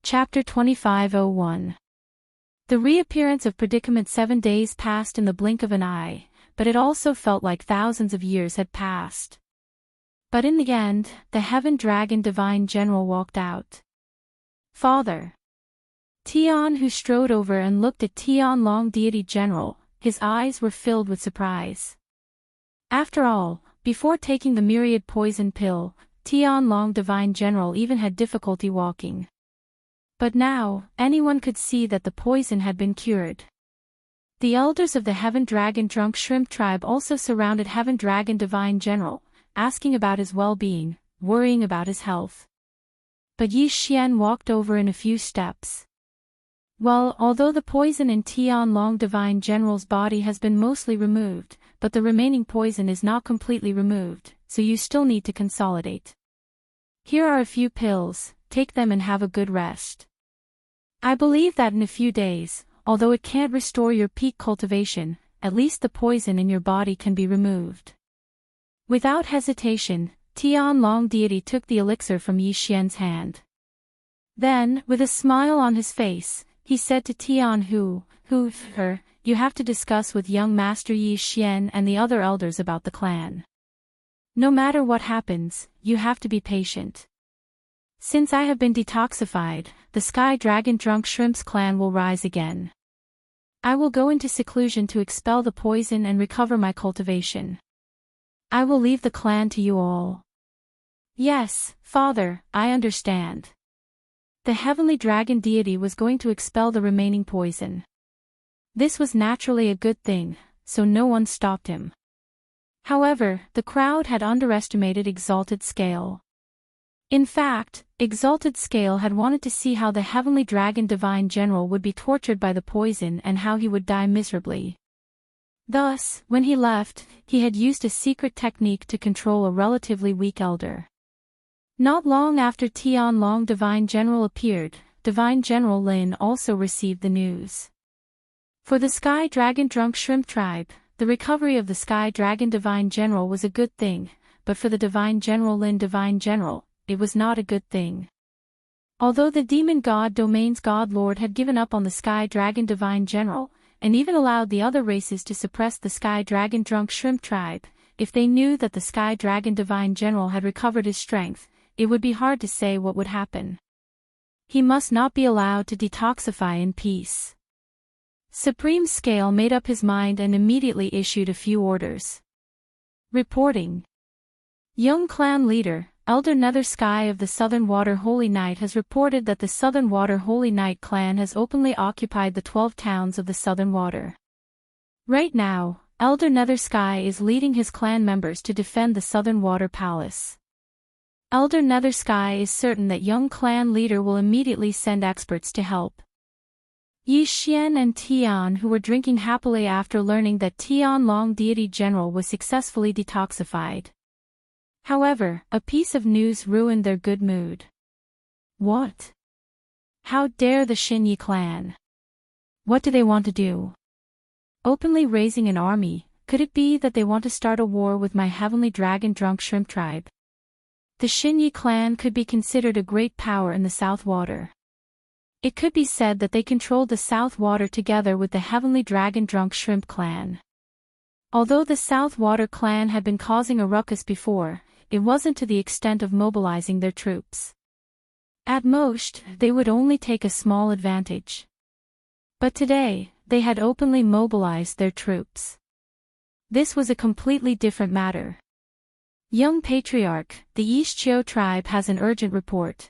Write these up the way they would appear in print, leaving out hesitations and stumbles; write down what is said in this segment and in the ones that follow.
Chapter 25:01. The reappearance of Predicament. 7 days passed in the blink of an eye, but it also felt like thousands of years had passed. But in the end, the Heaven Dragon Divine General walked out. Father. Tian, who strode over and looked at Tian Long Deity General, his eyes were filled with surprise. After all, before taking the myriad poison pill, Tian Long Divine General even had difficulty walking. But now, anyone could see that the poison had been cured. The elders of the Heaven Dragon Drunk Shrimp tribe also surrounded Heaven Dragon Divine General, asking about his well-being, worrying about his health. But Yi Xian walked over in a few steps. Well, although the poison in Tian Long Divine General's body has been mostly removed, but the remaining poison is not completely removed, so you still need to consolidate. Here are a few pills, take them and have a good rest. I believe that in a few days, although it can't restore your peak cultivation, at least the poison in your body can be removed. Without hesitation, Tian Long Deity took the elixir from Yi Xian's hand. Then, with a smile on his face, he said to Tian her, you have to discuss with young Master Yi Xian and the other elders about the clan. No matter what happens, you have to be patient. Since I have been detoxified, the Sky Dragon Drunk Shrimp's clan will rise again. I will go into seclusion to expel the poison and recover my cultivation. I will leave the clan to you all. Yes, Father, I understand. The Heavenly Dragon Deity was going to expel the remaining poison. This was naturally a good thing, so no one stopped him. However, the crowd had underestimated Exalted Scale. In fact, Exalted Scale had wanted to see how the Heavenly Dragon Divine General would be tortured by the poison and how he would die miserably. Thus, when he left, he had used a secret technique to control a relatively weak elder. Not long after Tian Long Divine General appeared, Divine General Lin also received the news. For the Sky Dragon Drunk Shrimp tribe, the recovery of the Sky Dragon Divine General was a good thing, but for the Divine General Lin Divine General, it was not a good thing. Although the Demon God Domain's God Lord had given up on the Sky Dragon Divine General, and even allowed the other races to suppress the Sky Dragon Drunk Shrimp tribe, if they knew that the Sky Dragon Divine General had recovered his strength, it would be hard to say what would happen. He must not be allowed to detoxify in peace. Supreme Scale made up his mind and immediately issued a few orders. Reporting. Young Clan Leader, Elder Nether Sky of the Southern Water Holy Knight has reported that the Southern Water Holy Knight clan has openly occupied the 12 towns of the Southern Water. Right now, Elder Nether Sky is leading his clan members to defend the Southern Water Palace. Elder Nether Sky is certain that young clan leader will immediately send experts to help. Yi Xian and Tian, who were drinking happily after learning that Tian Long Deity General was successfully detoxified. However, a piece of news ruined their good mood. What? How dare the Xinyi clan? What do they want to do? Openly raising an army, could it be that they want to start a war with my Heavenly Dragon Drunk Shrimp tribe? The Xinyi clan could be considered a great power in the South Water. It could be said that they controlled the South Water together with the Heavenly Dragon Drunk Shrimp clan. Although the South Water clan had been causing a ruckus before, it wasn't to the extent of mobilizing their troops. At most, they would only take a small advantage. But today, they had openly mobilized their troops. This was a completely different matter. Young Patriarch, the East Chiu tribe has an urgent report.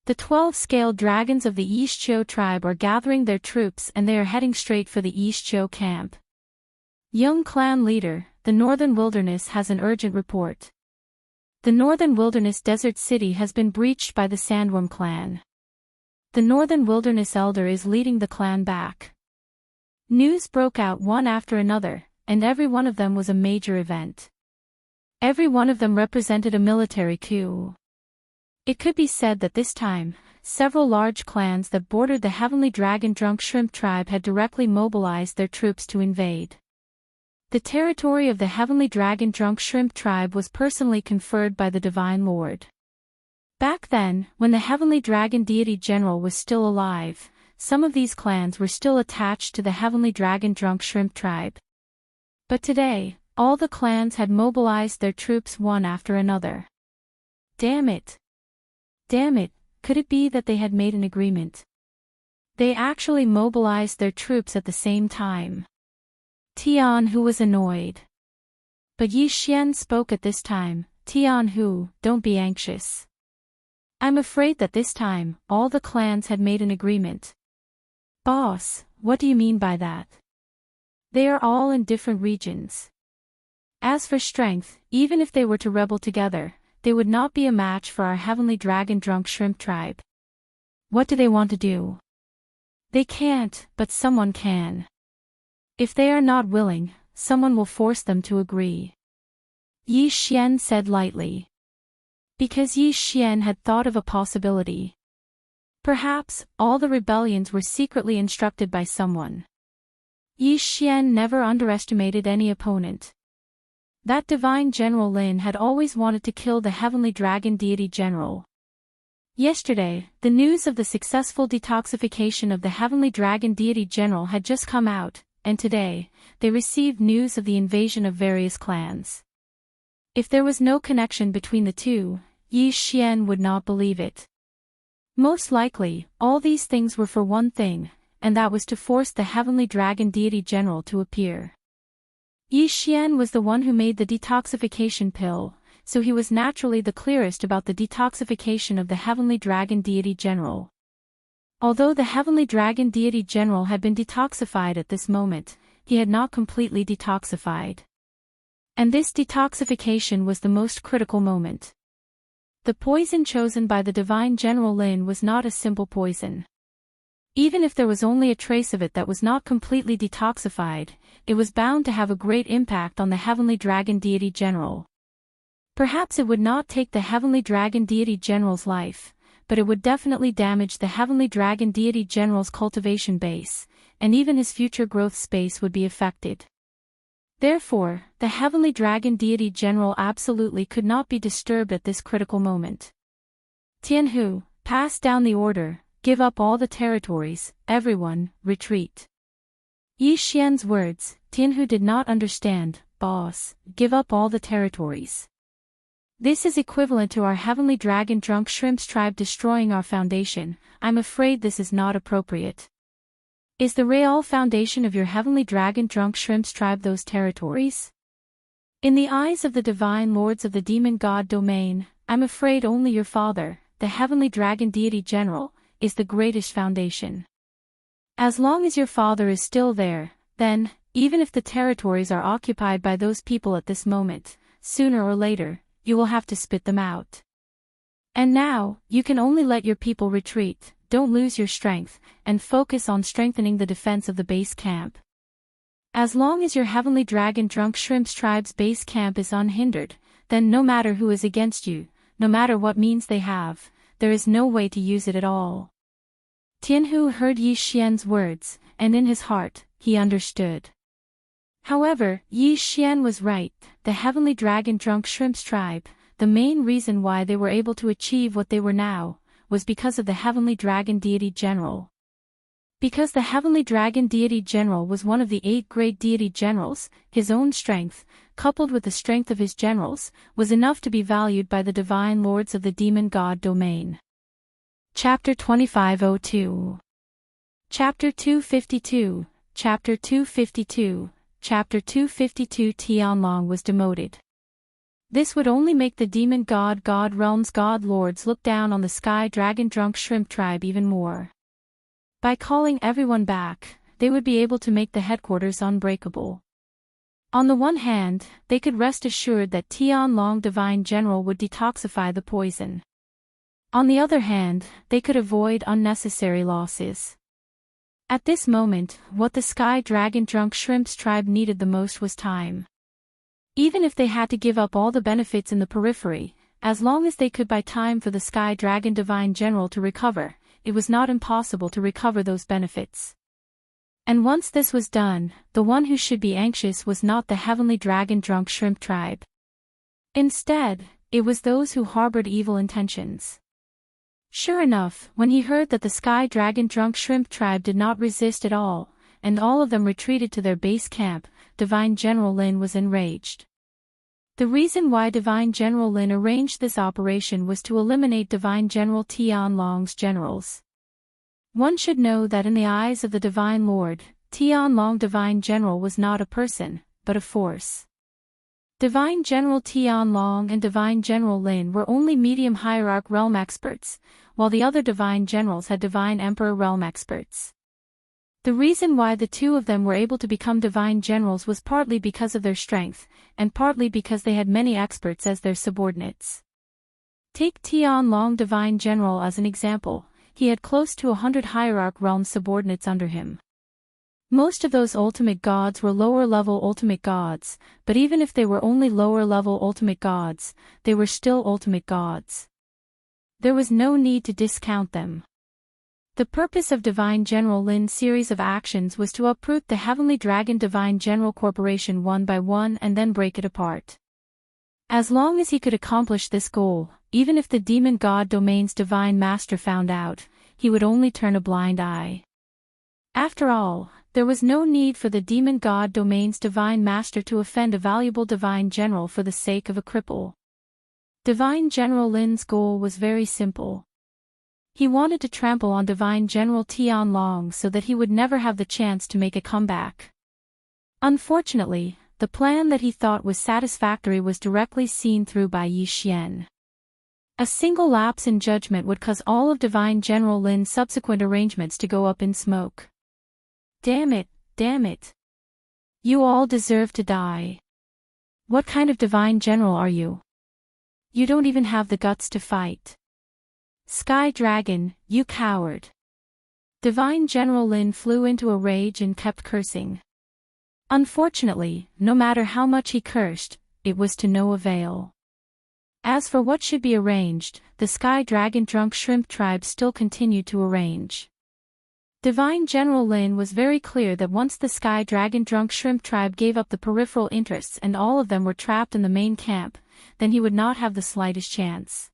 The 12 scaled dragons of the East Chiu tribe are gathering their troops and they are heading straight for the East Chiu camp. Young Clan Leader, the Northern Wilderness has an urgent report. The Northern Wilderness Desert City has been breached by the Sandworm clan. The Northern Wilderness Elder is leading the clan back. News broke out one after another, and every one of them was a major event. Every one of them represented a military coup. It could be said that this time, several large clans that bordered the Heavenly Dragon Drunk Shrimp tribe had directly mobilized their troops to invade. The territory of the Heavenly Dragon Drunk Shrimp tribe was personally conferred by the Divine Lord. Back then, when the heavenly dragon deity general was still alive, some of these clans were still attached to the heavenly dragon drunk shrimp tribe. But today, all the clans had mobilized their troops one after another. Damn it! Damn it, could it be that they had made an agreement? They actually mobilized their troops at the same time. Tianhu was annoyed. But Yi Xian spoke at this time. Tianhu, don't be anxious. I'm afraid that this time, all the clans had made an agreement. Boss, what do you mean by that? They are all in different regions. As for strength, even if they were to rebel together, they would not be a match for our heavenly dragon drunk shrimp tribe. What do they want to do? They can't, but someone can. If they are not willing, someone will force them to agree. Yi Xian said lightly. Because Yi Xian had thought of a possibility. Perhaps, all the rebellions were secretly instructed by someone. Yi Xian never underestimated any opponent. That divine General Lin had always wanted to kill the heavenly dragon deity general. Yesterday, the news of the successful detoxification of the heavenly dragon deity general had just come out, and today, they received news of the invasion of various clans. If there was no connection between the two, Yi Xian would not believe it. Most likely, all these things were for one thing, and that was to force the heavenly dragon deity general to appear. Yi Xian was the one who made the detoxification pill, so he was naturally the clearest about the detoxification of the heavenly dragon deity general. Although the heavenly dragon deity general had been detoxified at this moment, he had not completely detoxified. And this detoxification was the most critical moment. The poison chosen by the divine General Lin was not a simple poison. Even if there was only a trace of it that was not completely detoxified, it was bound to have a great impact on the heavenly dragon deity general. Perhaps it would not take the heavenly dragon deity general's life, but it would definitely damage the heavenly dragon deity general's cultivation base, and even his future growth space would be affected. Therefore, the heavenly dragon deity general absolutely could not be disturbed at this critical moment. Tianhu, pass down the order, give up all the territories, everyone, retreat. Yi Xian's words, Tianhu did not understand. Boss, give up all the territories. This is equivalent to our heavenly dragon drunk shrimp's tribe destroying our foundation. I'm afraid this is not appropriate. Is the real foundation of your heavenly dragon drunk shrimp's tribe those territories? In the eyes of the divine lords of the demon god domain, I'm afraid only your father, the heavenly dragon deity general, is the greatest foundation. As long as your father is still there, then, even if the territories are occupied by those people at this moment, sooner or later, you will have to spit them out. And now, you can only let your people retreat. Don't lose your strength, and focus on strengthening the defense of the base camp. As long as your heavenly dragon drunk shrimp's tribe's base camp is unhindered, then no matter who is against you, no matter what means they have, there is no way to use it at all. Tianhu heard Yi Xian's words, and in his heart, he understood. However, Yi Xian was right. The heavenly dragon drunk shrimp's tribe, the main reason why they were able to achieve what they were now, was because of the heavenly dragon deity general. Because the heavenly dragon deity general was one of the 8 great deity generals, his own strength, coupled with the strength of his generals, was enough to be valued by the divine lords of the demon god domain. Chapter 2502. Chapter 252. Chapter 252. Chapter 252. Tianlong was demoted. This would only make the demon god realm's god lords look down on the sky dragon drunk shrimp tribe even more. By calling everyone back, they would be able to make the headquarters unbreakable. On the one hand, they could rest assured that Tianlong divine general would detoxify the poison. On the other hand, they could avoid unnecessary losses. At this moment, what the sky dragon drunk shrimp's tribe needed the most was time. Even if they had to give up all the benefits in the periphery, as long as they could buy time for the Sky Dragon Divine General to recover, it was not impossible to recover those benefits. And once this was done, the one who should be anxious was not the heavenly dragon drunk shrimp tribe. Instead, it was those who harbored evil intentions. Sure enough, when he heard that the Sky Dragon Drunk Shrimp tribe did not resist at all, and all of them retreated to their base camp, Divine General Lin was enraged. The reason why Divine General Lin arranged this operation was to eliminate Divine General Tianlong's generals. One should know that in the eyes of the Divine Lord, Tianlong Divine General was not a person, but a force. Divine General Tianlong and Divine General Lin were only medium hierarch realm experts, while the other Divine Generals had Divine Emperor realm experts. The reason why the two of them were able to become Divine Generals was partly because of their strength, and partly because they had many experts as their subordinates. Take Tianlong Divine General as an example. He had close to 100 hierarch realm subordinates under him. Most of those ultimate gods were lower-level ultimate gods, but even if they were only lower-level ultimate gods, they were still ultimate gods. There was no need to discount them. The purpose of Divine General Lin's series of actions was to uproot the Heavenly Dragon Divine General Corporation one by one and then break it apart. As long as he could accomplish this goal, even if the Demon God Domain's Divine Master found out, he would only turn a blind eye. After all, there was no need for the Demon God Domain's Divine Master to offend a valuable Divine General for the sake of a cripple. Divine General Lin's goal was very simple. He wanted to trample on Divine General Tianlong so that he would never have the chance to make a comeback. Unfortunately, the plan that he thought was satisfactory was directly seen through by Yi Xian. A single lapse in judgment would cause all of Divine General Lin's subsequent arrangements to go up in smoke. Damn it, damn it. You all deserve to die. What kind of Divine General are you? You don't even have the guts to fight. Sky Dragon, you coward. Divine General Lin flew into a rage and kept cursing. Unfortunately, no matter how much he cursed, it was to no avail. As for what should be arranged, the Sky Dragon Drunk Shrimp tribe still continued to arrange. Divine General Lin was very clear that once the Sky Dragon Drunk Shrimp tribe gave up the peripheral interests and all of them were trapped in the main camp, then he would not have the slightest chance.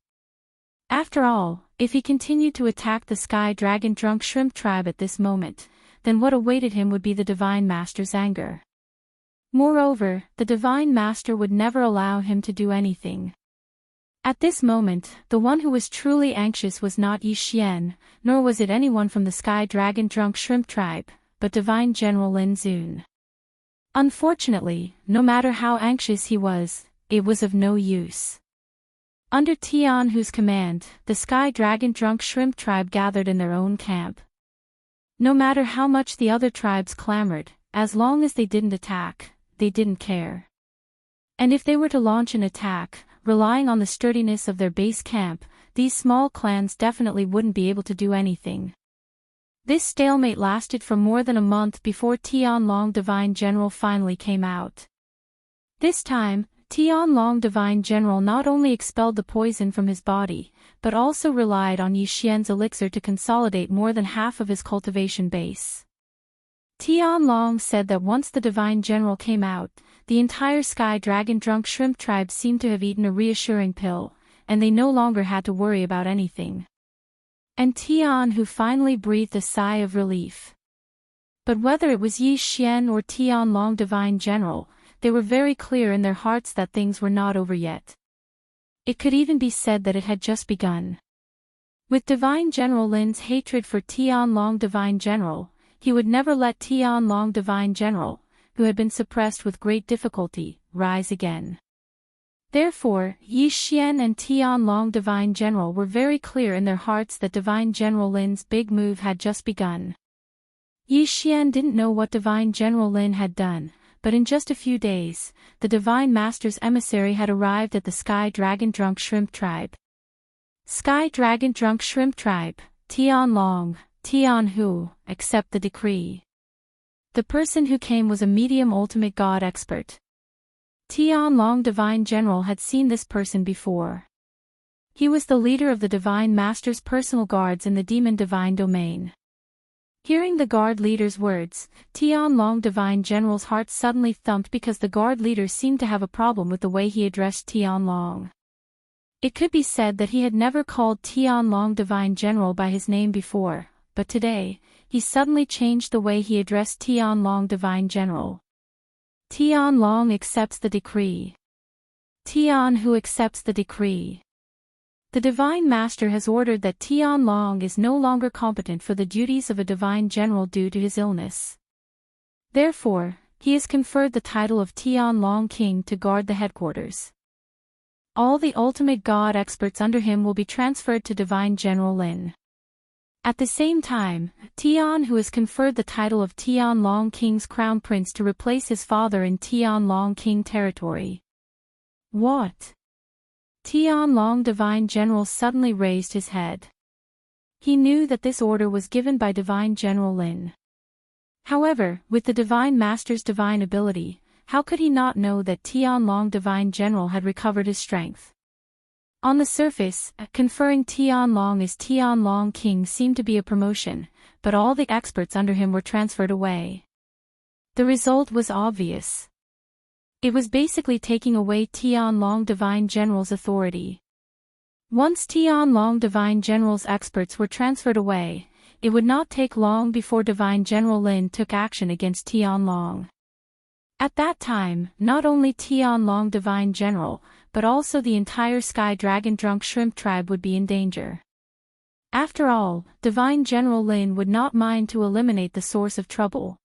After all, if he continued to attack the Sky Dragon Drunk Shrimp tribe at this moment, then what awaited him would be the Divine Master's anger. Moreover, the Divine Master would never allow him to do anything. At this moment, the one who was truly anxious was not Yi Xian, nor was it anyone from the Sky Dragon Drunk Shrimp tribe, but Divine General Lin Zun. Unfortunately, no matter how anxious he was, it was of no use. Under Tian Hu's command, the Sky Dragon Drunk Shrimp tribe gathered in their own camp. No matter how much the other tribes clamored, as long as they didn't attack, they didn't care. And if they were to launch an attack, relying on the sturdiness of their base camp, these small clans definitely wouldn't be able to do anything. This stalemate lasted for more than a month before Tianlong Divine General finally came out. This time, Tianlong Divine General not only expelled the poison from his body, but also relied on Yi Xian's elixir to consolidate more than half of his cultivation base. Tianlong said that once the Divine General came out, the entire Sky Dragon Drunk Shrimp tribe seemed to have eaten a reassuring pill, and they no longer had to worry about anything. And Tian Hu finally breathed a sigh of relief. But whether it was Yi Xian or Tianlong Divine General, they were very clear in their hearts that things were not over yet. It could even be said that it had just begun. With Divine General Lin's hatred for Tianlong Divine General, he would never let Tianlong Divine General, who had been suppressed with great difficulty, rise again. Therefore, Yi Xian and Tianlong Divine General were very clear in their hearts that Divine General Lin's big move had just begun. Yi Xian didn't know what Divine General Lin had done, but in just a few days, the Divine Master's emissary had arrived at the Sky Dragon Drunk Shrimp tribe. Sky Dragon Drunk Shrimp tribe, Tianlong, Tian Hu, accept the decree. The person who came was a medium ultimate god expert. Tianlong Divine General had seen this person before. He was the leader of the Divine Master's personal guards in the Demon Divine Domain. Hearing the guard leader's words, Tianlong Divine General's heart suddenly thumped because the guard leader seemed to have a problem with the way he addressed Tianlong. It could be said that he had never called Tianlong Divine General by his name before, but today, he suddenly changed the way he addressed Tianlong Divine General. Tianlong accepts the decree. Tian who accepts the decree. The Divine Master has ordered that Tianlong is no longer competent for the duties of a Divine General due to his illness. Therefore, he has conferred the title of Tianlong King to guard the headquarters. All the ultimate God experts under him will be transferred to Divine General Lin. At the same time, Tian who has conferred the title of Tianlong King's Crown Prince to replace his father in Tianlong King territory. What? Tianlong Divine General suddenly raised his head. He knew that this order was given by Divine General Lin. However, with the Divine Master's divine ability, how could he not know that Tianlong Divine General had recovered his strength? On the surface, conferring Tianlong as Tianlong King seemed to be a promotion, but all the experts under him were transferred away. The result was obvious. It was basically taking away Tianlong Divine General's authority. Once Tianlong Divine General's experts were transferred away, it would not take long before Divine General Lin took action against Tianlong. At that time, not only Tianlong Divine General, but also the entire Sky Dragon Drunk Shrimp tribe would be in danger. After all, Divine General Lin would not mind to eliminate the source of trouble.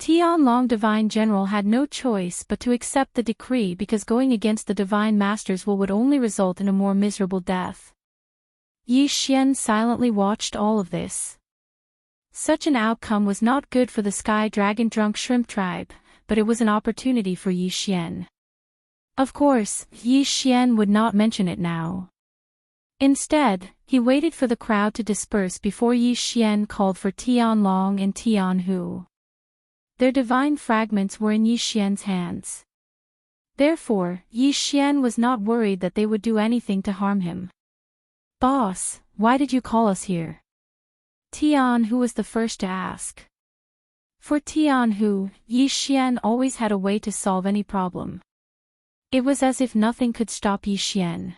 Tianlong Divine General had no choice but to accept the decree because going against the Divine Master's will would only result in a more miserable death. Yi Xian silently watched all of this. Such an outcome was not good for the Sky Dragon Drunk Shrimp tribe, but it was an opportunity for Yi Xian. Of course, Yi Xian would not mention it now. Instead, he waited for the crowd to disperse before Yi Xian called for Tianlong and Tianhu. Their divine fragments were in Yi Xian's hands. Therefore, Yi Xian was not worried that they would do anything to harm him. "Boss, why did you call us here?" Tianhu was the first to ask. For Tianhu, Yi Xian always had a way to solve any problem. It was as if nothing could stop Yi Xian.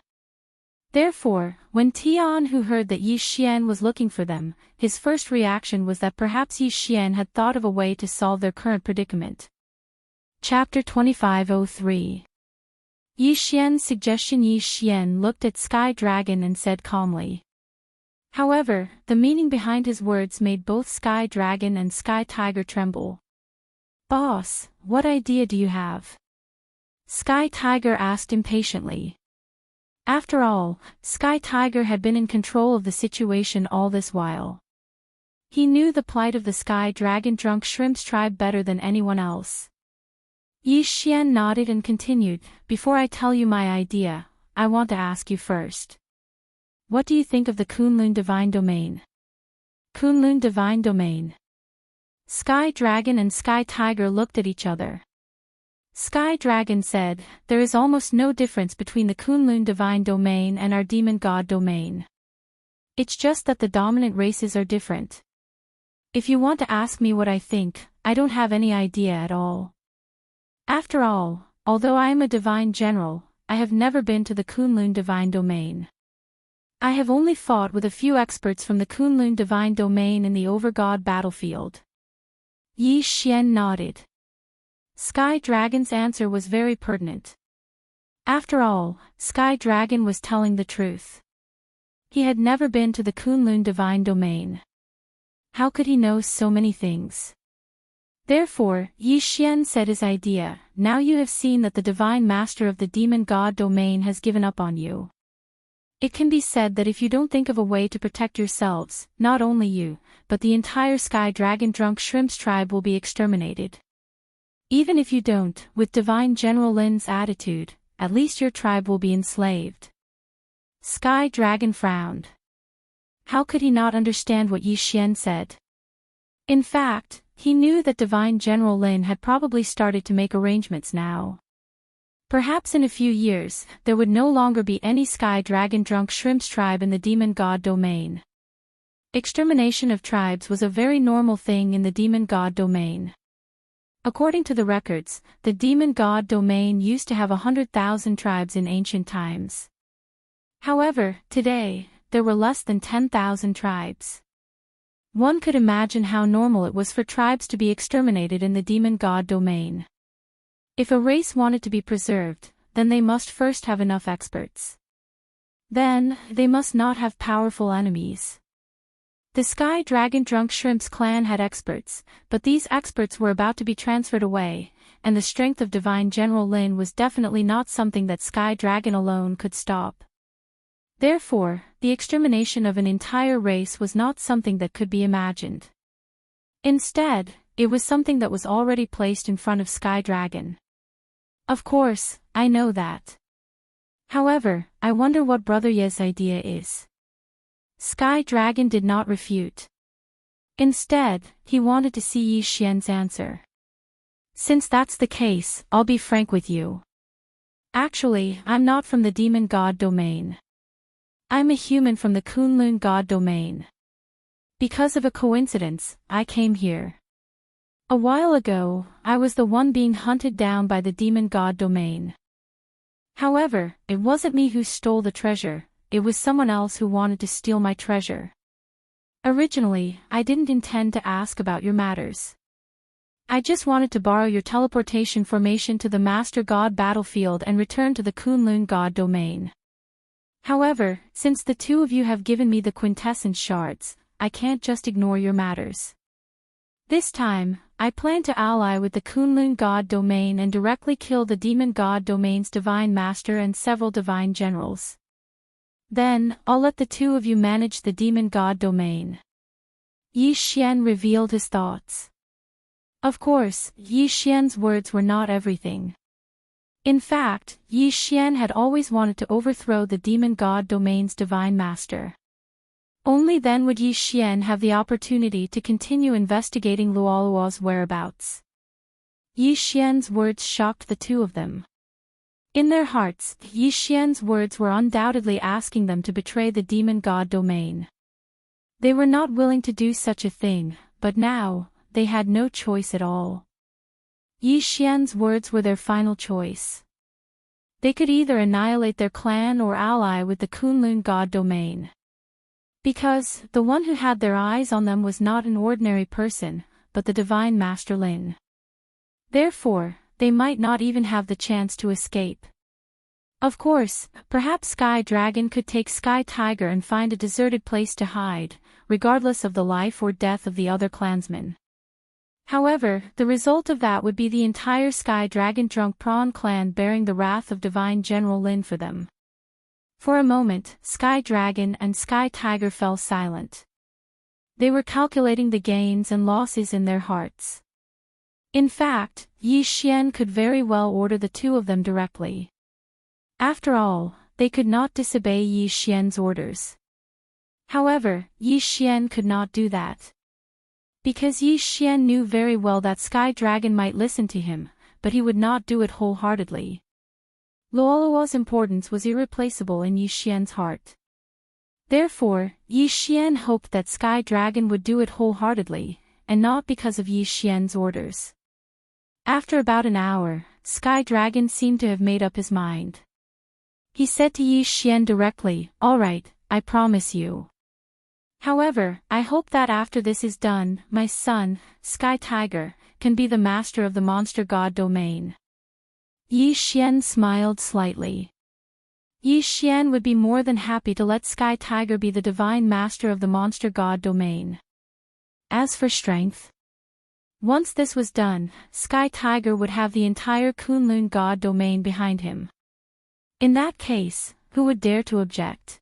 Therefore, when Tianhu heard that Yi Xian was looking for them, his first reaction was that perhaps Yi Xian had thought of a way to solve their current predicament. Chapter 2503. Yi Xian's suggestion. Yi Xian looked at Sky Dragon and said calmly. However, the meaning behind his words made both Sky Dragon and Sky Tiger tremble. "Boss, what idea do you have?" Sky Tiger asked impatiently. After all, Sky Tiger had been in control of the situation all this while. He knew the plight of the Sky Dragon Drunk Shrimp's tribe better than anyone else. Yi Xian nodded and continued, "Before I tell you my idea, I want to ask you first. What do you think of the Kunlun Divine Domain?" Kunlun Divine Domain. Sky Dragon and Sky Tiger looked at each other. Sky Dragon said, "There is almost no difference between the Kunlun Divine Domain and our Demon God Domain. It's just that the dominant races are different. If you want to ask me what I think, I don't have any idea at all. After all, although I am a Divine General, I have never been to the Kunlun Divine Domain. I have only fought with a few experts from the Kunlun Divine Domain in the Overgod battlefield." Yi Xian nodded. Sky Dragon's answer was very pertinent. After all, Sky Dragon was telling the truth. He had never been to the Kunlun Divine Domain. How could he know so many things? Therefore, Yi Xian said his idea, "Now you have seen that the Divine Master of the Demon God Domain has given up on you. It can be said that if you don't think of a way to protect yourselves, not only you, but the entire Sky Dragon Drunk Shrimp's tribe will be exterminated. Even if you don't, with Divine General Lin's attitude, at least your tribe will be enslaved." Sky Dragon frowned. How could he not understand what Yi Xian said? In fact, he knew that Divine General Lin had probably started to make arrangements now. Perhaps in a few years, there would no longer be any Sky Dragon Drunk Shrimp's tribe in the Demon God Domain. Extermination of tribes was a very normal thing in the Demon God Domain. According to the records, the Demon God Domain used to have 100,000 tribes in ancient times. However, today, there were less than 10,000 tribes. One could imagine how normal it was for tribes to be exterminated in the demon god domain. If a race wanted to be preserved, then they must first have enough experts. Then, they must not have powerful enemies. The Sky Dragon Drunk Shrimp's clan had experts, but these experts were about to be transferred away, and the strength of Divine General Lin was definitely not something that Sky Dragon alone could stop. Therefore, the extermination of an entire race was not something that could be imagined. Instead, it was something that was already placed in front of Sky Dragon. Of course, I know that. However, I wonder what Brother Ye's idea is. Sky Dragon did not refute. Instead, he wanted to see Yi Xian's answer. Since that's the case, I'll be frank with you. Actually, I'm not from the demon god domain. I'm a human from the Kunlun god domain. Because of a coincidence, I came here. A while ago, I was the one being hunted down by the demon god domain. However, it wasn't me who stole the treasure, it was someone else who wanted to steal my treasure. Originally, I didn't intend to ask about your matters. I just wanted to borrow your teleportation formation to the Master God battlefield and return to the Kunlun God domain. However, since the two of you have given me the quintessence shards, I can't just ignore your matters. This time, I plan to ally with the Kunlun God domain and directly kill the Demon God domain's Divine Master and several Divine Generals. Then, I'll let the two of you manage the Demon God domain. Yi Xian revealed his thoughts. Of course, Yi Xian's words were not everything. In fact, Yi Xian had always wanted to overthrow the Demon God domain's Divine Master. Only then would Yi Xian have the opportunity to continue investigating Luoluo's whereabouts. Yi Xian's words shocked the two of them. In their hearts, Yi Xian's words were undoubtedly asking them to betray the Demon God domain. They were not willing to do such a thing, but now, they had no choice at all. Yi Xian's words were their final choice. They could either annihilate their clan or ally with the Kunlun God domain. Because, the one who had their eyes on them was not an ordinary person, but the Divine Master Lin. Therefore, they might not even have the chance to escape. Of course, perhaps Sky Dragon could take Sky Tiger and find a deserted place to hide, regardless of the life or death of the other clansmen. However, the result of that would be the entire Sky Dragon Drunk Prawn clan bearing the wrath of Divine General Lin for them. For a moment, Sky Dragon and Sky Tiger fell silent. They were calculating the gains and losses in their hearts. In fact, Yi Xian could very well order the two of them directly. After all, they could not disobey Yi Xian's orders. However, Yi Xian could not do that. Because Yi Xian knew very well that Sky Dragon might listen to him, but he would not do it wholeheartedly. Luoluo's importance was irreplaceable in Yi Xian's heart. Therefore, Yi Xian hoped that Sky Dragon would do it wholeheartedly, and not because of Yi Xian's orders. After about an hour, Sky Dragon seemed to have made up his mind. He said to Yi Xian directly, "All right, I promise you. However, I hope that after this is done, my son, Sky Tiger, can be the master of the Monster God domain." Yi Xian smiled slightly. Yi Xian would be more than happy to let Sky Tiger be the divine master of the Monster God domain. As for strength, once this was done, Sky Tiger would have the entire Kunlun God domain behind him. In that case, who would dare to object?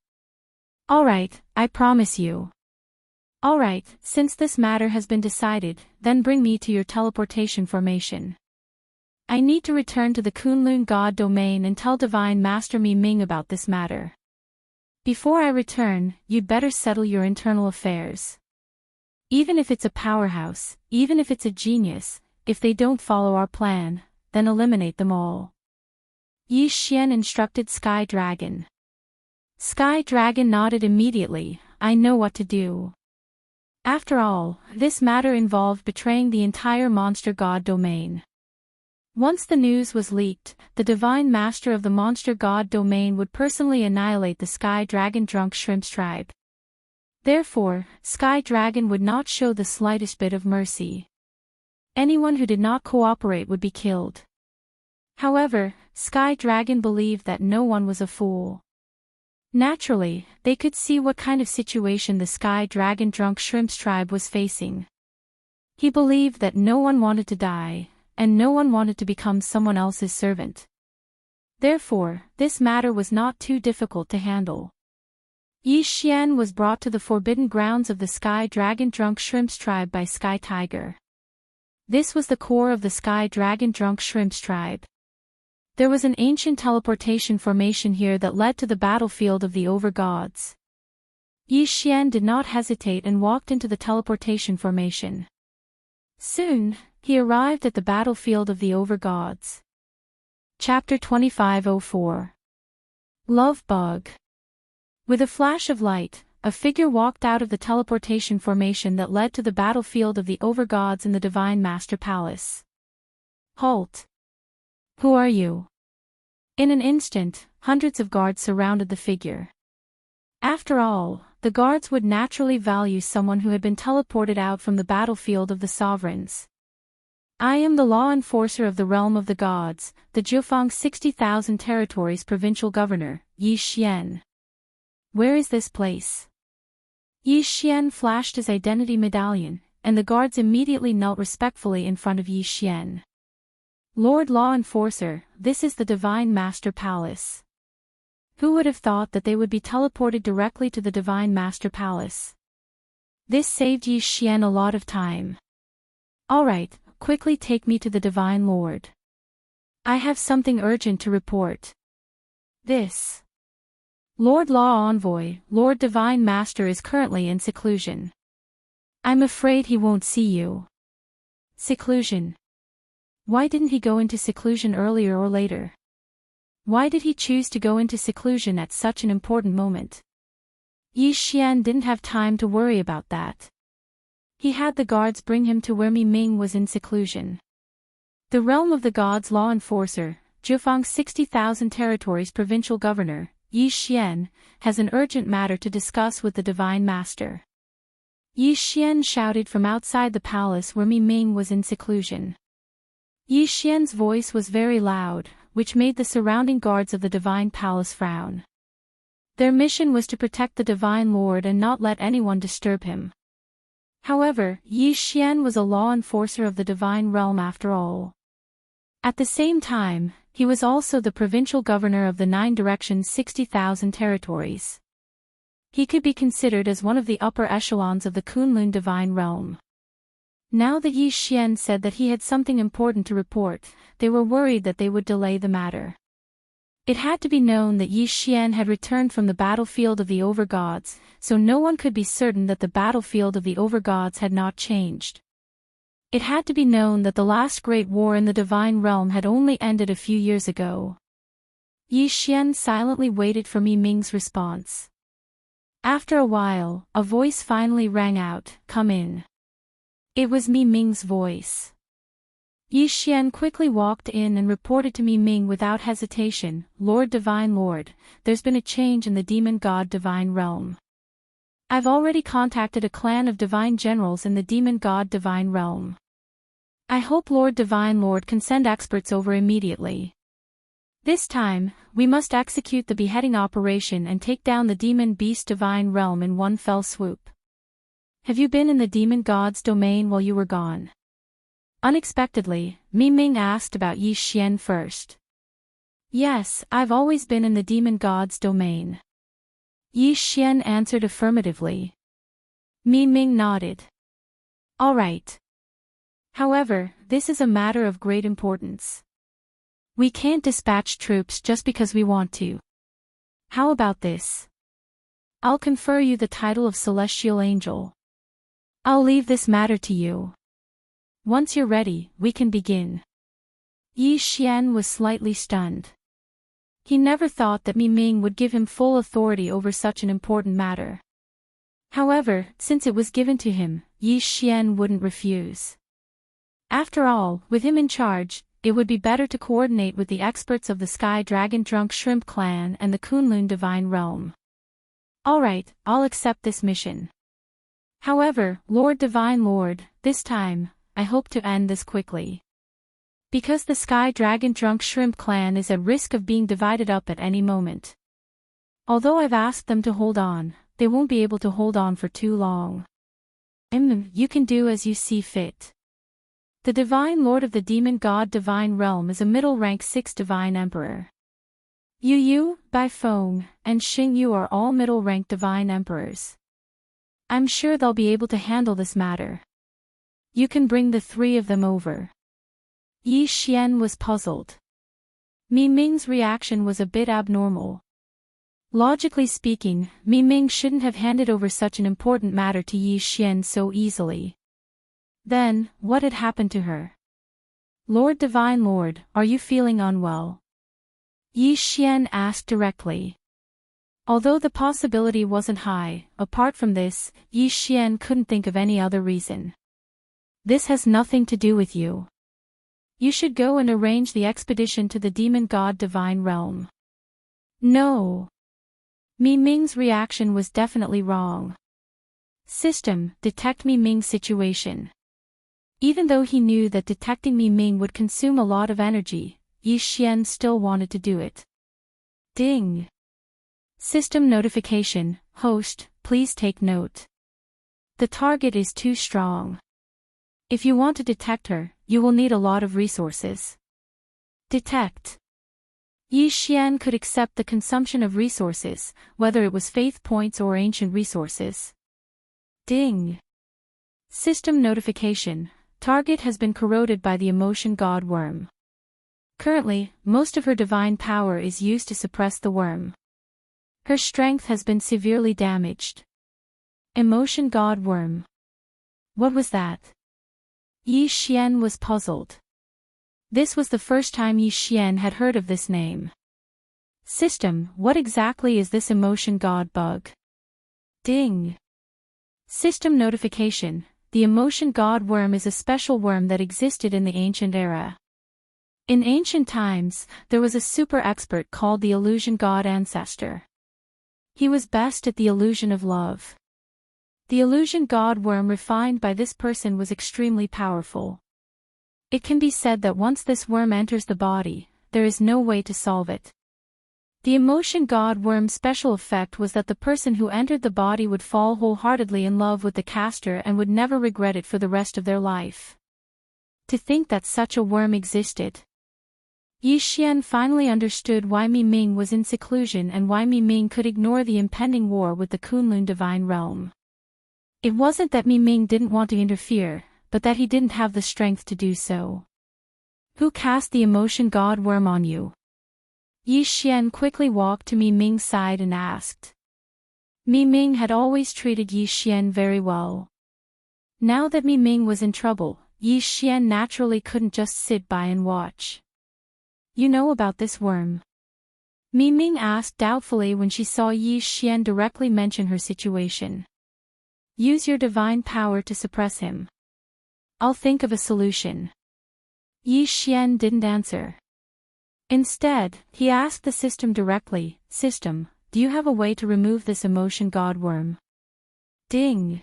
All right, I promise you. All right, since this matter has been decided, then bring me to your teleportation formation. I need to return to the Kunlun God domain and tell Divine Master Mi Ming about this matter. Before I return, you'd better settle your internal affairs. Even if it's a powerhouse, even if it's a genius, if they don't follow our plan, then eliminate them all. Yi Xian instructed Sky Dragon. Sky Dragon nodded immediately, "I know what to do." After all, this matter involved betraying the entire Monster God domain. Once the news was leaked, the divine master of the monster god domain would personally annihilate the Sky Dragon drunk shrimps tribe. Therefore, Sky Dragon would not show the slightest bit of mercy. Anyone who did not cooperate would be killed. However, Sky Dragon believed that no one was a fool. Naturally, they could see what kind of situation the Sky Dragon drunk shrimps tribe was facing. He believed that no one wanted to die, and no one wanted to become someone else's servant. Therefore, this matter was not too difficult to handle. Yi Xian was brought to the forbidden grounds of the Sky Dragon drunk shrimps tribe by Sky Tiger. This was the core of the Sky Dragon drunk shrimps tribe. There was an ancient teleportation formation here that led to the battlefield of the overgods. Yi Xian did not hesitate and walked into the teleportation formation. Soon, he arrived at the battlefield of the overgods. Chapter 2504. Love Bug. With a flash of light, a figure walked out of the teleportation formation that led to the battlefield of the overgods in the Divine Master Palace. Halt! Who are you? In an instant, hundreds of guards surrounded the figure. After all, the guards would naturally value someone who had been teleported out from the battlefield of the sovereigns. I am the law enforcer of the realm of the gods, the Jiufang 60,000 territories provincial governor, Yi Xian. Where is this place? Yi Xian flashed his identity medallion, and the guards immediately knelt respectfully in front of Yi Xian. Lord Law Enforcer, this is the Divine Master Palace. Who would have thought that they would be teleported directly to the Divine Master Palace? This saved Yi Xian a lot of time. Alright, quickly take me to the Divine Lord. I have something urgent to report. This Lord Law Envoy, Lord Divine Master is currently in seclusion. I'm afraid he won't see you. Seclusion. Why didn't he go into seclusion earlier or later? Why did he choose to go into seclusion at such an important moment? Yi Xian didn't have time to worry about that. He had the guards bring him to where Mi Ming was in seclusion. The realm of the gods law enforcer, Jiufang 60,000 territories provincial governor, Yi Xian, has an urgent matter to discuss with the Divine Master. Yi Xian shouted from outside the palace where Mi Ming was in seclusion. Yi Xian's voice was very loud, which made the surrounding guards of the Divine Palace frown. Their mission was to protect the Divine Lord and not let anyone disturb him. However, Yi Xian was a law enforcer of the Divine Realm after all. At the same time, he was also the provincial governor of the 9 directions 60,000 territories. He could be considered as one of the upper echelons of the Kunlun Divine Realm. Now that Yi Xian said that he had something important to report, they were worried that they would delay the matter. It had to be known that Yi Xian had returned from the battlefield of the overgods, so no one could be certain that the battlefield of the overgods had not changed. It had to be known that the last great war in the Divine Realm had only ended a few years ago. Yi Xian silently waited for Mi Ming's response. After a while, a voice finally rang out, "Come in." It was Mi Ming's voice. Yi Xian quickly walked in and reported to Mi Ming without hesitation, "Lord Divine Lord, there's been a change in the demon god Divine Realm. I've already contacted a clan of divine generals in the demon god Divine Realm. I hope Lord Divine Lord can send experts over immediately. This time, we must execute the beheading operation and take down the demon beast Divine Realm in one fell swoop. Have you been in the demon god's domain while you were gone?" Unexpectedly, Mi Ming asked about Yi Xian first. "Yes, I've always been in the demon god's domain." Yi Xian answered affirmatively. Mi Ming nodded. "All right. However, this is a matter of great importance. We can't dispatch troops just because we want to. How about this? I'll confer you the title of Celestial Angel. I'll leave this matter to you. Once you're ready, we can begin." Yi Xian was slightly stunned. He never thought that Mi Ming would give him full authority over such an important matter. However, since it was given to him, Yi Xian wouldn't refuse. After all, with him in charge, it would be better to coordinate with the experts of the Sky Dragon Drunk Shrimp Clan and the Kunlun Divine Realm. Alright, I'll accept this mission. However, Lord Divine Lord, this time, I hope to end this quickly. Because the Sky Dragon Drunk Shrimp Clan is at risk of being divided up at any moment. Although I've asked them to hold on, they won't be able to hold on for too long. You can do as you see fit. The Divine Lord of the Demon God Divine Realm is a middle rank 6 Divine Emperor. Yu, Bai Feng, and Xing Yu are all middle rank Divine Emperors. I'm sure they'll be able to handle this matter. You can bring the 3 of them over. Yi Xian was puzzled. Mi Ming's reaction was a bit abnormal. Logically speaking, Mi Ming shouldn't have handed over such an important matter to Yi Xian so easily. Then, what had happened to her? Lord Divine Lord, are you feeling unwell? Yi Xian asked directly. Although the possibility wasn't high, apart from this, Yi Xian couldn't think of any other reason. This has nothing to do with you. You should go and arrange the expedition to the Demon God Divine Realm. No. Mi Ming's reaction was definitely wrong. System, detect Mi Ming's situation. Even though he knew that detecting Mi Ming would consume a lot of energy, Yi Xian still wanted to do it. Ding. System notification, host, please take note. The target is too strong. If you want to detect her, you will need a lot of resources. Detect. Yi Xian could accept the consumption of resources, whether it was faith points or ancient resources. Ding. System notification, target has been corroded by the emotion god worm. Currently, most of her divine power is used to suppress the worm. Her strength has been severely damaged. Emotion god worm. What was that? Yi Xian was puzzled. This was the first time Yi Xian had heard of this name. System, what exactly is this emotion god bug? Ding. System notification, the emotion god worm is a special worm that existed in the ancient era. In ancient times, there was a super expert called the illusion god ancestor. He was best at the illusion of love. The illusion god worm refined by this person was extremely powerful. It can be said that once this worm enters the body, there is no way to solve it. The emotion god worm's special effect was that the person who entered the body would fall wholeheartedly in love with the caster and would never regret it for the rest of their life. To think that such a worm existed. Yi Xian finally understood why Mi Ming was in seclusion and why Mi Ming could ignore the impending war with the Kunlun Divine Realm. It wasn't that Mi Ming didn't want to interfere, but that he didn't have the strength to do so. Who cast the emotion god worm on you? Yi Xian quickly walked to Mi Ming's side and asked. Mi Ming had always treated Yi Xian very well. Now that Mi Ming was in trouble, Yi Xian naturally couldn't just sit by and watch. You know about this worm? Mi Ming asked doubtfully when she saw Yi Xian directly mention her situation. Use your divine power to suppress him. I'll think of a solution. Yi Xian didn't answer. Instead, he asked the system directly, System, do you have a way to remove this emotion god worm? Ding.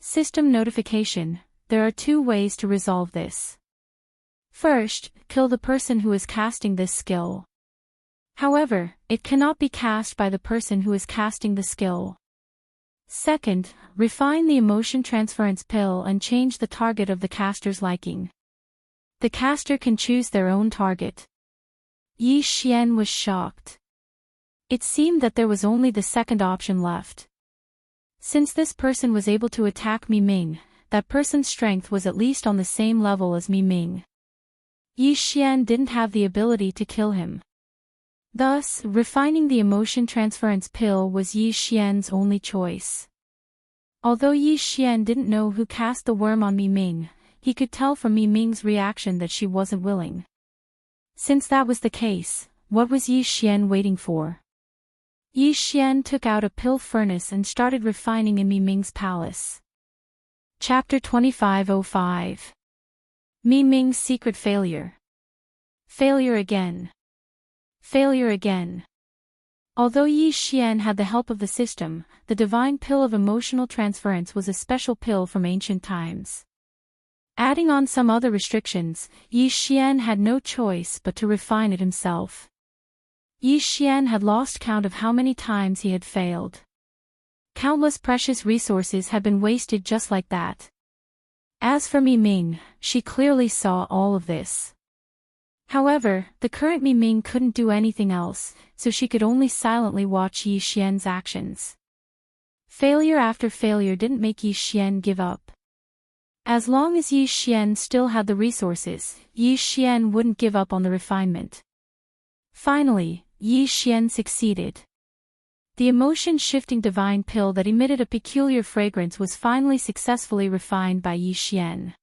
System notification, there are 2 ways to resolve this. First, kill the person who is casting this skill. However, it cannot be cast by the person who is casting the skill. Second, refine the emotion transference pill and change the target of the caster's liking. The caster can choose their own target. Yi Xian was shocked. It seemed that there was only the second option left. Since this person was able to attack Mi Ming, that person's strength was at least on the same level as Mi Ming. Yi Xian didn't have the ability to kill him. Thus, refining the emotion transference pill was Yi Xian's only choice. Although Yi Xian didn't know who cast the worm on Mi Ming, he could tell from Mi Ming's reaction that she wasn't willing. Since that was the case, what was Yi Xian waiting for? Yi Xian took out a pill furnace and started refining in Mi Ming's palace. Chapter 2505. Mi Ming's secret failure. Failure again. Failure again. Although Yi Xian had the help of the system, the divine pill of emotional transference was a special pill from ancient times. Adding on some other restrictions, Yi Xian had no choice but to refine it himself. Yi Xian had lost count of how many times he had failed. Countless precious resources had been wasted just like that. As for Mi Ming, she clearly saw all of this. However, the current Mi Ming couldn't do anything else, so she could only silently watch Yi Xian's actions. Failure after failure didn't make Yi Xian give up. As long as Yi Xian still had the resources, Yi Xian wouldn't give up on the refinement. Finally, Yi Xian succeeded. The emotion-shifting divine pill that emitted a peculiar fragrance was finally successfully refined by Yi Xian.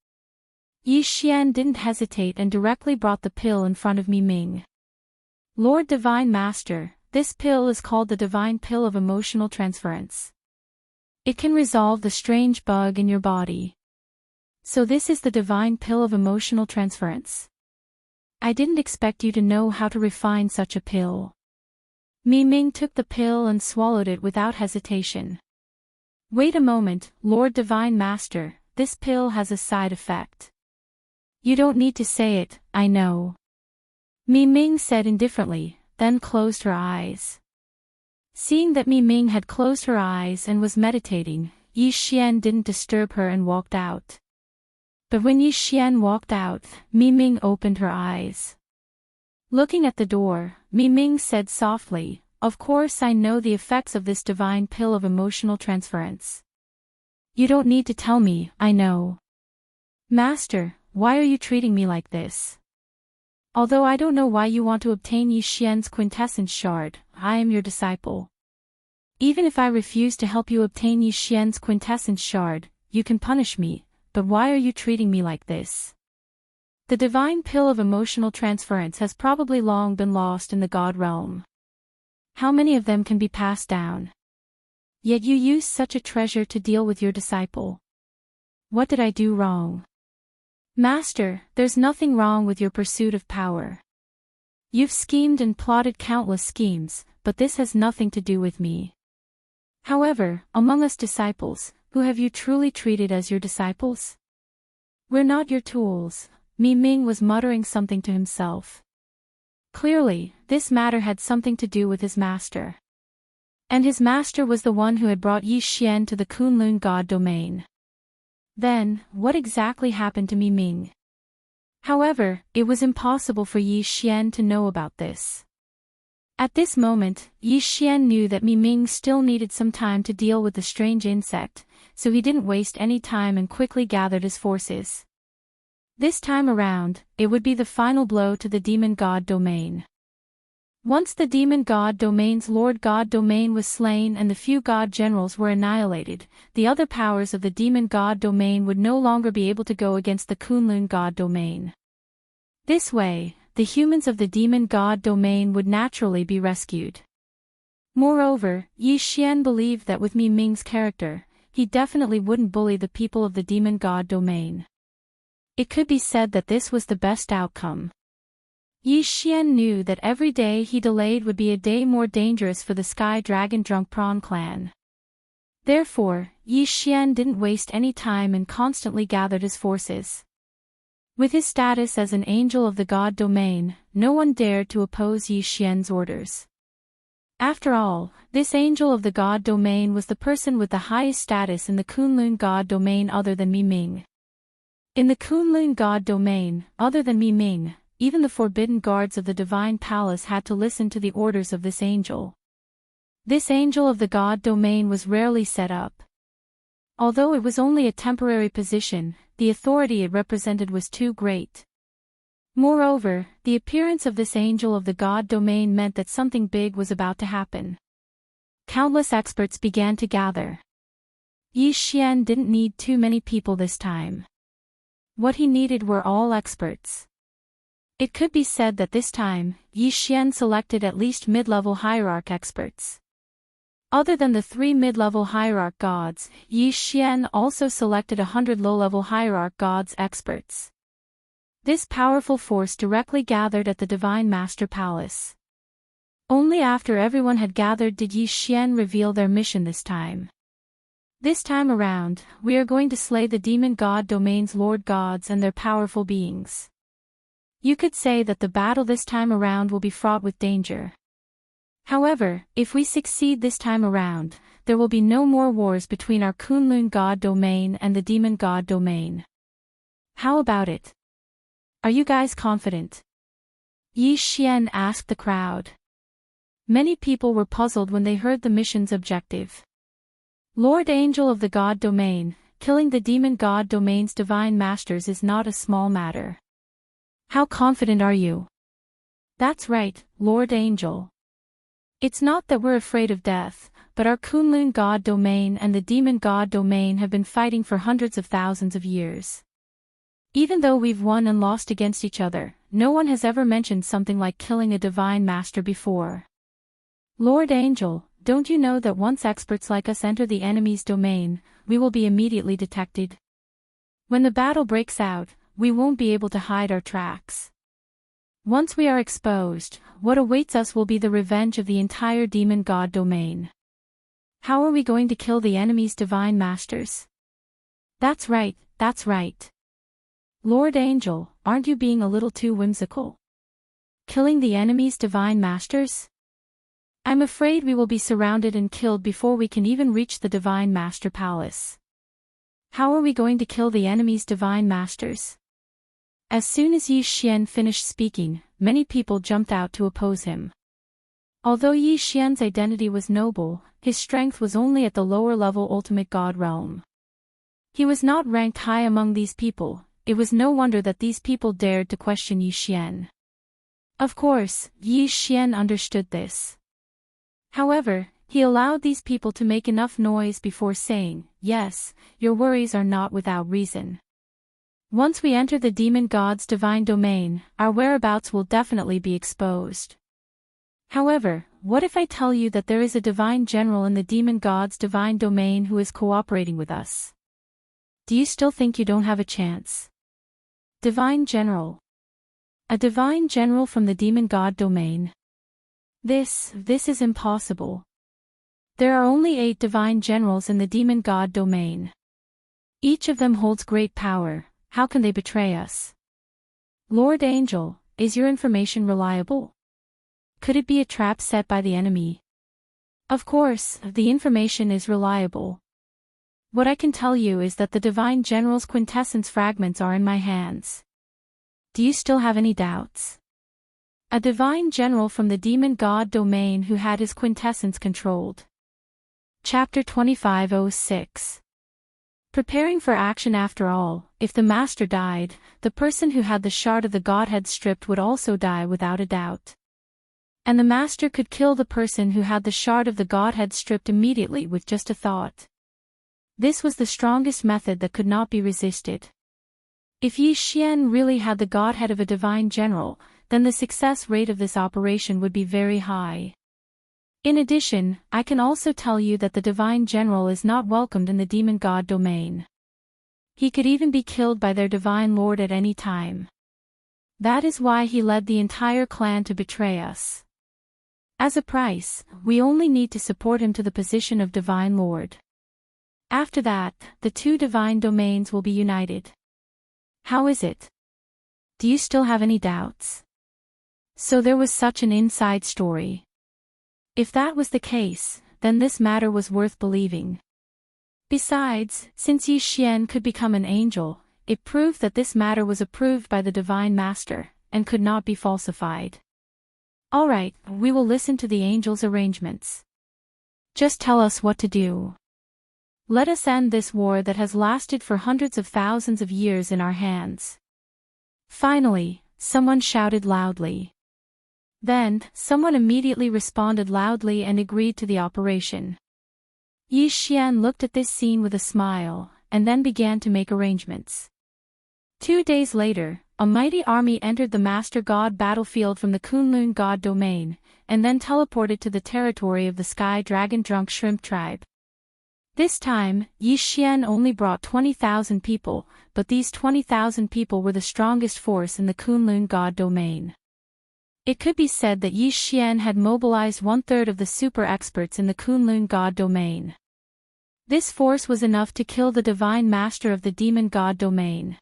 Yi Xian didn't hesitate and directly brought the pill in front of Mi Ming. Lord Divine Master, this pill is called the Divine Pill of Emotional Transference. It can resolve the strange bug in your body. So this is the Divine Pill of Emotional Transference. I didn't expect you to know how to refine such a pill. Mi Ming took the pill and swallowed it without hesitation. Wait a moment, Lord Divine Master, this pill has a side effect. You don't need to say it, I know. Mi Ming said indifferently, then closed her eyes. Seeing that Mi Ming had closed her eyes and was meditating, Yi Xian didn't disturb her and walked out. But when Yi Xian walked out, Mi Ming opened her eyes. Looking at the door, Mi Ming said softly, "Of course I know the effects of this divine pill of emotional transference. You don't need to tell me, I know. Master, why are you treating me like this? Although I don't know why you want to obtain Yi Xian's quintessence shard, I am your disciple. Even if I refuse to help you obtain Yi Xian's quintessence shard, you can punish me, but why are you treating me like this? The divine pill of emotional transference has probably long been lost in the God realm. How many of them can be passed down? Yet you use such a treasure to deal with your disciple. What did I do wrong? Master, there's nothing wrong with your pursuit of power. You've schemed and plotted countless schemes, but this has nothing to do with me. However, among us disciples, who have you truly treated as your disciples? We're not your tools. Mi Ming was muttering something to himself. Clearly, this matter had something to do with his master. And his master was the one who had brought Yi Xian to the Kunlun God domain. Then, what exactly happened to Mi Ming? However, it was impossible for Yi Xian to know about this. At this moment, Yi Xian knew that Mi Ming still needed some time to deal with the strange insect, so he didn't waste any time and quickly gathered his forces. This time around, it would be the final blow to the demon god domain. Once the demon god domain's Lord God domain was slain and the few god generals were annihilated, the other powers of the demon god domain would no longer be able to go against the Kunlun god domain. This way, the humans of the demon god domain would naturally be rescued. Moreover, Yi Xian believed that with Mi Ming's character, he definitely wouldn't bully the people of the demon god domain. It could be said that this was the best outcome. Yi Xian knew that every day he delayed would be a day more dangerous for the Sky Dragon Drunk Prawn clan. Therefore, Yi Xian didn't waste any time and constantly gathered his forces. With his status as an angel of the god domain, no one dared to oppose Yi Xian's orders. After all, this angel of the god domain was the person with the highest status in the Kunlun god domain other than Mi Ming. In the Kunlun god domain, other than Mi Ming, even the forbidden guards of the divine palace had to listen to the orders of this angel. This angel of the god domain was rarely set up. Although it was only a temporary position, the authority it represented was too great. Moreover, the appearance of this angel of the god domain meant that something big was about to happen. Countless experts began to gather. Yi Xian didn't need too many people this time. What he needed were all experts. It could be said that this time, Yi Xian selected at least mid-level hierarch experts. Other than the 3 mid-level hierarch gods, Yi Xian also selected 100 low-level hierarch gods experts. This powerful force directly gathered at the Divine Master Palace. Only after everyone had gathered did Yi Xian reveal their mission this time. This time around, we are going to slay the demon god domain's lord gods and their powerful beings. You could say that the battle this time around will be fraught with danger. However, if we succeed this time around, there will be no more wars between our Kunlun god domain and the demon god domain. How about it? Are you guys confident? Yi Xian asked the crowd. Many people were puzzled when they heard the mission's objective. Lord Angel of the God Domain, killing the demon God Domain's divine masters is not a small matter. How confident are you? That's right, Lord Angel. It's not that we're afraid of death, but our Kunlun God Domain and the demon God Domain have been fighting for hundreds of thousands of years. Even though we've won and lost against each other, no one has ever mentioned something like killing a divine master before. Lord Angel, don't you know that once experts like us enter the enemy's domain, we will be immediately detected? When the battle breaks out, we won't be able to hide our tracks. Once we are exposed, what awaits us will be the revenge of the entire demon god domain. How are we going to kill the enemy's divine masters? That's right, that's right. Lord Angel, aren't you being a little too whimsical? Killing the enemy's divine masters? I'm afraid we will be surrounded and killed before we can even reach the Divine Master Palace. How are we going to kill the enemy's divine masters? As soon as Yi Xian finished speaking, many people jumped out to oppose him. Although Yi Xian's identity was noble, his strength was only at the lower-level ultimate god realm. He was not ranked high among these people. It was no wonder that these people dared to question Yi Xian. Of course, Yi Xian understood this. However, he allowed these people to make enough noise before saying, "Yes, your worries are not without reason. Once we enter the demon god's divine domain, our whereabouts will definitely be exposed. However, what if I tell you that there is a divine general in the demon god's divine domain who is cooperating with us? Do you still think you don't have a chance?" Divine general. A divine general from the demon god domain. This is impossible. There are only 8 divine generals in the demon god domain. Each of them holds great power. How can they betray us? Lord Angel, is your information reliable? Could it be a trap set by the enemy? Of course, the information is reliable. What I can tell you is that the divine general's quintessence fragments are in my hands. Do you still have any doubts? A divine general from the demon god domain who had his quintessence controlled. Chapter 2506. Preparing for action. After all, if the master died, the person who had the shard of the godhead stripped would also die without a doubt. And the master could kill the person who had the shard of the godhead stripped immediately with just a thought. This was the strongest method that could not be resisted. If Yi Xian really had the godhead of a divine general, then the success rate of this operation would be very high. In addition, I can also tell you that the divine general is not welcomed in the demon god domain. He could even be killed by their divine lord at any time. That is why he led the entire clan to betray us. As a price, we only need to support him to the position of divine lord. After that, the 2 divine domains will be united. How is it? Do you still have any doubts? So there was such an inside story. If that was the case, then this matter was worth believing. Besides, since Yi Xian could become an angel, it proved that this matter was approved by the Divine Master, and could not be falsified. Alright, we will listen to the angel's arrangements. Just tell us what to do. Let us end this war that has lasted for hundreds of thousands of years in our hands. Finally, someone shouted loudly. Then, someone immediately responded loudly and agreed to the operation. Yi Xian looked at this scene with a smile, and then began to make arrangements. 2 days later, a mighty army entered the Master God battlefield from the Kunlun God domain, and then teleported to the territory of the Sky Dragon Drunk Shrimp tribe. This time, Yi Xian only brought 20,000 people, but these 20,000 people were the strongest force in the Kunlun God domain. It could be said that Yi Xian had mobilized one-third of the super experts in the Kunlun God domain. This force was enough to kill the divine master of the demon god domain.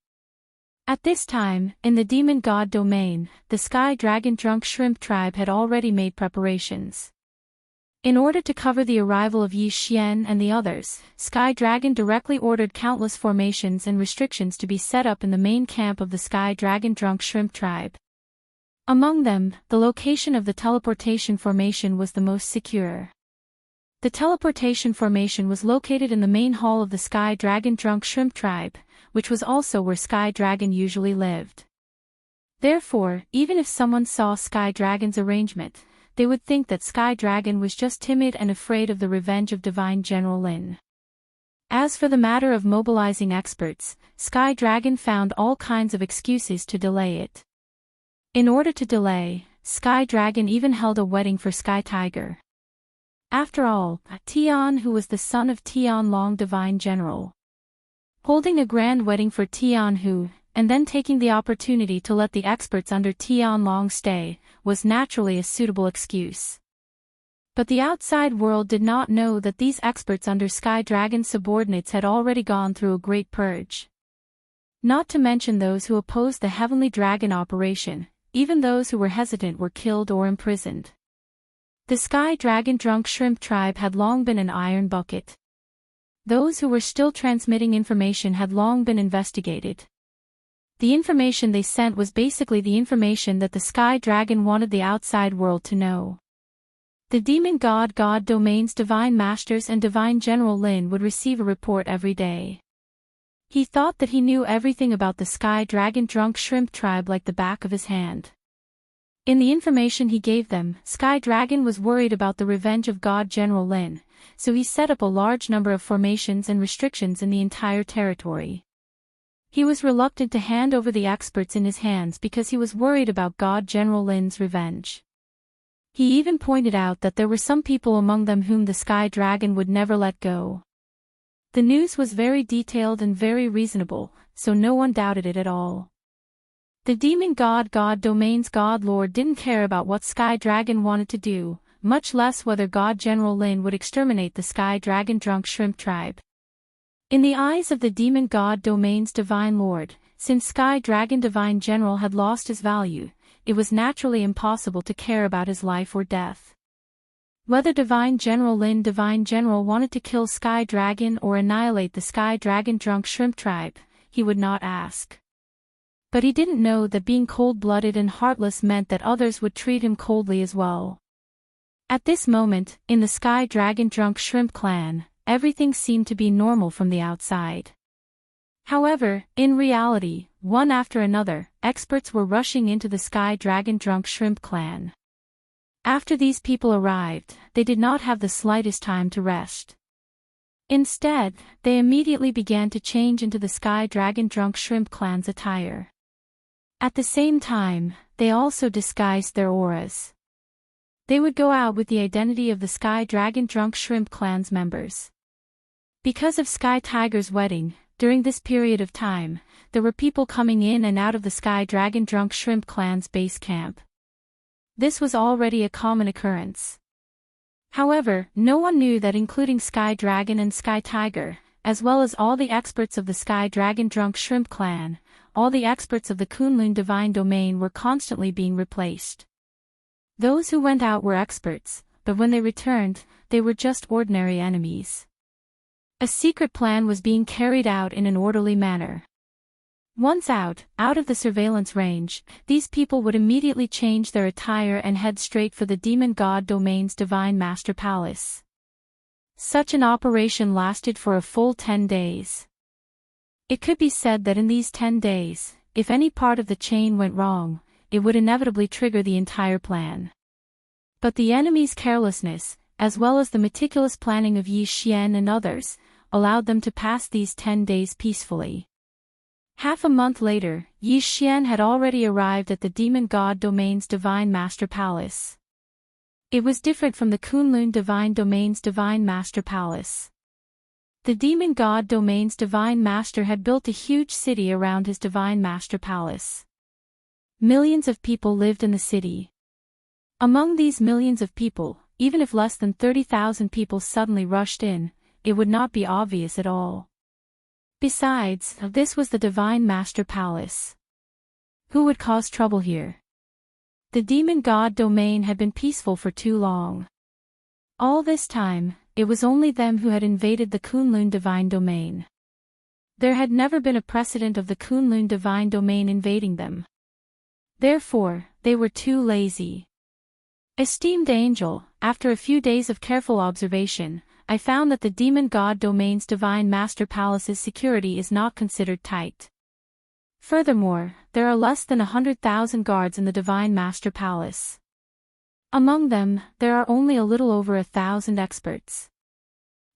At this time, in the demon god domain, the Sky Dragon Drunk Shrimp tribe had already made preparations. In order to cover the arrival of Yi Xian and the others, Sky Dragon directly ordered countless formations and restrictions to be set up in the main camp of the Sky Dragon Drunk Shrimp tribe. Among them, the location of the teleportation formation was the most secure. The teleportation formation was located in the main hall of the Sky Dragon Drunk Shrimp tribe, which was also where Sky Dragon usually lived. Therefore, even if someone saw Sky Dragon's arrangement, they would think that Sky Dragon was just timid and afraid of the revenge of Divine General Lin. As for the matter of mobilizing experts, Sky Dragon found all kinds of excuses to delay it. In order to delay, Sky Dragon even held a wedding for Sky Tiger. After all, Tian, who was the son of Tian Long Divine General. Holding a grand wedding for Tian Hu, and then taking the opportunity to let the experts under Tian Long stay, was naturally a suitable excuse. But the outside world did not know that these experts under Sky Dragon's subordinates had already gone through a great purge. Not to mention those who opposed the Heavenly Dragon operation, even those who were hesitant were killed or imprisoned. The Sky Dragon Drunk Shrimp tribe had long been an iron bucket. Those who were still transmitting information had long been investigated. The information they sent was basically the information that the Sky Dragon wanted the outside world to know. The Demon God Domain's Divine Masters and Divine General Lin would receive a report every day. He thought that he knew everything about the Sky Dragon Drunk Shrimp tribe like the back of his hand. In the information he gave them, Sky Dragon was worried about the revenge of God General Lin, so he set up a large number of formations and restrictions in the entire territory. He was reluctant to hand over the experts in his hands because he was worried about God General Lin's revenge. He even pointed out that there were some people among them whom the Sky Dragon would never let go. The news was very detailed and very reasonable, so no one doubted it at all. The Demon God Domain's God Lord didn't care about what Sky Dragon wanted to do, much less whether God General Lin would exterminate the Sky Dragon Drunk Shrimp tribe. In the eyes of the Demon God Domain's Divine Lord, since Sky Dragon Divine General had lost his value, it was naturally impossible to care about his life or death. Whether Divine General Lin Divine General wanted to kill Sky Dragon or annihilate the Sky Dragon Drunk Shrimp tribe, he would not ask. But he didn't know that being cold-blooded and heartless meant that others would treat him coldly as well. At this moment, in the Sky Dragon Drunk Shrimp clan, everything seemed to be normal from the outside. However, in reality, one after another, experts were rushing into the Sky Dragon Drunk Shrimp clan. After these people arrived, they did not have the slightest time to rest. Instead, they immediately began to change into the Sky Dragon Drunk Shrimp clan's attire. At the same time, they also disguised their auras. They would go out with the identity of the Sky Dragon Drunk Shrimp clan's members. Because of Sky Tiger's wedding, during this period of time, there were people coming in and out of the Sky Dragon Drunk Shrimp clan's base camp. This was already a common occurrence. However, no one knew that including Sky Dragon and Sky Tiger, as well as all the experts of the Sky Dragon Drunk Shrimp clan, all the experts of the Kunlun Divine Domain were constantly being replaced. Those who went out were experts, but when they returned, they were just ordinary enemies. A secret plan was being carried out in an orderly manner. Once out of the surveillance range, these people would immediately change their attire and head straight for the Demon God Domain's Divine Master Palace. Such an operation lasted for a full 10 days. It could be said that in these 10 days, if any part of the chain went wrong, it would inevitably trigger the entire plan. But the enemy's carelessness, as well as the meticulous planning of Yi Xian and others, allowed them to pass these 10 days peacefully. Half a month later, Yi Xian had already arrived at the Demon God Domain's Divine Master Palace. It was different from the Kunlun Divine Domain's Divine Master Palace. The demon god Domain's divine master had built a huge city around his divine master palace. Millions of people lived in the city. Among these millions of people, even if less than 30,000 people suddenly rushed in, it would not be obvious at all. Besides, this was the divine master palace. Who would cause trouble here? The demon god Domain had been peaceful for too long. All this time, it was only them who had invaded the Kunlun divine domain. There had never been a precedent of the Kunlun divine domain invading them. Therefore, they were too lazy. Esteemed angel, after a few days of careful observation, I found that the demon god Domain's divine master palace's security is not considered tight. Furthermore, there are less than 100,000 guards in the divine master palace. Among them, there are only a little over 1,000 experts.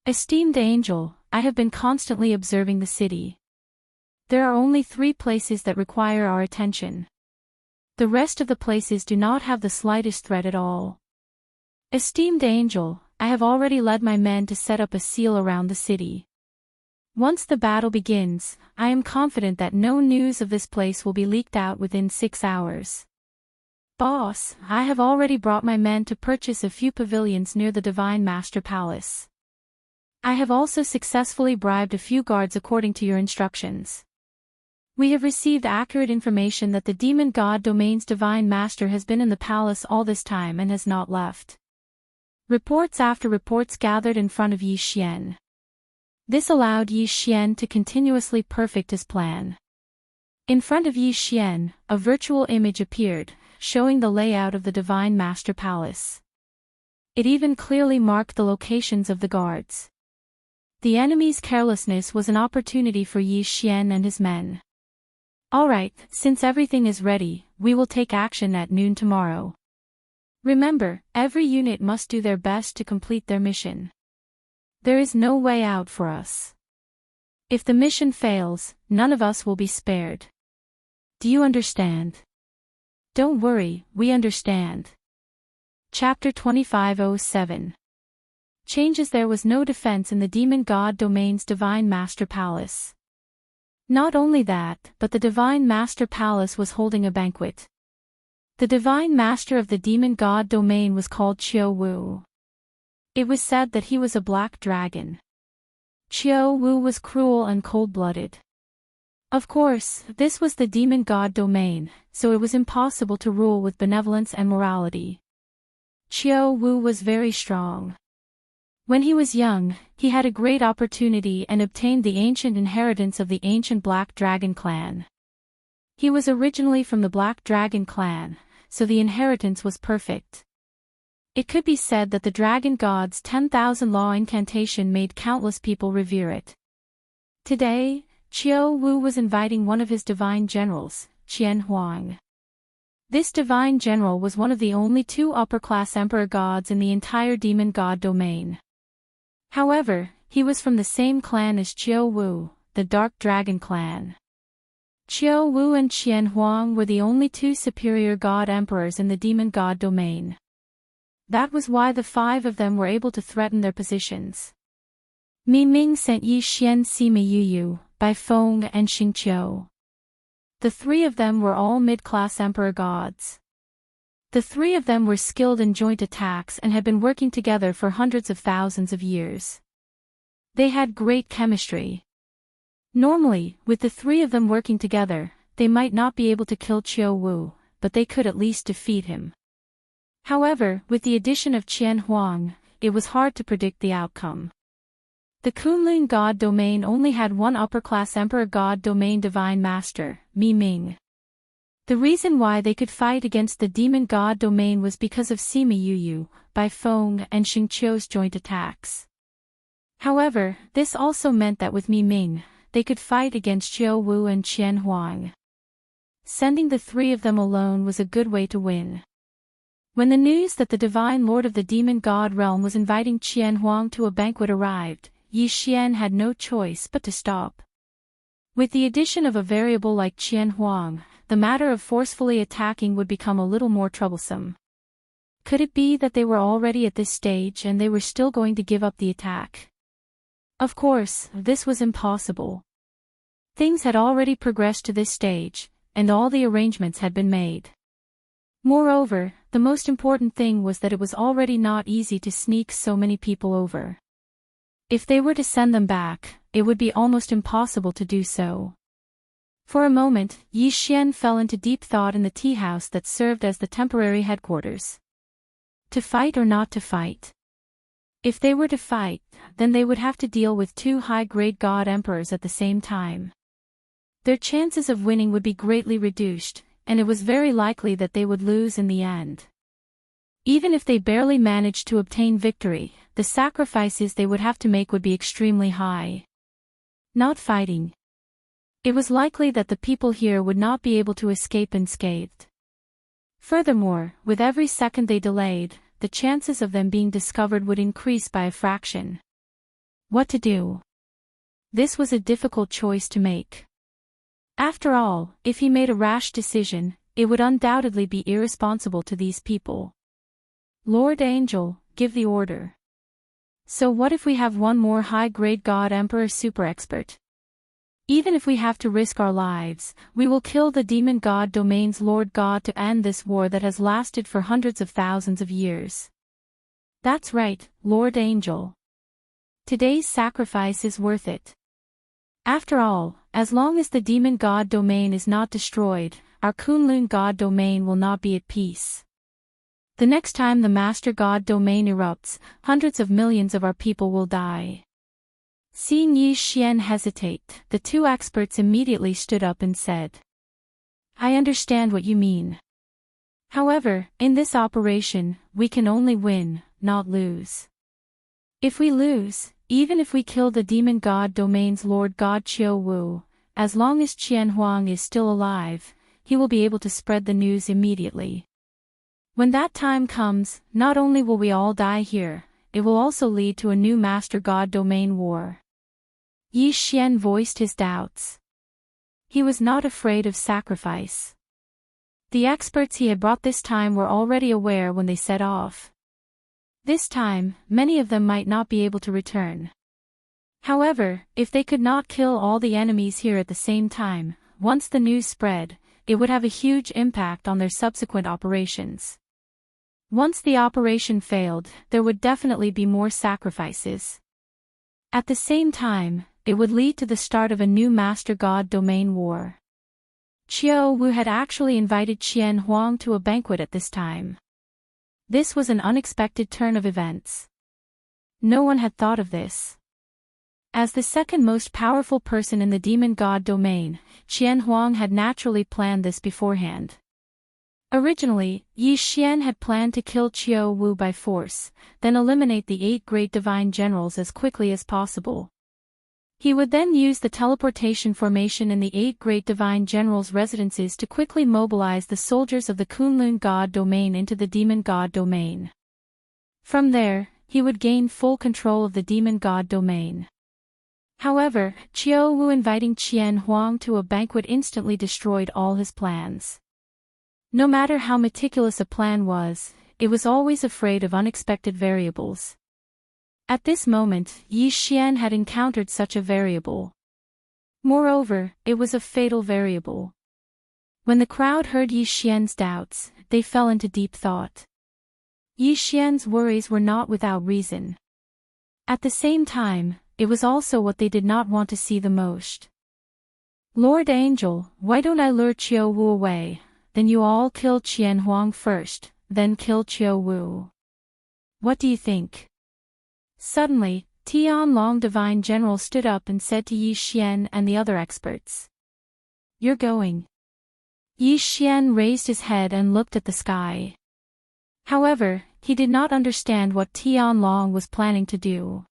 Esteemed angel, I have been constantly observing the city. There are only 3 places that require our attention. The rest of the places do not have the slightest threat at all. Esteemed angel, I have already led my men to set up a seal around the city. Once the battle begins, I am confident that no news of this place will be leaked out within 6 hours. Boss, I have already brought my men to purchase a few pavilions near the Divine Master Palace. I have also successfully bribed a few guards according to your instructions. We have received accurate information that the demon god Domain's divine master has been in the palace all this time and has not left. Reports after reports gathered in front of Yi Xian. This allowed Yi Xian to continuously perfect his plan. In front of Yi Xian, a virtual image appeared, showing the layout of the divine master palace. It even clearly marked the locations of the guards. The enemy's carelessness was an opportunity for Yi Xian and his men. Alright, since everything is ready, we will take action at noon tomorrow. Remember, every unit must do their best to complete their mission. There is no way out for us. If the mission fails, none of us will be spared. Do you understand? Don't worry, we understand. Chapter 2507. Changes. There was no defense in the demon god Domain's divine master palace. Not only that, but the divine master palace was holding a banquet. The divine master of the demon god Domain was called Qiu Wu. It was said that he was a black dragon. Qiu Wu was cruel and cold-blooded. Of course, this was the demon god Domain, so it was impossible to rule with benevolence and morality. Qiu Wu was very strong. When he was young, he had a great opportunity and obtained the ancient inheritance of the ancient Black Dragon clan. He was originally from the Black Dragon clan, so the inheritance was perfect. It could be said that the dragon god's 10,000 law incantation made countless people revere it. Today, Qiu Wu was inviting one of his divine generals, Qian Huang. This divine general was one of the only 2 upper-class emperor gods in the entire demon god domain. However, he was from the same clan as Qiu Wu, the Dark Dragon clan. Qiu Wu and Qian Huang were the only 2 superior god emperors in the demon god domain. That was why the 5 of them were able to threaten their positions. Mi Ming sent Yi Xian, Sima Yuyu, Bai Feng and Xing Qiu. The 3 of them were all mid-class emperor gods. The 3 of them were skilled in joint attacks and had been working together for hundreds of thousands of years. They had great chemistry. Normally, with the 3 of them working together, they might not be able to kill Qiu Wu, but they could at least defeat him. However, with the addition of Qian Huang, it was hard to predict the outcome. The Kunlun god domain only had one upper-class emperor god domain divine master, Mi Ming. The reason why they could fight against the demon god domain was because of Sima Yuyu, Bai Feng and Xing Qiu's joint attacks. However, this also meant that with Mi Ming, they could fight against Qiu Wu and Qian Huang. Sending the 3 of them alone was a good way to win. When the news that the divine lord of the demon god realm was inviting Qian Huang to a banquet arrived, Yi Xian had no choice but to stop. With the addition of a variable like Qian Huang, the matter of forcefully attacking would become a little more troublesome. Could it be that they were already at this stage and they were still going to give up the attack? Of course, this was impossible. Things had already progressed to this stage, and all the arrangements had been made. Moreover, the most important thing was that it was already not easy to sneak so many people over. If they were to send them back, it would be almost impossible to do so. For a moment, Yi Xian fell into deep thought in the tea house that served as the temporary headquarters. To fight or not to fight? If they were to fight, then they would have to deal with two high-grade god emperors at the same time. Their chances of winning would be greatly reduced, and it was very likely that they would lose in the end. Even if they barely managed to obtain victory, the sacrifices they would have to make would be extremely high. Not fighting. It was likely that the people here would not be able to escape unscathed. Furthermore, with every second they delayed, the chances of them being discovered would increase by a fraction. What to do? This was a difficult choice to make. After all, if he made a rash decision, it would undoubtedly be irresponsible to these people. Lord Angel, give the order. So what if we have one more high-grade god emperor super expert? Even if we have to risk our lives, we will kill the demon god domain's lord god to end this war that has lasted for hundreds of thousands of years. That's right, Lord Angel. Today's sacrifice is worth it. After all, as long as the demon god domain is not destroyed, our Kunlun god domain will not be at peace. The next time the master god domain erupts, hundreds of millions of our people will die. Seeing Yi Xian hesitate, the two experts immediately stood up and said, I understand what you mean. However, in this operation, we can only win, not lose. If we lose, even if we kill the demon god domain's lord god Qiu Wu, as long as Qian Huang is still alive, he will be able to spread the news immediately. When that time comes, not only will we all die here, it will also lead to a new master god domain war. Yi Xian voiced his doubts. He was not afraid of sacrifice. The experts he had brought this time were already aware when they set off. This time, many of them might not be able to return. However, if they could not kill all the enemies here at the same time, once the news spread, it would have a huge impact on their subsequent operations. Once the operation failed, there would definitely be more sacrifices. At the same time, it would lead to the start of a new Master God Domain war. Qiu Wu had actually invited Qian Huang to a banquet at this time. This was an unexpected turn of events. No one had thought of this. As the second most powerful person in the demon god domain, Qian Huang had naturally planned this beforehand. Originally, Yi Xian had planned to kill Qiu Wu by force, then eliminate the 8 great divine generals as quickly as possible. He would then use the teleportation formation in the 8 great divine generals' residences to quickly mobilize the soldiers of the Kunlun god domain into the demon god domain. From there, he would gain full control of the demon god domain. However, Qiu Wu inviting Qian Huang to a banquet instantly destroyed all his plans. No matter how meticulous a plan was, it was always afraid of unexpected variables. At this moment, Yi Xian had encountered such a variable. Moreover, it was a fatal variable. When the crowd heard Yi Xian's doubts, they fell into deep thought. Yi Xian's worries were not without reason. At the same time, it was also what they did not want to see the most. Lord Angel, why don't I lure Qiu Wu away, then you all kill Qian Huang first, then kill Qiu Wu. What do you think? Suddenly, Tian Long Divine General stood up and said to Yi Xian and the other experts. You're going. Yi Xian raised his head and looked at the sky. However, he did not understand what Tian Long was planning to do.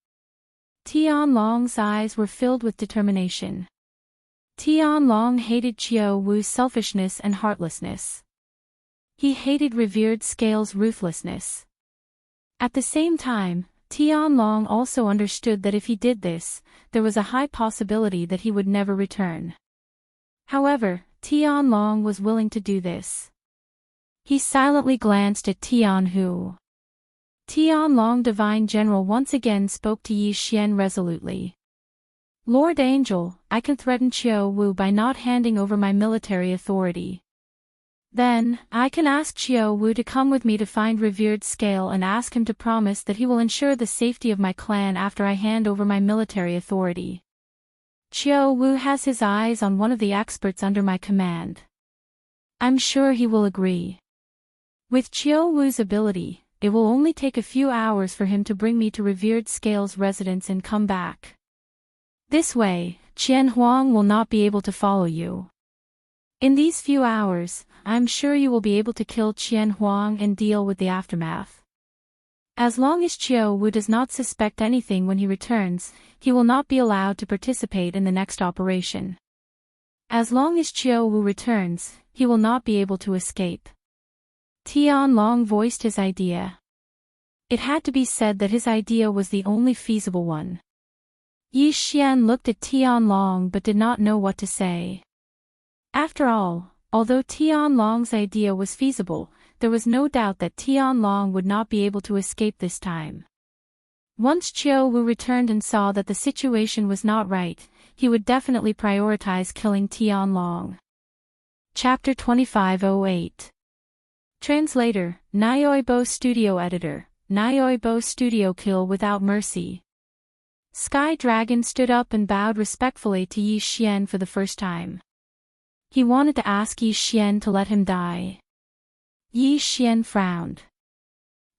Tian Long's eyes were filled with determination. Tian Long hated Qiu Wu's selfishness and heartlessness. He hated revered Scale's ruthlessness. At the same time, Tian Long also understood that if he did this, there was a high possibility that he would never return. However, Tian Long was willing to do this. He silently glanced at Tian Hu. Tianlong Divine General once again spoke to Yi Xian resolutely. Lord Angel, I can threaten Qiu Wu by not handing over my military authority. Then, I can ask Qiu Wu to come with me to find Revered Scale and ask him to promise that he will ensure the safety of my clan after I hand over my military authority. Qiu Wu has his eyes on one of the experts under my command. I'm sure he will agree. With Qiu Wu's ability, it will only take a few hours for him to bring me to Revered Scale's residence and come back. This way, Qian Huang will not be able to follow you. In these few hours, I'm sure you will be able to kill Qian Huang and deal with the aftermath. As long as Qiu Wu does not suspect anything when he returns, he will not be allowed to participate in the next operation. As long as Qiu Wu returns, he will not be able to escape. Tianlong voiced his idea. It had to be said that his idea was the only feasible one. Yi Xian looked at Tianlong but did not know what to say. After all, although Tianlong's idea was feasible, there was no doubt that Tianlong would not be able to escape this time. Once Qiu Wu returned and saw that the situation was not right, he would definitely prioritize killing Tianlong. Chapter 2508. Translator, Nyoibo Studio Editor, Nyoibo Studio. Kill without mercy. Sky Dragon stood up and bowed respectfully to Yi Xian for the first time. He wanted to ask Yi Xian to let him die. Yi Xian frowned.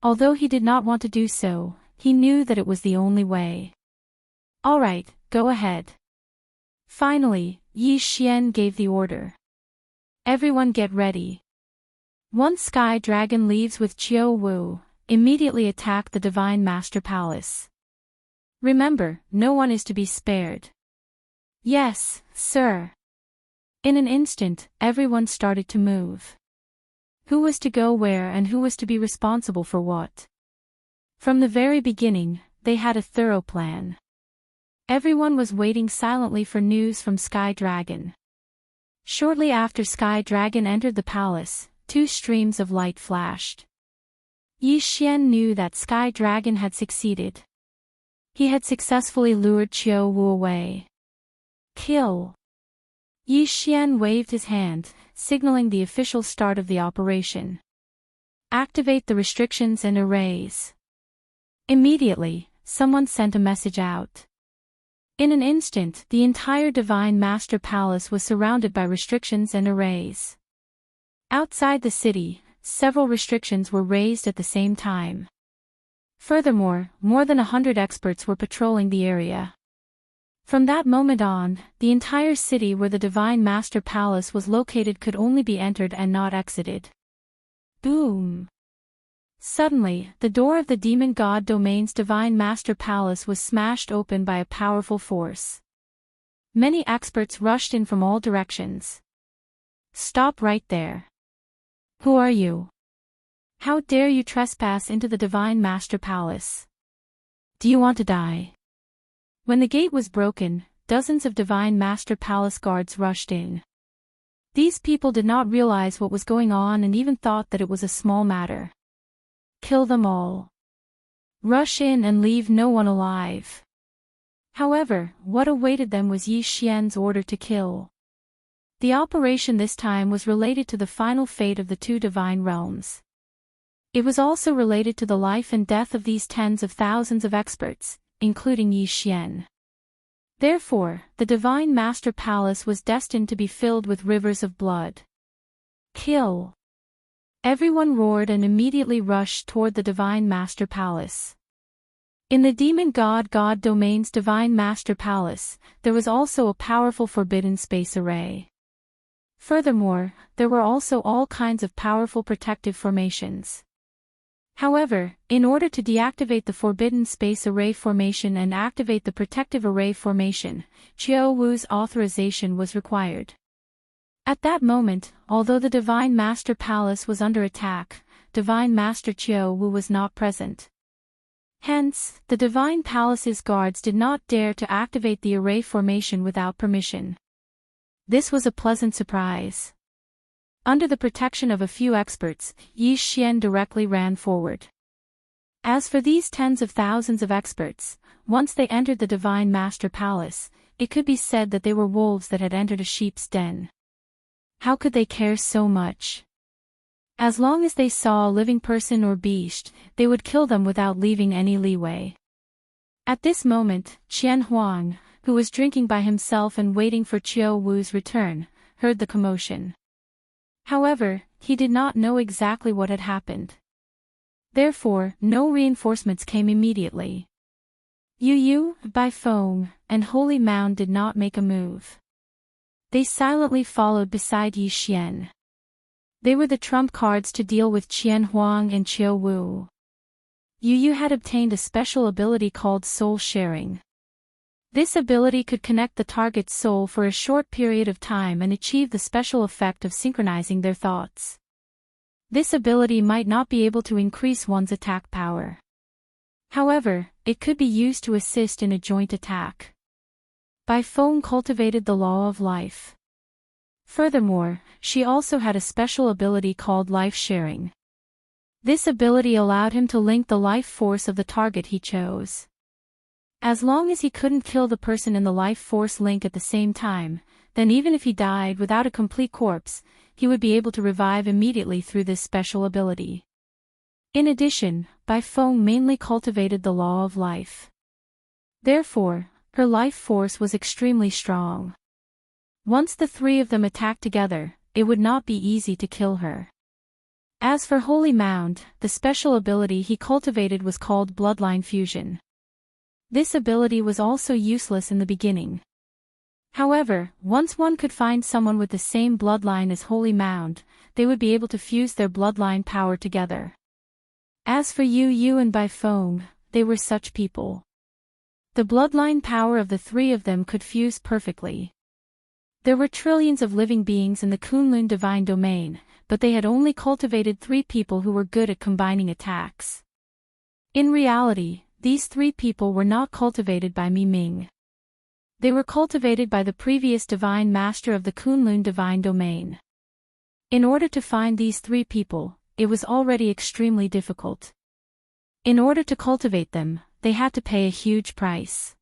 Although he did not want to do so, he knew that it was the only way. All right, go ahead. Finally, Yi Xian gave the order. Everyone get ready. Once Sky Dragon leaves with Qiu Wu, immediately attack the Divine Master Palace. Remember, no one is to be spared. Yes, sir. In an instant, everyone started to move. Who was to go where and who was to be responsible for what? From the very beginning, they had a thorough plan. Everyone was waiting silently for news from Sky Dragon. Shortly after Sky Dragon entered the palace, two streams of light flashed. Yi Xian knew that Sky Dragon had succeeded. He had successfully lured Qiu Wu away. Kill! Yi Xian waved his hand, signaling the official start of the operation. Activate the restrictions and arrays. Immediately, someone sent a message out. In an instant, the entire Divine Master Palace was surrounded by restrictions and arrays. Outside the city, several restrictions were raised at the same time. Furthermore, more than 100 experts were patrolling the area. From that moment on, the entire city where the Divine Master Palace was located could only be entered and not exited. Boom! Suddenly, the door of the Demon God Domain's Divine Master Palace was smashed open by a powerful force. Many experts rushed in from all directions. Stop right there. Who are you? How dare you trespass into the Divine Master Palace? Do you want to die? When the gate was broken, dozens of Divine Master Palace guards rushed in. These people did not realize what was going on and even thought that it was a small matter. Kill them all. Rush in and leave no one alive. However, what awaited them was Yi Xian's order to kill. The operation this time was related to the final fate of the two divine realms. It was also related to the life and death of these tens of thousands of experts, including Yi Xian. Therefore, the Divine Master Palace was destined to be filled with rivers of blood. Kill! Everyone roared and immediately rushed toward the Divine Master Palace. In the Demon God Domain's Divine Master Palace, there was also a powerful Forbidden Space Array. Furthermore, there were also all kinds of powerful protective formations. However, in order to deactivate the Forbidden Space Array formation and activate the Protective Array formation, Qiu Wu's authorization was required. At that moment, although the Divine Master Palace was under attack, Divine Master Qiu Wu was not present. Hence, the Divine Palace's guards did not dare to activate the array formation without permission. This was a pleasant surprise. Under the protection of a few experts, Yi Xian directly ran forward. As for these tens of thousands of experts, once they entered the Divine Master Palace, it could be said that they were wolves that had entered a sheep's den. How could they care so much? As long as they saw a living person or beast, they would kill them without leaving any leeway. At this moment, Qian Huang, who was drinking by himself and waiting for Qiu Wu's return, heard the commotion. However, he did not know exactly what had happened. Therefore, no reinforcements came immediately. Yu, Bai Feng, and Holy Mound did not make a move. They silently followed beside Yi Xian. They were the trump cards to deal with Qian Huang and Qiu Wu. Yu had obtained a special ability called Soul Sharing. This ability could connect the target's soul for a short period of time and achieve the special effect of synchronizing their thoughts. This ability might not be able to increase one's attack power. However, it could be used to assist in a joint attack. Bai Feng cultivated the law of life. Furthermore, she also had a special ability called life sharing. This ability allowed him to link the life force of the target he chose. As long as he couldn't kill the person in the life force link at the same time, then even if he died without a complete corpse, he would be able to revive immediately through this special ability. In addition, Bai Feng mainly cultivated the law of life. Therefore, her life force was extremely strong. Once the three of them attacked together, it would not be easy to kill her. As for Holy Mound, the special ability he cultivated was called Bloodline Fusion. This ability was also useless in the beginning. However, once one could find someone with the same bloodline as Holy Mound, they would be able to fuse their bloodline power together. As for Yu and Bai Feng, they were such people. The bloodline power of the three of them could fuse perfectly. There were trillions of living beings in the Kunlun divine domain, but they had only cultivated 3 people who were good at combining attacks. In reality, these 3 people were not cultivated by Mi Ming. They were cultivated by the previous divine master of the Kunlun divine domain. In order to find these 3 people, it was already extremely difficult. In order to cultivate them, they had to pay a huge price.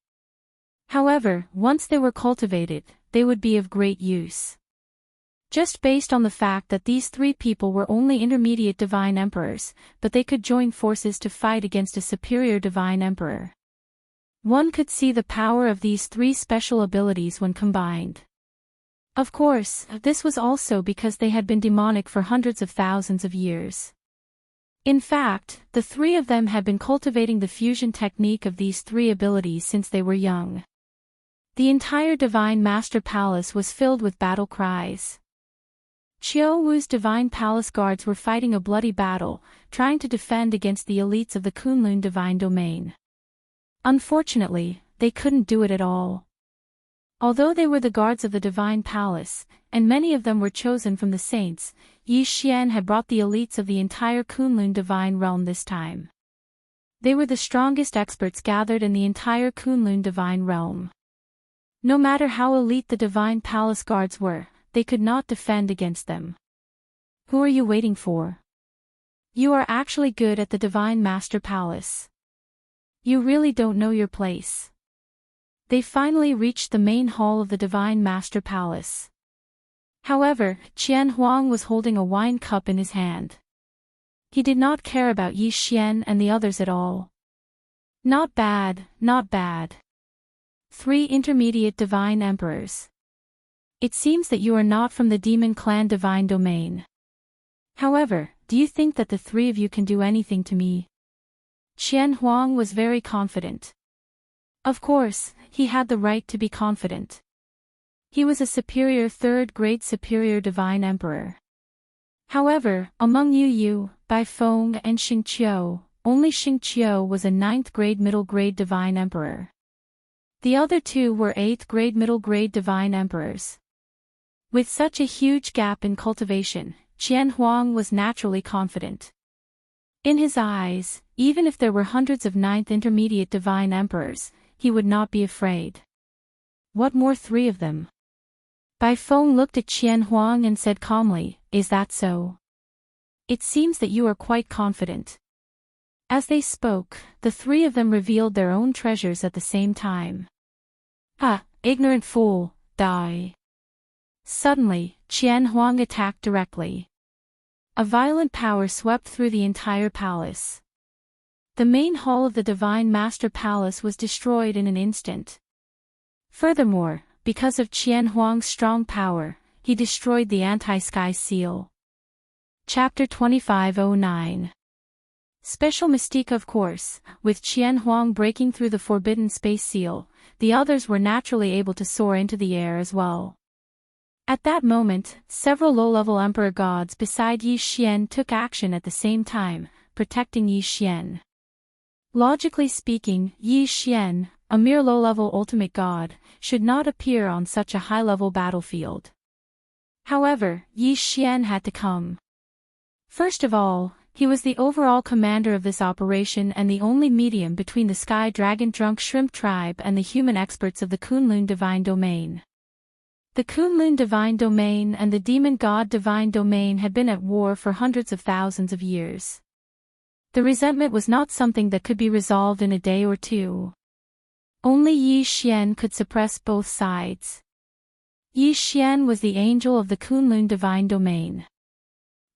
However, once they were cultivated, they would be of great use. Just based on the fact that these 3 people were only intermediate divine emperors, but they could join forces to fight against a superior divine emperor. One could see the power of these 3 special abilities when combined. Of course, this was also because they had been demonic for hundreds of thousands of years. In fact, the 3 of them had been cultivating the fusion technique of these 3 abilities since they were young. The entire Divine Master Palace was filled with battle cries. Qiu Wu's Divine Palace guards were fighting a bloody battle, trying to defend against the elites of the Kunlun Divine Domain. Unfortunately, they couldn't do it at all. Although they were the guards of the Divine Palace, and many of them were chosen from the saints, Yi Xian had brought the elites of the entire Kunlun Divine Realm this time. They were the strongest experts gathered in the entire Kunlun Divine Realm. No matter how elite the Divine Palace guards were, they could not defend against them. Who are you waiting for? You are actually good at the Divine Master Palace. You really don't know your place. They finally reached the main hall of the Divine Master Palace. However, Qian Huang was holding a wine cup in his hand. He did not care about Yi Xian and the others at all. Not bad, not bad. 3 intermediate divine emperors. It seems that you are not from the demon clan divine domain. However, do you think that the 3 of you can do anything to me? Qian Huang was very confident. Of course, he had the right to be confident. He was a superior 3rd grade superior divine emperor. However, among Yu, Bai Feng and Xingqiu, only Xingqiu was a 9th grade middle grade divine emperor. The other 2 were 8th grade middle grade divine emperors. With such a huge gap in cultivation, Qian Huang was naturally confident. In his eyes, even if there were hundreds of 9th intermediate divine emperors, he would not be afraid. What more 3 of them? Bai Feng looked at Qian Huang and said calmly, "Is that so? It seems that you are quite confident." As they spoke, the three of them revealed their own treasures at the same time. Ah, ignorant fool, die. Suddenly, Qian Huang attacked directly. A violent power swept through the entire palace. The main hall of the Divine Master Palace was destroyed in an instant. Furthermore, because of Qian Huang's strong power, he destroyed the anti-sky seal. Chapter 2509. Special mystique. Of course, with Qian Huang breaking through the forbidden space seal, the others were naturally able to soar into the air as well. At that moment, several low-level emperor gods beside Yi Xian took action at the same time, protecting Yi Xian. Logically speaking, Yi Xian, a mere low-level ultimate god, should not appear on such a high-level battlefield. However, Yi Xian had to come. First of all, he was the overall commander of this operation and the only medium between the Sky Dragon Drunk Shrimp tribe and the human experts of the Kunlun Divine Domain. The Kunlun Divine Domain and the Demon God Divine Domain had been at war for hundreds of thousands of years. The resentment was not something that could be resolved in a day or two. Only Yi Xian could suppress both sides. Yi Xian was the angel of the Kunlun Divine Domain.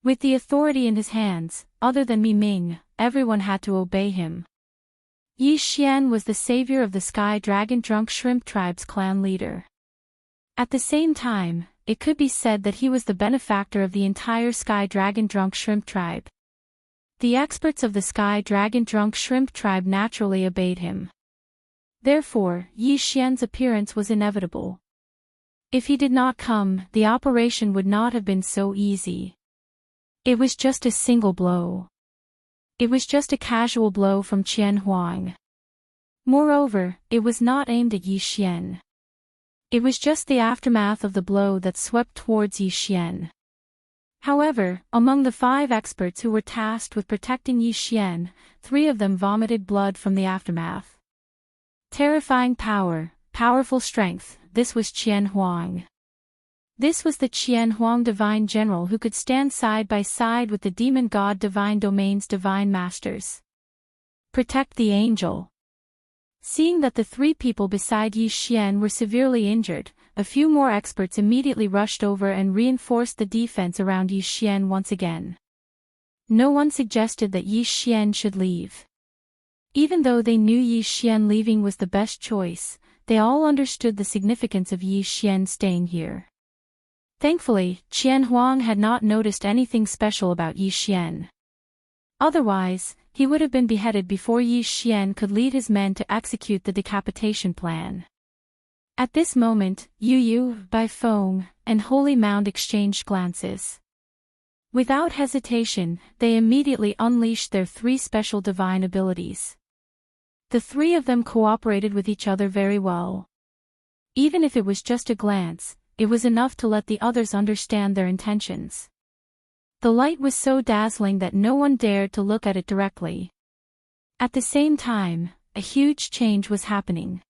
With the authority in his hands, other than Mi Ming, everyone had to obey him. Yi Xian was the savior of the Sky Dragon Drunk Shrimp tribe's clan leader. At the same time, it could be said that he was the benefactor of the entire Sky Dragon Drunk Shrimp tribe. The experts of the Sky Dragon Drunk Shrimp tribe naturally obeyed him. Therefore, Yi Xian's appearance was inevitable. If he did not come, the operation would not have been so easy. It was just a single blow. It was just a casual blow from Qian Huang. Moreover, it was not aimed at Yi Xian. It was just the aftermath of the blow that swept towards Yi Xian. However, among the 5 experts who were tasked with protecting Yi Xian, 3 of them vomited blood from the aftermath. Terrifying power, powerful strength, this was Qian Huang. This was the Qian Huang Divine General who could stand side by side with the Demon God Divine Domain's Divine Masters. Protect the angel. Seeing that the 3 people beside Yi Xian were severely injured, a few more experts immediately rushed over and reinforced the defense around Yi Xian once again. No one suggested that Yi Xian should leave. Even though they knew Yi Xian leaving was the best choice, they all understood the significance of Yi Xian staying here. Thankfully, Qian Huang had not noticed anything special about Yi Xian. Otherwise, he would have been beheaded before Yi Xian could lead his men to execute the decapitation plan. At this moment, Yu Yu, Bai Feng, and Holy Mound exchanged glances. Without hesitation, they immediately unleashed their 3 special divine abilities. The 3 of them cooperated with each other very well. Even if it was just a glance, it was enough to let the others understand their intentions. The light was so dazzling that no one dared to look at it directly. At the same time, a huge change was happening.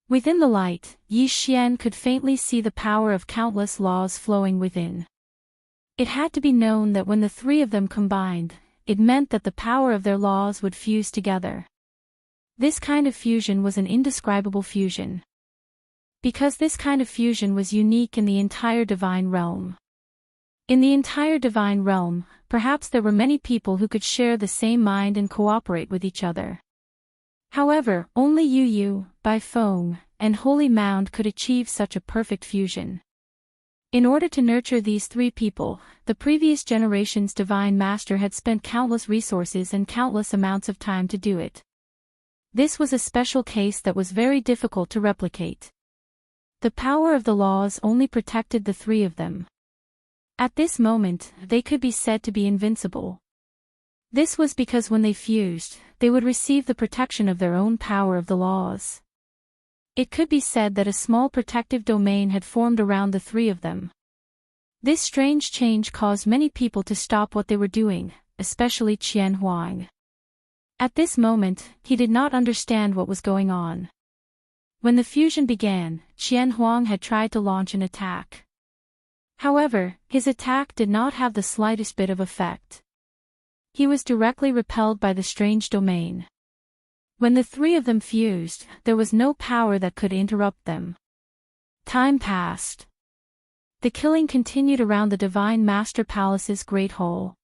Within the light, Yi Xian could faintly see the power of countless laws flowing within. It had to be known that when the 3 of them combined, it meant that the power of their laws would fuse together. This kind of fusion was an indescribable fusion. Because this kind of fusion was unique in the entire divine realm. In the entire divine realm, perhaps there were many people who could share the same mind and cooperate with each other. However, only Yu Yu, Bai Feng, and Holy Mound could achieve such a perfect fusion. In order to nurture these 3 people, the previous generation's divine master had spent countless resources and countless amounts of time to do it. This was a special case that was very difficult to replicate. The power of the laws only protected the 3 of them. At this moment, they could be said to be invincible. This was because when they fused, they would receive the protection of their own power of the laws. It could be said that a small protective domain had formed around the 3 of them. This strange change caused many people to stop what they were doing, especially Qian Huang. At this moment, he did not understand what was going on. When the fusion began, Qian Huang had tried to launch an attack. However, his attack did not have the slightest bit of effect. He was directly repelled by the strange domain. When the three of them fused, there was no power that could interrupt them. Time passed. The killing continued around the Divine Master Palace's Great Hall.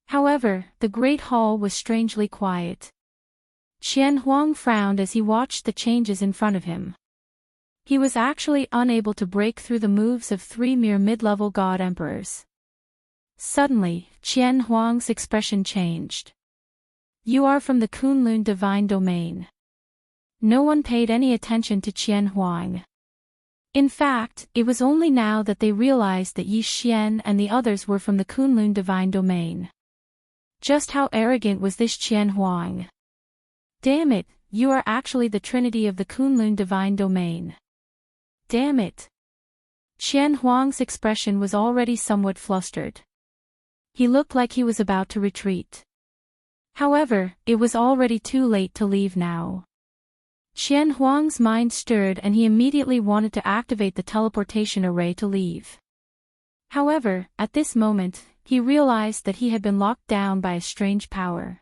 However, the Great Hall was strangely quiet. Qian Huang frowned as he watched the changes in front of him. He was actually unable to break through the moves of three mere mid-level god emperors. Suddenly, Qian Huang's expression changed. "You are from the Kunlun Divine Domain." No one paid any attention to Qian Huang. In fact, it was only now that they realized that Yi Xian and the others were from the Kunlun Divine Domain. Just how arrogant was this Qian Huang? Damn it, you are actually the trinity of the Kunlun Divine Domain. Damn it. Qian Huang's expression was already somewhat flustered. He looked like he was about to retreat. However, it was already too late to leave now. Qian Huang's mind stirred and he immediately wanted to activate the teleportation array to leave. However, at this moment, he realized that he had been locked down by a strange power.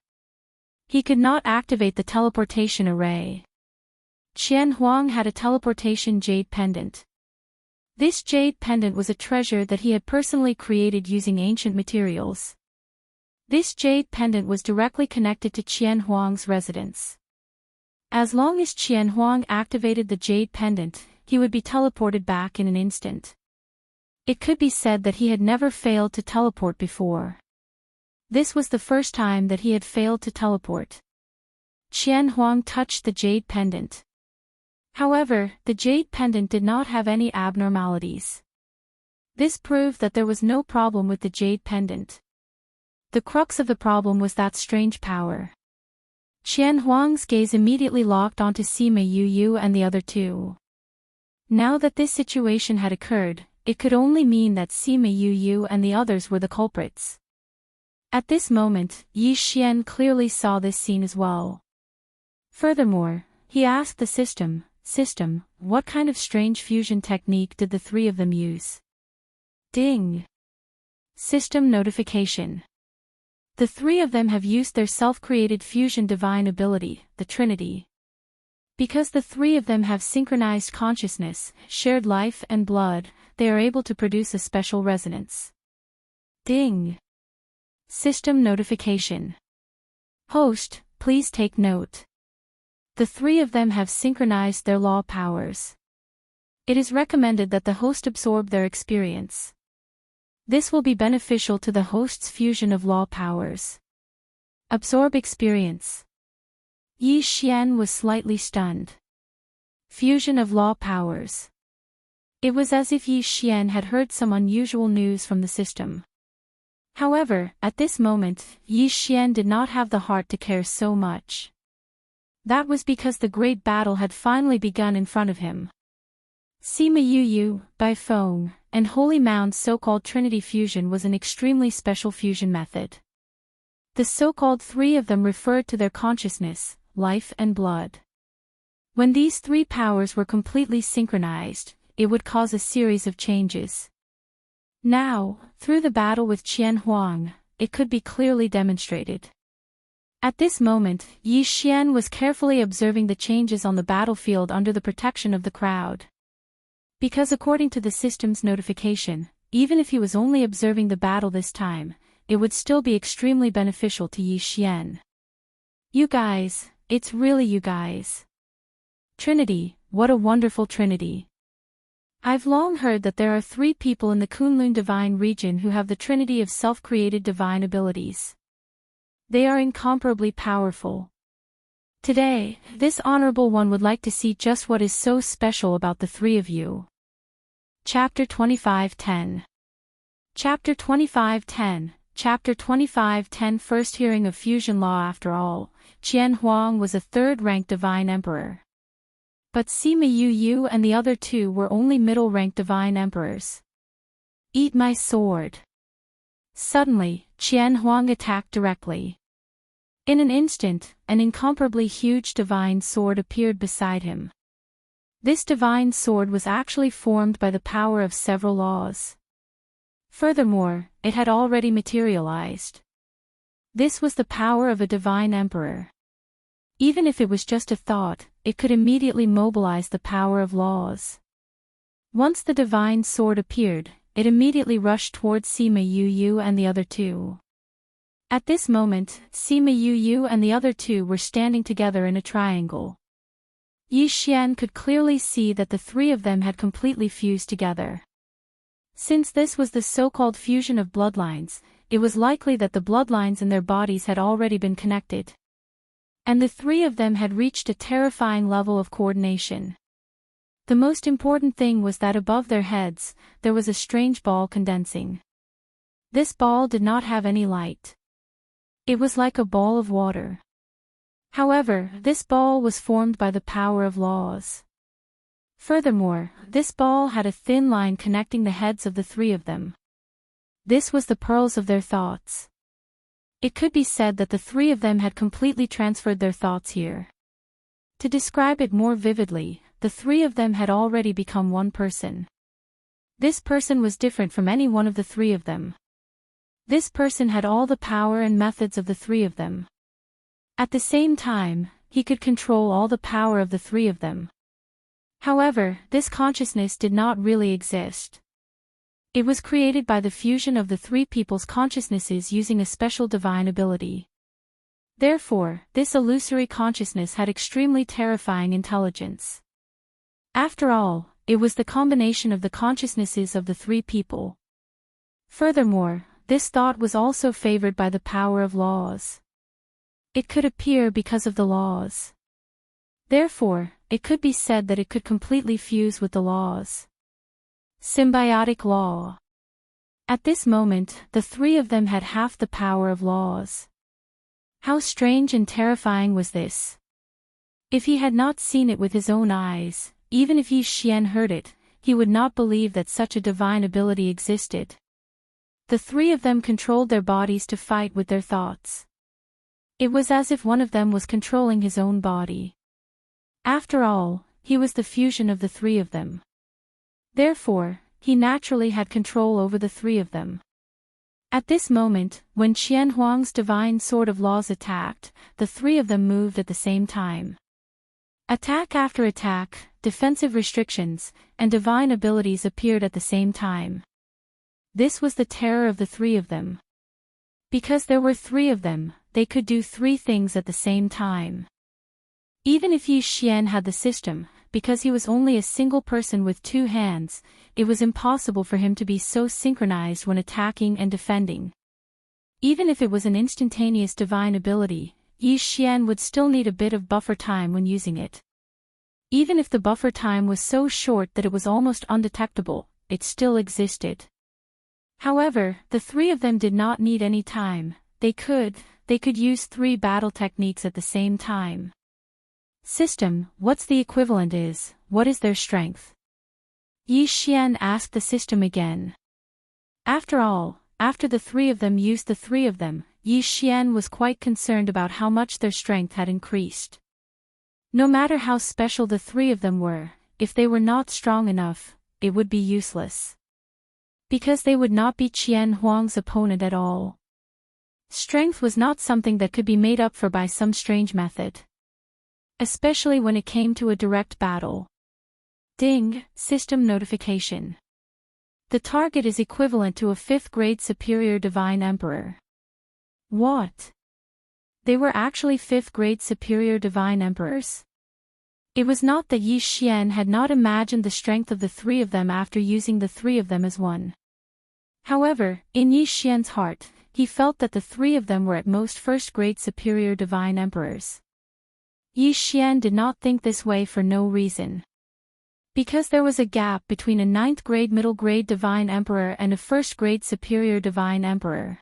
He could not activate the teleportation array. Qian Huang had a teleportation jade pendant. This jade pendant was a treasure that he had personally created using ancient materials. This jade pendant was directly connected to Qian Huang's residence. As long as Qian Huang activated the jade pendant, he would be teleported back in an instant. It could be said that he had never failed to teleport before. This was the first time that he had failed to teleport. Qian Huang touched the jade pendant. However, the jade pendant did not have any abnormalities. This proved that there was no problem with the jade pendant. The crux of the problem was that strange power. Qian Huang's gaze immediately locked onto Sima Yu and the other two. Now that this situation had occurred, it could only mean that Sima Yu and the others were the culprits. At this moment, Yi Xian clearly saw this scene as well. Furthermore, he asked the system, what kind of strange fusion technique did the three of them use? Ding! System notification. The three of them have used their self-created fusion divine ability, the Trinity. Because the three of them have synchronized consciousness, shared life and blood, they are able to produce a special resonance. Ding! System notification. Host, please take note. The three of them have synchronized their law powers. It is recommended that the host absorb their experience. This will be beneficial to the host's fusion of law powers. Absorb experience. Yi Xian was slightly stunned. Fusion of law powers. It was as if Yi Xian had heard some unusual news from the system. However, at this moment, Yi Xian did not have the heart to care so much. That was because the great battle had finally begun in front of him. Sima Yu, Bai Feng, and Holy Mound's so-called Trinity fusion was an extremely special fusion method. The so-called three of them referred to their consciousness, life and blood. When these three powers were completely synchronized, it would cause a series of changes. Now, through the battle with Qian Huang, it could be clearly demonstrated. At this moment, Yi Xian was carefully observing the changes on the battlefield under the protection of the crowd. Because according to the system's notification, even if he was only observing the battle this time, it would still be extremely beneficial to Yi Xian. You guys, it's really you guys. Trinity, what a wonderful Trinity. I've long heard that there are three people in the Kunlun divine region who have the Trinity of self-created divine abilities. They are incomparably powerful. Today, this honorable one would like to see just what is so special about the three of you. Chapter 25:10. Chapter 25:10. Chapter 25:10. First hearing of fusion law. After all, Qian Huang was a third-ranked divine emperor. But Sima Yu and the other two were only middle-ranked divine emperors. Eat my sword. Suddenly, Qian Huang attacked directly. In an instant, an incomparably huge divine sword appeared beside him. This divine sword was actually formed by the power of several laws. Furthermore, it had already materialized. This was the power of a divine emperor. Even if it was just a thought, it could immediately mobilize the power of laws. Once the divine sword appeared, it immediately rushed towards Sima Yu and the other two. At this moment, Sima Yu and the other two were standing together in a triangle. Yi Xian could clearly see that the three of them had completely fused together. Since this was the so-called fusion of bloodlines, it was likely that the bloodlines in their bodies had already been connected. And the three of them had reached a terrifying level of coordination. The most important thing was that above their heads, there was a strange ball condensing. This ball did not have any light. It was like a ball of water. However, this ball was formed by the power of laws. Furthermore, this ball had a thin line connecting the heads of the three of them. This was the pearls of their thoughts. It could be said that the three of them had completely transferred their thoughts here. To describe it more vividly, the three of them had already become one person. This person was different from any one of the three of them. This person had all the power and methods of the three of them. At the same time, he could control all the power of the three of them. However, this consciousness did not really exist. It was created by the fusion of the three people's consciousnesses using a special divine ability. Therefore, this illusory consciousness had extremely terrifying intelligence. After all, it was the combination of the consciousnesses of the three people. Furthermore, this thought was also favored by the power of laws. It could appear because of the laws. Therefore, it could be said that it could completely fuse with the laws. Symbiotic law. At this moment, the three of them had half the power of laws. How strange and terrifying was this? If he had not seen it with his own eyes, even if Yi Xian heard it, he would not believe that such a divine ability existed. The three of them controlled their bodies to fight with their thoughts. It was as if one of them was controlling his own body. After all, he was the fusion of the three of them. Therefore, he naturally had control over the three of them. At this moment, when Qian Huang's divine sword of laws attacked, the three of them moved at the same time. Attack after attack, defensive restrictions, and divine abilities appeared at the same time. This was the terror of the three of them. Because there were three of them, they could do three things at the same time. Even if Yi Xian had the system, because he was only a single person with two hands, it was impossible for him to be so synchronized when attacking and defending. Even if it was an instantaneous divine ability, Yi Xian would still need a bit of buffer time when using it. Even if the buffer time was so short that it was almost undetectable, it still existed. However, the three of them did not need any time. They could use three battle techniques at the same time. System, what's the equivalent is, what is their strength? Yi Xian asked the system again. After all, after the three of them used the three of them, Yi Xian was quite concerned about how much their strength had increased. No matter how special the three of them were, if they were not strong enough, it would be useless. Because they would not be Qian Huang's opponent at all. Strength was not something that could be made up for by some strange method. Especially when it came to a direct battle. Ding, system notification. The target is equivalent to a 5th grade superior divine emperor. What? They were actually 5th grade superior divine emperors? It was not that Yi Xian had not imagined the strength of the three of them after using the three of them as one. However, in Yi Xian's heart, he felt that the three of them were at most 1st grade superior divine emperors. Yi Xian did not think this way for no reason. Because there was a gap between a 9th grade middle grade divine emperor and a 1st grade superior divine emperor.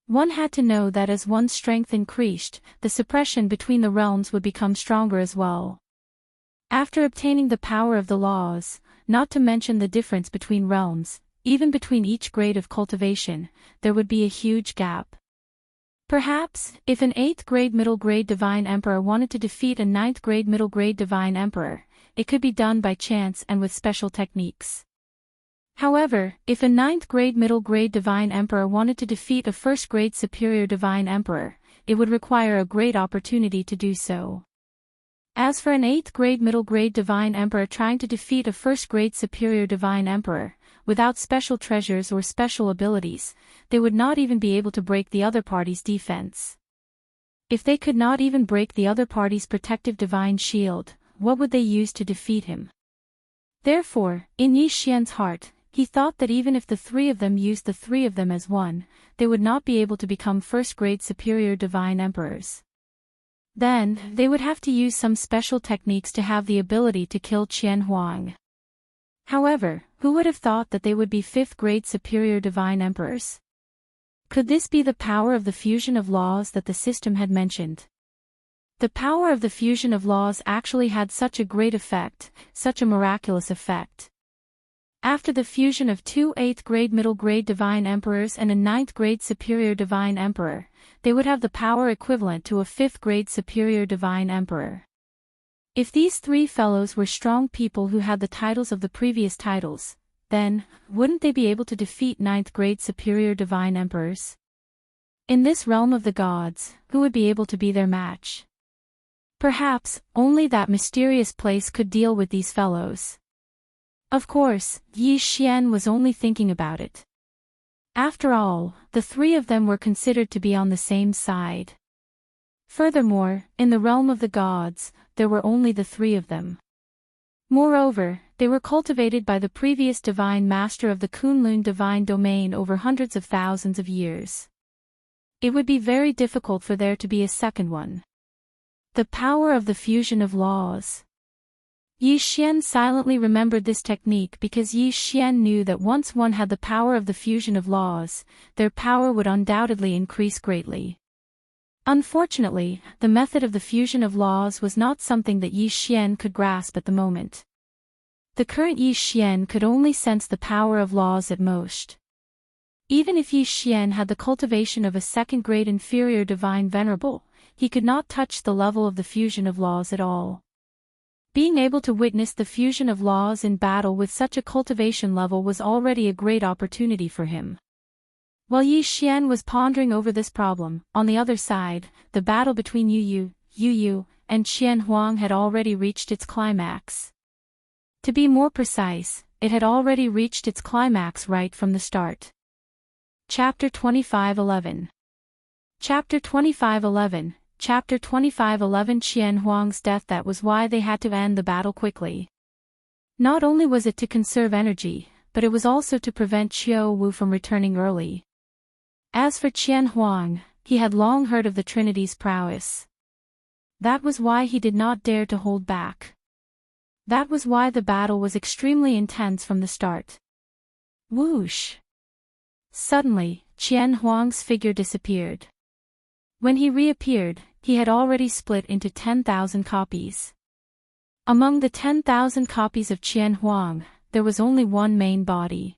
One had to know that as one's strength increased, the suppression between the realms would become stronger as well. After obtaining the power of the laws, not to mention the difference between realms, even between each grade of cultivation, there would be a huge gap. Perhaps, if an 8th grade middle grade divine emperor wanted to defeat a 9th grade middle grade divine emperor, it could be done by chance and with special techniques. However, if a ninth-grade middle-grade divine emperor wanted to defeat a first-grade superior divine emperor, it would require a great opportunity to do so. As for an eighth-grade middle-grade divine emperor trying to defeat a first-grade superior divine emperor, without special treasures or special abilities, they would not even be able to break the other party's defense. If they could not even break the other party's protective divine shield, what would they use to defeat him? Therefore, in Yi Xian's heart, he thought that even if the three of them used the three of them as one, they would not be able to become first-grade superior divine emperors. Then, they would have to use some special techniques to have the ability to kill Qian Huang. However, who would have thought that they would be fifth-grade superior divine emperors? Could this be the power of the fusion of laws that the system had mentioned? The power of the fusion of laws actually had such a great effect, such a miraculous effect. After the fusion of two eighth-grade middle-grade divine emperors and a ninth-grade superior divine emperor, they would have the power equivalent to a fifth-grade superior divine emperor. If these three fellows were strong people who had the titles of the previous titles, then, wouldn't they be able to defeat ninth-grade superior divine emperors? In this realm of the gods, who would be able to be their match? Perhaps, only that mysterious place could deal with these fellows. Of course, Yi Xian was only thinking about it. After all, the three of them were considered to be on the same side. Furthermore, in the realm of the gods, there were only the three of them. Moreover, they were cultivated by the previous divine master of the Kunlun divine domain over hundreds of thousands of years. It would be very difficult for there to be a second one. The power of the fusion of laws. Yi Xian silently remembered this technique because Yi Xian knew that once one had the power of the fusion of laws, their power would undoubtedly increase greatly. Unfortunately, the method of the fusion of laws was not something that Yi Xian could grasp at the moment. The current Yi Xian could only sense the power of laws at most. Even if Yi Xian had the cultivation of a second-grade inferior divine venerable, he could not touch the level of the fusion of laws at all. Being able to witness the fusion of laws in battle with such a cultivation level was already a great opportunity for him. While Yi Xian was pondering over this problem, on the other side, the battle between Yu Yu, and Qian Huang had already reached its climax. To be more precise, it had already reached its climax right from the start. Chapter 25:11. Chapter 25:11. Chapter 25:11 Qian Huang's death. That was why they had to end the battle quickly. Not only was it to conserve energy, but it was also to prevent Qiao Wu from returning early. As for Qian Huang, he had long heard of the Trinity's prowess. That was why he did not dare to hold back. That was why the battle was extremely intense from the start. Whoosh! Suddenly, Qian Huang's figure disappeared. When he reappeared, he had already split into 10,000 copies. Among the 10,000 copies of Qian Huang, there was only one main body.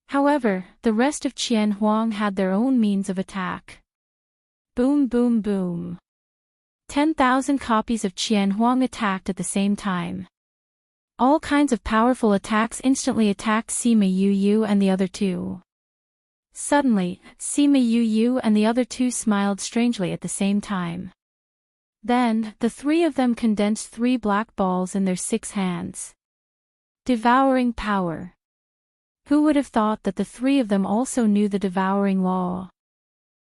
However, the rest of Qian Huang had their own means of attack. Boom boom boom. 10,000 copies of Qian Huang attacked at the same time. All kinds of powerful attacks instantly attacked Sima Yu and the other two. Suddenly, Sima Yu and the other two smiled strangely at the same time. Then, the three of them condensed 3 black balls in their 6 hands. Devouring power. Who would have thought that the three of them also knew the devouring law?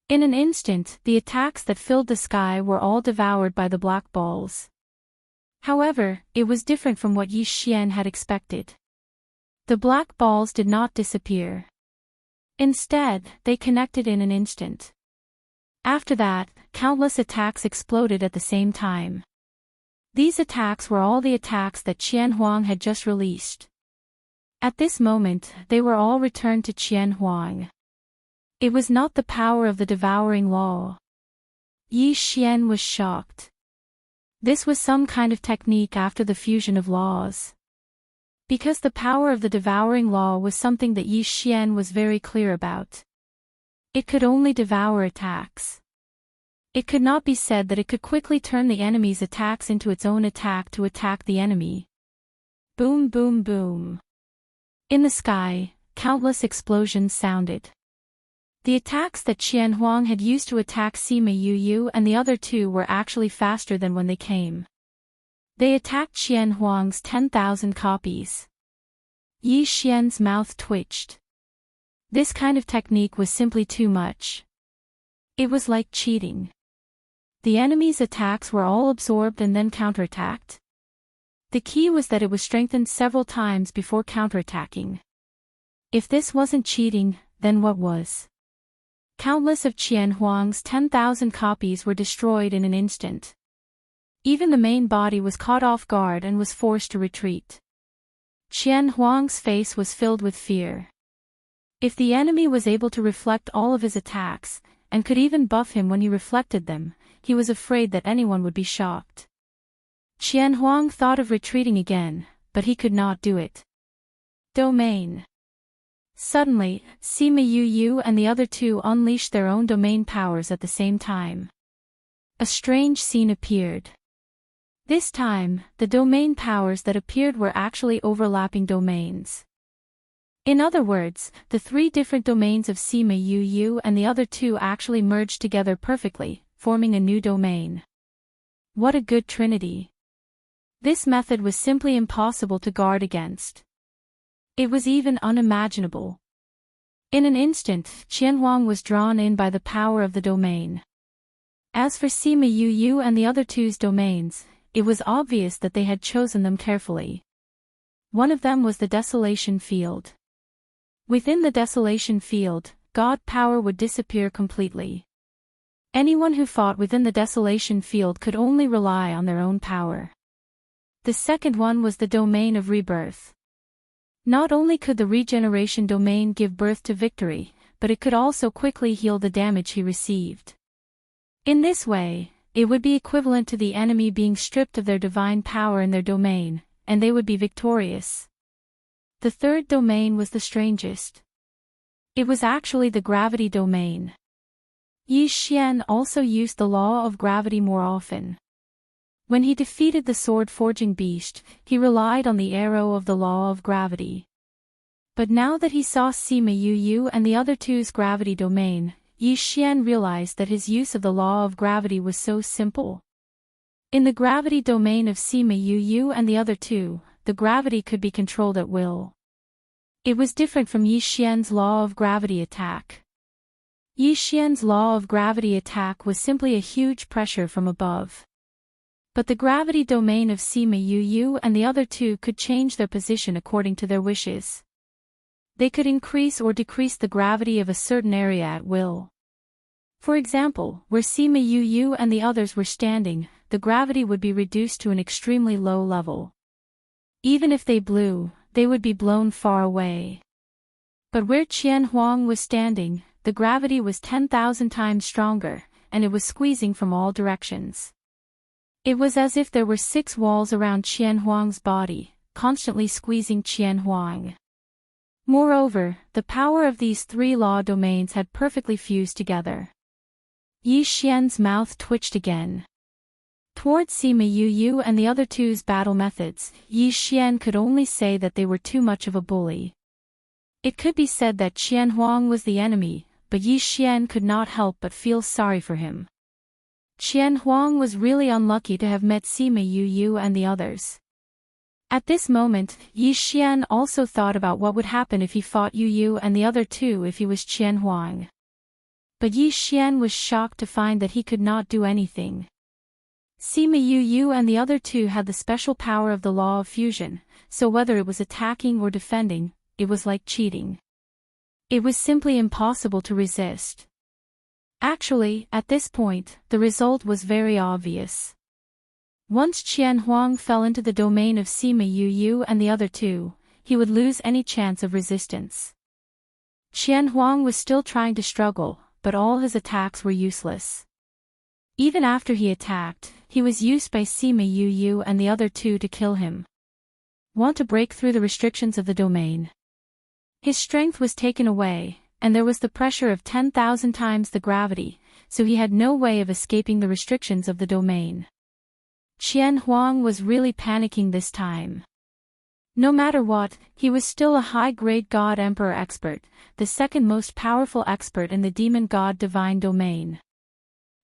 In an instant, the attacks that filled the sky were all devoured by the black balls. However, it was different from what Yi Xian had expected. The black balls did not disappear. Instead, they connected in an instant. After that, countless attacks exploded at the same time. These attacks were all the attacks that Qian Huang had just released. At this moment, they were all returned to Qian Huang. It was not the power of the devouring law. Yi Xian was shocked. This was some kind of technique after the fusion of laws. Because the power of the devouring law was something that Yi Xian was very clear about. It could only devour attacks. It could not be said that it could quickly turn the enemy's attacks into its own attack to attack the enemy. Boom boom boom. In the sky, countless explosions sounded. The attacks that Qian Huang had used to attack Sima Yu and the other two were actually faster than when they came. They attacked Qian Huang's 10,000 copies. Yi Xian's mouth twitched. This kind of technique was simply too much. It was like cheating. The enemy's attacks were all absorbed and then counterattacked. The key was that it was strengthened several times before counterattacking. If this wasn't cheating, then what was? Countless of Qian Huang's 10,000 copies were destroyed in an instant. Even the main body was caught off guard and was forced to retreat. Qian Huang's face was filled with fear. If the enemy was able to reflect all of his attacks, and could even buff him when he reflected them, he was afraid that anyone would be shocked. Qian Huang thought of retreating again, but he could not do it. Domain. Suddenly, Sima Yu and the other two unleashed their own domain powers at the same time. A strange scene appeared. This time, the domain powers that appeared were actually overlapping domains. In other words, the three different domains of Sima Yu and the other two actually merged together perfectly, forming a new domain. What a good trinity! This method was simply impossible to guard against. It was even unimaginable. In an instant, Qian Huang was drawn in by the power of the domain. As for Sima Yu and the other two's domains, it was obvious that they had chosen them carefully. One of them was the Desolation Field. Within the Desolation Field, God power would disappear completely. Anyone who fought within the Desolation Field could only rely on their own power. The second one was the Domain of Rebirth. Not only could the regeneration domain give birth to victory, but it could also quickly heal the damage he received. In this way, it would be equivalent to the enemy being stripped of their divine power in their domain, and they would be victorious. The third domain was the strangest. It was actually the gravity domain. Yi Xian also used the law of gravity more often. When he defeated the sword-forging beast, he relied on the arrow of the law of gravity. But now that he saw Sima Yu and the other two's gravity domain, Yi Xian realized that his use of the law of gravity was so simple. In the gravity domain of Sima Yu and the other two, the gravity could be controlled at will. It was different from Yi Xian's law of gravity attack. Yi Xian's law of gravity attack was simply a huge pressure from above. But the gravity domain of Sima Yu and the other two could change their position according to their wishes. They could increase or decrease the gravity of a certain area at will. For example, where Sima Yu and the others were standing, the gravity would be reduced to an extremely low level. Even if they blew, they would be blown far away. But where Qian Huang was standing, the gravity was 10,000 times stronger, and it was squeezing from all directions. It was as if there were 6 walls around Qian Huang's body, constantly squeezing Qian Huang. Moreover, the power of these 3 law domains had perfectly fused together. Yi Xian's mouth twitched again. Towards Sima Yu and the other two's battle methods, Yi Xian could only say that they were too much of a bully. It could be said that Qian Huang was the enemy, but Yi Xian could not help but feel sorry for him. Qian Huang was really unlucky to have met Sima Yu and the others. At this moment, Yi Xian also thought about what would happen if he fought Yu and the other two if he was Qian Huang. But Yi Xian was shocked to find that he could not do anything. Sima Yu and the other two had the special power of the law of fusion, so whether it was attacking or defending, it was like cheating. It was simply impossible to resist. Actually, at this point, the result was very obvious. Once Qian Huang fell into the domain of Sima Yu and the other two, he would lose any chance of resistance. Qian Huang was still trying to struggle, but all his attacks were useless. Even after he attacked, he was used by Sima Yu and the other two to kill him. Want to break through the restrictions of the domain? His strength was taken away, and there was the pressure of 10,000 times the gravity, so he had no way of escaping the restrictions of the domain. Qian Huang was really panicking this time. No matter what, he was still a high-grade God Emperor expert, the second most powerful expert in the demon god divine domain.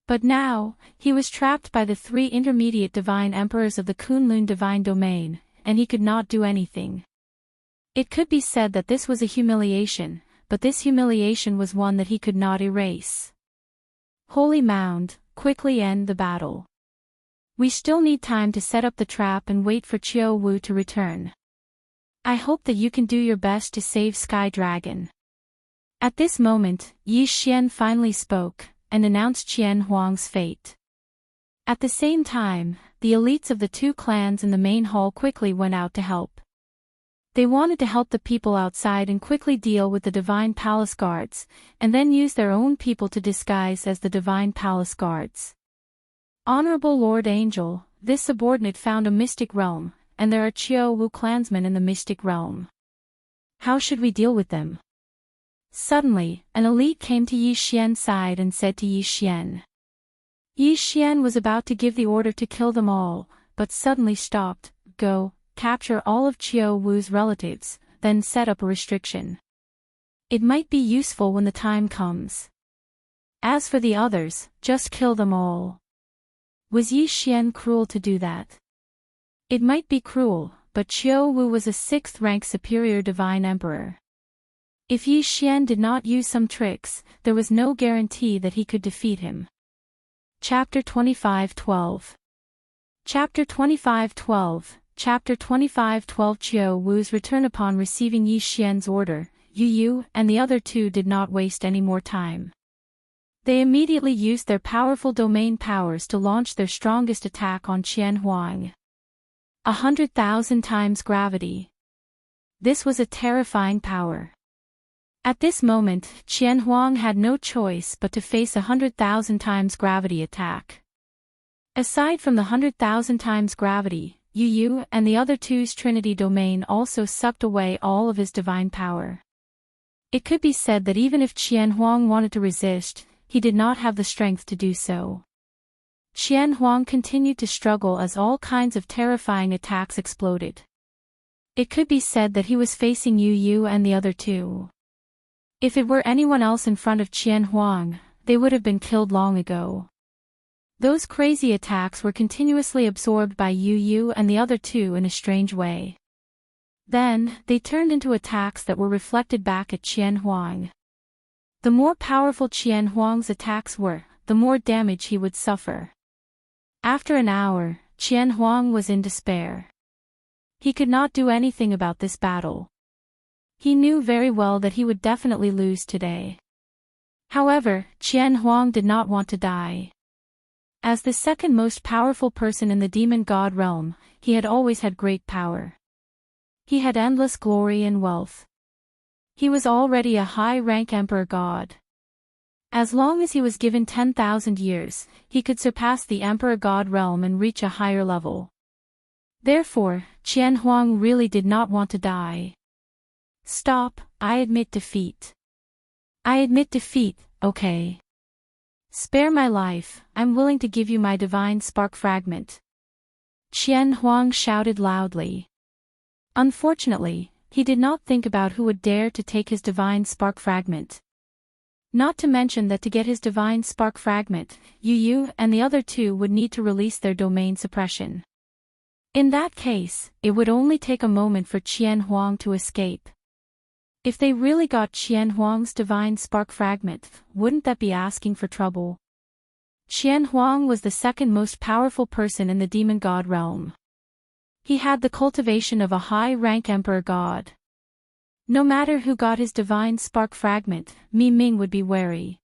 But now, he was trapped by the three intermediate divine emperors of the Kunlun divine domain, and he could not do anything. It could be said that this was a humiliation, but this humiliation was one that he could not erase. Holy Mound, quickly end the battle. We still need time to set up the trap and wait for Qiao Wu to return. I hope that you can do your best to save Sky Dragon. At this moment, Yi Xian finally spoke, and announced Qian Huang's fate. At the same time, the elites of the two clans in the main hall quickly went out to help. They wanted to help the people outside and quickly deal with the Divine Palace Guards, and then use their own people to disguise as the Divine Palace Guards. Honorable Lord Angel, this subordinate found a mystic realm, and there are Qiao Wu clansmen in the mystic realm. How should we deal with them? Suddenly, an elite came to Yi Xian's side and said to Yi Xian. Yi Xian was about to give the order to kill them all, but suddenly stopped. Go, capture all of Qiao Wu's relatives, then set up a restriction. It might be useful when the time comes. As for the others, just kill them all. Was Yi Xian cruel to do that? It might be cruel, but Qiao Wu was a 6th-rank superior divine emperor. If Yi Xian did not use some tricks, there was no guarantee that he could defeat him. Chapter 25:12. Chapter 25:12. Chapter 25:12. Qiao Wu's return. Upon receiving Yi Xian's order, Yu Yu and the other two did not waste any more time. They immediately used their powerful domain powers to launch their strongest attack on Qian Huang. 100,000 times gravity. This was a terrifying power. At this moment, Qian Huang had no choice but to face 100,000 times gravity attack. Aside from the 100,000 times gravity, Yu Yu and the other two's Trinity domain also sucked away all of his divine power. It could be said that even if Qian Huang wanted to resist, he did not have the strength to do so. Qian Huang continued to struggle as all kinds of terrifying attacks exploded. It could be said that he was facing Yu Yu and the other two. If it were anyone else in front of Qian Huang, they would have been killed long ago. Those crazy attacks were continuously absorbed by Yu Yu and the other two in a strange way. Then, they turned into attacks that were reflected back at Qian Huang. The more powerful Qian Huang's attacks were, the more damage he would suffer. After an hour, Qian Huang was in despair. He could not do anything about this battle. He knew very well that he would definitely lose today. However, Qian Huang did not want to die. As the second most powerful person in the demon god realm, he had always had great power. He had endless glory and wealth. He was already a high-rank emperor god. As long as he was given 10,000 years, he could surpass the emperor god realm and reach a higher level. Therefore, Qian Huang really did not want to die. Stop, I admit defeat. I admit defeat, okay. Spare my life, I'm willing to give you my divine spark fragment. Qian Huang shouted loudly. Unfortunately, he did not think about who would dare to take his divine spark fragment. Not to mention that to get his divine spark fragment, Yu Yu and the other two would need to release their domain suppression. In that case, it would only take a moment for Qian Huang to escape. If they really got Qian Huang's divine spark fragment, wouldn't that be asking for trouble? Qian Huang was the second most powerful person in the demon god realm. He had the cultivation of a high-rank emperor god. No matter who got his divine spark fragment, Mi Ming would be wary.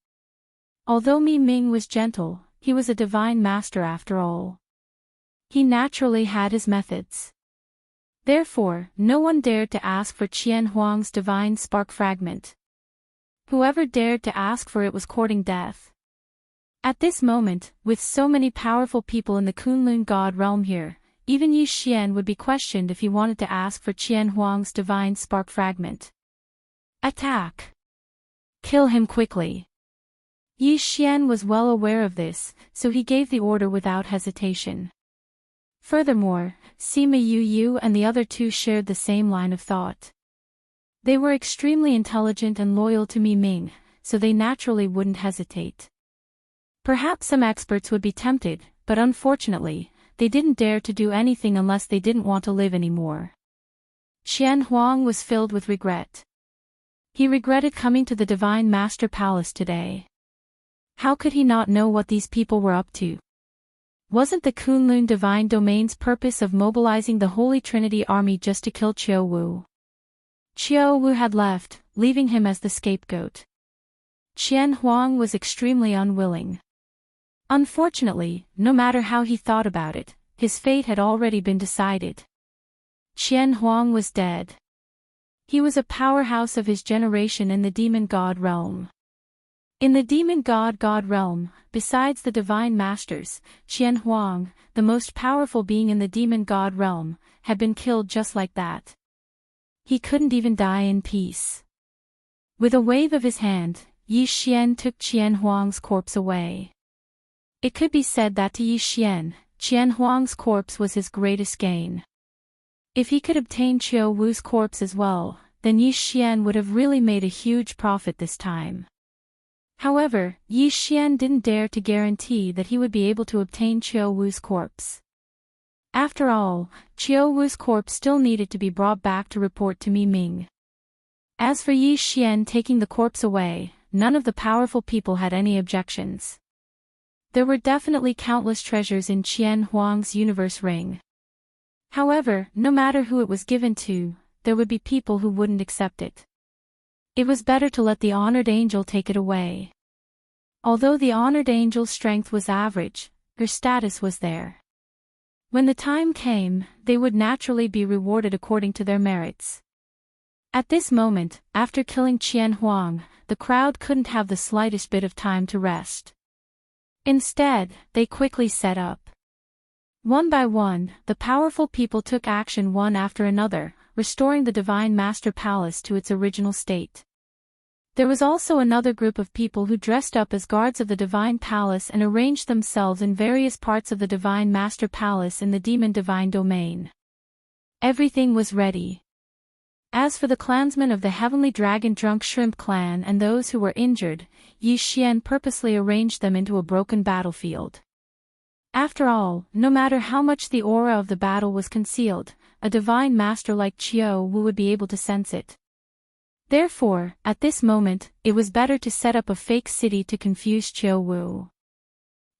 Although Mi Ming was gentle, he was a divine master after all. He naturally had his methods. Therefore, no one dared to ask for Qian Huang's divine spark fragment. Whoever dared to ask for it was courting death. At this moment, with so many powerful people in the Kunlun god realm here, even Yi Xian would be questioned if he wanted to ask for Qian Huang's divine spark fragment. Attack! Kill him quickly. Yi Xian was well aware of this, so he gave the order without hesitation. Furthermore, Sima Yu and the other two shared the same line of thought. They were extremely intelligent and loyal to Mi Ming, so they naturally wouldn't hesitate. Perhaps some experts would be tempted, but unfortunately, they didn't dare to do anything unless they didn't want to live anymore. Qian Huang was filled with regret. He regretted coming to the Divine Master Palace today. How could he not know what these people were up to? Wasn't the Kunlun Divine Domain's purpose of mobilizing the Holy Trinity army just to kill Qiao Wu? Qiao Wu had left, leaving him as the scapegoat. Qian Huang was extremely unwilling. Unfortunately, no matter how he thought about it, his fate had already been decided. Qian Huang was dead. He was a powerhouse of his generation in the demon god realm. In the demon god realm, besides the divine masters, Qian Huang, the most powerful being in the demon god realm, had been killed just like that. He couldn't even die in peace. With a wave of his hand, Yi Xian took Qian Huang's corpse away. It could be said that to Yi Xian, Qian Huang's corpse was his greatest gain. If he could obtain Qiao Wu's corpse as well, then Yi Xian would have really made a huge profit this time. However, Yi Xian didn't dare to guarantee that he would be able to obtain Qiao Wu's corpse. After all, Qiao Wu's corpse still needed to be brought back to report to Mi Ming. As for Yi Xian taking the corpse away, none of the powerful people had any objections. There were definitely countless treasures in Qian Huang's universe ring. However, no matter who it was given to, there would be people who wouldn't accept it. It was better to let the honored angel take it away. Although the honored angel's strength was average, her status was there. When the time came, they would naturally be rewarded according to their merits. At this moment, after killing Qian Huang, the crowd couldn't have the slightest bit of time to rest. Instead, they quickly set up. One by one, the powerful people took action one after another, restoring the Divine Master Palace to its original state. There was also another group of people who dressed up as guards of the Divine Palace and arranged themselves in various parts of the Divine Master Palace in the Demon Divine Domain. Everything was ready. As for the clansmen of the Heavenly Dragon Drunk Shrimp clan and those who were injured, Yi Xian purposely arranged them into a broken battlefield. After all, no matter how much the aura of the battle was concealed, a divine master like Qiao Wu would be able to sense it. Therefore, at this moment, it was better to set up a fake city to confuse Qiao Wu.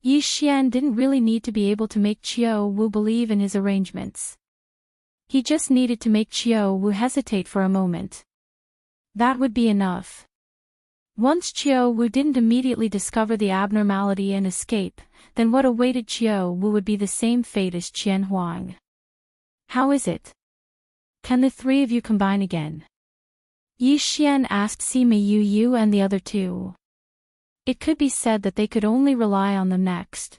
Yi Xian didn't really need to be able to make Qiao Wu believe in his arrangements. He just needed to make Qiao Wu hesitate for a moment. That would be enough. Once Qiao Wu didn't immediately discover the abnormality and escape, then what awaited Qiao Wu would be the same fate as Qian Huang. How is it? Can the three of you combine again? Yi Xian asked Sima Yu and the other two. It could be said that they could only rely on them next.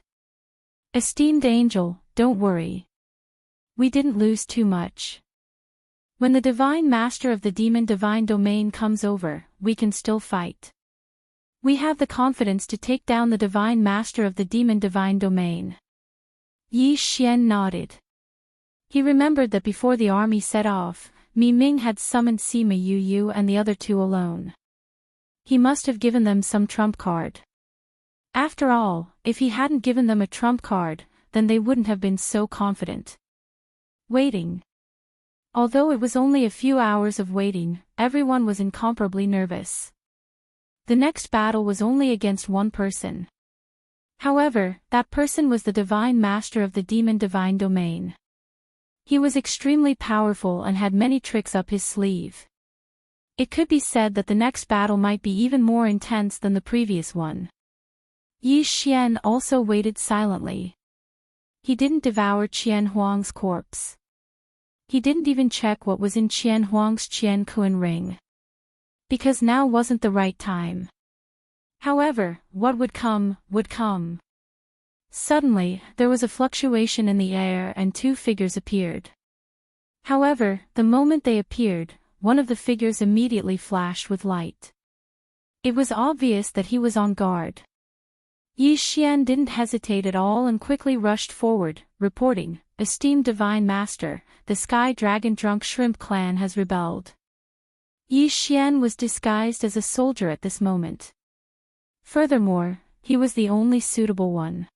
Esteemed angel, don't worry. We didn't lose too much. When the Divine Master of the Demon Divine Domain comes over, we can still fight. We have the confidence to take down the Divine Master of the Demon Divine Domain. Yi Xian nodded. He remembered that before the army set off, Mi Ming had summoned Sima Yu and the other two alone. He must have given them some trump card. After all, if he hadn't given them a trump card, then they wouldn't have been so confident. Waiting. Although it was only a few hours of waiting, everyone was incomparably nervous. The next battle was only against one person. However, that person was the Divine Master of the Demon Divine Domain. He was extremely powerful and had many tricks up his sleeve. It could be said that the next battle might be even more intense than the previous one. Yi Xian also waited silently. He didn't devour Qian Huang's corpse. He didn't even check what was in Qian Huang's Qian Kun ring. Because now wasn't the right time. However, what would come, would come. Suddenly, there was a fluctuation in the air and two figures appeared. However, the moment they appeared, one of the figures immediately flashed with light. It was obvious that he was on guard. Yi Xian didn't hesitate at all and quickly rushed forward, reporting, "Esteemed Divine Master, the Sky Dragon Drunk Shrimp Clan has rebelled." Yi Xian was disguised as a soldier at this moment. Furthermore, he was the only suitable one.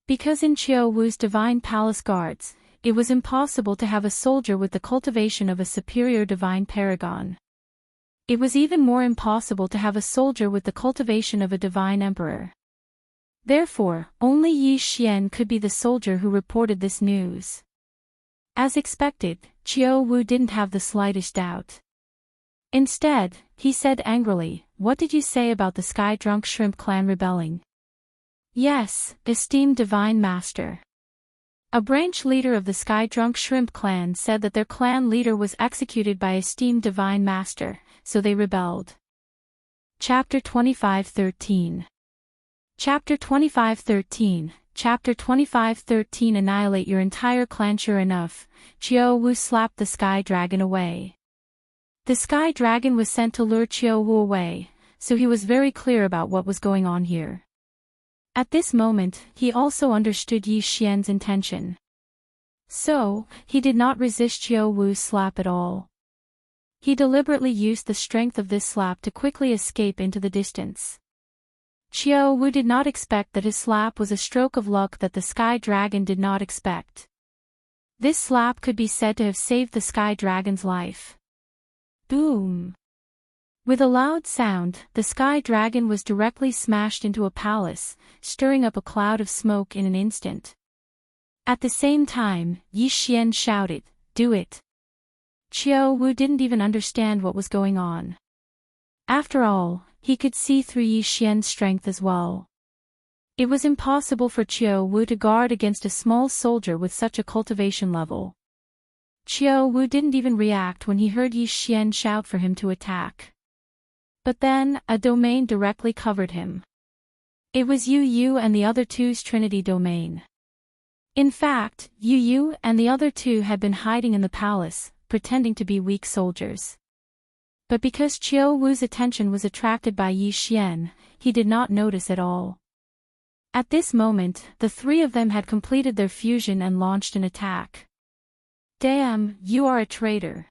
Because in Qiu Wu's divine palace guards, it was impossible to have a soldier with the cultivation of a superior divine paragon. It was even more impossible to have a soldier with the cultivation of a divine emperor. Therefore, only Yi Xian could be the soldier who reported this news. As expected, Qiu Wu didn't have the slightest doubt. Instead, he said angrily, "What did you say about the Sky Drunk Shrimp Clan rebelling?" "Yes, esteemed Divine Master. A branch leader of the Sky Drunk Shrimp Clan said that their clan leader was executed by esteemed Divine Master, so they rebelled." Chapter 25:13. Chapter 25:13. Chapter 25:13. Annihilate your entire clan. Sure enough, Qiu Wu slapped the Sky Dragon away. The Sky Dragon was sent to lure Qiu Wu away, so he was very clear about what was going on here. At this moment, he also understood Yi Xian's intention. So, he did not resist Qiu Wu's slap at all. He deliberately used the strength of this slap to quickly escape into the distance. Qiu Wu did not expect that his slap was a stroke of luck that the Sky Dragon did not expect. This slap could be said to have saved the Sky Dragon's life. Boom! With a loud sound, the Sky Dragon was directly smashed into a palace, stirring up a cloud of smoke in an instant. At the same time, Yi Xian shouted, "Do it!" Qiu Wu didn't even understand what was going on. After all, he could see through Yi Xian's strength as well. It was impossible for Qiu Wu to guard against a small soldier with such a cultivation level. Qiu Wu didn't even react when he heard Yi Xian shout for him to attack. But then, a domain directly covered him. It was Yu Yu and the other two's Trinity domain. In fact, Yu Yu and the other two had been hiding in the palace, pretending to be weak soldiers. But because Qiu Wu's attention was attracted by Yi Xian, he did not notice at all. At this moment, the three of them had completed their fusion and launched an attack. "Damn, you are a traitor."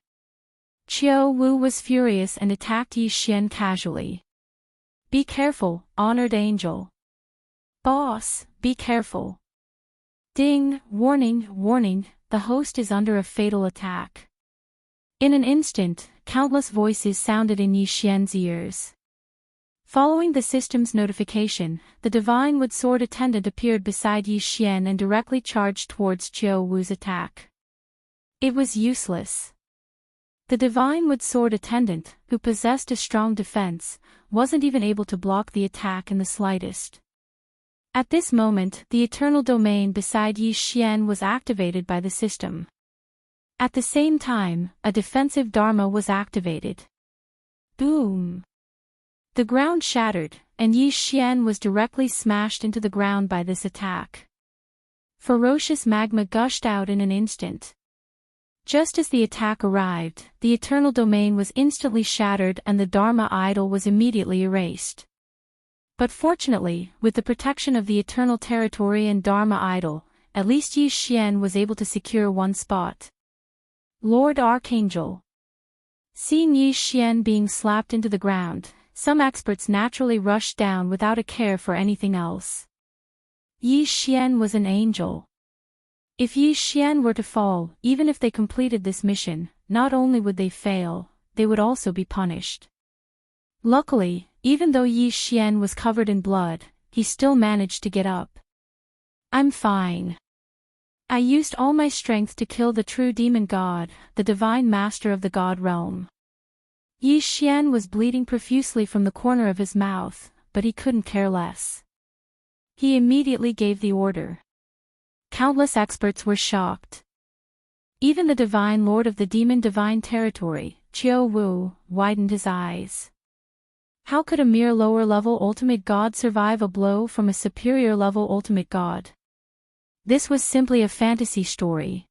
Qiu Wu was furious and attacked Yi Xian casually. "Be careful, honored angel." "Boss, be careful." Ding, warning, warning, the host is under a fatal attack. In an instant, countless voices sounded in Yi Xian's ears. Following the system's notification, the Divine Wood Sword attendant appeared beside Yi Xian and directly charged towards Qiu Wu's attack. It was useless. The Divine Wood Sword attendant, who possessed a strong defense, wasn't even able to block the attack in the slightest. At this moment, the eternal domain beside Yi Xian was activated by the system. At the same time, a defensive Dharma was activated. Boom! The ground shattered, and Yi Xian was directly smashed into the ground by this attack. Ferocious magma gushed out in an instant. Just as the attack arrived, the eternal domain was instantly shattered and the Dharma idol was immediately erased. But fortunately, with the protection of the eternal territory and Dharma idol, at least Yi Xian was able to secure one spot. Lord Archangel. Seeing Yi Xian being slapped into the ground, some experts naturally rushed down without a care for anything else. Yi Xian was an angel. If Yi Xian were to fall, even if they completed this mission, not only would they fail, they would also be punished. Luckily, even though Yi Xian was covered in blood, he still managed to get up. "I'm fine. I used all my strength to kill the true demon god, the divine master of the god realm." Yi Xian was bleeding profusely from the corner of his mouth, but he couldn't care less. He immediately gave the order. Countless experts were shocked. Even the Divine Lord of the Demon Divine Territory, Qiu Wu, widened his eyes. How could a mere lower-level ultimate god survive a blow from a superior-level ultimate god? This was simply a fantasy story.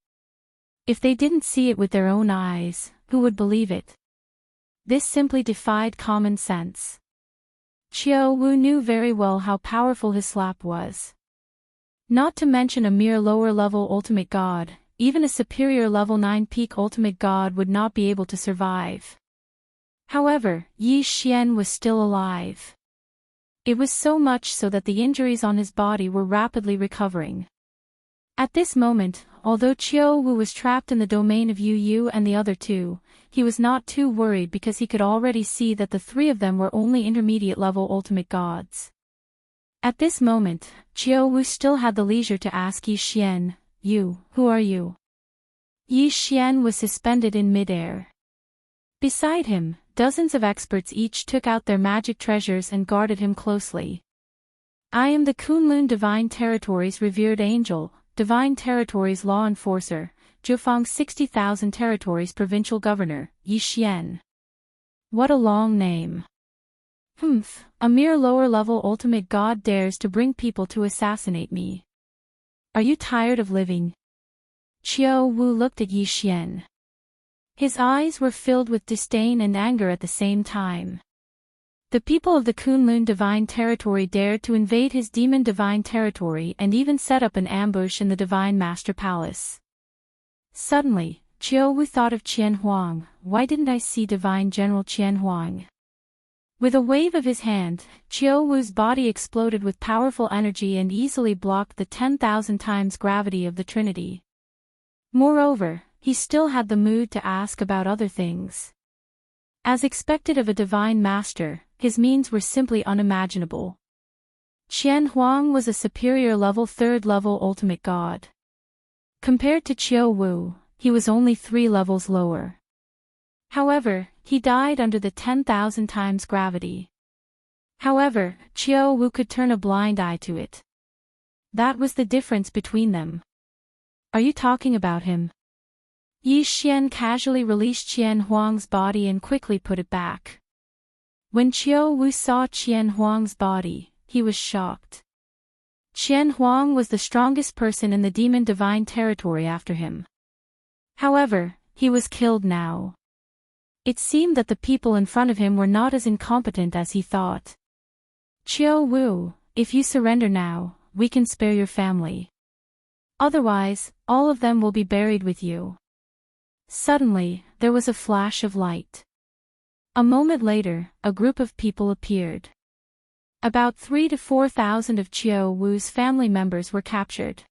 If they didn't see it with their own eyes, who would believe it? This simply defied common sense. Qiao Wu knew very well how powerful his slap was. Not to mention a mere lower-level ultimate god, even a superior level 9 peak ultimate god would not be able to survive. However, Yi Xian was still alive. It was so much so that the injuries on his body were rapidly recovering. At this moment, although Qiao Wu was trapped in the domain of Yu Yu and the other two, he was not too worried because he could already see that the three of them were only intermediate-level ultimate gods. At this moment, Qiao Wu still had the leisure to ask Yi Xian, "You, who are you?" Yi Xian was suspended in mid-air. Beside him, dozens of experts each took out their magic treasures and guarded him closely. "I am the Kunlun Divine Territories Revered Angel, Divine Territories Law Enforcer, Zhufang 60,000 Territories Provincial Governor, Yi Xian." What a long name. Humph, a mere lower-level ultimate god dares to bring people to assassinate me. Are you tired of living? Qiao Wu looked at Yi Xian. His eyes were filled with disdain and anger at the same time. The people of the Kunlun Divine Territory dared to invade his Demon Divine Territory and even set up an ambush in the Divine Master Palace. Suddenly, Qiao Wu thought of Qian Huang. Why didn't I see Divine General Qian Huang? With a wave of his hand, Qiao Wu's body exploded with powerful energy and easily blocked the 10,000 times gravity of the Trinity. Moreover, he still had the mood to ask about other things. As expected of a divine master, his means were simply unimaginable. Qian Huang was a superior level 3rd level ultimate god. Compared to Qiao Wu, he was only 3 levels lower. However, he died under the 10,000 times gravity. However, Qiao Wu could turn a blind eye to it. That was the difference between them. Are you talking about him? Yi Xian casually released Qian Huang's body and quickly put it back. When Qiao Wu saw Qian Huang's body, he was shocked. Qian Huang was the strongest person in the Demon Divine Territory after him. However, he was killed now. It seemed that the people in front of him were not as incompetent as he thought. Qiao Wu, if you surrender now, we can spare your family. Otherwise, all of them will be buried with you. Suddenly, there was a flash of light. A moment later, a group of people appeared. About 3,000 to 4,000 of Qiao Wu's family members were captured.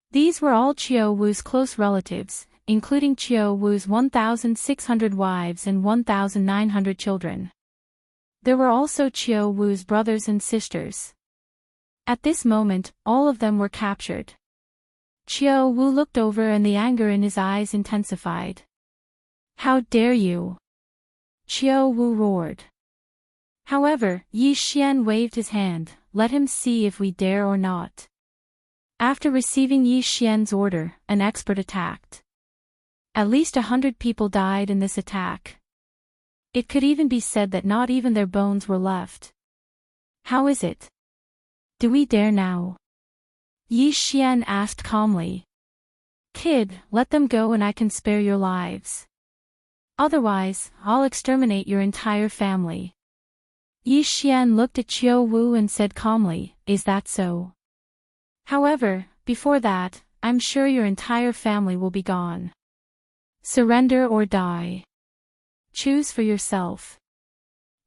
These were all Qiao Wu's close relatives, including Qiao Wu's 1,600 wives and 1,900 children. There were also Qiao Wu's brothers and sisters. At this moment, all of them were captured. Qiao Wu looked over and the anger in his eyes intensified. "How dare you!" Qiao Wu roared. However, Yi Xian waved his hand, "Let him see if we dare or not." After receiving Yi Xian's order, an expert attacked. At least 100 people died in this attack. It could even be said that not even their bones were left. How is it? Do we dare now? Yi Xian asked calmly. "Kid, let them go and I can spare your lives. Otherwise, I'll exterminate your entire family." Yi Xian looked at Qiao Wu and said calmly, "Is that so? However, before that, I'm sure your entire family will be gone. Surrender or die. Choose for yourself."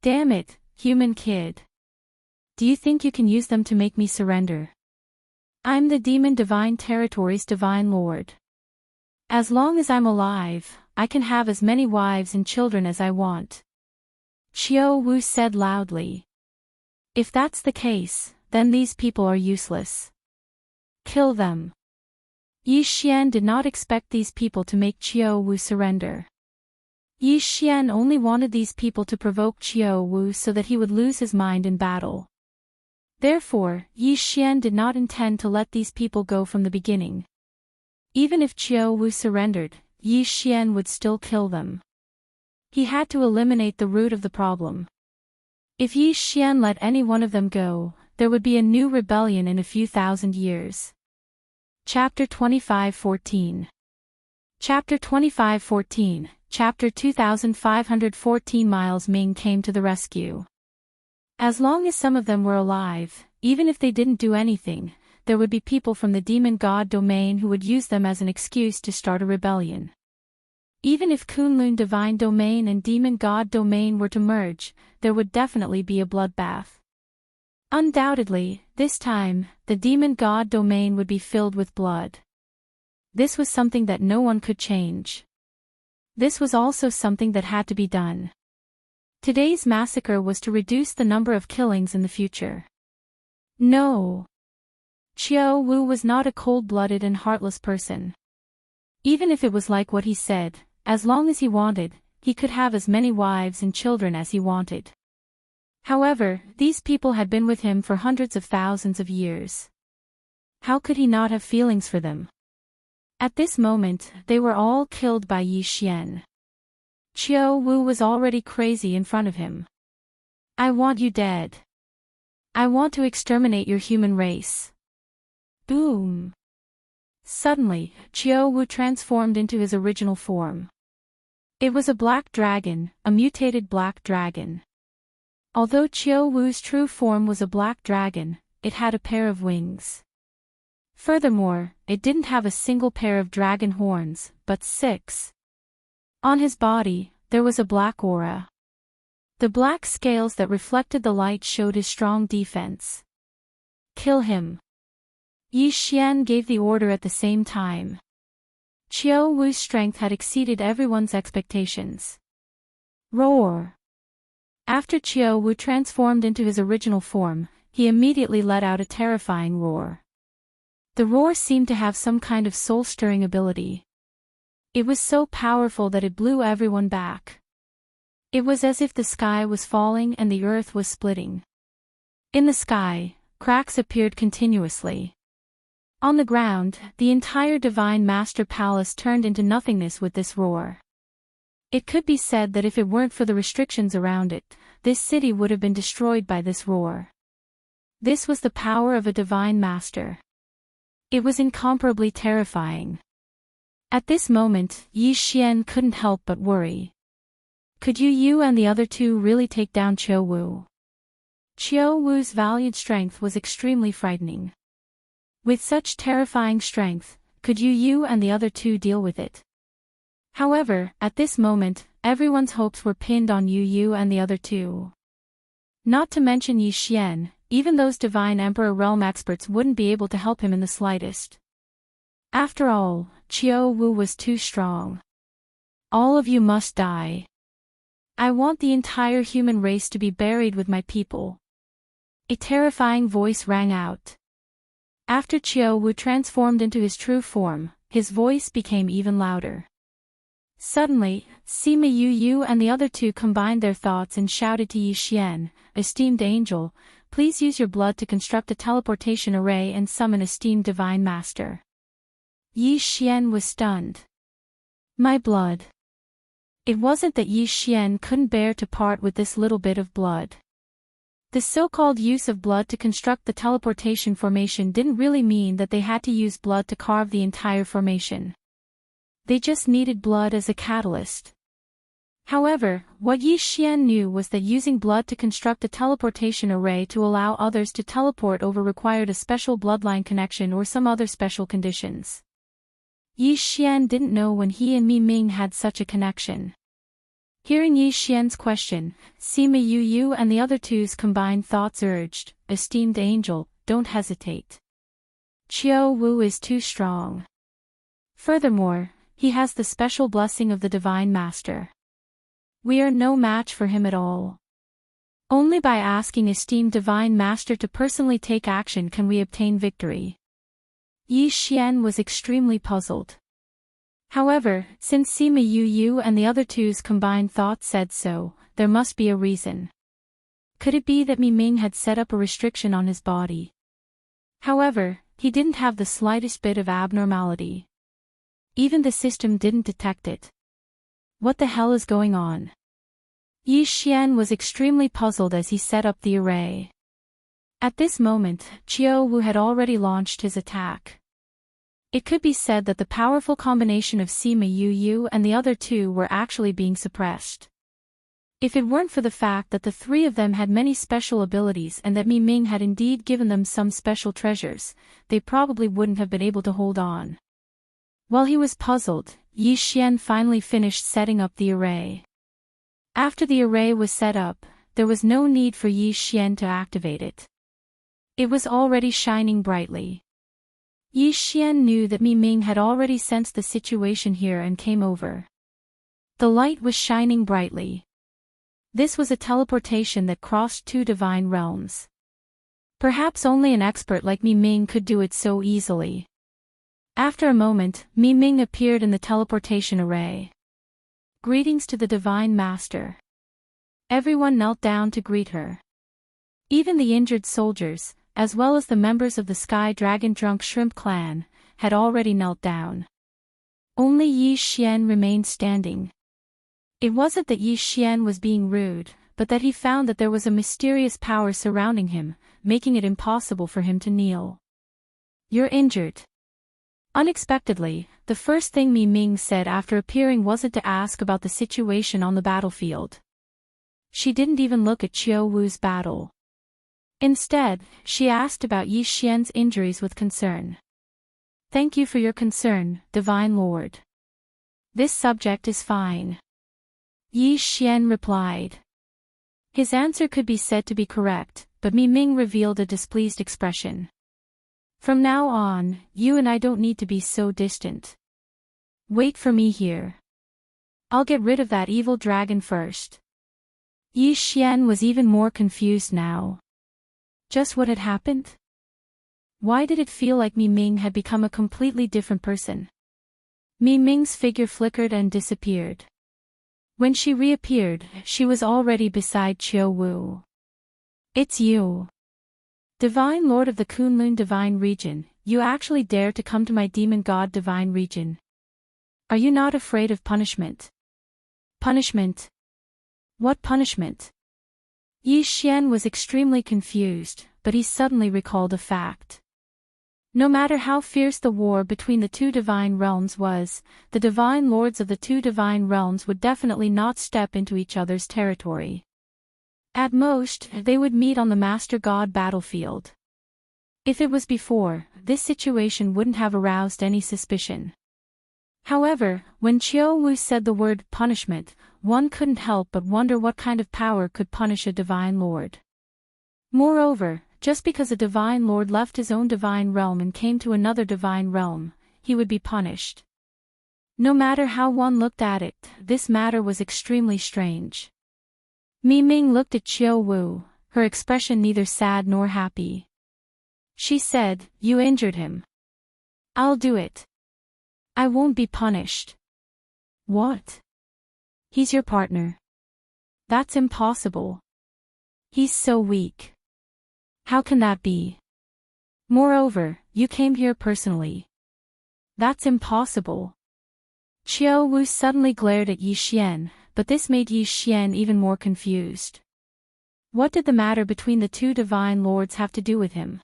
"Damn it, human kid. Do you think you can use them to make me surrender? I'm the Demon Divine Territory's Divine Lord. As long as I'm alive, I can have as many wives and children as I want." Qiao Wu said loudly. "If that's the case, then these people are useless. Kill them." Yi Xian did not expect these people to make Qiao Wu surrender. Yi Xian only wanted these people to provoke Qiao Wu so that he would lose his mind in battle. Therefore, Yi Xian did not intend to let these people go from the beginning. Even if Qiao Wu surrendered, Yi Xian would still kill them. He had to eliminate the root of the problem. If Yi Xian let any one of them go, there would be a new rebellion in a few thousand years. Chapter 25:14. Chapter 25:14, Chapter 2514. Miles Ming came to the rescue. As long as some of them were alive, even if they didn't do anything, there would be people from the demon god domain who would use them as an excuse to start a rebellion. Even if Kunlun divine domain and demon god domain were to merge, there would definitely be a bloodbath. Undoubtedly, this time, the demon god domain would be filled with blood. This was something that no one could change. This was also something that had to be done. Today's massacre was to reduce the number of killings in the future. No. Qiao Wu was not a cold-blooded and heartless person. Even if it was like what he said, as long as he wanted, he could have as many wives and children as he wanted. However, these people had been with him for hundreds of thousands of years. How could he not have feelings for them? At this moment, they were all killed by Yi Xian. Qiao Wu was already crazy in front of him. I want you dead. I want to exterminate your human race. Boom. Suddenly, Qiao Wu transformed into his original form. It was a black dragon, a mutated black dragon. Although Qiao Wu's true form was a black dragon, it had a pair of wings. Furthermore, it didn't have a single pair of dragon horns, but 6. On his body, there was a black aura. The black scales that reflected the light showed his strong defense. Kill him. Yi Xian gave the order at the same time. Qiao Wu's strength had exceeded everyone's expectations. Roar! After Qiao Wu transformed into his original form, he immediately let out a terrifying roar. The roar seemed to have some kind of soul-stirring ability. It was so powerful that it blew everyone back. It was as if the sky was falling and the earth was splitting. In the sky, cracks appeared continuously. On the ground, the entire Divine Master Palace turned into nothingness with this roar. It could be said that if it weren't for the restrictions around it, this city would have been destroyed by this roar. This was the power of a Divine Master. It was incomparably terrifying. At this moment, Yi Xian couldn't help but worry. Could you and the other two really take down Qiao Wu? Qiao Wu's valiant strength was extremely frightening. With such terrifying strength, could you and the other two deal with it? However, at this moment, everyone's hopes were pinned on Yu and the other two. Not to mention Yi Xian, even those Divine Emperor Realm experts wouldn't be able to help him in the slightest. After all, Qiao Wu was too strong. All of you must die. I want the entire human race to be buried with my people. A terrifying voice rang out. After Qiao Wu transformed into his true form, his voice became even louder. Suddenly, Sima Yu and the other two combined their thoughts and shouted to Yi Xian, "Esteemed angel, please use your blood to construct a teleportation array and summon esteemed Divine Master." Yi Xian was stunned. My blood. It wasn't that Yi Xian couldn't bear to part with this little bit of blood. The so-called use of blood to construct the teleportation formation didn't really mean that they had to use blood to carve the entire formation. They just needed blood as a catalyst. However, what Yi Xian knew was that using blood to construct a teleportation array to allow others to teleport over required a special bloodline connection or some other special conditions. Yi Xian didn't know when he and Mi Ming had such a connection. Hearing Yi Xian's question, Sima Yu and the other two's combined thoughts urged, "Esteemed angel, don't hesitate. Qiao Wu is too strong. Furthermore, he has the special blessing of the Divine Master. We are no match for him at all. Only by asking esteemed Divine Master to personally take action can we obtain victory." Yi Xian was extremely puzzled. However, since Sima Yu and the other two's combined thoughts said so, there must be a reason. Could it be that Mi Ming had set up a restriction on his body? However, he didn't have the slightest bit of abnormality. Even the system didn't detect it. What the hell is going on? Yi Xian was extremely puzzled as he set up the array. At this moment, Qiao Wu had already launched his attack. It could be said that the powerful combination of Sima Yu and the other two were actually being suppressed. If it weren't for the fact that the three of them had many special abilities and that Mi Ming had indeed given them some special treasures, they probably wouldn't have been able to hold on. While he was puzzled, Yi Xian finally finished setting up the array. After the array was set up, there was no need for Yi Xian to activate it. It was already shining brightly. Yi Xian knew that Mi Ming had already sensed the situation here and came over. The light was shining brightly. This was a teleportation that crossed two divine realms. Perhaps only an expert like Mi Ming could do it so easily. After a moment, Mi Ming appeared in the teleportation array. Greetings to the Divine Master. Everyone knelt down to greet her. Even the injured soldiers, as well as the members of the Sky Dragon Drunk Shrimp clan, had already knelt down. Only Yi Xian remained standing. It wasn't that Yi Xian was being rude, but that he found that there was a mysterious power surrounding him, making it impossible for him to kneel. You're injured. Unexpectedly, the first thing Mi Ming said after appearing wasn't to ask about the situation on the battlefield. She didn't even look at Qiu Wu's battle. Instead, she asked about Yi Xian's injuries with concern. Thank you for your concern, Divine Lord. This subject is fine. Yi Xian replied. His answer could be said to be correct, but Mi Ming revealed a displeased expression. From now on, you and I don't need to be so distant. Wait for me here. I'll get rid of that evil dragon first. Yi Xian was even more confused now. Just what had happened? Why did it feel like Mi Ming had become a completely different person? Mi Ming's figure flickered and disappeared. When she reappeared, she was already beside Qiu Wu. It's you. Divine Lord of the Kunlun Divine Region, you actually dare to come to my Demon God Divine Region. Are you not afraid of punishment? Punishment? What punishment? Yi Xian was extremely confused, but he suddenly recalled a fact. No matter how fierce the war between the two divine realms was, the divine lords of the two divine realms would definitely not step into each other's territory. At most, they would meet on the Master God battlefield. If it was before, this situation wouldn't have aroused any suspicion. However, when Qiu Wu said the word punishment, one couldn't help but wonder what kind of power could punish a divine lord. Moreover, just because a divine lord left his own divine realm and came to another divine realm, he would be punished. No matter how one looked at it, this matter was extremely strange. Mi Ming looked at Qiu Wu, her expression neither sad nor happy. She said, You injured him. I'll do it. I won't be punished. What? He's your partner. That's impossible. He's so weak. How can that be? Moreover, you came here personally. That's impossible. Qiu Wu suddenly glared at Yi Xian, but this made Yi Xian even more confused. What did the matter between the two divine lords have to do with him?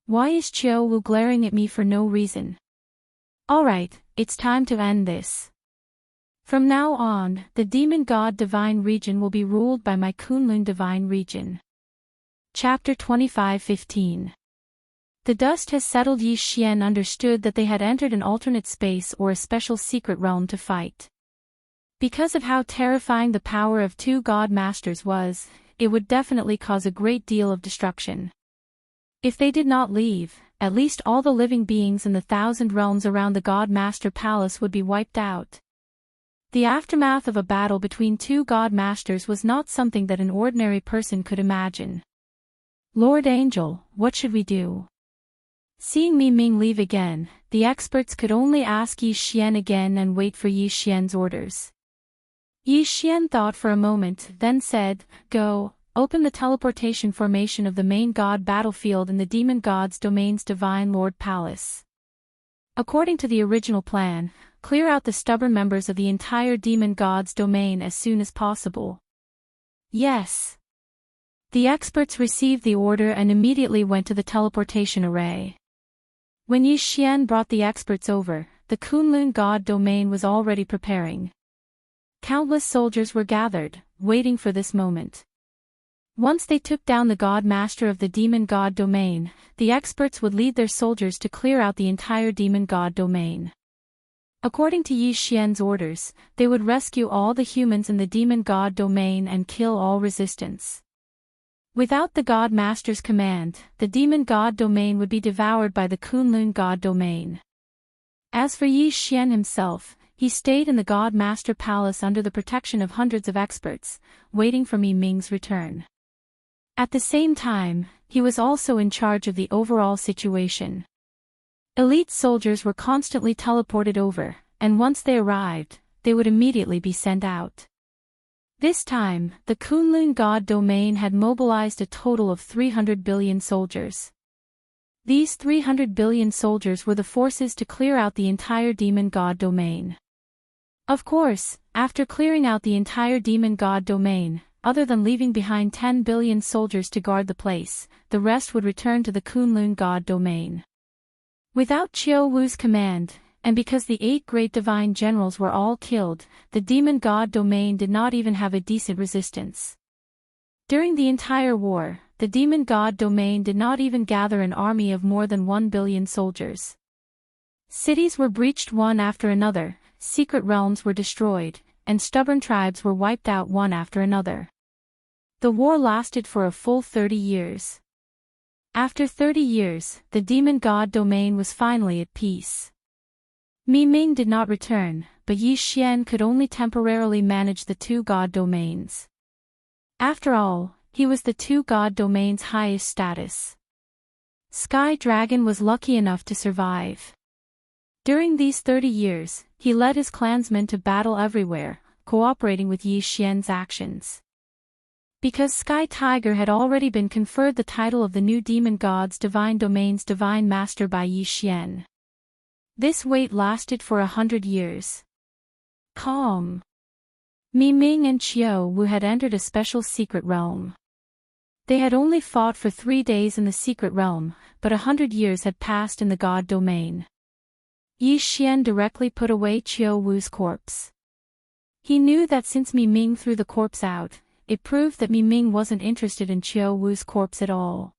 Why is Qiu Wu glaring at me for no reason? Alright, it's time to end this. From now on, the Demon God Divine Region will be ruled by my Kunlun Divine Region. Chapter 25:15. The dust has settled. Yi Xian understood that they had entered an alternate space or a special secret realm to fight. Because of how terrifying the power of two God Masters was, it would definitely cause a great deal of destruction. If they did not leave, at least all the living beings in the 1,000 realms around the God Master Palace would be wiped out. The aftermath of a battle between two God Masters was not something that an ordinary person could imagine. Lord Angel, what should we do? Seeing Mi Ming leave again, the experts could only ask Yi Xian again and wait for Yi Xian's orders. Yi Xian thought for a moment, then said, Go, open the teleportation formation of the main god battlefield in the Demon God's Domain's Divine Lord Palace. According to the original plan, clear out the stubborn members of the entire Demon God's domain as soon as possible. Yes. The experts received the order and immediately went to the teleportation array. When Yi Xian brought the experts over, the Kunlun God domain was already preparing. Countless soldiers were gathered, waiting for this moment. Once they took down the god master of the demon god domain, the experts would lead their soldiers to clear out the entire demon god domain. According to Yi Xian's orders, they would rescue all the humans in the demon god domain and kill all resistance. Without the god master's command, the demon god domain would be devoured by the Kunlun god domain. As for Yi Xian himself, he stayed in the god master palace under the protection of hundreds of experts, waiting for Mi Ming's return. At the same time, he was also in charge of the overall situation. Elite soldiers were constantly teleported over, and once they arrived, they would immediately be sent out. This time, the Kunlun god domain had mobilized a total of 300 billion soldiers. These 300 billion soldiers were the forces to clear out the entire demon god domain. Of course, after clearing out the entire demon god domain, other than leaving behind 10 billion soldiers to guard the place, the rest would return to the Kunlun god domain. Without Qiu Wu's command, and because the 8 great divine generals were all killed, the demon god domain did not even have a decent resistance. During the entire war, the demon god domain did not even gather an army of more than 1 billion soldiers. Cities were breached one after another, secret realms were destroyed, and stubborn tribes were wiped out one after another. The war lasted for a full 30 years. After 30 years, the demon god domain was finally at peace. Mi Ming did not return, but Yi Xian could only temporarily manage the 2 god domains. After all, he was the 2 god domain's highest status. Sky Dragon was lucky enough to survive. During these 30 years, he led his clansmen to battle everywhere, cooperating with Yi Xian's actions. Because Sky Tiger had already been conferred the title of the new demon god's divine domain's divine master by Yi Xian. This wait lasted for 100 years. Calm. Mi Ming and Qiu Wu had entered a special secret realm. They had only fought for 3 days in the secret realm, but 100 years had passed in the god domain. Yi Xian directly put away Qiu Wu's corpse. He knew that since Mi Ming threw the corpse out, it proved that Mi Ming wasn't interested in Qiu Wu's corpse at all.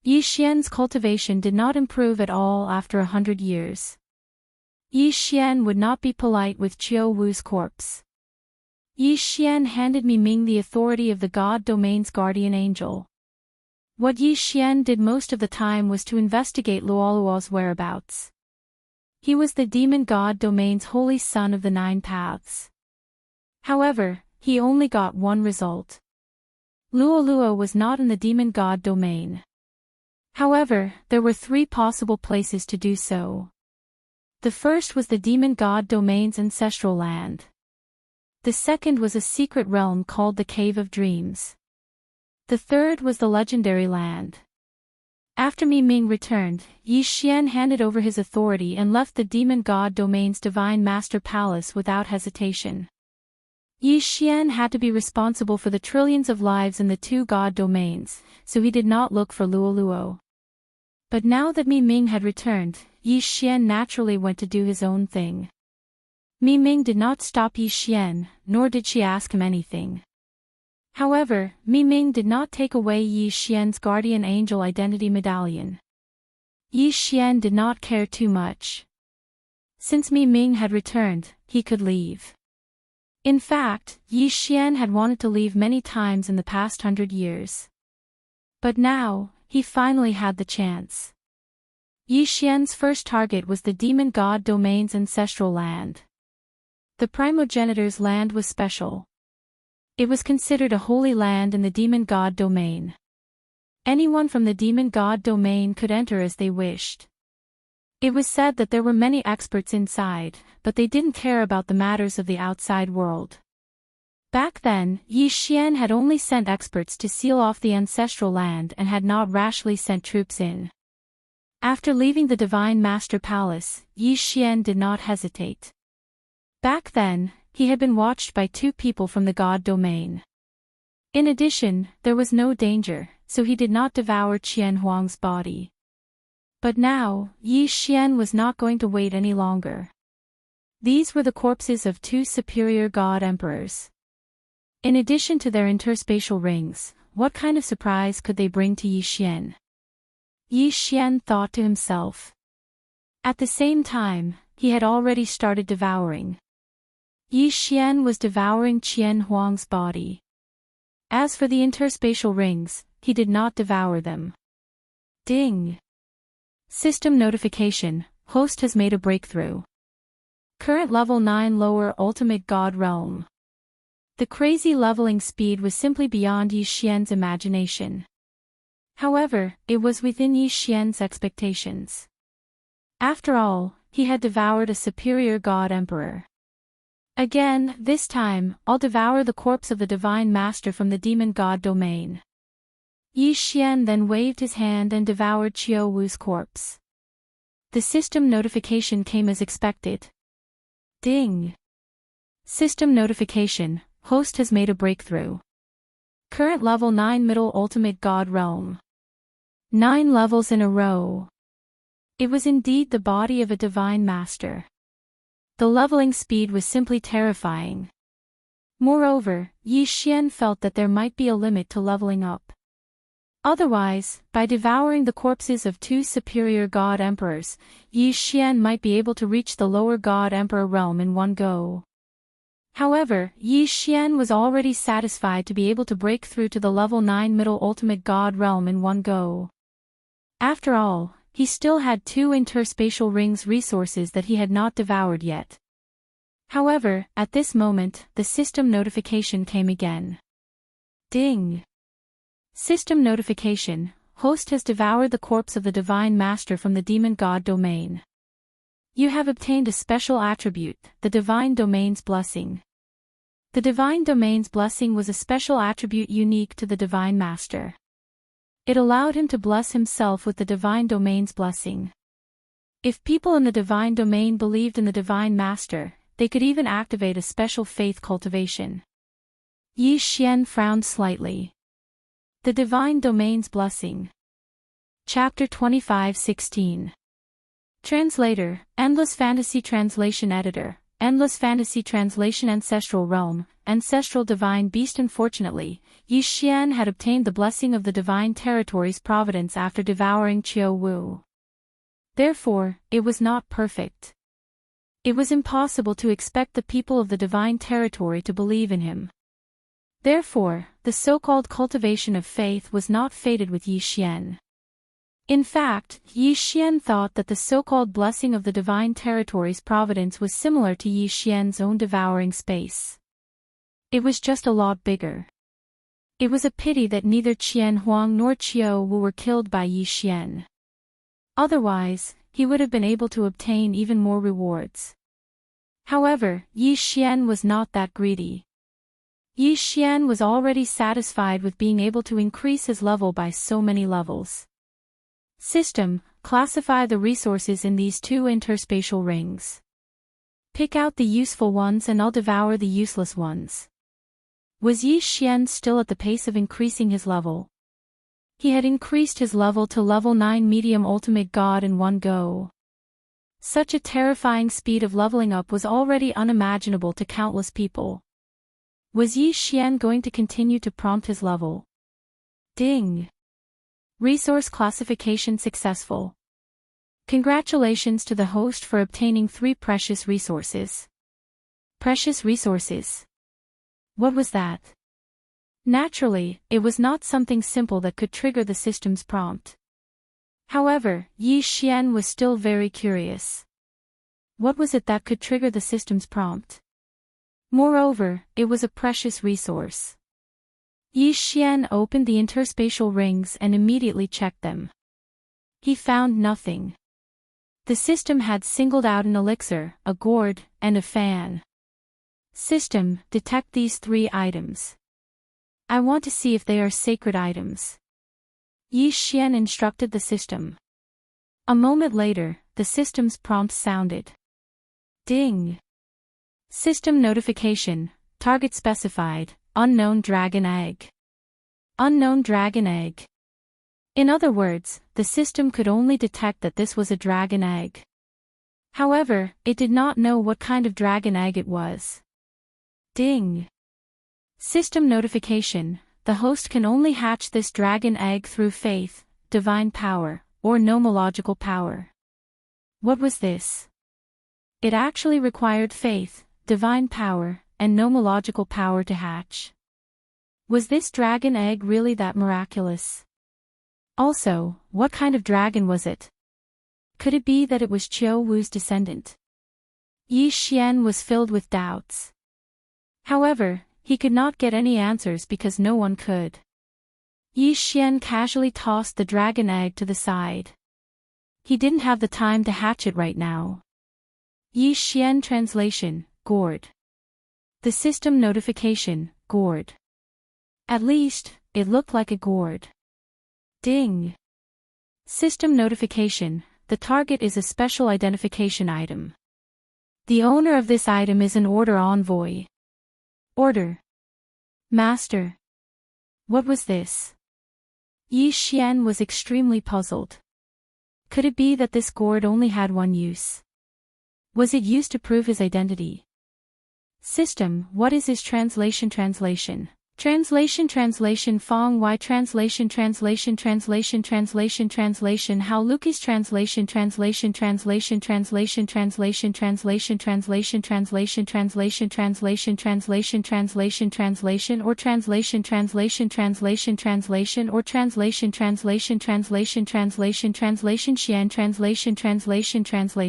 Yi Xian's cultivation did not improve at all after 100 years. Yi Xian would not be polite with Qiu Wu's corpse. Yi Xian handed Mi Ming the authority of the god domain's guardian angel. What Yi Xian did most of the time was to investigate Luoluo's whereabouts. He was the demon god domain's holy son of the 9 paths. However, he only got one result. Luoluo was not in the demon god domain. However, there were 3 possible places to do so. The first was the demon god domain's ancestral land. The second was a secret realm called the Cave of Dreams. The third was the legendary land. After Mi Ming returned, Yi Xian handed over his authority and left the demon god domain's divine master palace without hesitation. Yi Xian had to be responsible for the trillions of lives in the 2 god domains, so he did not look for Luoluo. But now that Mi Ming had returned, Yi Xian naturally went to do his own thing. Mi Ming did not stop Yi Xian, nor did she ask him anything. However, Mi Ming did not take away Yi Xian's guardian angel identity medallion. Yi Xian did not care too much. Since Mi Ming had returned, he could leave. In fact, Yi Xian had wanted to leave many times in the past 100 years. But now, he finally had the chance. Yi Xian's first target was the demon god domain's ancestral land. The primogenitor's land was special. It was considered a holy land in the demon god domain. Anyone from the demon god domain could enter as they wished. It was said that there were many experts inside, but they didn't care about the matters of the outside world. Back then, Yi Xian had only sent experts to seal off the ancestral land and had not rashly sent troops in. After leaving the Divine Master Palace, Yi Xian did not hesitate. Back then, he had been watched by 2 people from the god domain. In addition, there was no danger, so he did not devour Qian Huang's body. But now, Yi Xian was not going to wait any longer. These were the corpses of 2 superior god emperors. In addition to their interspatial rings, what kind of surprise could they bring to Yi Xian? Yi Xian thought to himself. At the same time, he had already started devouring. Yi Xian was devouring Qian Huang's body. As for the interspatial rings, he did not devour them. Ding! System notification, host has made a breakthrough. Current level 9 lower ultimate god realm. The crazy leveling speed was simply beyond Yi Xian's imagination. However, it was within Yi Xian's expectations. After all, he had devoured a superior god emperor. Again, this time, I'll devour the corpse of the divine master from the demon god domain. Yi Xian then waved his hand and devoured Qiu Wu's corpse. The system notification came as expected. Ding! System notification, host has made a breakthrough. Current level 9 middle ultimate god realm. 9 levels in a row. It was indeed the body of a divine master. The leveling speed was simply terrifying. Moreover, Yi Xian felt that there might be a limit to leveling up. Otherwise, by devouring the corpses of 2 superior god emperors, Yi Xian might be able to reach the lower god emperor realm in one go. However, Yi Xian was already satisfied to be able to break through to the level 9 middle ultimate god realm in one go. After all, he still had 2 interspatial rings resources that he had not devoured yet. However, at this moment, the system notification came again. Ding! System notification, host has devoured the corpse of the divine master from the demon god domain. You have obtained a special attribute, the divine domain's blessing. The divine domain's blessing was a special attribute unique to the divine master. It allowed him to bless himself with the divine domain's blessing. If people in the divine domain believed in the divine master, they could even activate a special faith cultivation. Yi Xian frowned slightly. The divine domain's blessing. Chapter 25:16. Translator, Endless Fantasy Translation Editor, Endless Fantasy Translation Ancestral Realm, Ancestral Divine Beast. Unfortunately, Yi Xian had obtained the blessing of the Divine Territory's providence after devouring Qiu Wu. Therefore, it was not perfect. It was impossible to expect the people of the Divine Territory to believe in him. Therefore, the so-called cultivation of faith was not fated with Yi Xian. In fact, Yi Xian thought that the so-called blessing of the Divine Territory's providence was similar to Yi Xian's own devouring space. It was just a lot bigger. It was a pity that neither Qian Huang nor Qiu Wu were killed by Yi Xian. Otherwise, he would have been able to obtain even more rewards. However, Yi Xian was not that greedy. Yi Xian was already satisfied with being able to increase his level by so many levels. System, classify the resources in these 2 interspatial rings. Pick out the useful ones and I'll devour the useless ones. Was Yi Xian still at the pace of increasing his level? He had increased his level to level 9 medium ultimate god in one go. Such a terrifying speed of leveling up was already unimaginable to countless people. Was Yi Xian going to continue to prompt his level? Ding! Resource classification successful. Congratulations to the host for obtaining 3 precious resources. Precious resources. What was that? Naturally, it was not something simple that could trigger the system's prompt. However, Yi Xian was still very curious. What was it that could trigger the system's prompt? Moreover, it was a precious resource. Yi Xian opened the interspatial rings and immediately checked them. He found nothing. The system had singled out an elixir, a gourd, and a fan. System, detect these 3 items. I want to see if they are sacred items. Yi Xian instructed the system. A moment later, the system's prompt sounded. Ding! System notification, target specified, unknown dragon egg. Unknown dragon egg. In other words, the system could only detect that this was a dragon egg. However, it did not know what kind of dragon egg it was. Ding! System notification: the host can only hatch this dragon egg through faith, divine power, or nomological power. What was this? It actually required faith, divine power, and nomological power to hatch. Was this dragon egg really that miraculous? Also, what kind of dragon was it? Could it be that it was Qiu Wu's descendant? Yi Xian was filled with doubts. However, he could not get any answers because no one could. Yi Xian casually tossed the dragon egg to the side. He didn't have the time to hatch it right now. Yi Xian translation: gourd. The system notification: gourd. At least, it looked like a gourd. Ding. System notification: the target is a special identification item. The owner of this item is an order envoy. Order. Master. What was this? Yi Xian was extremely puzzled. Could it be that this gourd only had one use? Was it used to prove his identity? System: what is his translation? Translation Fong Wai translation How Luki's translation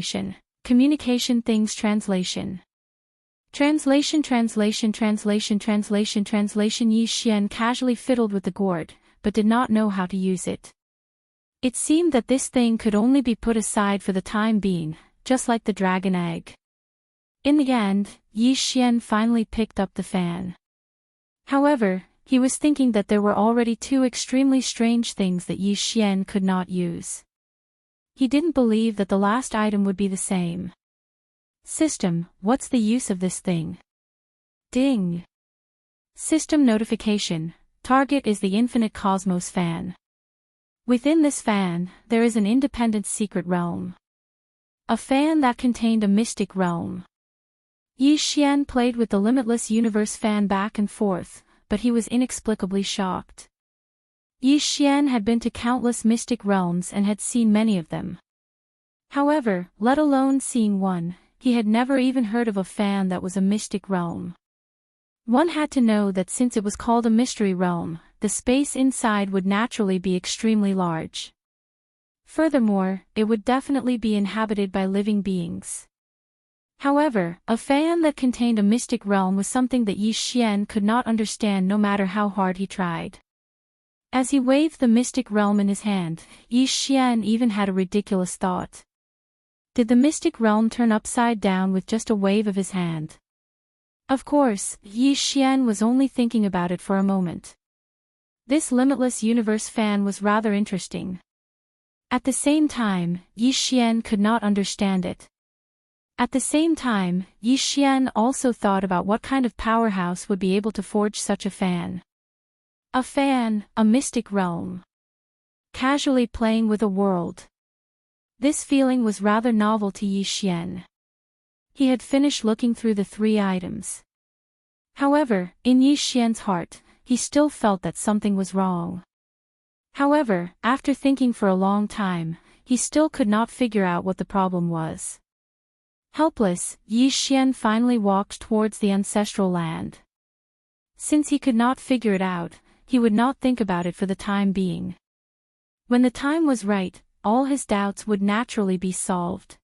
Xian Communication Things Translation Yi Xian casually fiddled with the gourd, but did not know how to use it. It seemed that this thing could only be put aside for the time being, just like the dragon egg. In the end, Yi Xian finally picked up the fan. However, he was thinking that there were already two extremely strange things that Yi Xian could not use. He didn't believe that the last item would be the same. System: what's the use of this thing? Ding. System notification: target is the infinite cosmos fan. Within this fan, there is an independent secret realm. A fan that contained a mystic realm. Yi Xian played with the limitless universe fan back and forth, but he was inexplicably shocked. Yi Xian had been to countless mystic realms and had seen many of them. However, let alone seeing one, he had never even heard of a fan that was a mystic realm. One had to know that since it was called a mystery realm, the space inside would naturally be extremely large. Furthermore, it would definitely be inhabited by living beings. However, a fan that contained a mystic realm was something that Yi Xian could not understand no matter how hard he tried. As he waved the mystic realm in his hand, Yi Xian even had a ridiculous thought. Did the mystic realm turn upside down with just a wave of his hand? Of course, Yi Xian was only thinking about it for a moment. This limitless universe fan was rather interesting. At the same time, Yi Xian could not understand it. At the same time, Yi Xian also thought about what kind of powerhouse would be able to forge such a fan. A fan, a mystic realm. Casually playing with a world. This feeling was rather novel to Yi Xian. He had finished looking through the three items. However, in Yi Xian's heart, he still felt that something was wrong. However, after thinking for a long time, he still could not figure out what the problem was. Helpless, Yi Xian finally walked towards the ancestral land. Since he could not figure it out, he would not think about it for the time being. When the time was right, all his doubts would naturally be solved.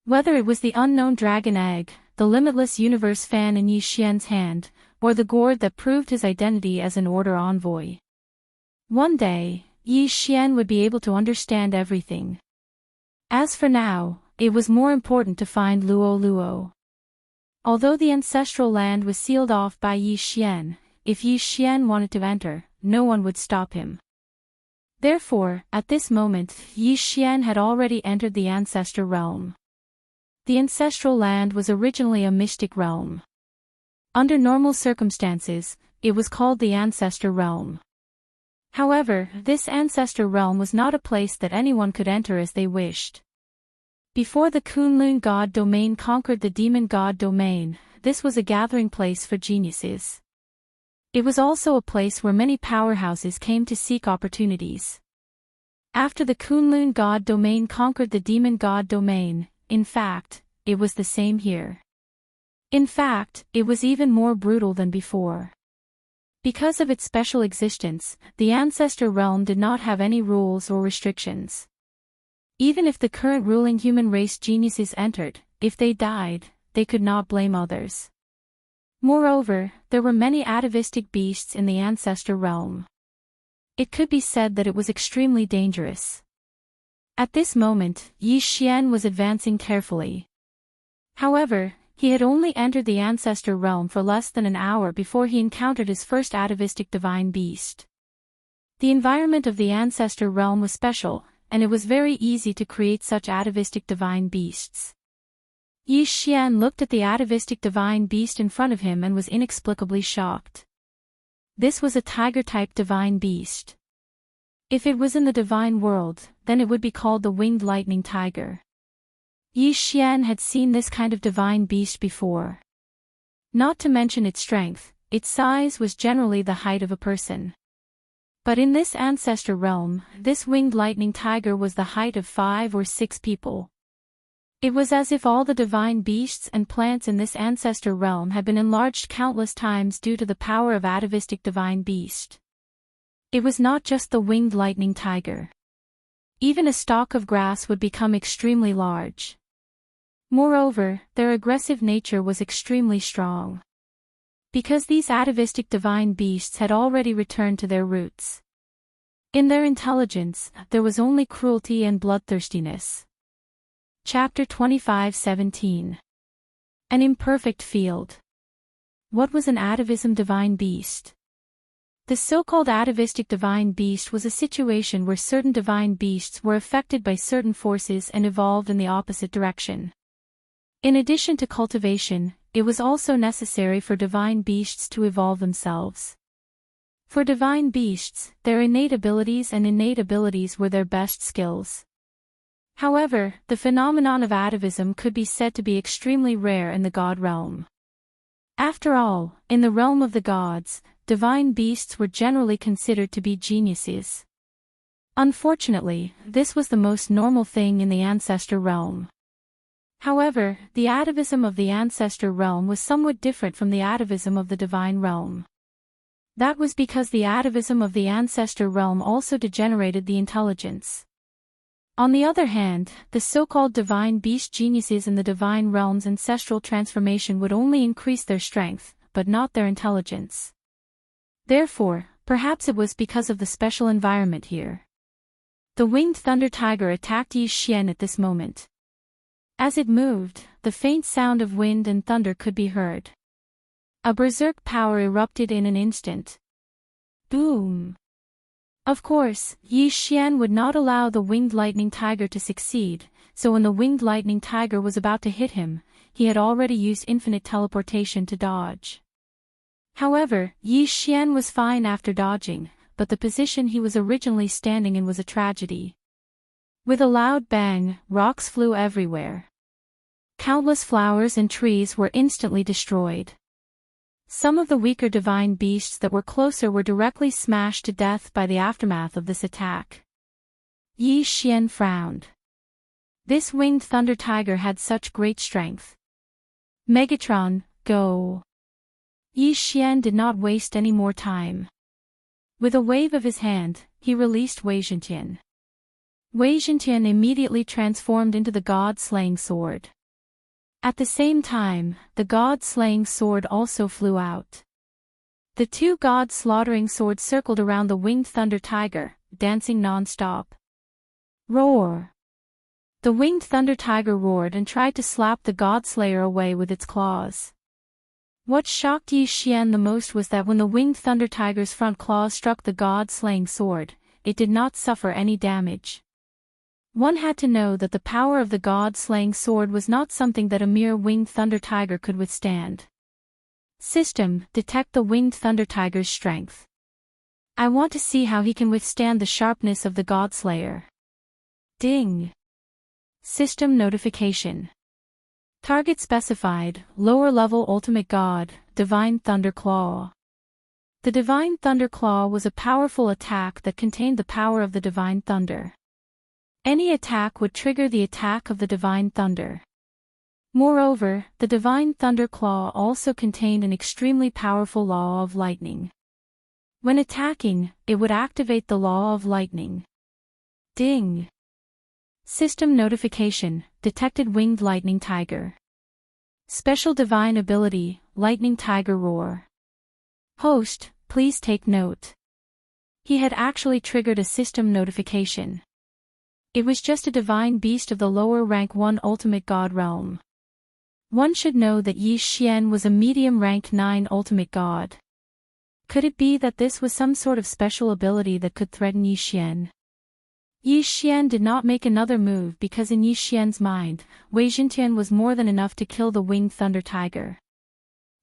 Whether it was the unknown dragon egg, the limitless universe fan in Yi Xian's hand, or the gourd that proved his identity as an order envoy. One day, Yi Xian would be able to understand everything. As for now, it was more important to find Luo Luo. Although the ancestral land was sealed off by Yi Xian, if Yi Xian wanted to enter, no one would stop him. Therefore, at this moment, Yi Xian had already entered the ancestor realm. The ancestral land was originally a mystic realm. Under normal circumstances, it was called the ancestor realm. However, this ancestor realm was not a place that anyone could enter as they wished. Before the Kunlun god domain conquered the demon god domain, this was a gathering place for geniuses. It was also a place where many powerhouses came to seek opportunities. After the Kunlun god domain conquered the demon god domain, in fact, it was the same here. In fact, it was even more brutal than before. Because of its special existence, the ancestor realm did not have any rules or restrictions. Even if the current ruling human race geniuses entered, if they died, they could not blame others. Moreover, there were many atavistic beasts in the ancestor realm. It could be said that it was extremely dangerous. At this moment, Yi Xian was advancing carefully. However, he had only entered the ancestor realm for less than an hour before he encountered his first atavistic divine beast. The environment of the ancestor realm was special, and it was very easy to create such atavistic divine beasts. Yi Xian looked at the atavistic divine beast in front of him and was inexplicably shocked. This was a tiger-type divine beast. If it was in the divine world, then it would be called the winged lightning tiger. Yi Xian had seen this kind of divine beast before. Not to mention its strength, its size was generally the height of a person. But in this ancestor realm, this winged lightning tiger was the height of 5 or 6 people. It was as if all the divine beasts and plants in this ancestor realm had been enlarged countless times due to the power of atavistic divine beast. It was not just the winged lightning tiger. Even a stalk of grass would become extremely large. Moreover, their aggressive nature was extremely strong. Because these atavistic divine beasts had already returned to their roots. In their intelligence, there was only cruelty and bloodthirstiness. Chapter 25:17. An imperfect field. What was an atavism divine beast? The so-called atavistic divine beast was a situation where certain divine beasts were affected by certain forces and evolved in the opposite direction. In addition to cultivation, it was also necessary for divine beasts to evolve themselves. For divine beasts, their innate abilities were their best skills. However, the phenomenon of atavism could be said to be extremely rare in the god realm. After all, in the realm of the gods, divine beasts were generally considered to be geniuses. Unfortunately, this was the most normal thing in the ancestor realm. However, the atavism of the ancestor realm was somewhat different from the atavism of the divine realm. That was because the atavism of the ancestor realm also degenerated the intelligence. On the other hand, the so-called divine beast geniuses in the divine realm's ancestral transformation would only increase their strength, but not their intelligence. Therefore, perhaps it was because of the special environment here. The winged thunder tiger attacked Yi Xian at this moment. As it moved, the faint sound of wind and thunder could be heard. A berserk power erupted in an instant. Boom! Of course, Yi Xian would not allow the winged lightning tiger to succeed, so when the winged lightning tiger was about to hit him, he had already used infinite teleportation to dodge. However, Yi Xian was fine after dodging, but the position he was originally standing in was a tragedy. With a loud bang, rocks flew everywhere. Countless flowers and trees were instantly destroyed. Some of the weaker divine beasts that were closer were directly smashed to death by the aftermath of this attack. Yi Xian frowned. This winged thunder tiger had such great strength. Megatron, go! Yi Xian did not waste any more time. With a wave of his hand, he released Wei Zhentian. Wei Zhentian immediately transformed into the god-slaying sword. At the same time, the god-slaying sword also flew out. The two god-slaughtering swords circled around the winged thunder tiger, dancing non-stop. Roar! The winged thunder tiger roared and tried to slap the god-slayer away with its claws. What shocked Yi Xian the most was that when the winged thunder tiger's front claws struck the god-slaying sword, it did not suffer any damage. One had to know that the power of the god-slaying sword was not something that a mere winged thunder tiger could withstand. System, detect the winged thunder tiger's strength. I want to see how he can withstand the sharpness of the godslayer. Ding! System notification. Target specified, lower level ultimate god, divine thunder claw. The Divine Thunder Claw was a powerful attack that contained the power of the Divine Thunder. Any attack would trigger the attack of the Divine Thunder. Moreover, the Divine Thunder Claw also contained an extremely powerful law of lightning. When attacking, it would activate the law of lightning. Ding! System notification, detected winged lightning tiger. Special divine ability, lightning tiger roar. Host, please take note. He had actually triggered a system notification. It was just a divine beast of the lower rank 1 ultimate god realm. One should know that Yi Xian was a medium rank 9 ultimate god. Could it be that this was some sort of special ability that could threaten Yi Xian? Yi Xian did not make another move because in Yi Xian's mind, Wei Jintian was more than enough to kill the winged thunder tiger.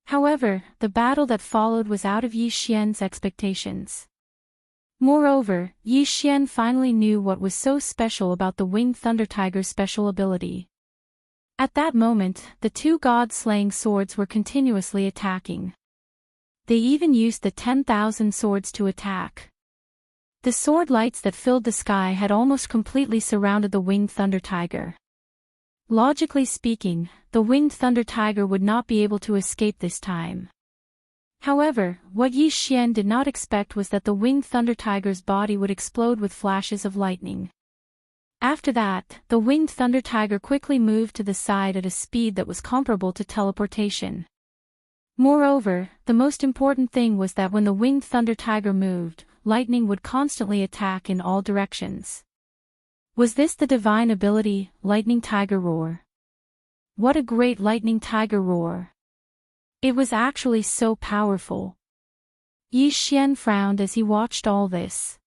However, the battle that followed was out of Yi Xian's expectations. Moreover, Yi Xian finally knew what was so special about the winged thunder tiger's special ability. At that moment, the 2 god-slaying swords were continuously attacking. They even used the 10,000 swords to attack. The sword lights that filled the sky had almost completely surrounded the winged thunder tiger. Logically speaking, the winged thunder tiger would not be able to escape this time. However, what Yi Xian did not expect was that the winged thunder tiger's body would explode with flashes of lightning. After that, the winged thunder tiger quickly moved to the side at a speed that was comparable to teleportation. Moreover, the most important thing was that when the winged thunder tiger moved, lightning would constantly attack in all directions. Was this the divine ability, lightning tiger roar? What a great lightning tiger roar! It was actually so powerful. Yi Xian frowned as he watched all this.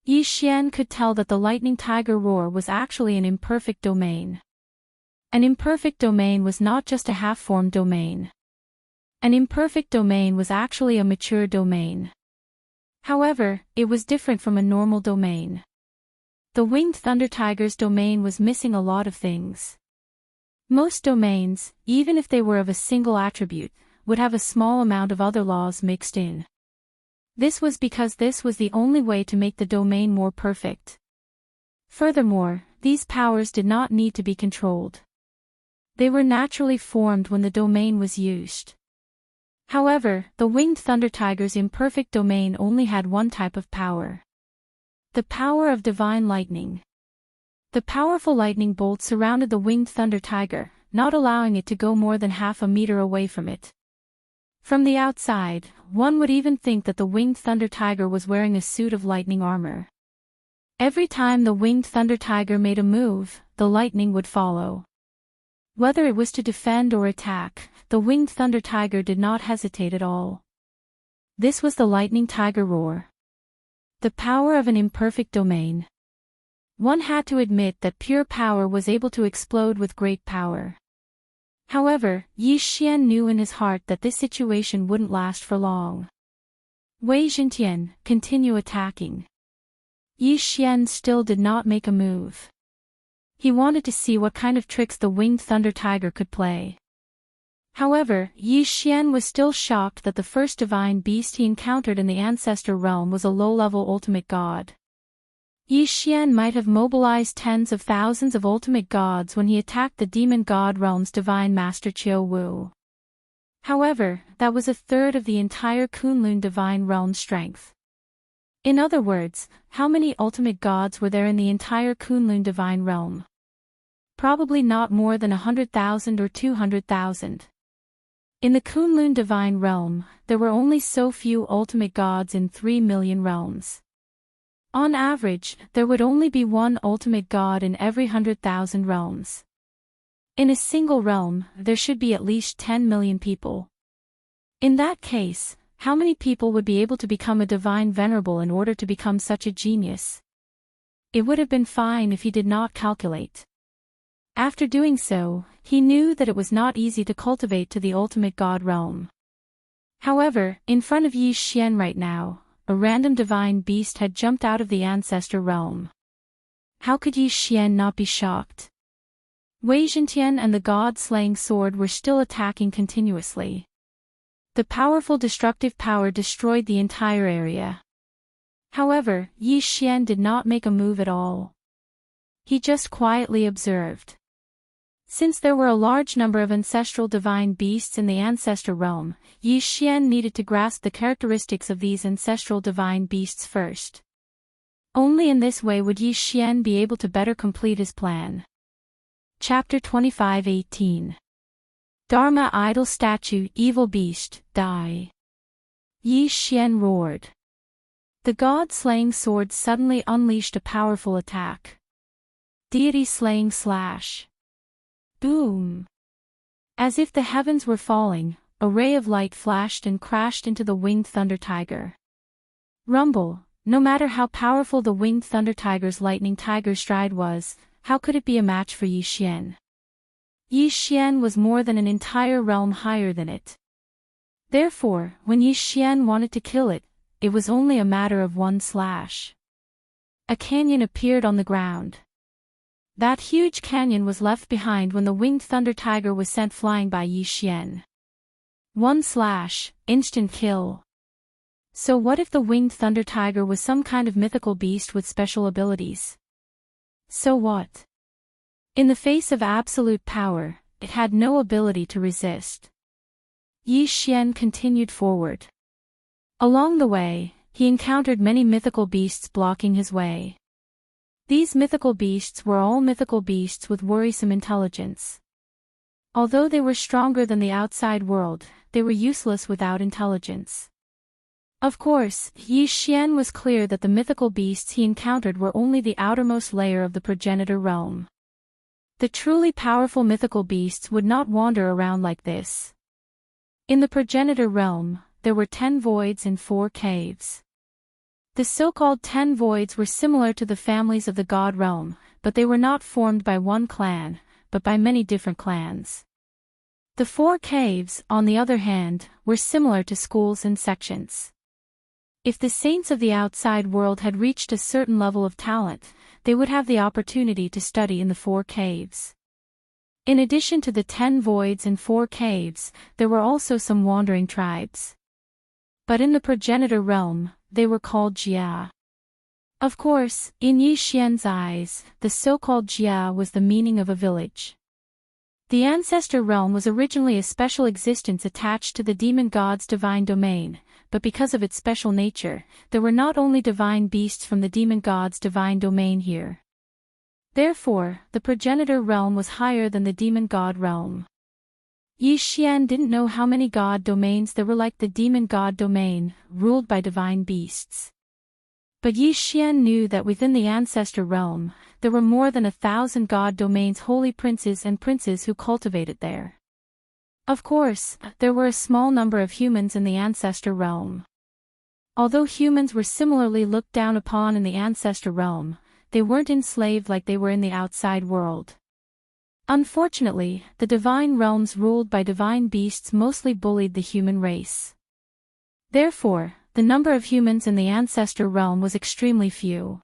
Yi Xian could tell that the lightning tiger roar was actually an imperfect domain. An imperfect domain was not just a half-formed domain. An imperfect domain was actually a mature domain. However, it was different from a normal domain. The winged thunder tiger's domain was missing a lot of things. Most domains, even if they were of a single attribute, would have a small amount of other laws mixed in. This was because this was the only way to make the domain more perfect. Furthermore, these powers did not need to be controlled. They were naturally formed when the domain was used. However, the winged thunder tiger's imperfect domain only had one type of power. The power of divine lightning. The powerful lightning bolt surrounded the winged thunder tiger, not allowing it to go more than half a meter away from it. From the outside, one would even think that the winged thunder tiger was wearing a suit of lightning armor. Every time the winged thunder tiger made a move, the lightning would follow. Whether it was to defend or attack, the winged thunder tiger did not hesitate at all. This was the lightning tiger roar. The power of an imperfect domain. One had to admit that pure power was able to explode with great power. However, Yi Xian knew in his heart that this situation wouldn't last for long. Wei Jintian, continue attacking. Yi Xian still did not make a move. He wanted to see what kind of tricks the winged thunder tiger could play. However, Yi Xian was still shocked that the first divine beast he encountered in the ancestor realm was a low-level ultimate god. Yi Xian might have mobilized tens of thousands of ultimate gods when he attacked the demon god realm's divine master Qiu Wu. However, that was a third of the entire Kunlun divine realm strength. In other words, how many ultimate gods were there in the entire Kunlun divine realm? Probably not more than 100,000 or 200,000. In the Kunlun divine realm, there were only so few ultimate gods in 3 million realms. On average, there would only be one ultimate god in every 100,000 realms. In a single realm, there should be at least 10 million people. In that case, how many people would be able to become a divine venerable in order to become such a genius? It would have been fine if he did not calculate. After doing so, he knew that it was not easy to cultivate to the ultimate god realm. However, in front of Yi Xian right now, a random divine beast had jumped out of the ancestor realm. How could Yi Xian not be shocked? Wei Jintian and the god-slaying sword were still attacking continuously. The powerful destructive power destroyed the entire area. However, Yi Xian did not make a move at all. He just quietly observed. Since there were a large number of ancestral divine beasts in the ancestor realm, Yi Xian needed to grasp the characteristics of these ancestral divine beasts first. Only in this way would Yi Xian be able to better complete his plan. Chapter 25:18. Dharma idol statue evil beast, die. Yi Xian roared. The god-slaying sword suddenly unleashed a powerful attack. Deity-slaying slash. Boom! As if the heavens were falling, a ray of light flashed and crashed into the winged thunder tiger. Rumble, no matter how powerful the winged thunder tiger's lightning tiger stride was, how could it be a match for Yi Xian? Yi Xian was more than an entire realm higher than it. Therefore, when Yi Xian wanted to kill it, it was only a matter of one slash. A canyon appeared on the ground. That huge canyon was left behind when the winged thunder tiger was sent flying by Yi Xian. One slash, instant kill. So what if the winged thunder tiger was some kind of mythical beast with special abilities? So what? In the face of absolute power, it had no ability to resist. Yi Xian continued forward. Along the way, he encountered many mythical beasts blocking his way. These mythical beasts were all mythical beasts with worrisome intelligence. Although they were stronger than the outside world, they were useless without intelligence. Of course, Yi Xian was clear that the mythical beasts he encountered were only the outermost layer of the progenitor realm. The truly powerful mythical beasts would not wander around like this. In the progenitor realm, there were 10 voids and 4 caves. The so-called 10 voids were similar to the families of the god realm, but they were not formed by one clan, but by many different clans. The 4 caves, on the other hand, were similar to schools and sections. If the saints of the outside world had reached a certain level of talent, they would have the opportunity to study in the 4 caves. In addition to the 10 voids and 4 caves, there were also some wandering tribes. But in the progenitor realm, they were called Jia. Of course, in Yi Xian's eyes, the so-called Jia was the meaning of a village. The ancestor realm was originally a special existence attached to the demon god's divine domain, but because of its special nature, there were not only divine beasts from the demon god's divine domain here. Therefore, the progenitor realm was higher than the demon god realm. Yi Xian didn't know how many god domains there were like the demon god domain, ruled by divine beasts. But Yi Xian knew that within the ancestor realm, there were more than 1,000 god domains holy princes and princes who cultivated there. Of course, there were a small number of humans in the ancestor realm. Although humans were similarly looked down upon in the ancestor realm, they weren't enslaved like they were in the outside world. Unfortunately, the divine realms ruled by divine beasts mostly bullied the human race. Therefore, the number of humans in the ancestor realm was extremely few.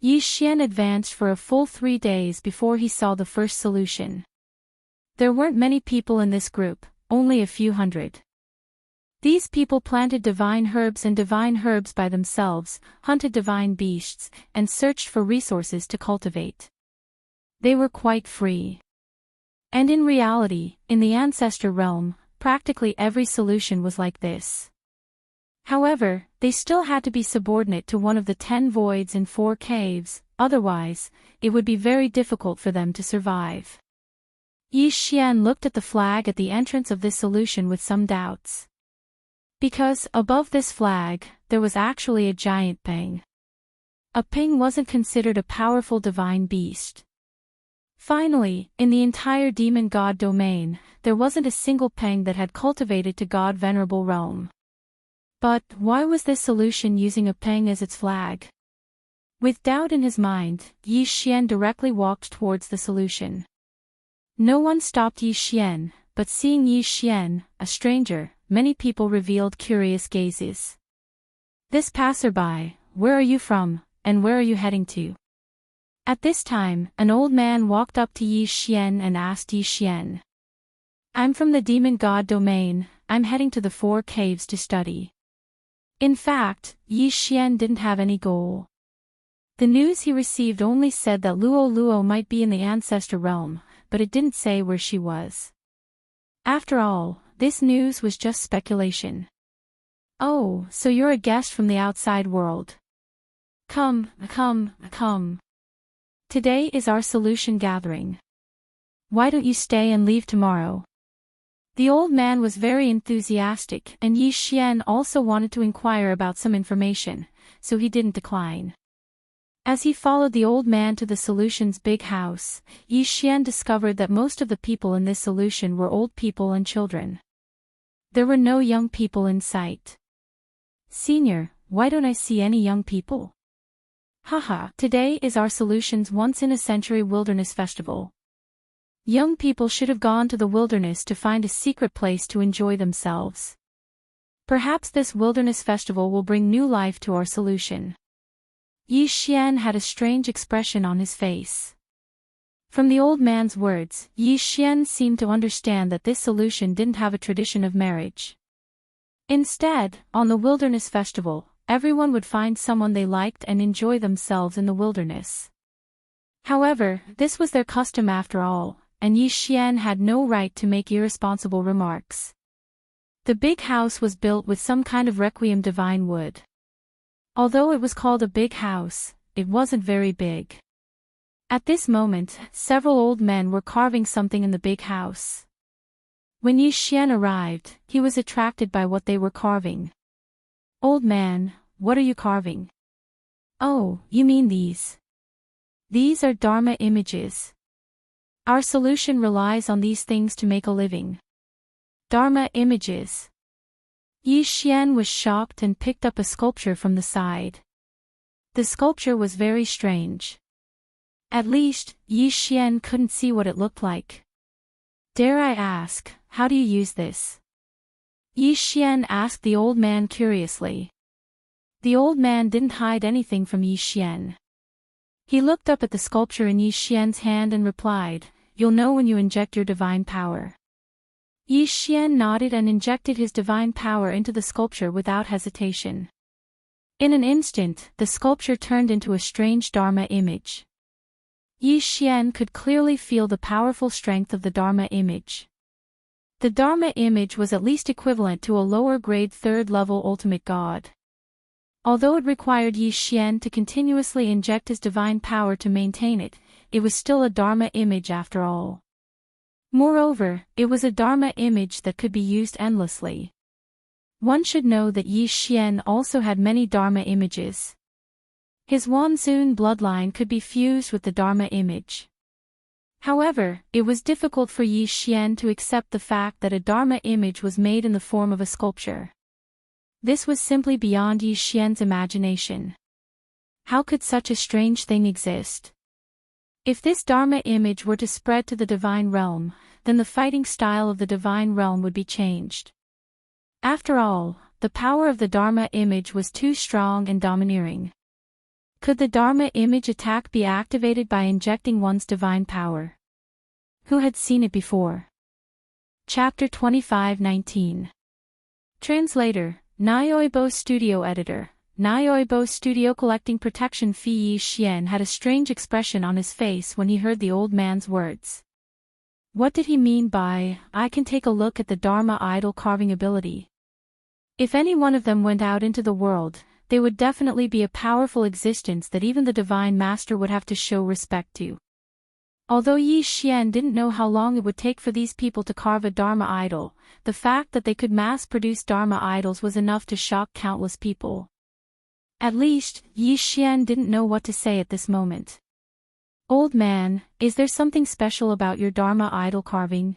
Yi Xian advanced for a full 3 days before he saw the first solution. There weren't many people in this group, only a few hundred. These people planted divine herbs by themselves, hunted divine beasts, and searched for resources to cultivate. They were quite free. And in reality, in the ancestor realm, practically every solution was like this. However, they still had to be subordinate to one of the 10 voids and 4 caves, otherwise, it would be very difficult for them to survive. Yi Xian looked at the flag at the entrance of this solution with some doubts. Because, above this flag, there was actually a giant peng. A peng wasn't considered a powerful divine beast. Finally, in the entire demon god domain, there wasn't a single peng that had cultivated to god venerable realm. But, why was this solution using a peng as its flag? With doubt in his mind, Yi Xian directly walked towards the solution. No one stopped Yi Xian, but seeing Yi Xian, a stranger, many people revealed curious gazes. This passerby, where are you from, and where are you heading to? At this time, an old man walked up to Yi Xian and asked Yi Xian. I'm from the demon god domain, I'm heading to the 4 caves to study. In fact, Yi Xian didn't have any goal. The news he received only said that Luo Luo might be in the ancestor realm, but it didn't say where she was. After all, this news was just speculation. Oh, so you're a guest from the outside world. Come. Today is our solution gathering. Why don't you stay and leave tomorrow? The old man was very enthusiastic, and Yi Xian also wanted to inquire about some information, so he didn't decline. As he followed the old man to the solution's big house, Yi Xian discovered that most of the people in this solution were old people and children. There were no young people in sight. Senior, why don't I see any young people? Haha, today is our solution's once-in-a-century wilderness festival. Young people should have gone to the wilderness to find a secret place to enjoy themselves. Perhaps this wilderness festival will bring new life to our solution. Yi Xian had a strange expression on his face. From the old man's words, Yi Xian seemed to understand that this solution didn't have a tradition of marriage. Instead, on the wilderness festival, everyone would find someone they liked and enjoy themselves in the wilderness. However, this was their custom after all, and Yi Xian had no right to make irresponsible remarks. The big house was built with some kind of requiem divine wood. Although it was called a big house, it wasn't very big. At this moment, several old men were carving something in the big house. When Yi Xian arrived, he was attracted by what they were carving. Old man, what are you carving? Oh, you mean these? These are Dharma images. Our solution relies on these things to make a living. Dharma images. Yi Xian was shocked and picked up a sculpture from the side. The sculpture was very strange. At least, Yi Xian couldn't see what it looked like. Dare I ask, how do you use this? Yi Xian asked the old man curiously. The old man didn't hide anything from Yi Xian. He looked up at the sculpture in Yi Xian's hand and replied, "You'll know when you inject your divine power." Yi Xian nodded and injected his divine power into the sculpture without hesitation. In an instant, the sculpture turned into a strange Dharma image. Yi Xian could clearly feel the powerful strength of the Dharma image. The Dharma image was at least equivalent to a lower-grade third-level ultimate god. Although it required Yi Xian to continuously inject his divine power to maintain it, it was still a Dharma image after all. Moreover, it was a Dharma image that could be used endlessly. One should know that Yi Xian also had many Dharma images. His Wanzun bloodline could be fused with the Dharma image. However, it was difficult for Yi Xian to accept the fact that a Dharma image was made in the form of a sculpture. This was simply beyond Yi Xian's imagination. How could such a strange thing exist? If this Dharma image were to spread to the divine realm, then the fighting style of the divine realm would be changed. After all, the power of the Dharma image was too strong and domineering. Could the Dharma image attack be activated by injecting one's divine power? Who had seen it before? Chapter 25:19. Translator, Nyoibo Studio Editor. Nyoibo Studio. Collecting protection fee. Yi Xian had a strange expression on his face when he heard the old man's words. What did he mean by, "I can take a look at the Dharma idol carving ability"? If any one of them went out into the world, they would definitely be a powerful existence that even the Divine Master would have to show respect to. Although Yi Xian didn't know how long it would take for these people to carve a Dharma idol, the fact that they could mass-produce Dharma idols was enough to shock countless people. At least, Yi Xian didn't know what to say at this moment. Old man, is there something special about your Dharma idol carving?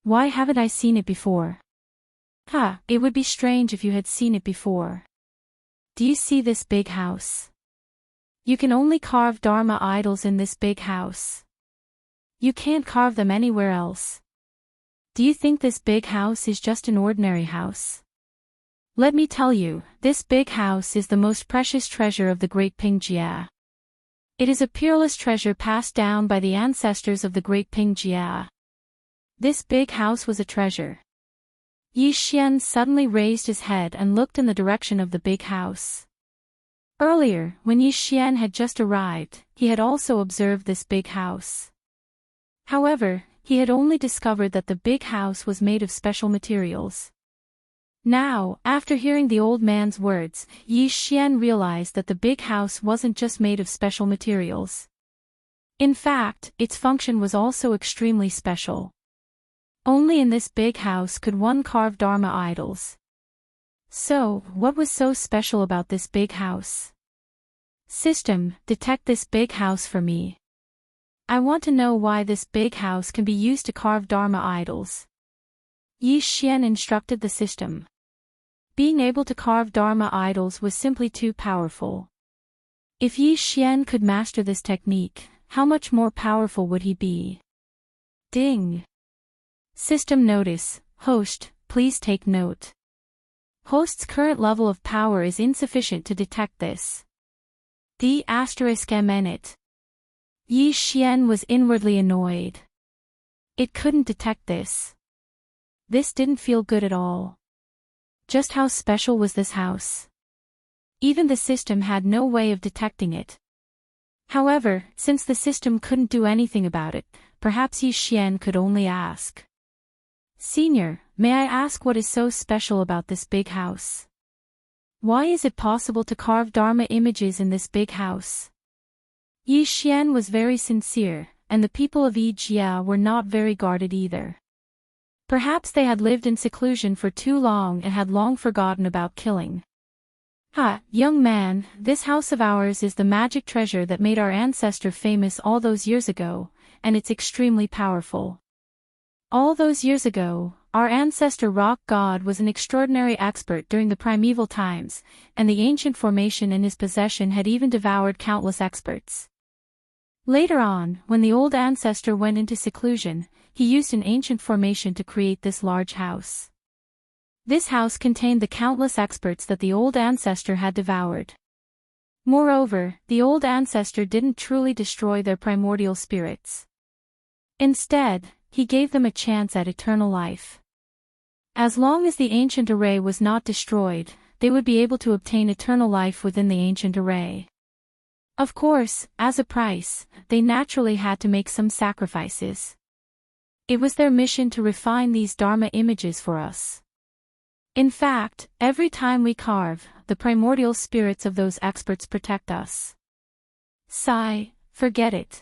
Why haven't I seen it before? It would be strange if you had seen it before. Do you see this big house? You can only carve Dharma idols in this big house. You can't carve them anywhere else. Do you think this big house is just an ordinary house? Let me tell you, this big house is the most precious treasure of the great Pingjia. It is a peerless treasure passed down by the ancestors of the great Pingjia. This big house was a treasure. Yi Xian suddenly raised his head and looked in the direction of the big house. Earlier, when Yi Xian had just arrived, he had also observed this big house. However, he had only discovered that the big house was made of special materials. Now, after hearing the old man's words, Yi Xian realized that the big house wasn't just made of special materials. In fact, its function was also extremely special. Only in this big house could one carve Dharma idols. So, what was so special about this big house? System, detect this big house for me. I want to know why this big house can be used to carve Dharma idols. Yi Xian instructed the system. Being able to carve Dharma idols was simply too powerful. If Yi Xian could master this technique, how much more powerful would he be? Ding! System notice, host, please take note. Host's current level of power is insufficient to detect this. D***it. Yi Xian was inwardly annoyed. It couldn't detect this. This didn't feel good at all. Just how special was this house? Even the system had no way of detecting it. However, since the system couldn't do anything about it, perhaps Yi Xian could only ask. Senior, may I ask what is so special about this big house? Why is it possible to carve Dharma images in this big house? Yi Xian was very sincere, and the people of Yijia were not very guarded either. Perhaps they had lived in seclusion for too long and had long forgotten about killing. Young man, this house of ours is the magic treasure that made our ancestor famous all those years ago, and it's extremely powerful. All those years ago, our ancestor rock god was an extraordinary expert during the primeval times, and the ancient formation in his possession had even devoured countless experts. Later on, when the old ancestor went into seclusion, he used an ancient formation to create this large house. This house contained the countless experts that the old ancestor had devoured. Moreover, the old ancestor didn't truly destroy their primordial spirits. Instead, he gave them a chance at eternal life. As long as the ancient array was not destroyed, they would be able to obtain eternal life within the ancient array. Of course, as a price, they naturally had to make some sacrifices. It was their mission to refine these Dharma images for us. In fact, every time we carve, the primordial spirits of those experts protect us. Sigh, forget it.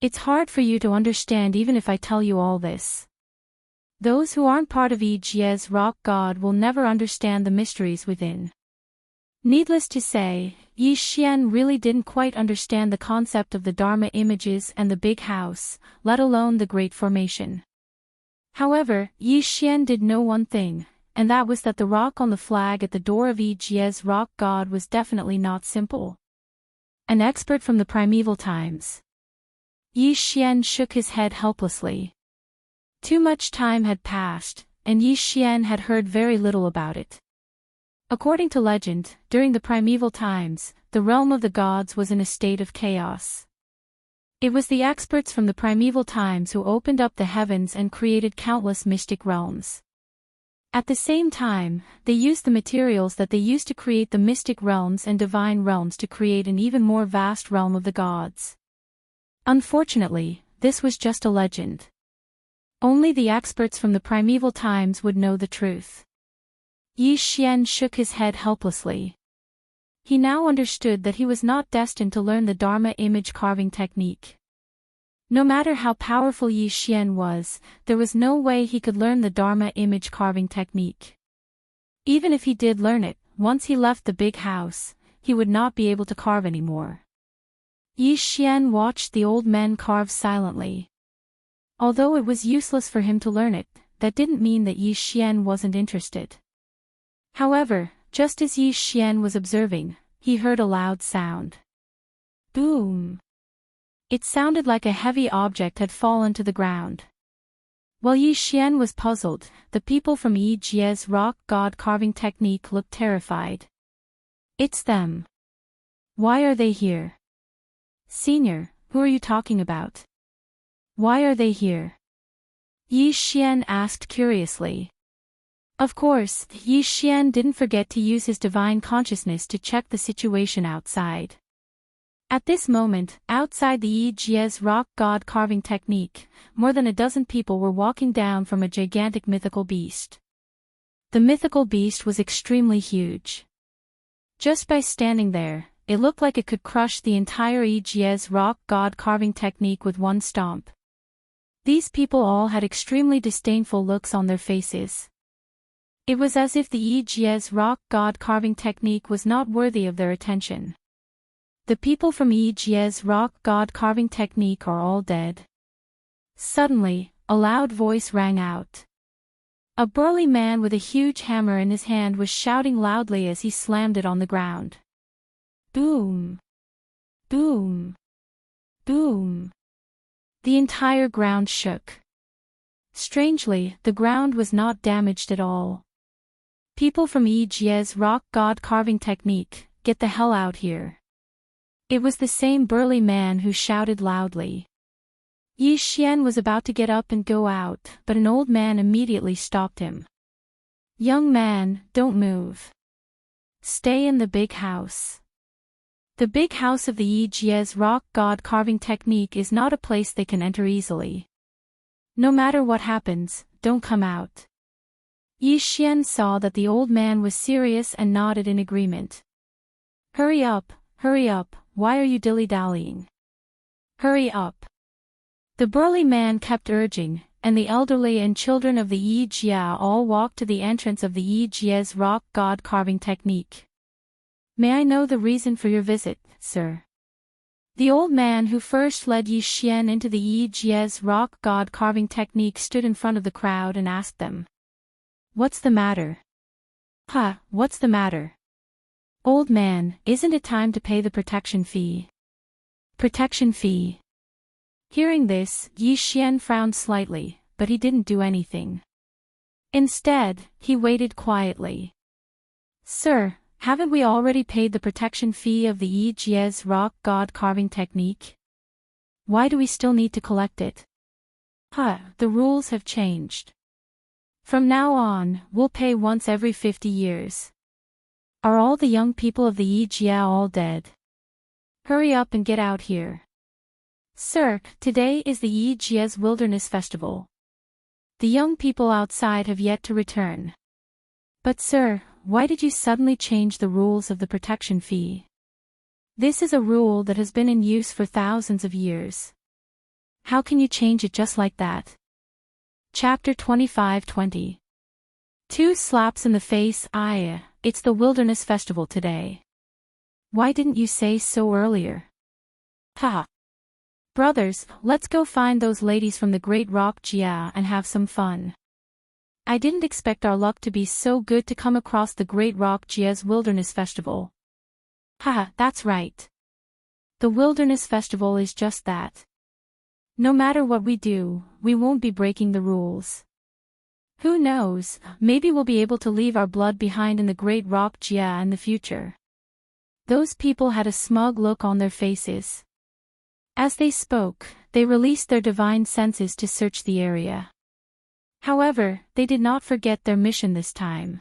It's hard for you to understand even if I tell you all this. Those who aren't part of Yijia's rock god will never understand the mysteries within. Needless to say, Yi Xian really didn't quite understand the concept of the Dharma images and the big house, let alone the great formation. However, Yi Xian did know one thing, and that was that the rock on the flag at the door of Yijia's rock god was definitely not simple. An expert from the primeval times. Yi Xian shook his head helplessly. Too much time had passed, and Yi Xian had heard very little about it. According to legend, during the primeval times, the realm of the gods was in a state of chaos. It was the experts from the primeval times who opened up the heavens and created countless mystic realms. At the same time, they used the materials that they used to create the mystic realms and divine realms to create an even more vast realm of the gods. Unfortunately, this was just a legend. Only the experts from the primeval times would know the truth. Yi Xian shook his head helplessly. He now understood that he was not destined to learn the Dharma image carving technique. No matter how powerful Yi Xian was, there was no way he could learn the Dharma image carving technique. Even if he did learn it, once he left the big house, he would not be able to carve anymore. Yi Xian watched the old men carve silently. Although it was useless for him to learn it, that didn't mean that Yi Xian wasn't interested. However, just as Yi Xian was observing, he heard a loud sound. Boom! It sounded like a heavy object had fallen to the ground. While Yi Xian was puzzled, the people from Yi Jie's rock god carving technique looked terrified. It's them. Why are they here? Senior, who are you talking about? Why are they here? Yi Xian asked curiously. Of course, Yi Xian didn't forget to use his divine consciousness to check the situation outside. At this moment, outside the Yi Jie's rock god carving technique, more than a dozen people were walking down from a gigantic mythical beast. The mythical beast was extremely huge. Just by standing there, it looked like it could crush the entire Yi Jie's rock god carving technique with one stomp. These people all had extremely disdainful looks on their faces. It was as if the Yi Jie's rock god carving technique was not worthy of their attention. The people from Yi Jie's rock god carving technique are all dead. Suddenly, a loud voice rang out. A burly man with a huge hammer in his hand was shouting loudly as he slammed it on the ground. Boom! Boom! Boom! The entire ground shook. Strangely, the ground was not damaged at all. People from Yi Jie's rock god carving technique, get the hell out here. It was the same burly man who shouted loudly. Yi Xian was about to get up and go out, but an old man immediately stopped him. Young man, don't move. Stay in the big house. The big house of the Yi Jie's rock god carving technique is not a place they can enter easily. No matter what happens, don't come out. Yi Xian saw that the old man was serious and nodded in agreement. Hurry up, why are you dilly-dallying? Hurry up. The burly man kept urging, and the elderly and children of the Yi Jia all walked to the entrance of the Yi Jie's rock god carving technique. May I know the reason for your visit, sir? The old man who first led Yi Xian into the Yi Jie's rock god carving technique stood in front of the crowd and asked them. What's the matter? What's the matter? Old man, isn't it time to pay the protection fee? Protection fee. Hearing this, Yi Xian frowned slightly, but he didn't do anything. Instead, he waited quietly. Sir, haven't we already paid the protection fee of the Yi Jie's rock god carving technique? Why do we still need to collect it? The rules have changed. From now on, we'll pay once every 50 years. Are all the young people of the Yi Jia all dead? Hurry up and get out here. Sir, today is the Yi Jia's Wilderness Festival. The young people outside have yet to return. But sir, why did you suddenly change the rules of the protection fee? This is a rule that has been in use for thousands of years. How can you change it just like that? Chapter 25:20. Two slaps in the face. It's the Wilderness Festival today. Why didn't you say so earlier? Brothers, let's go find those ladies from the Great Rock Jia and have some fun. I didn't expect our luck to be so good to come across the Great Rock Jia's Wilderness Festival. That's right. The Wilderness Festival is just that. No matter what we do, we won't be breaking the rules. Who knows, maybe we'll be able to leave our blood behind in the Great Rock Jia in the future. Those people had a smug look on their faces. As they spoke, they released their divine senses to search the area. However, they did not forget their mission this time.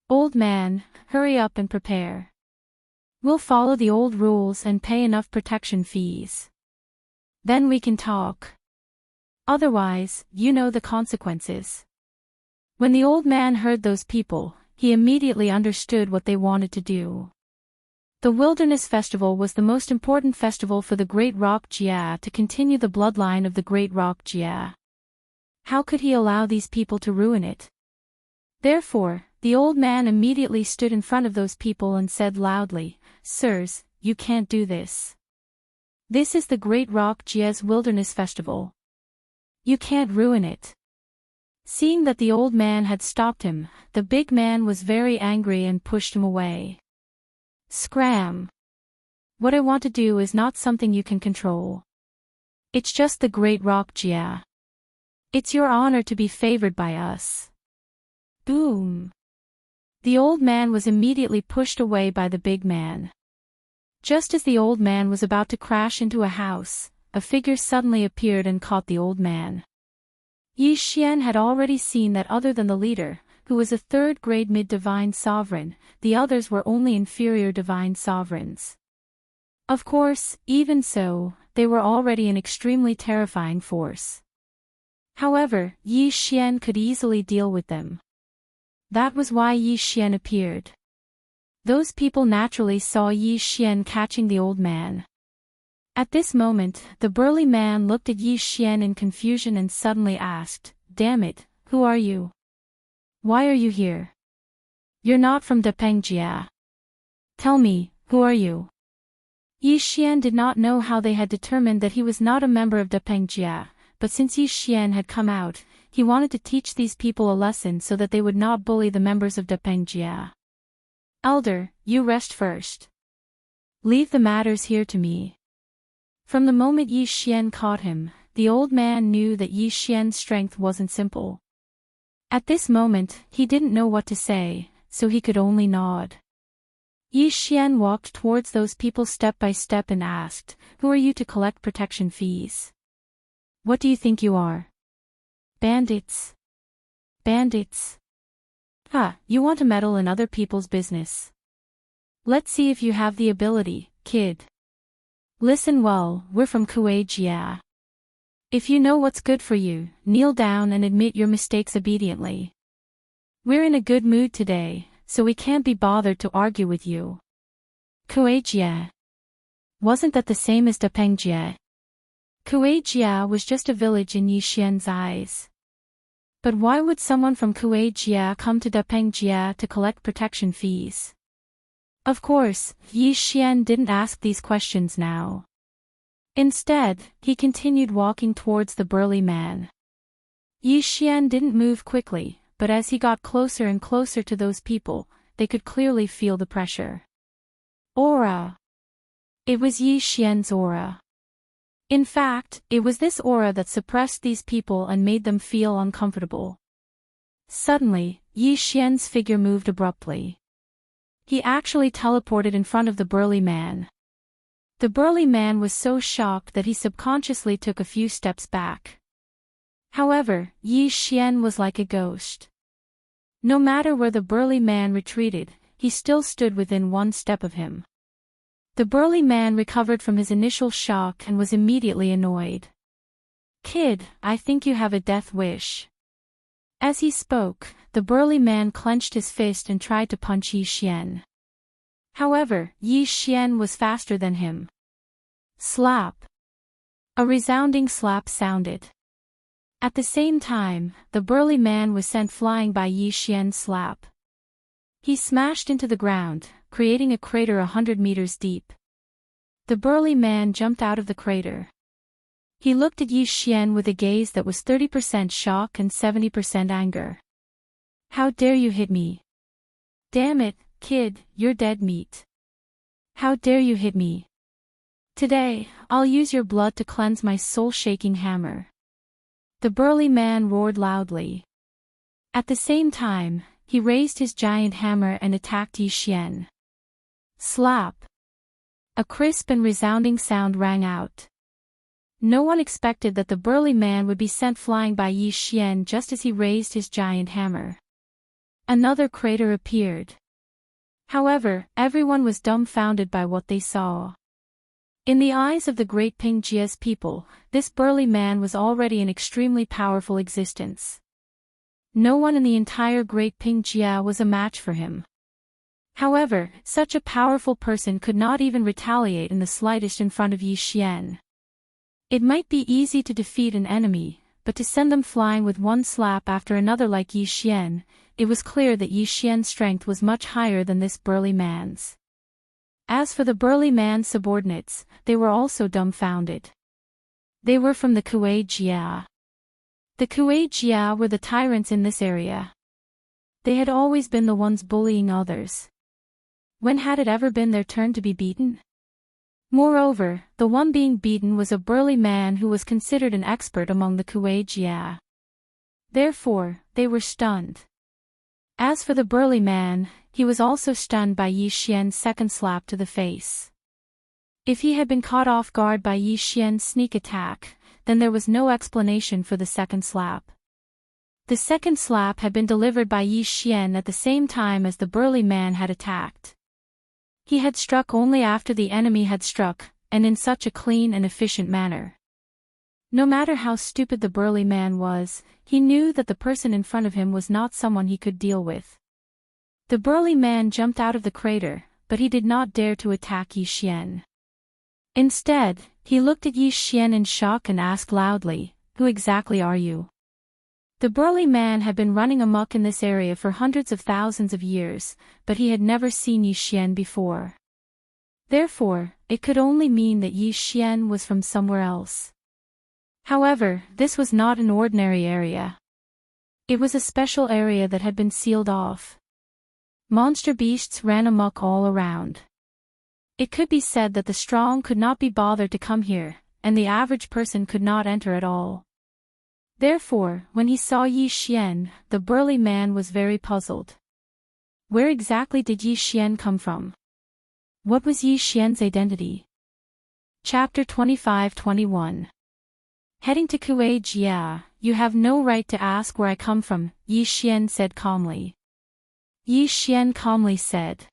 Old man, hurry up and prepare. We'll follow the old rules and pay enough protection fees. Then we can talk. Otherwise, you know the consequences. When the old man heard those people, he immediately understood what they wanted to do. The Wilderness Festival was the most important festival for the Great Rock Jia to continue the bloodline of the Great Rock Jia. How could he allow these people to ruin it? Therefore, the old man immediately stood in front of those people and said loudly, Sirs, you can't do this. This is the Great Rock Jia's Wilderness Festival. You can't ruin it. Seeing that the old man had stopped him, the big man was very angry and pushed him away. Scram! What I want to do is not something you can control. It's just the Great Rock Jia. It's your honor to be favored by us. Boom! The old man was immediately pushed away by the big man. Just as the old man was about to crash into a house, a figure suddenly appeared and caught the old man. Yi Xian had already seen that other than the leader, who was a third-grade mid-divine sovereign, the others were only inferior divine sovereigns. Of course, even so, they were already an extremely terrifying force. However, Yi Xian could easily deal with them. That was why Yi Xian appeared. Those people naturally saw Yi Xian catching the old man. At this moment, the burly man looked at Yi Xian in confusion and suddenly asked, "Damn it, who are you? Why are you here? You're not from Depengjia. Tell me, who are you?" Yi Xian did not know how they had determined that he was not a member of Depengjia, but since Yi Xian had come out, he wanted to teach these people a lesson so that they would not bully the members of Depengjia. "Elder, you rest first. Leave the matters here to me." From the moment Yi Xian caught him, the old man knew that Yi Xian's strength wasn't simple. At this moment, he didn't know what to say, so he could only nod. Yi Xian walked towards those people step by step and asked, "Who are you to collect protection fees? What do you think you are? Bandits? Bandits? You want to meddle in other people's business. Let's see if you have the ability, kid. Listen well, we're from Kuei-jia. If you know what's good for you, kneel down and admit your mistakes obediently. We're in a good mood today, so we can't be bothered to argue with you." Kuei-jia. Wasn't that the same as Depengjia? Kuei-jia was just a village in Yi Xian's eyes. But why would someone from Kuei-jia come to Depengjia to collect protection fees? Of course, Yi Xian didn't ask these questions now. Instead, he continued walking towards the burly man. Yi Xian didn't move quickly, but as he got closer and closer to those people, they could clearly feel the pressure. Aura. It was Yi Xian's aura. In fact, it was this aura that suppressed these people and made them feel uncomfortable. Suddenly, Yi Xian's figure moved abruptly. He actually teleported in front of the burly man. The burly man was so shocked that he subconsciously took a few steps back. However, Yi Xian was like a ghost. No matter where the burly man retreated, he still stood within one step of him. The burly man recovered from his initial shock and was immediately annoyed. "Kid, I think you have a death wish." As he spoke, the burly man clenched his fist and tried to punch Yi Xian. However, Yi Xian was faster than him. Slap. A resounding slap sounded. At the same time, the burly man was sent flying by Yi Xian's slap. He smashed into the ground, creating a crater 100 meters deep. The burly man jumped out of the crater. He looked at Yi Xian with a gaze that was 30% shock and 70% anger. "How dare you hit me? Damn it, kid, you're dead meat. How dare you hit me? Today, I'll use your blood to cleanse my soul-shaking hammer." The burly man roared loudly. At the same time, he raised his giant hammer and attacked Yi Xian. Slap! A crisp and resounding sound rang out. No one expected that the burly man would be sent flying by Yi Xian just as he raised his giant hammer. Another crater appeared. However, everyone was dumbfounded by what they saw. In the eyes of the Great Pingjia's people, this burly man was already an extremely powerful existence. No one in the entire Great Pingjia was a match for him. However, such a powerful person could not even retaliate in the slightest in front of Yi Xian. It might be easy to defeat an enemy, but to send them flying with one slap after another like Yi Xian, it was clear that Yi Xian's strength was much higher than this burly man's. As for the burly man's subordinates, they were also dumbfounded. They were from the Kuei-jia. The Kuei-jia were the tyrants in this area. They had always been the ones bullying others. When had it ever been their turn to be beaten? Moreover, the one being beaten was a burly man who was considered an expert among the Kuei-jia. Therefore, they were stunned. As for the burly man, he was also stunned by Yi Xian's second slap to the face. If he had been caught off guard by Yi Xian's sneak attack, then there was no explanation for the second slap. The second slap had been delivered by Yi Xian at the same time as the burly man had attacked. He had struck only after the enemy had struck, and in such a clean and efficient manner. No matter how stupid the burly man was, he knew that the person in front of him was not someone he could deal with. The burly man jumped out of the crater, but he did not dare to attack Yi Xian. Instead, he looked at Yi Xian in shock and asked loudly, "Who exactly are you?" The burly man had been running amok in this area for hundreds of thousands of years, but he had never seen Yi Xian before. Therefore, it could only mean that Yi Xian was from somewhere else. However, this was not an ordinary area. It was a special area that had been sealed off. Monster beasts ran amok all around. It could be said that the strong could not be bothered to come here, and the average person could not enter at all. Therefore, when he saw Yi Xian, the burly man was very puzzled. Where exactly did Yi Xian come from? What was Yi Xian's identity? Chapter 25-21. Heading to Kuei Jia, you have no right to ask where I come from, Yi Xian said calmly. Yi Xian calmly said.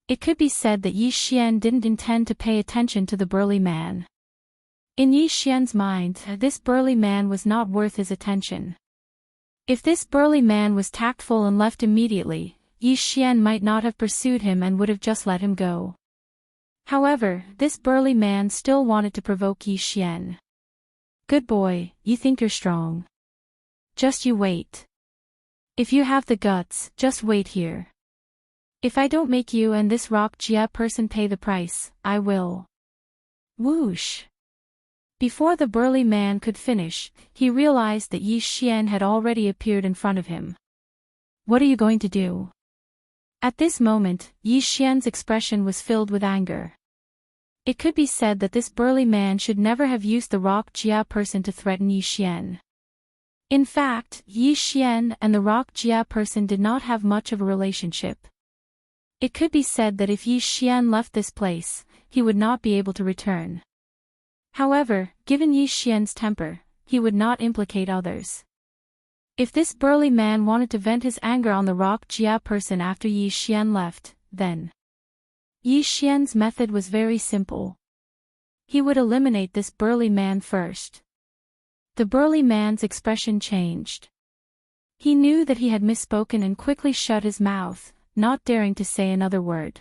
It could be said that Yi Xian didn't intend to pay attention to the burly man. In Yi Xian's mind, this burly man was not worth his attention. If this burly man was tactful and left immediately, Yi Xian might not have pursued him and would have just let him go. However, this burly man still wanted to provoke Yi Xian. Good boy, you think you're strong. Just you wait. If you have the guts, just wait here. If I don't make you and this rock Jia person pay the price, I will. Whoosh. Before the burly man could finish, he realized that Yi Xian had already appeared in front of him. What are you going to do? At this moment, Yi Xian's expression was filled with anger. It could be said that this burly man should never have used the rock Jia person to threaten Yi Xian. In fact, Yi Xian and the rock Jia person did not have much of a relationship. It could be said that if Yi Xian left this place, he would not be able to return. However, given Yi Xian's temper, he would not implicate others. If this burly man wanted to vent his anger on the rock Jia person after Yi Xian left, then Yi Xian's method was very simple. He would eliminate this burly man first. The burly man's expression changed. He knew that he had misspoken and quickly shut his mouth, not daring to say another word.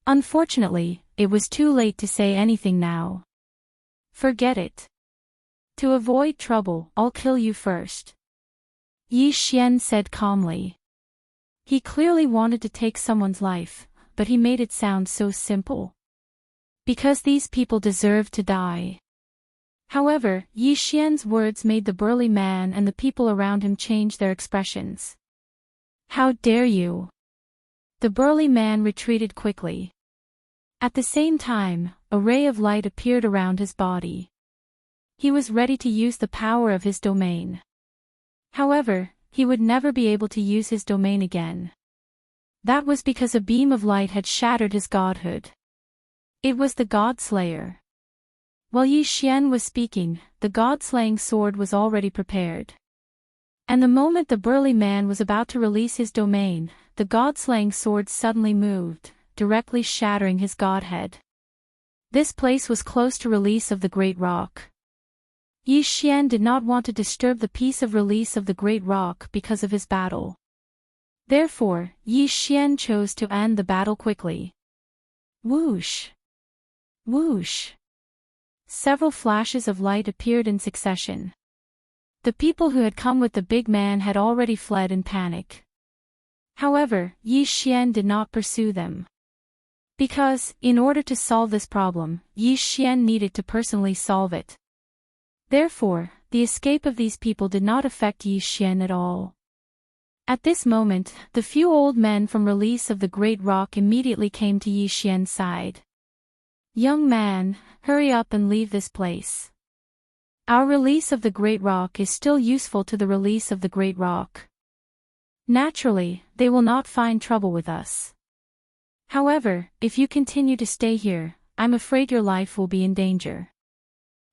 Unfortunately, it was too late to say anything now. Forget it. To avoid trouble, I'll kill you first. Yi Xian said calmly. He clearly wanted to take someone's life, but he made it sound so simple. Because these people deserved to die. However, Yi Xian's words made the burly man and the people around him change their expressions. How dare you? The burly man retreated quickly. At the same time, a ray of light appeared around his body. He was ready to use the power of his domain. However, he would never be able to use his domain again. That was because a beam of light had shattered his godhood. It was the God Slayer. While Yi Xian was speaking, the God-slaying sword was already prepared. And the moment the burly man was about to release his domain, the God-slaying sword suddenly moved, directly shattering his godhead. This place was close to release of the great rock. Yi Xian did not want to disturb the peace of release of the great rock because of his battle. Therefore, Yi Xian chose to end the battle quickly. Whoosh! Whoosh! Several flashes of light appeared in succession. The people who had come with the big man had already fled in panic. However, Yi Xian did not pursue them. Because, in order to solve this problem, Yi Xian needed to personally solve it. Therefore, the escape of these people did not affect Yi Xian at all. At this moment, the few old men from release of the great rock immediately came to Yi Xian's side. Young man, hurry up and leave this place. Our release of the great rock is still useful to the release of the great rock. Naturally, they will not find trouble with us. However, if you continue to stay here, I'm afraid your life will be in danger.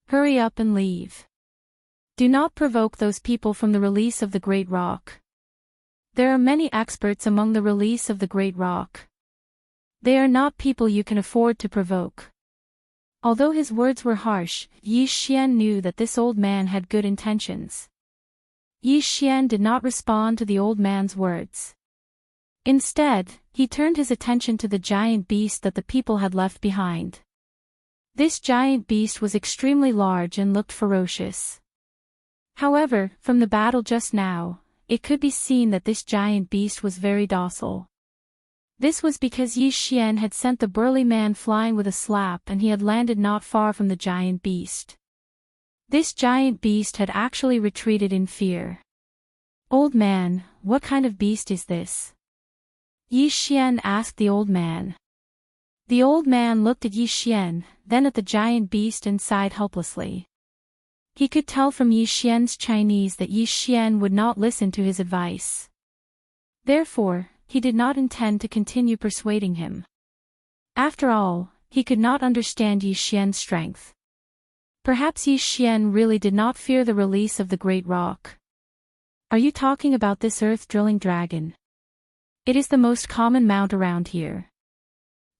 Hurry up and leave. Do not provoke those people from the release of the great rock. There are many experts among the release of the great rock. They are not people you can afford to provoke. Although his words were harsh, Yi Xian knew that this old man had good intentions. Yi Xian did not respond to the old man's words. Instead, he turned his attention to the giant beast that the people had left behind. This giant beast was extremely large and looked ferocious. However, from the battle just now, it could be seen that this giant beast was very docile. This was because Yi Xian had sent the burly man flying with a slap and he had landed not far from the giant beast. This giant beast had actually retreated in fear. "Old man, what kind of beast is this?" Yi Xian asked the old man. The old man looked at Yi Xian, then at the giant beast and sighed helplessly. He could tell from Yi Xian's Chinese that Yi Xian would not listen to his advice. Therefore, he did not intend to continue persuading him. After all, he could not understand Yi Xian's strength. Perhaps Yi Xian really did not fear the release of the great rock. "Are you talking about this earth-drilling dragon? It is the most common mount around here.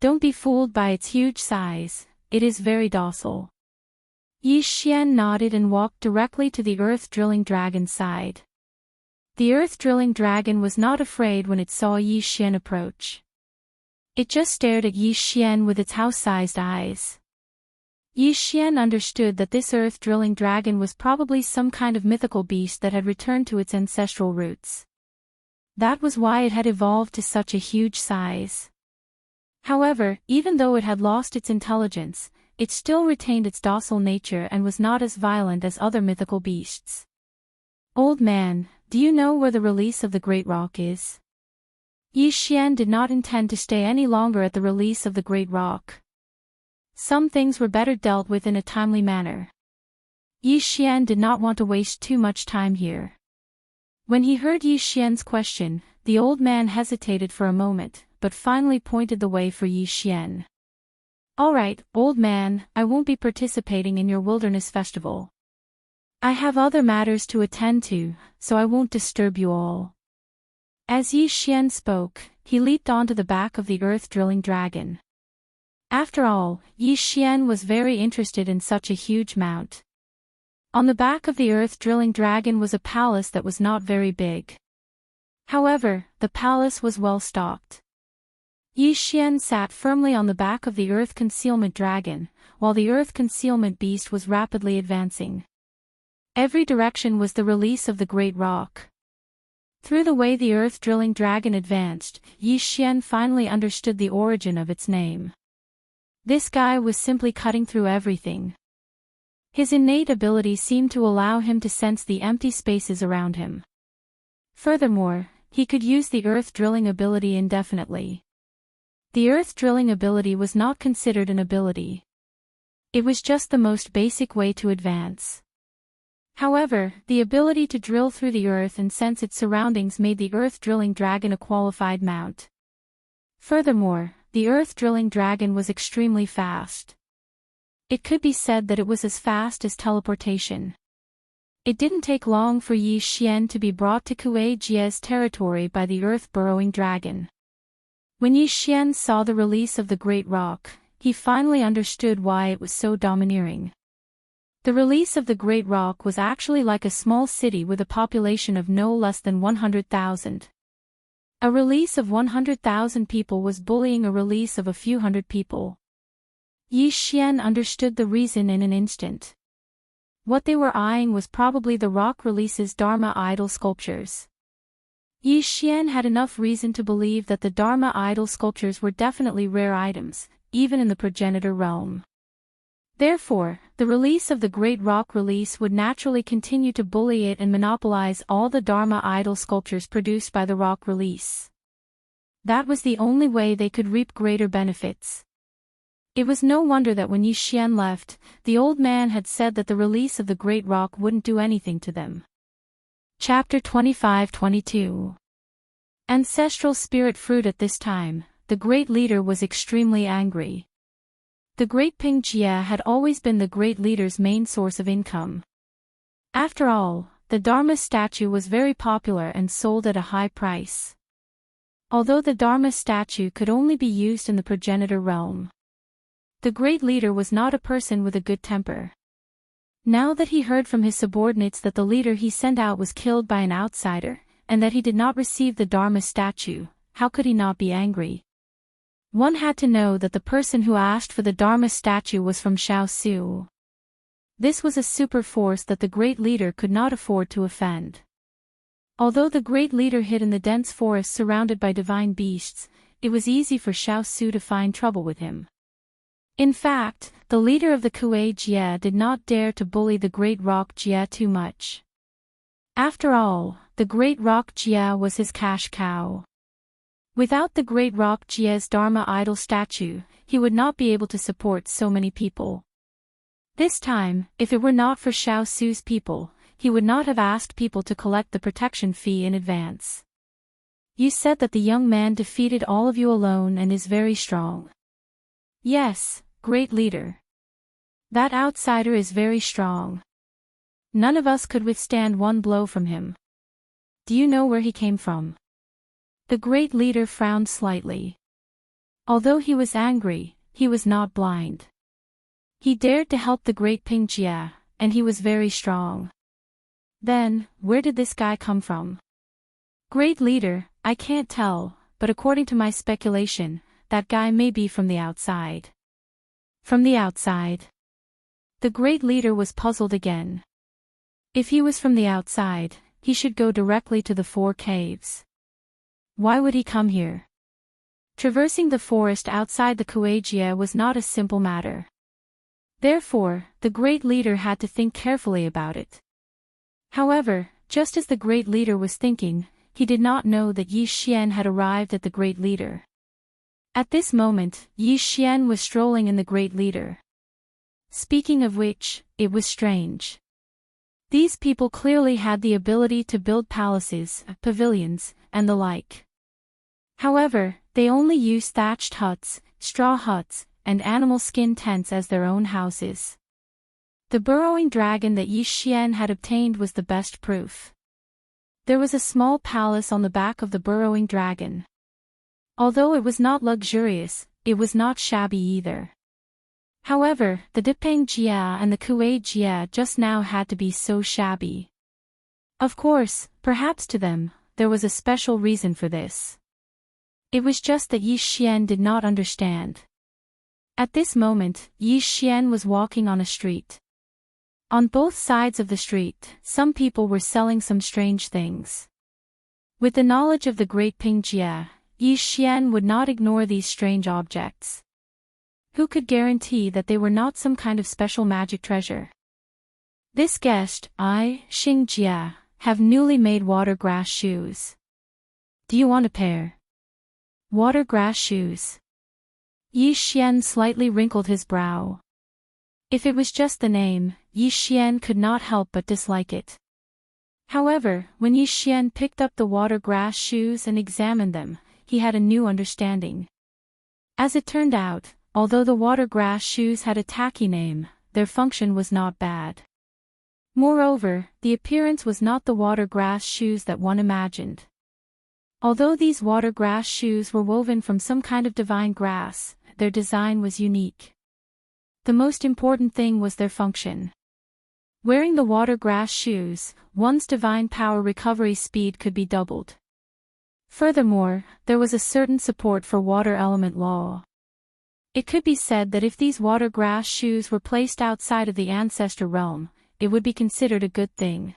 Don't be fooled by its huge size, it is very docile." Yi Xian nodded and walked directly to the earth-drilling dragon's side. The earth-drilling dragon was not afraid when it saw Yi Xian approach. It just stared at Yi Xian with its house-sized eyes. Yi Xian understood that this earth-drilling dragon was probably some kind of mythical beast that had returned to its ancestral roots. That was why it had evolved to such a huge size. However, even though it had lost its intelligence, it still retained its docile nature and was not as violent as other mythical beasts. "Old man, do you know where the release of the great rock is?" Yi Xian did not intend to stay any longer at the release of the great rock. Some things were better dealt with in a timely manner. Yi Xian did not want to waste too much time here. When he heard Yi Xian's question, the old man hesitated for a moment, but finally pointed the way for Yi Xian. "All right, old man, I won't be participating in your wilderness festival. I have other matters to attend to, so I won't disturb you all." As Yi Xian spoke, he leaped onto the back of the earth-drilling dragon. After all, Yi Xian was very interested in such a huge mount. On the back of the earth-drilling dragon was a palace that was not very big. However, the palace was well stocked. Yi Xian sat firmly on the back of the earth concealment dragon, while the earth concealment beast was rapidly advancing. Every direction was the release of the great rock. Through the way the earth-drilling dragon advanced, Yi Xian finally understood the origin of its name. This guy was simply cutting through everything. His innate ability seemed to allow him to sense the empty spaces around him. Furthermore, he could use the earth-drilling ability indefinitely. The earth-drilling ability was not considered an ability. It was just the most basic way to advance. However, the ability to drill through the earth and sense its surroundings made the earth-drilling dragon a qualified mount. Furthermore, the earth-drilling dragon was extremely fast. It could be said that it was as fast as teleportation. It didn't take long for Yi Xian to be brought to Kuei Jie's territory by the earth-burrowing dragon. When Yi Xian saw the release of the great rock, he finally understood why it was so domineering. The release of the great rock was actually like a small city with a population of no less than 100,000. A release of 100,000 people was bullying a release of a few hundred people. Yi Xian understood the reason in an instant. What they were eyeing was probably the rock release's Dharma idol sculptures. Yi Xian had enough reason to believe that the Dharma idol sculptures were definitely rare items, even in the progenitor realm. Therefore, the release of the great rock release would naturally continue to bully it and monopolize all the Dharma idol sculptures produced by the rock release. That was the only way they could reap greater benefits. It was no wonder that when Yi Xian left, the old man had said that the release of the great rock wouldn't do anything to them. Chapter 25-22. Ancestral Spirit Fruit. At this time, the great leader was extremely angry. The great Ping Jie had always been the great leader's main source of income. After all, the Dharma statue was very popular and sold at a high price. Although the Dharma statue could only be used in the progenitor realm, the great leader was not a person with a good temper. Now that he heard from his subordinates that the leader he sent out was killed by an outsider, and that he did not receive the Dharma statue, how could he not be angry? One had to know that the person who asked for the Dharma statue was from Shaosu. This was a super force that the great leader could not afford to offend. Although the great leader hid in the dense forest surrounded by divine beasts, it was easy for Shaosu to find trouble with him. In fact, the leader of the Kuei Jie did not dare to bully the great rock Jie too much. After all, the great rock Jie was his cash cow. Without the great rock Jie's Dharma idol statue, he would not be able to support so many people. This time, if it were not for Shaosu's people, he would not have asked people to collect the protection fee in advance. You said that the young man defeated all of you alone and is very strong. Yes, great leader. That outsider is very strong. None of us could withstand one blow from him. Do you know where he came from? The great leader frowned slightly. Although he was angry, he was not blind. He dared to help the great Ping Jie, and he was very strong. Then, where did this guy come from? Great leader, I can't tell, but according to my speculation, that guy may be from the outside. From the outside? The great leader was puzzled again. If he was from the outside, he should go directly to the 4 caves. Why would he come here? Traversing the forest outside the Kuei Jie was not a simple matter. Therefore, the great leader had to think carefully about it. However, just as the great leader was thinking, he did not know that Yi Xian had arrived at the great leader. At this moment, Yi Xian was strolling in the great leader. Speaking of which, it was strange. These people clearly had the ability to build palaces, pavilions, and the like. However, they only used thatched huts, straw huts, and animal skin tents as their own houses. The burrowing dragon that Yi Xian had obtained was the best proof. There was a small palace on the back of the burrowing dragon. Although it was not luxurious, it was not shabby either. However, the Dipeng Jie and the Kuei Jie just now had to be so shabby. Of course, perhaps to them, there was a special reason for this. It was just that Yi Xian did not understand. At this moment, Yi Xian was walking on a street. On both sides of the street, some people were selling some strange things. With the knowledge of the great Ping Jie, Yi Xian would not ignore these strange objects. Who could guarantee that they were not some kind of special magic treasure? This guest, I, Xing Jie, have newly made water grass shoes. Do you want a pair? Water grass shoes. Yi Xian slightly wrinkled his brow. If it was just the name, Yi Xian could not help but dislike it. However, when Yi Xian picked up the water grass shoes and examined them, he had a new understanding. As it turned out, although the water grass shoes had a tacky name, their function was not bad. Moreover, the appearance was not the water grass shoes that one imagined. Although these water grass shoes were woven from some kind of divine grass, their design was unique. The most important thing was their function. Wearing the water grass shoes, one's divine power recovery speed could be doubled. Furthermore, there was a certain support for water element law. It could be said that if these water grass shoes were placed outside of the ancestor realm, it would be considered a good thing.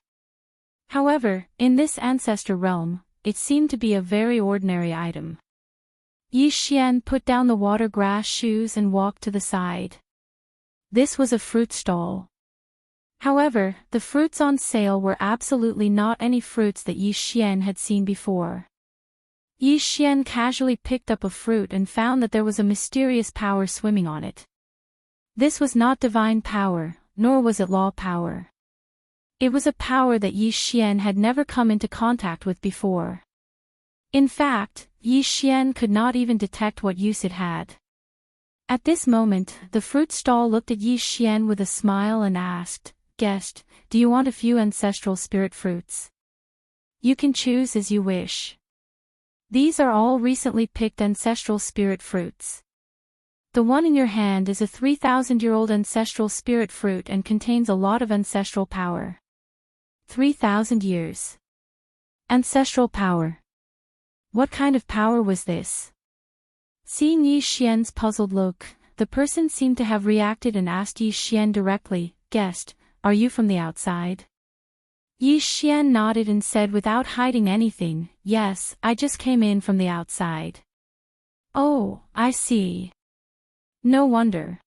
However, in this ancestor realm, it seemed to be a very ordinary item. Yi Xian put down the water grass shoes and walked to the side. This was a fruit stall. However, the fruits on sale were absolutely not any fruits that Yi Xian had seen before. Yi Xian casually picked up a fruit and found that there was a mysterious power swimming on it. This was not divine power, nor was it law power. It was a power that Yi Xian had never come into contact with before. In fact, Yi Xian could not even detect what use it had. At this moment, the fruit stall looked at Yi Xian with a smile and asked, Guest, do you want a few ancestral spirit fruits? You can choose as you wish. These are all recently picked ancestral spirit fruits. The one in your hand is a 3,000-year-old ancestral spirit fruit and contains a lot of ancestral power. 3,000 years. Ancestral power. What kind of power was this? Seeing Yi Xian's puzzled look, the person seemed to have reacted and asked Yi Xian directly, Guest, are you from the outside? Yi Xian nodded and said without hiding anything, Yes, I just came in from the outside. Oh, I see. No wonder.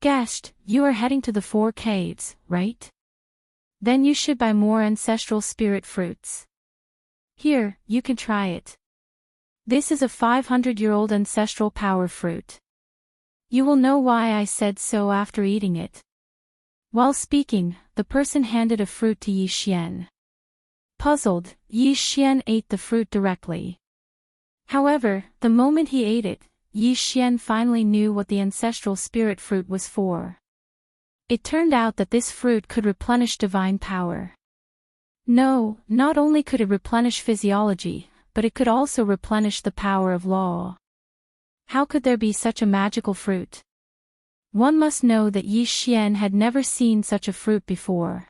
Guest, you are heading to the 4 caves, right? Then you should buy more ancestral spirit fruits. Here, you can try it. This is a 500-year-old ancestral power fruit. You will know why I said so after eating it. While speaking, the person handed a fruit to Yi Xian. Puzzled, Yi Xian ate the fruit directly. However, the moment he ate it, Yi Xian finally knew what the ancestral spirit fruit was for. It turned out that this fruit could replenish divine power. No, not only could it replenish physiology, but it could also replenish the power of law. How could there be such a magical fruit? One must know that Yi Xian had never seen such a fruit before.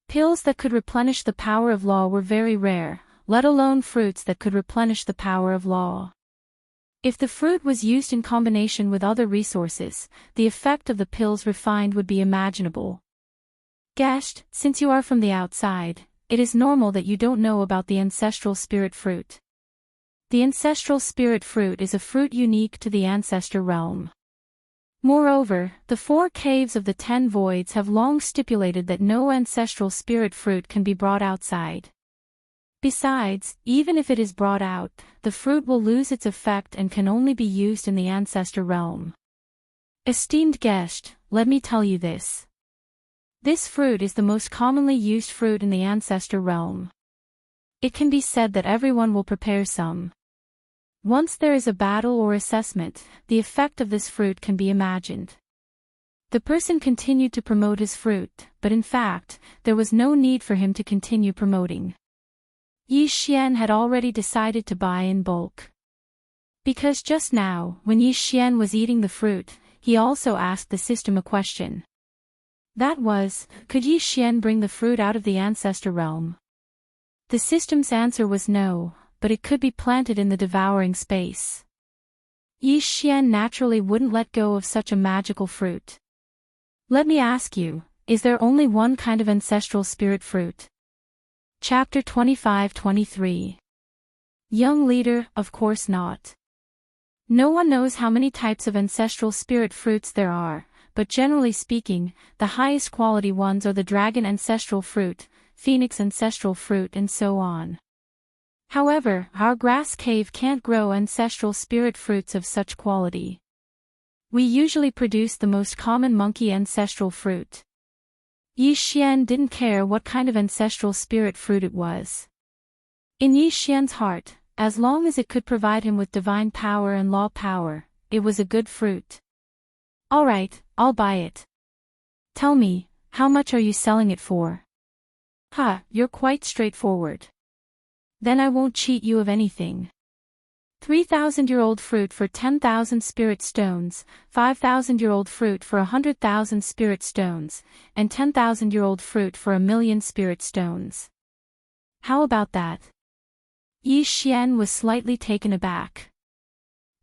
Pills that could replenish the power of law were very rare, let alone fruits that could replenish the power of law. If the fruit was used in combination with other resources, the effect of the pills refined would be imaginable. Guest, since you are from the outside, it is normal that you don't know about the ancestral spirit fruit. The ancestral spirit fruit is a fruit unique to the ancestor realm. Moreover, the 4 caves of the 10 voids have long stipulated that no ancestral spirit fruit can be brought outside. Besides, even if it is brought out, the fruit will lose its effect and can only be used in the ancestor realm. Esteemed guest, let me tell you this. This fruit is the most commonly used fruit in the ancestor realm. It can be said that everyone will prepare some. Once there is a battle or assessment, the effect of this fruit can be imagined. The person continued to promote his fruit, but in fact, there was no need for him to continue promoting. Yi Xian had already decided to buy in bulk. Because just now, when Yi Xian was eating the fruit, he also asked the system a question. That was, could Yi Xian bring the fruit out of the ancestor realm? The system's answer was no, but it could be planted in the devouring space. Yi Xian naturally wouldn't let go of such a magical fruit. Let me ask you, is there only one kind of ancestral spirit fruit? Chapter 25-23. Young leader, of course not. No one knows how many types of ancestral spirit fruits there are, but generally speaking, the highest quality ones are the dragon ancestral fruit, phoenix ancestral fruit and so on. However, our grass cave can't grow ancestral spirit fruits of such quality. We usually produce the most common monkey ancestral fruit. Yi Xian didn't care what kind of ancestral spirit fruit it was. In Yi Xian's heart, as long as it could provide him with divine power and law power, it was a good fruit. Alright, I'll buy it. Tell me, how much are you selling it for? Ha, you're quite straightforward. Then I won't cheat you of anything. 3,000-year-old fruit for 10,000 spirit stones, 5,000-year-old fruit for 100,000 spirit stones, and 10,000-year-old fruit for 1,000,000 spirit stones. How about that? Yi Xian was slightly taken aback.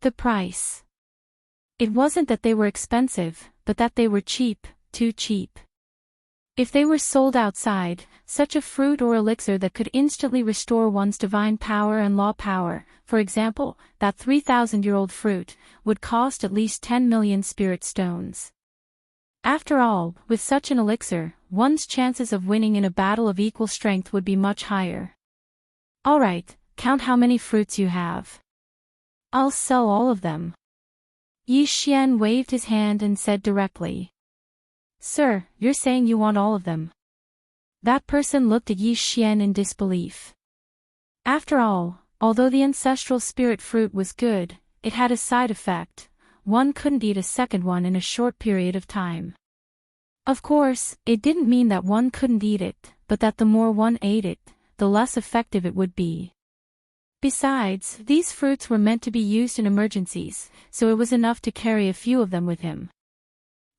The price. It wasn't that they were expensive, but that they were cheap, too cheap. If they were sold outside, such a fruit or elixir that could instantly restore one's divine power and law power, for example, that 3,000-year-old fruit, would cost at least 10 million spirit stones. After all, with such an elixir, one's chances of winning in a battle of equal strength would be much higher. Alright, count how many fruits you have. I'll sell all of them. Yi Xian waved his hand and said directly. Sir, you're saying you want all of them? That person looked at Yi Xian in disbelief. After all, although the ancestral spirit fruit was good, it had a side effect. One couldn't eat a second one in a short period of time. Of course, it didn't mean that one couldn't eat it, but that the more one ate it, the less effective it would be. Besides, these fruits were meant to be used in emergencies, so it was enough to carry a few of them with him.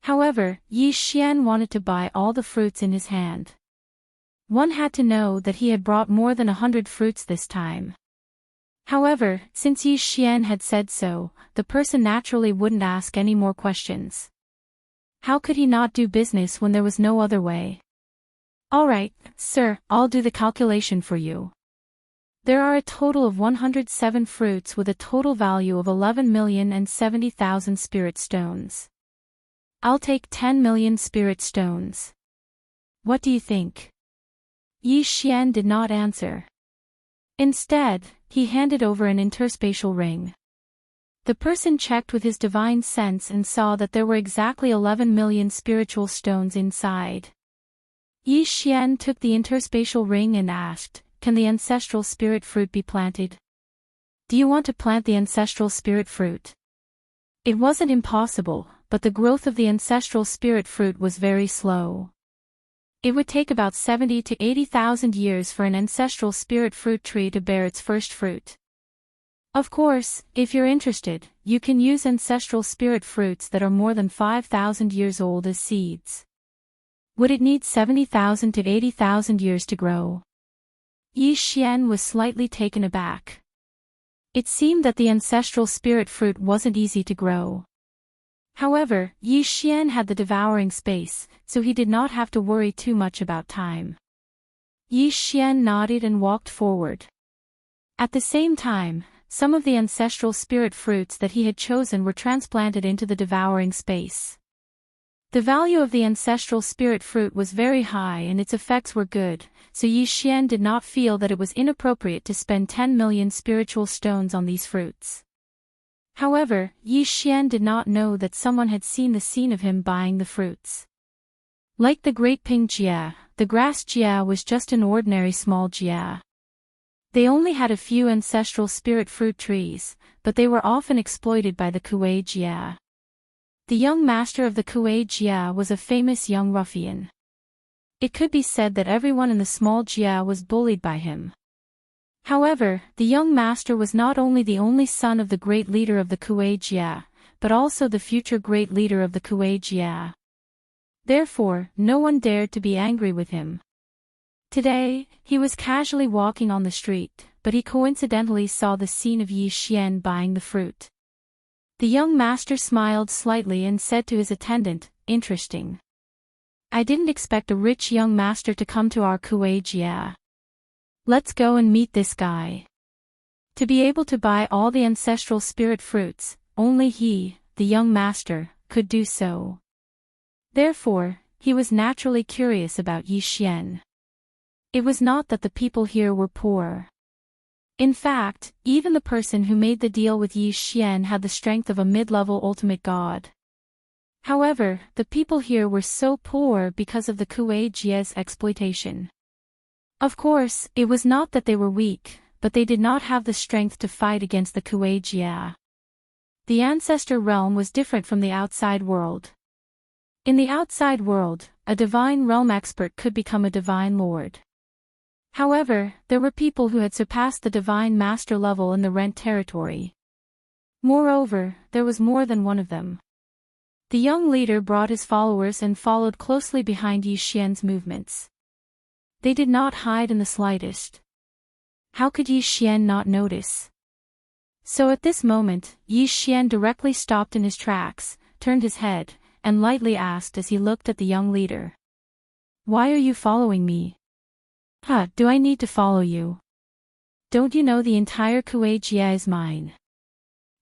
However, Yi Xian wanted to buy all the fruits in his hand. One had to know that he had brought more than 100 fruits this time. However, since Yi Xian had said so, the person naturally wouldn't ask any more questions. How could he not do business when there was no other way? All right, sir, I'll do the calculation for you. There are a total of 107 fruits with a total value of 11,070,000 spirit stones. I'll take 10 million spirit stones. What do you think? Yi Xian did not answer. Instead, he handed over an interspatial ring. The person checked with his divine sense and saw that there were exactly 11 million spiritual stones inside. Yi Xian took the interspatial ring and asked, "Can the ancestral spirit fruit be planted? Do you want to plant the ancestral spirit fruit?" It wasn't impossible, but the growth of the ancestral spirit fruit was very slow. It would take about 70 to 80,000 years for an ancestral spirit fruit tree to bear its first fruit. Of course, if you're interested, you can use ancestral spirit fruits that are more than 5,000 years old as seeds. Would it need 70,000 to 80,000 years to grow? Yi Xian was slightly taken aback. It seemed that the ancestral spirit fruit wasn't easy to grow. However, Yi Xian had the devouring space, so he did not have to worry too much about time. Yi Xian nodded and walked forward. At the same time, some of the ancestral spirit fruits that he had chosen were transplanted into the devouring space. The value of the ancestral spirit fruit was very high and its effects were good, so Yi Xian did not feel that it was inappropriate to spend 10 million spiritual stones on these fruits. However, Yi Xian did not know that someone had seen the scene of him buying the fruits. Like the Great Ping Jia, the grass Jia was just an ordinary small Jia. They only had a few ancestral spirit fruit trees, but they were often exploited by the Kuei Jia. The young master of the Kuei Jia was a famous young ruffian. It could be said that everyone in the small Jia was bullied by him. However, the young master was not only the only son of the great leader of the Kuei Jia, but also the future great leader of the Kuei Jia. Therefore, no one dared to be angry with him. Today, he was casually walking on the street, but he coincidentally saw the scene of Yi Xian buying the fruit. The young master smiled slightly and said to his attendant, "Interesting. I didn't expect a rich young master to come to our Kuei Jia. Let's go and meet this guy." To be able to buy all the ancestral spirit fruits, only he, the young master, could do so. Therefore, he was naturally curious about Yi Xian. It was not that the people here were poor. In fact, even the person who made the deal with Yi Xian had the strength of a mid-level ultimate god. However, the people here were so poor because of the Kuei Jia's exploitation. Of course, it was not that they were weak, but they did not have the strength to fight against the Kuei Jia. The ancestor realm was different from the outside world. In the outside world, a divine realm expert could become a divine lord. However, there were people who had surpassed the divine master level in the rent territory. Moreover, there was more than one of them. The young leader brought his followers and followed closely behind Yi Xian's movements. They did not hide in the slightest. How could Yi Xian not notice? So at this moment, Yi Xian directly stopped in his tracks, turned his head, and lightly asked as he looked at the young leader. "Why are you following me?" Do I need to follow you? Don't you know the entire Kuei Jia is mine?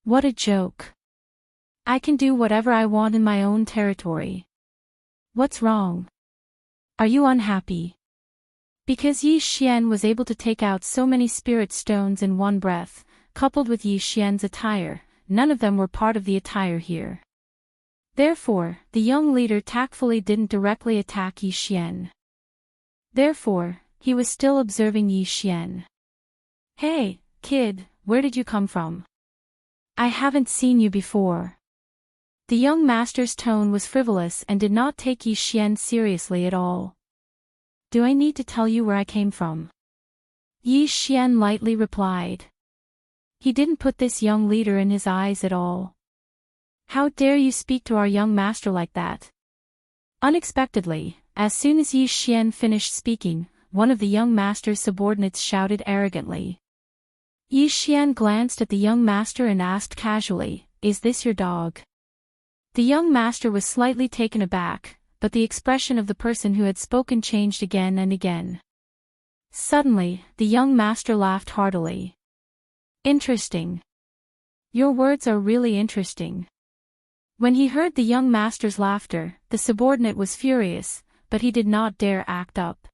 What a joke. I can do whatever I want in my own territory. What's wrong? Are you unhappy? Because Yi Xian was able to take out so many spirit stones in one breath, coupled with Yi Xian's attire, none of them were part of the attire here. Therefore, the young leader tactfully didn't directly attack Yi Xian. Therefore, he was still observing Yi Xian. "Hey, kid, where did you come from? I haven't seen you before." The young master's tone was frivolous and did not take Yi Xian seriously at all. Do I need to tell you where I came from? Yi Xian lightly replied. He didn't put this young leader in his eyes at all. How dare you speak to our young master like that? Unexpectedly, as soon as Yi Xian finished speaking, one of the young master's subordinates shouted arrogantly. Yi Xian glanced at the young master and asked casually, "Is this your dog?" The young master was slightly taken aback, but the expression of the person who had spoken changed again and again. Suddenly, the young master laughed heartily. Interesting. Your words are really interesting. When he heard the young master's laughter, the subordinate was furious, but he did not dare act up.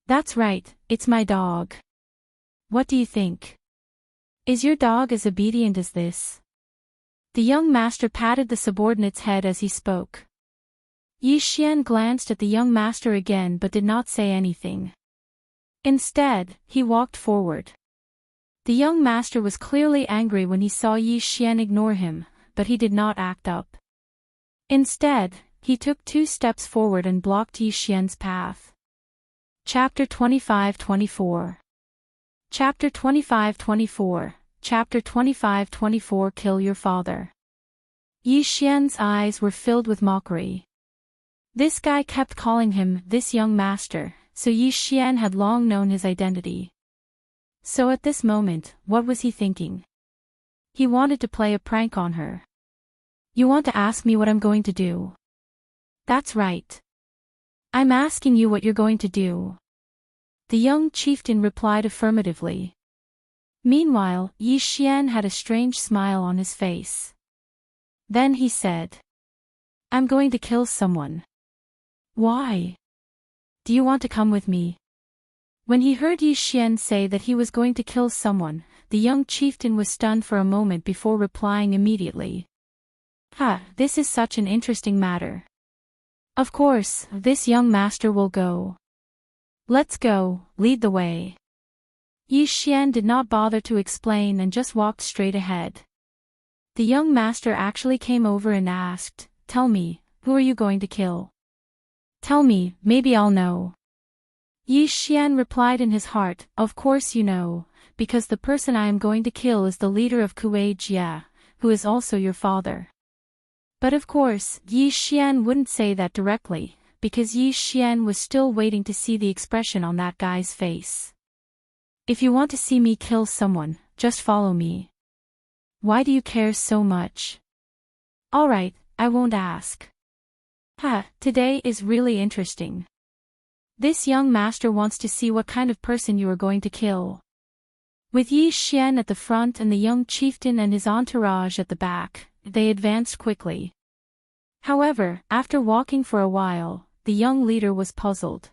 That's right, it's my dog. What do you think? Is your dog as obedient as this? The young master patted the subordinate's head as he spoke. Yi Xian glanced at the young master again but did not say anything. Instead, he walked forward. The young master was clearly angry when he saw Yi Xian ignore him, but he did not act up. Instead, he took 2 steps forward and blocked Yi Xian's path. Chapter 25-24. Chapter 25-24. Chapter 25-24. Kill your father. Yi Xian's eyes were filled with mockery. This guy kept calling him this young master, so Yi Xian had long known his identity. So at this moment, what was he thinking? He wanted to play a prank on her. You want to ask me what I'm going to do? That's right. I'm asking you what you're going to do. The young chieftain replied affirmatively. Meanwhile, Yi Xian had a strange smile on his face. Then he said, I'm going to kill someone. Why? Do you want to come with me? When he heard Yi Xian say that he was going to kill someone, the young chieftain was stunned for a moment before replying immediately. This is such an interesting matter. Of course, this young master will go. Let's go, lead the way. Yi Xian did not bother to explain and just walked straight ahead. The young master actually came over and asked, Tell me, who are you going to kill? Tell me, maybe I'll know. Yi Xian replied in his heart, Of course you know, because the person I am going to kill is the leader of Kuei Jia, who is also your father. But of course, Yi Xian wouldn't say that directly, because Yi Xian was still waiting to see the expression on that guy's face. If you want to see me kill someone, just follow me. Why do you care so much? Alright, I won't ask. Today is really interesting. This young master wants to see what kind of person you are going to kill. With Yi Xian at the front and the young chieftain and his entourage at the back, they advanced quickly. However, after walking for a while, the young leader was puzzled.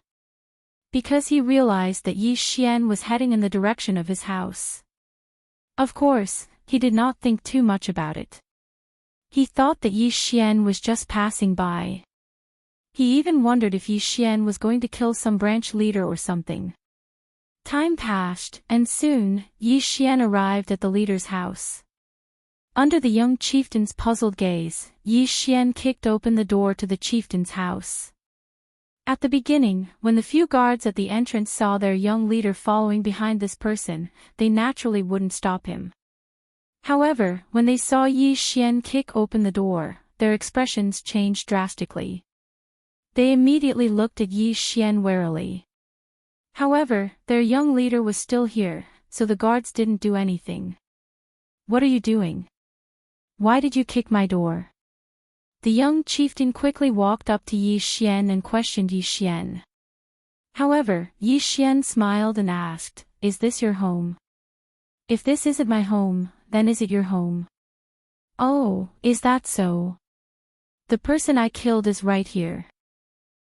Because he realized that Yi Xian was heading in the direction of his house. Of course, he did not think too much about it. He thought that Yi Xian was just passing by. He even wondered if Yi Xian was going to kill some branch leader or something. Time passed, and soon, Yi Xian arrived at the leader's house. Under the young chieftain's puzzled gaze, Yi Xian kicked open the door to the chieftain's house. At the beginning, when the few guards at the entrance saw their young leader following behind this person, they naturally wouldn't stop him. However, when they saw Yi Xian kick open the door, their expressions changed drastically. They immediately looked at Yi Xian warily. However, their young leader was still here, so the guards didn't do anything. What are you doing? Why did you kick my door? The young chieftain quickly walked up to Yi Xian and questioned Yi Xian. However, Yi Xian smiled and asked, Is this your home? If this isn't my home, then is it your home? Oh, is that so? The person I killed is right here.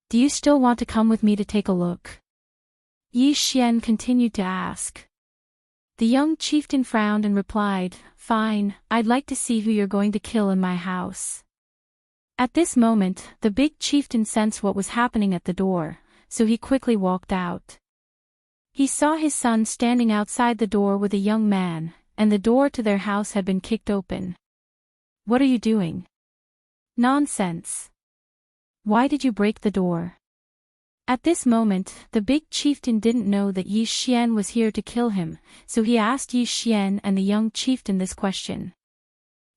Do you still want to come with me to take a look? Yi Xian continued to ask. The young chieftain frowned and replied, Fine, I'd like to see who you're going to kill in my house. At this moment, the big chieftain sensed what was happening at the door, so he quickly walked out. He saw his son standing outside the door with a young man, and the door to their house had been kicked open. What are you doing? Nonsense. Why did you break the door? At this moment, the big chieftain didn't know that Yi Xian was here to kill him, so he asked Yi Xian and the young chieftain this question.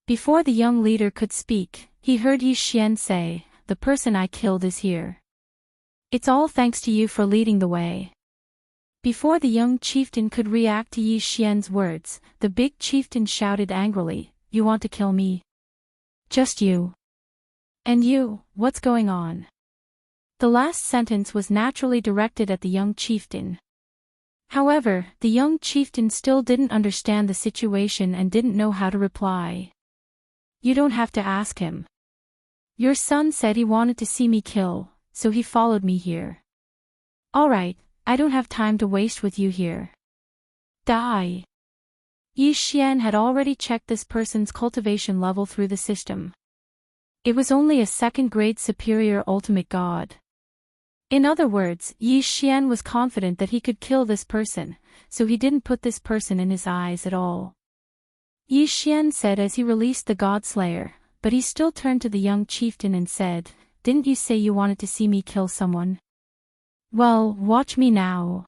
Before the young leader could speak, he heard Yi Xian say, "The person I killed is here. It's all thanks to you for leading the way." Before the young chieftain could react to Yi Xian's words, the big chieftain shouted angrily, "You want to kill me? Just you? And you, what's going on?" The last sentence was naturally directed at the young chieftain. However, the young chieftain still didn't understand the situation and didn't know how to reply. "You don't have to ask him. Your son said he wanted to see me kill, so he followed me here. All right, I don't have time to waste with you here. Die." Yi Xian had already checked this person's cultivation level through the system. It was only a second-grade superior ultimate god. In other words, Yi Xian was confident that he could kill this person, so he didn't put this person in his eyes at all. Yi Xian said as he released the god slayer, but he still turned to the young chieftain and said, "Didn't you say you wanted to see me kill someone? Well, watch me now."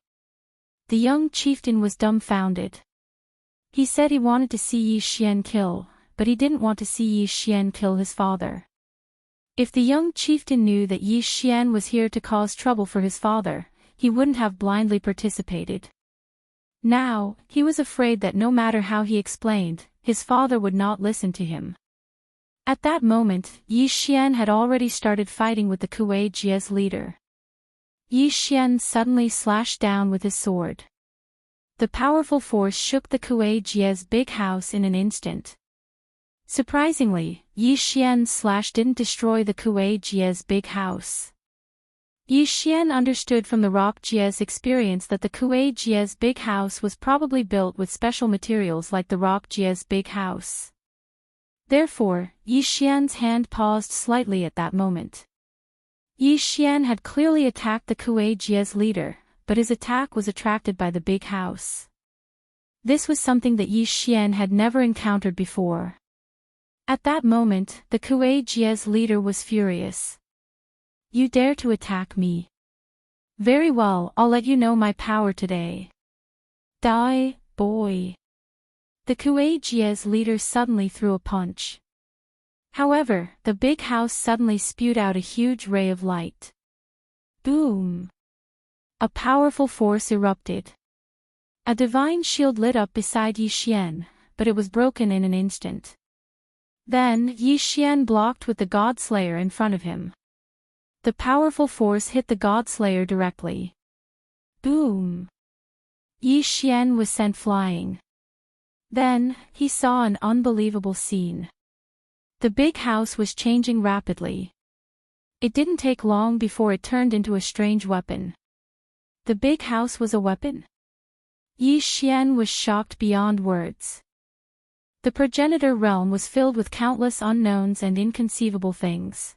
The young chieftain was dumbfounded. He said he wanted to see Yi Xian kill, but he didn't want to see Yi Xian kill his father. If the young chieftain knew that Yi Xian was here to cause trouble for his father, he wouldn't have blindly participated. Now, he was afraid that no matter how he explained, his father would not listen to him. At that moment, Yi Xian had already started fighting with the Kuei Jie's leader. Yi Xian suddenly slashed down with his sword. The powerful force shook the Kuei Jie's big house in an instant. Surprisingly, Yi Xian's slash didn't destroy the Kuei Jie's big house. Yi Xian understood from the rock Jie's experience that the Kuei Jie's big house was probably built with special materials like the rock Jie's big house. Therefore, Yi Xian's hand paused slightly at that moment. Yi Xian had clearly attacked the Kuei Jie's leader, but his attack was attracted by the big house. This was something that Yi Xian had never encountered before. At that moment, the Kuei Jie's leader was furious. "You dare to attack me? Very well, I'll let you know my power today. Die, boy." The Kuei Jie's leader suddenly threw a punch. However, the big house suddenly spewed out a huge ray of light. Boom! A powerful force erupted. A divine shield lit up beside Yi Xian, but it was broken in an instant. Then, Yi Xian blocked with the God Slayer in front of him. The powerful force hit the God Slayer directly. Boom! Yi Xian was sent flying. Then, he saw an unbelievable scene. The big house was changing rapidly. It didn't take long before it turned into a strange weapon. The big house was a weapon? Yi Xian was shocked beyond words. The progenitor realm was filled with countless unknowns and inconceivable things.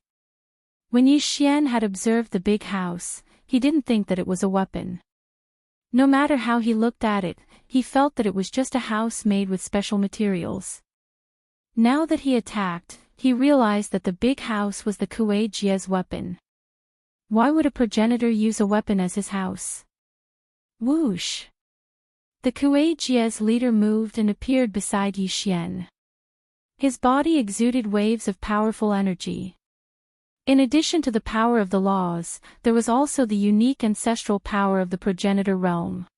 When Yi Xian had observed the big house, he didn't think that it was a weapon. No matter how he looked at it, he felt that it was just a house made with special materials. Now that he attacked, he realized that the big house was the Kuei Jie's weapon. Why would a progenitor use a weapon as his house? Whoosh! The Kuei Jie's leader moved and appeared beside Yi Xian. His body exuded waves of powerful energy. In addition to the power of the laws, there was also the unique ancestral power of the progenitor realm.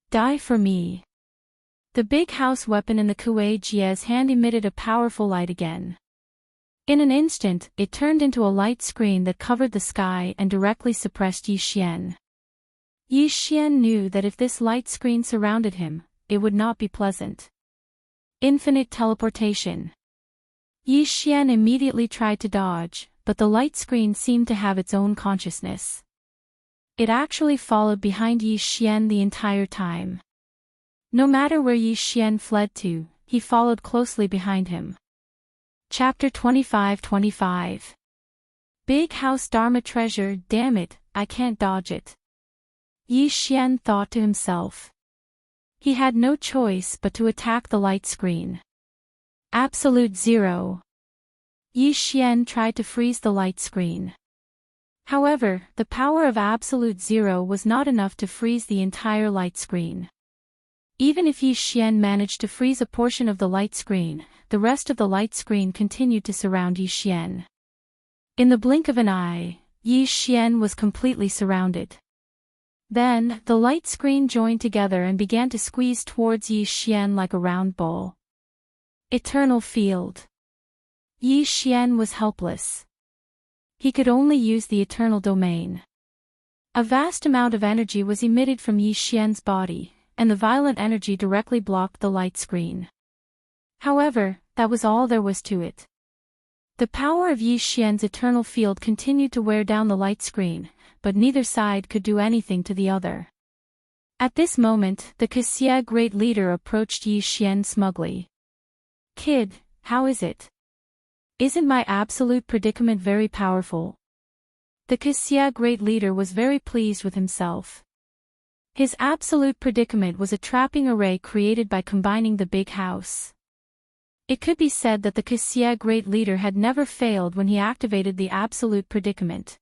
Die for me. The big house weapon in the Kuei Jie's hand emitted a powerful light again. In an instant, it turned into a light screen that covered the sky and directly suppressed Yi Xian. Yi Xian knew that if this light screen surrounded him, it would not be pleasant. Infinite teleportation. Yi Xian immediately tried to dodge, but the light screen seemed to have its own consciousness. It actually followed behind Yi Xian the entire time. No matter where Yi Xian fled to, he followed closely behind him. Chapter 25-25. Big House Dharma Treasure, damn it, I can't dodge it. Yi Xian thought to himself. He had no choice but to attack the light screen. Absolute zero. Yi Xian tried to freeze the light screen. However, the power of absolute zero was not enough to freeze the entire light screen. Even if Yi Xian managed to freeze a portion of the light screen, the rest of the light screen continued to surround Yi Xian. In the blink of an eye, Yi Xian was completely surrounded. Then, the light screen joined together and began to squeeze towards Yi Xian like a round ball. Eternal field. Yi Xian was helpless. He could only use the eternal domain. A vast amount of energy was emitted from Yi Xian's body, and the violent energy directly blocked the light screen. However, that was all there was to it. The power of Yi Xian's eternal field continued to wear down the light screen, but neither side could do anything to the other. At this moment, the Xie Great Leader approached Yi Xian smugly. "Kid, how is it? Isn't my absolute predicament very powerful?" The Xie Great Leader was very pleased with himself. His absolute predicament was a trapping array created by combining the big house. It could be said that the Xie Great Leader had never failed when he activated the absolute predicament.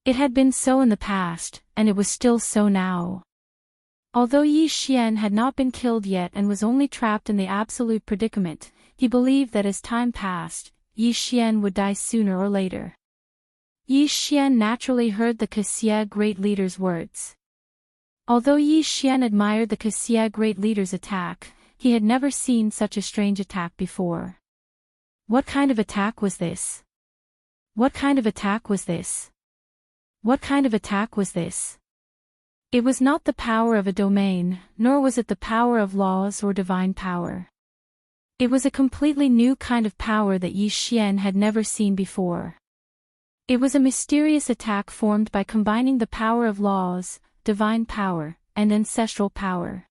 It had been so in the past, and it was still so now. Although Yi Xian had not been killed yet and was only trapped in the absolute predicament, he believed that as time passed, Yi Xian would die sooner or later. Yi Xian naturally heard the Xie Great Leader's words. Although Yi Xian admired the Xie Great Leader's attack, he had never seen such a strange attack before. What kind of attack was this? What kind of attack was this? What kind of attack was this? It was not the power of a domain, nor was it the power of laws or divine power. It was a completely new kind of power that Yi Xian had never seen before. It was a mysterious attack formed by combining the power of laws, divine power, and ancestral power.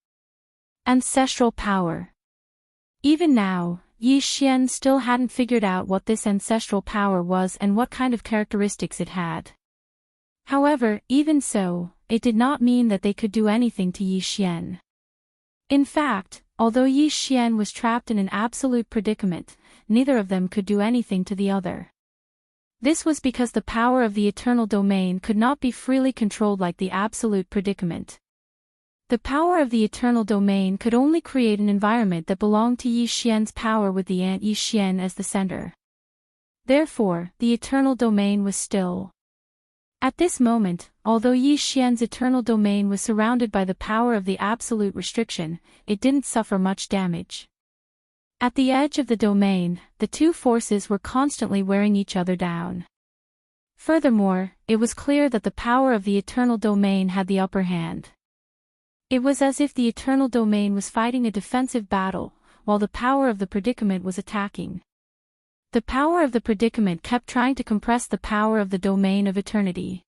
Ancestral power. Even now, Yi Xian still hadn't figured out what this ancestral power was and what kind of characteristics it had. However, even so, it did not mean that they could do anything to Yi Xian. In fact, although Yi Xian was trapped in an absolute predicament, neither of them could do anything to the other. This was because the power of the eternal domain could not be freely controlled like the absolute predicament. The power of the eternal domain could only create an environment that belonged to Yi Xian's power with the ant Yi Xian as the center. Therefore, the eternal domain was still. At this moment, although Yi Xian's eternal domain was surrounded by the power of the absolute restriction, it didn't suffer much damage. At the edge of the domain, the two forces were constantly wearing each other down. Furthermore, it was clear that the power of the eternal domain had the upper hand. It was as if the eternal domain was fighting a defensive battle, while the power of the predicament was attacking. The power of the predicament kept trying to compress the power of the domain of eternity.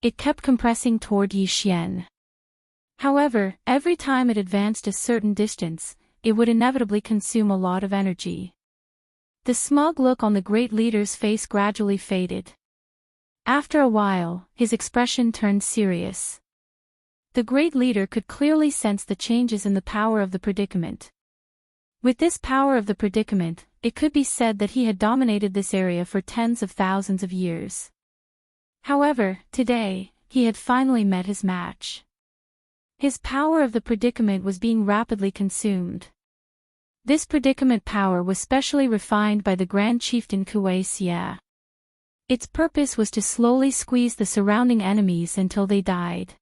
It kept compressing toward Yi Xian. However, every time it advanced a certain distance, it would inevitably consume a lot of energy. The smug look on the great leader's face gradually faded. After a while, his expression turned serious. The great leader could clearly sense the changes in the power of the predicament. With this power of the predicament, it could be said that he had dominated this area for tens of thousands of years. However, today, he had finally met his match. His power of the predicament was being rapidly consumed. This predicament power was specially refined by the Grand Chieftain Kuei Xie. Its purpose was to slowly squeeze the surrounding enemies until they died.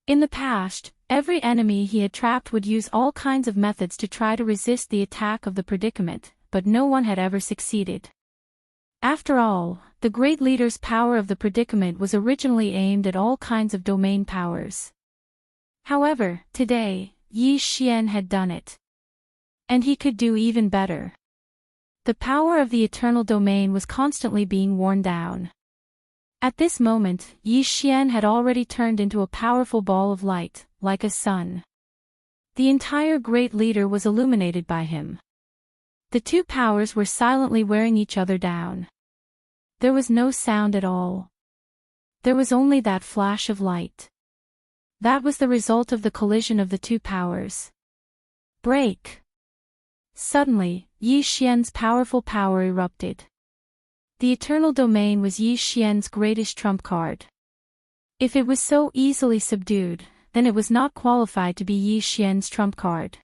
In the past, every enemy he had trapped would use all kinds of methods to try to resist the attack of the predicament, but no one had ever succeeded. After all, the great leader's power of the predicament was originally aimed at all kinds of domain powers. However, today, Yi Xian had done it. And he could do even better. The power of the eternal domain was constantly being worn down. At this moment, Yi Xian had already turned into a powerful ball of light, like a sun. The entire great leader was illuminated by him. The two powers were silently wearing each other down. There was no sound at all. There was only that flash of light. That was the result of the collision of the two powers. Break. Suddenly, Yi Xian's powerful power erupted. The eternal domain was Yi Xian's greatest trump card. If it was so easily subdued, then it was not qualified to be Yi Xian's trump card.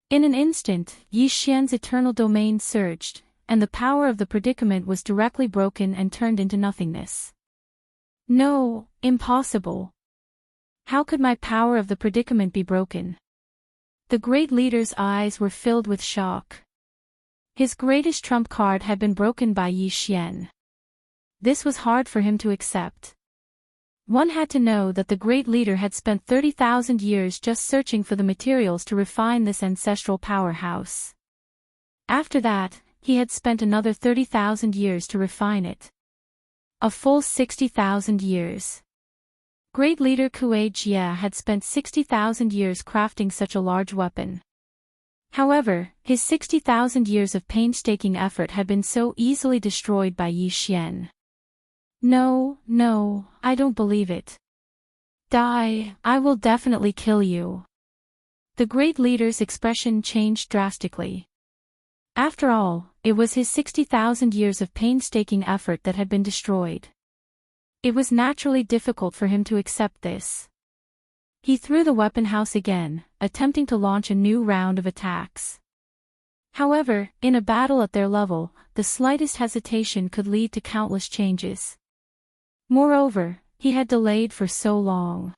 In an instant, Yi Xian's eternal domain surged, and the power of the predicament was directly broken and turned into nothingness. No, impossible. How could my power of the predicament be broken? The great leader's eyes were filled with shock. His greatest trump card had been broken by Yi Xian. This was hard for him to accept. One had to know that the great leader had spent 30,000 years just searching for the materials to refine this ancestral powerhouse. After that, he had spent another 30,000 years to refine it. A full 60,000 years. Great leader Kuei Jia had spent 60,000 years crafting such a large weapon. However, his 60,000 years of painstaking effort had been so easily destroyed by Yi Xian. No, I don't believe it. Die, I will definitely kill you. The great leader's expression changed drastically. After all, it was his 60,000 years of painstaking effort that had been destroyed. It was naturally difficult for him to accept this. He threw the weapon house again, attempting to launch a new round of attacks. However, in a battle at their level, the slightest hesitation could lead to countless changes. Moreover, he had delayed for so long.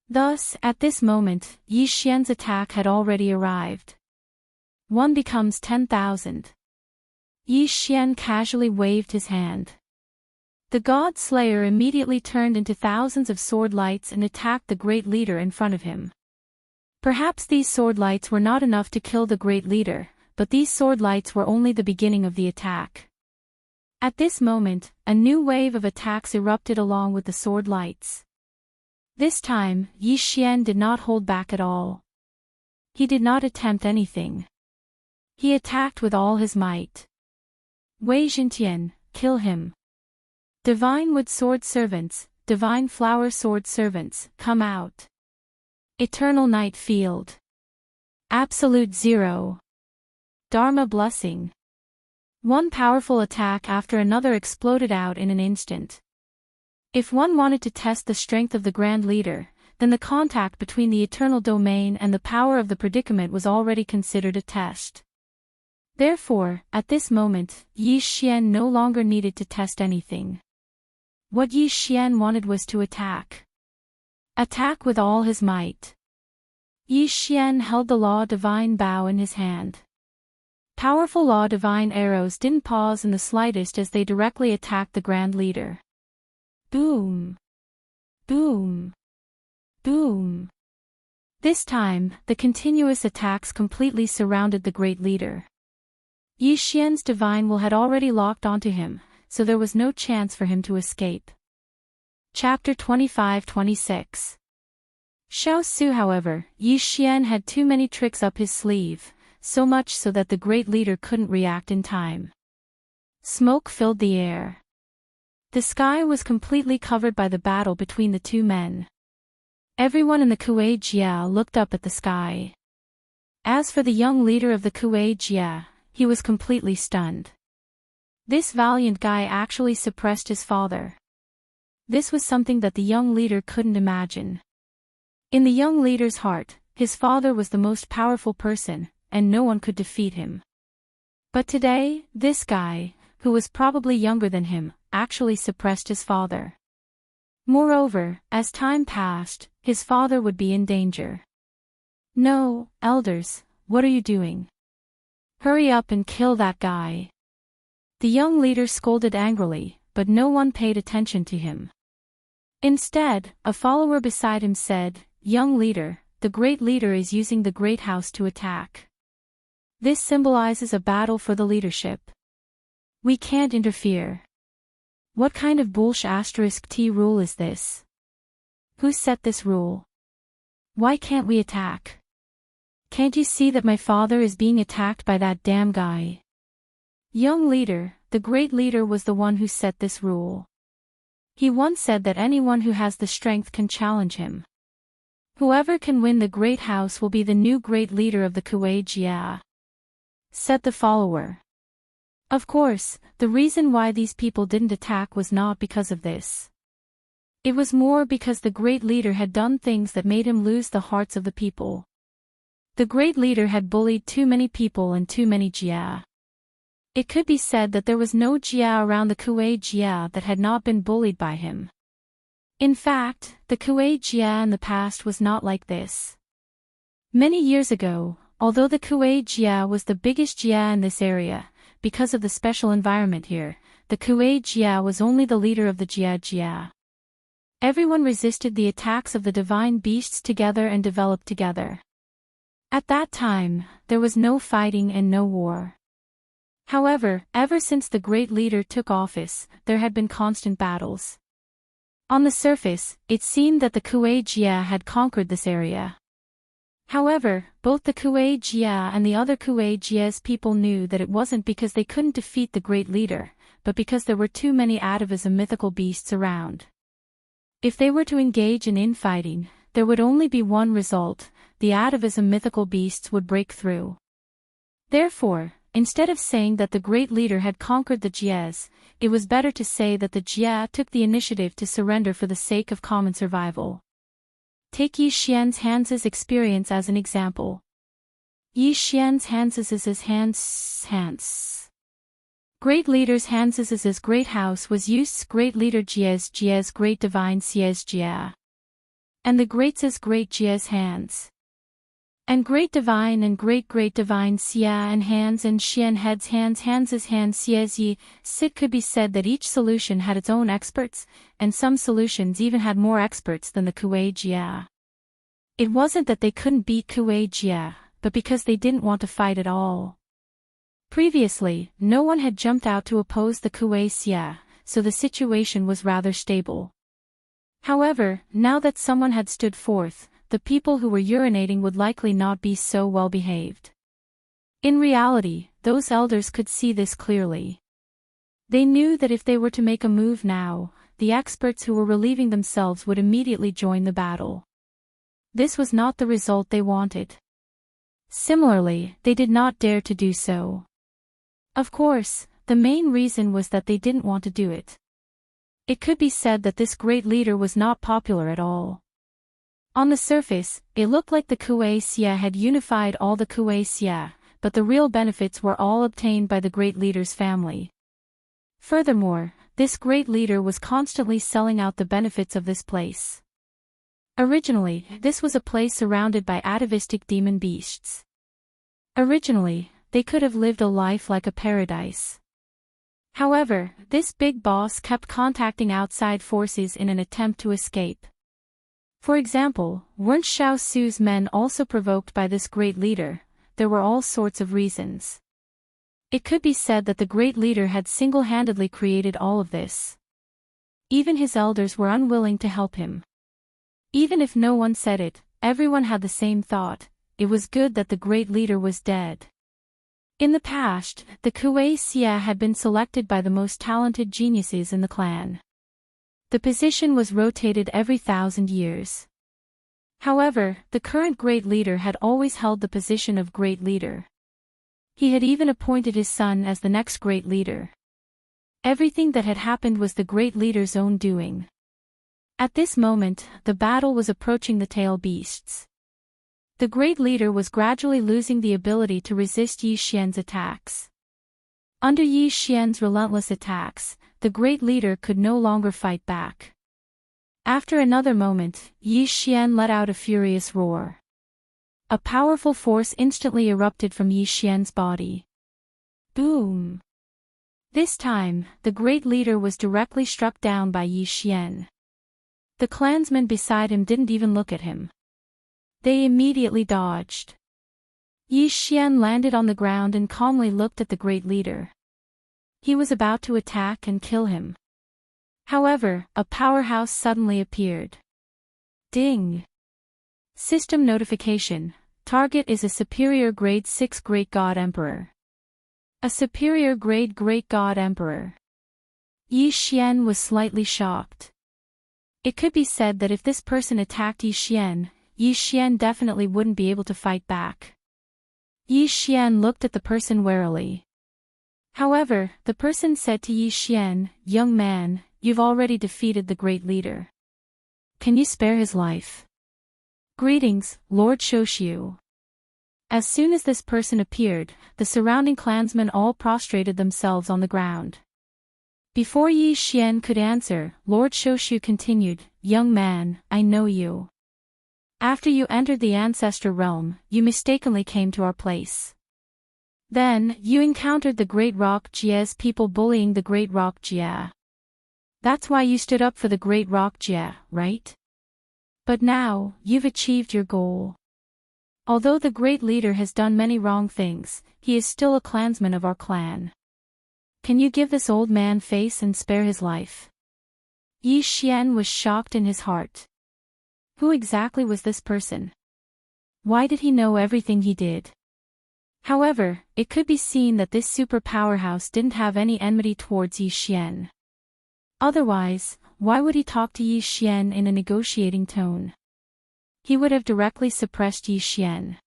Thus, at this moment, Yi Xian's attack had already arrived. 1 becomes 10,000. Yi Xian casually waved his hand. The God Slayer immediately turned into thousands of sword lights and attacked the great leader in front of him. Perhaps these sword lights were not enough to kill the great leader, but these sword lights were only the beginning of the attack. At this moment, a new wave of attacks erupted along with the sword lights. This time, Yi Xian did not hold back at all. He did not attempt anything. He attacked with all his might. Wei Xintian, kill him. Divine Wood Sword Servants, Divine Flower Sword Servants, come out. Eternal Night Field. Absolute Zero. Dharma Blessing. One powerful attack after another exploded out in an instant. If one wanted to test the strength of the Grand Leader, then the contact between the eternal domain and the power of the predicament was already considered a test. Therefore, at this moment, Yi Xian no longer needed to test anything. What Yi Xian wanted was to attack. Attack with all his might. Yi Xian held the Law Divine Bow in his hand. Powerful Law Divine arrows didn't pause in the slightest as they directly attacked the Grand Leader. Boom! Boom! Boom! This time, the continuous attacks completely surrounded the Great Leader. Yi Xian's divine will had already locked onto him, so there was no chance for him to escape. Chapter 25-26. Xiao Su. However, Yi Xian had too many tricks up his sleeve, so much so that the great leader couldn't react in time. Smoke filled the air. The sky was completely covered by the battle between the two men. Everyone in the Kuei Jia looked up at the sky. As for the young leader of the Kuei Jia, he was completely stunned. This valiant guy actually suppressed his father. This was something that the young leader couldn't imagine. In the young leader's heart, his father was the most powerful person, and no one could defeat him. But today, this guy, who was probably younger than him, actually suppressed his father. Moreover, as time passed, his father would be in danger. No, elders, what are you doing? Hurry up and kill that guy. The young leader scolded angrily, but no one paid attention to him. Instead, a follower beside him said, "Young leader, the great leader is using the great house to attack. This symbolizes a battle for the leadership. We can't interfere." What kind of **T rule is this? Who set this rule? Why can't we attack? Can't you see that my father is being attacked by that damn guy? Young leader, the great leader was the one who set this rule. He once said that anyone who has the strength can challenge him. Whoever can win the great house will be the new great leader of the Kuei Jia. said the follower. Of course, the reason why these people didn't attack was not because of this. It was more because the great leader had done things that made him lose the hearts of the people. The great leader had bullied too many people and too many Jia. It could be said that there was no Jia around the Kuei Jia that had not been bullied by him. In fact, the Kuei Jia in the past was not like this. Many years ago, although the Kuei Jia was the biggest Jia in this area, because of the special environment here, the Kuei Jia was only the leader of the Jia. Everyone resisted the attacks of the divine beasts together and developed together. At that time, there was no fighting and no war. However, ever since the great leader took office, there had been constant battles. On the surface, it seemed that the Kuei Jia had conquered this area. However, both the Kuei Jia and the other Kuei Jia's people knew that it wasn't because they couldn't defeat the great leader, but because there were too many atavism mythical beasts around. If they were to engage in infighting, there would only be one result: the atavism mythical beasts would break through. Therefore, instead of saying that the great leader had conquered the Jias, it was better to say that the Jia took the initiative to surrender for the sake of common survival. Take Yi Xian's Hans's experience as an example. Yi Xian's Hans's Hans. Great leader's Hans's great house was Yus's great leader Jia's great divine Xia's Jia. And the great's great Jia's Hans. And great divine and great divine Xia and Hans and Xian heads Hans's Xia's Yi. It could be said that each solution had its own experts, and some solutions even had more experts than the Kuei Jia. It wasn't that they couldn't beat Kuei Jia, but because they didn't want to fight at all. Previously, no one had jumped out to oppose the Kuei Xia, so the situation was rather stable. However, now that someone had stood forth, the people who were urinating would likely not be so well behaved. In reality, those elders could see this clearly. They knew that if they were to make a move now, the experts who were relieving themselves would immediately join the battle. This was not the result they wanted. Similarly, they did not dare to do so. Of course, the main reason was that they didn't want to do it. It could be said that this great leader was not popular at all. On the surface, it looked like the Kuei Xia had unified all the Kuei Xia, but the real benefits were all obtained by the great leader's family. Furthermore, this great leader was constantly selling out the benefits of this place. Originally, this was a place surrounded by atavistic demon beasts. Originally, they could have lived a life like a paradise. However, this big boss kept contacting outside forces in an attempt to escape. For example, weren't Xiao Su's men also provoked by this great leader? There were all sorts of reasons. It could be said that the great leader had single-handedly created all of this. Even his elders were unwilling to help him. Even if no one said it, everyone had the same thought: it was good that the great leader was dead. In the past, the Kuei Xia had been selected by the most talented geniuses in the clan. The position was rotated every 1,000 years. However, the current great leader had always held the position of great leader. He had even appointed his son as the next great leader. Everything that had happened was the great leader's own doing. At this moment, the battle was approaching the tail beasts. The great leader was gradually losing the ability to resist Yi Xian's attacks. Under Yi Xian's relentless attacks, the great leader could no longer fight back. After another moment, Yi Xian let out a furious roar. A powerful force instantly erupted from Yi Xian's body. Boom! This time, the great leader was directly struck down by Yi Xian. The clansmen beside him didn't even look at him. They immediately dodged. Yi Xian landed on the ground and calmly looked at the great leader. He was about to attack and kill him. However, a powerhouse suddenly appeared. Ding! System notification: target is a superior grade 6 Great God Emperor. A superior grade Great God Emperor. Yi Xian was slightly shocked. It could be said that if this person attacked Yi Xian definitely wouldn't be able to fight back. Yi Xian looked at the person warily. However, the person said to Yi Xian, "Young man, you've already defeated the great leader. Can you spare his life?" "Greetings, Lord Shoshu." As soon as this person appeared, the surrounding clansmen all prostrated themselves on the ground. Before Yi Xian could answer, Lord Shoshu continued, "Young man, I know you. After you entered the ancestor realm, you mistakenly came to our place. Then, you encountered the Great Rock Jie's people bullying the Great Rock Jie. That's why you stood up for the Great Rock Jie, right? But now, you've achieved your goal. Although the great leader has done many wrong things, he is still a clansman of our clan. Can you give this old man face and spare his life?" Yi Xian was shocked in his heart. Who exactly was this person? Why did he know everything he did? However, it could be seen that this super powerhouse didn't have any enmity towards Yi Xian. Otherwise, why would he talk to Yi Xian in a negotiating tone? He would have directly suppressed Yi Xian.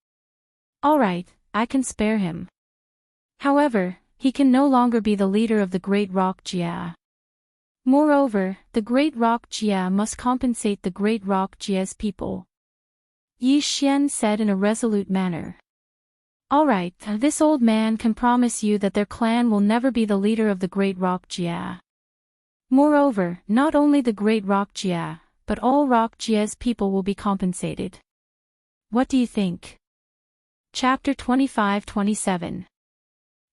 Alright, I can spare him. However, he can no longer be the leader of the Great Rock Jie. Moreover, the Great Rock Jie must compensate the Great Rock Jie's people. Yi Xian said in a resolute manner. Alright, this old man can promise you that their clan will never be the leader of the Great Rock Jie. Moreover, not only the Great Rock Jie, but all Rock Jie's people will be compensated. What do you think? Chapter 25-27.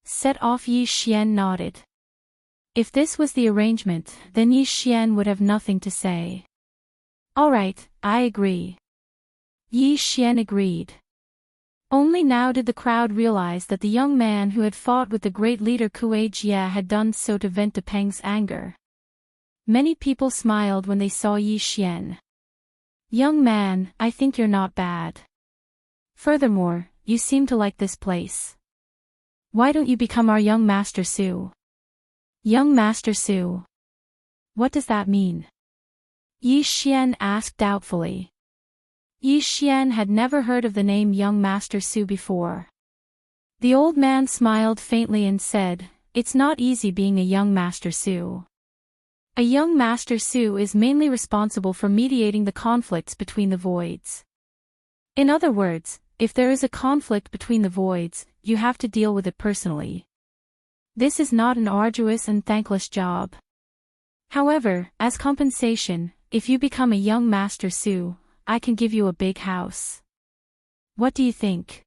Set off. Yi Xian nodded. If this was the arrangement, then Yi Xian would have nothing to say. Alright, I agree. Yi Xian agreed. Only now did the crowd realize that the young man who had fought with the great leader Kuei Jie had done so to vent Peng's anger. Many people smiled when they saw Yi Xian. Young man, I think you're not bad. Furthermore, you seem to like this place. Why don't you become our young Master Su? Young Master Su. What does that mean? Yi Xian asked doubtfully. Yi Xian had never heard of the name Young Master Su before. The old man smiled faintly and said, "It's not easy being a young Master Su. A young Master Su is mainly responsible for mediating the conflicts between the voids. In other words, if there is a conflict between the voids, you have to deal with it personally. This is not an arduous and thankless job. However, as compensation, if you become a young Master Su, I can give you a big house. What do you think?"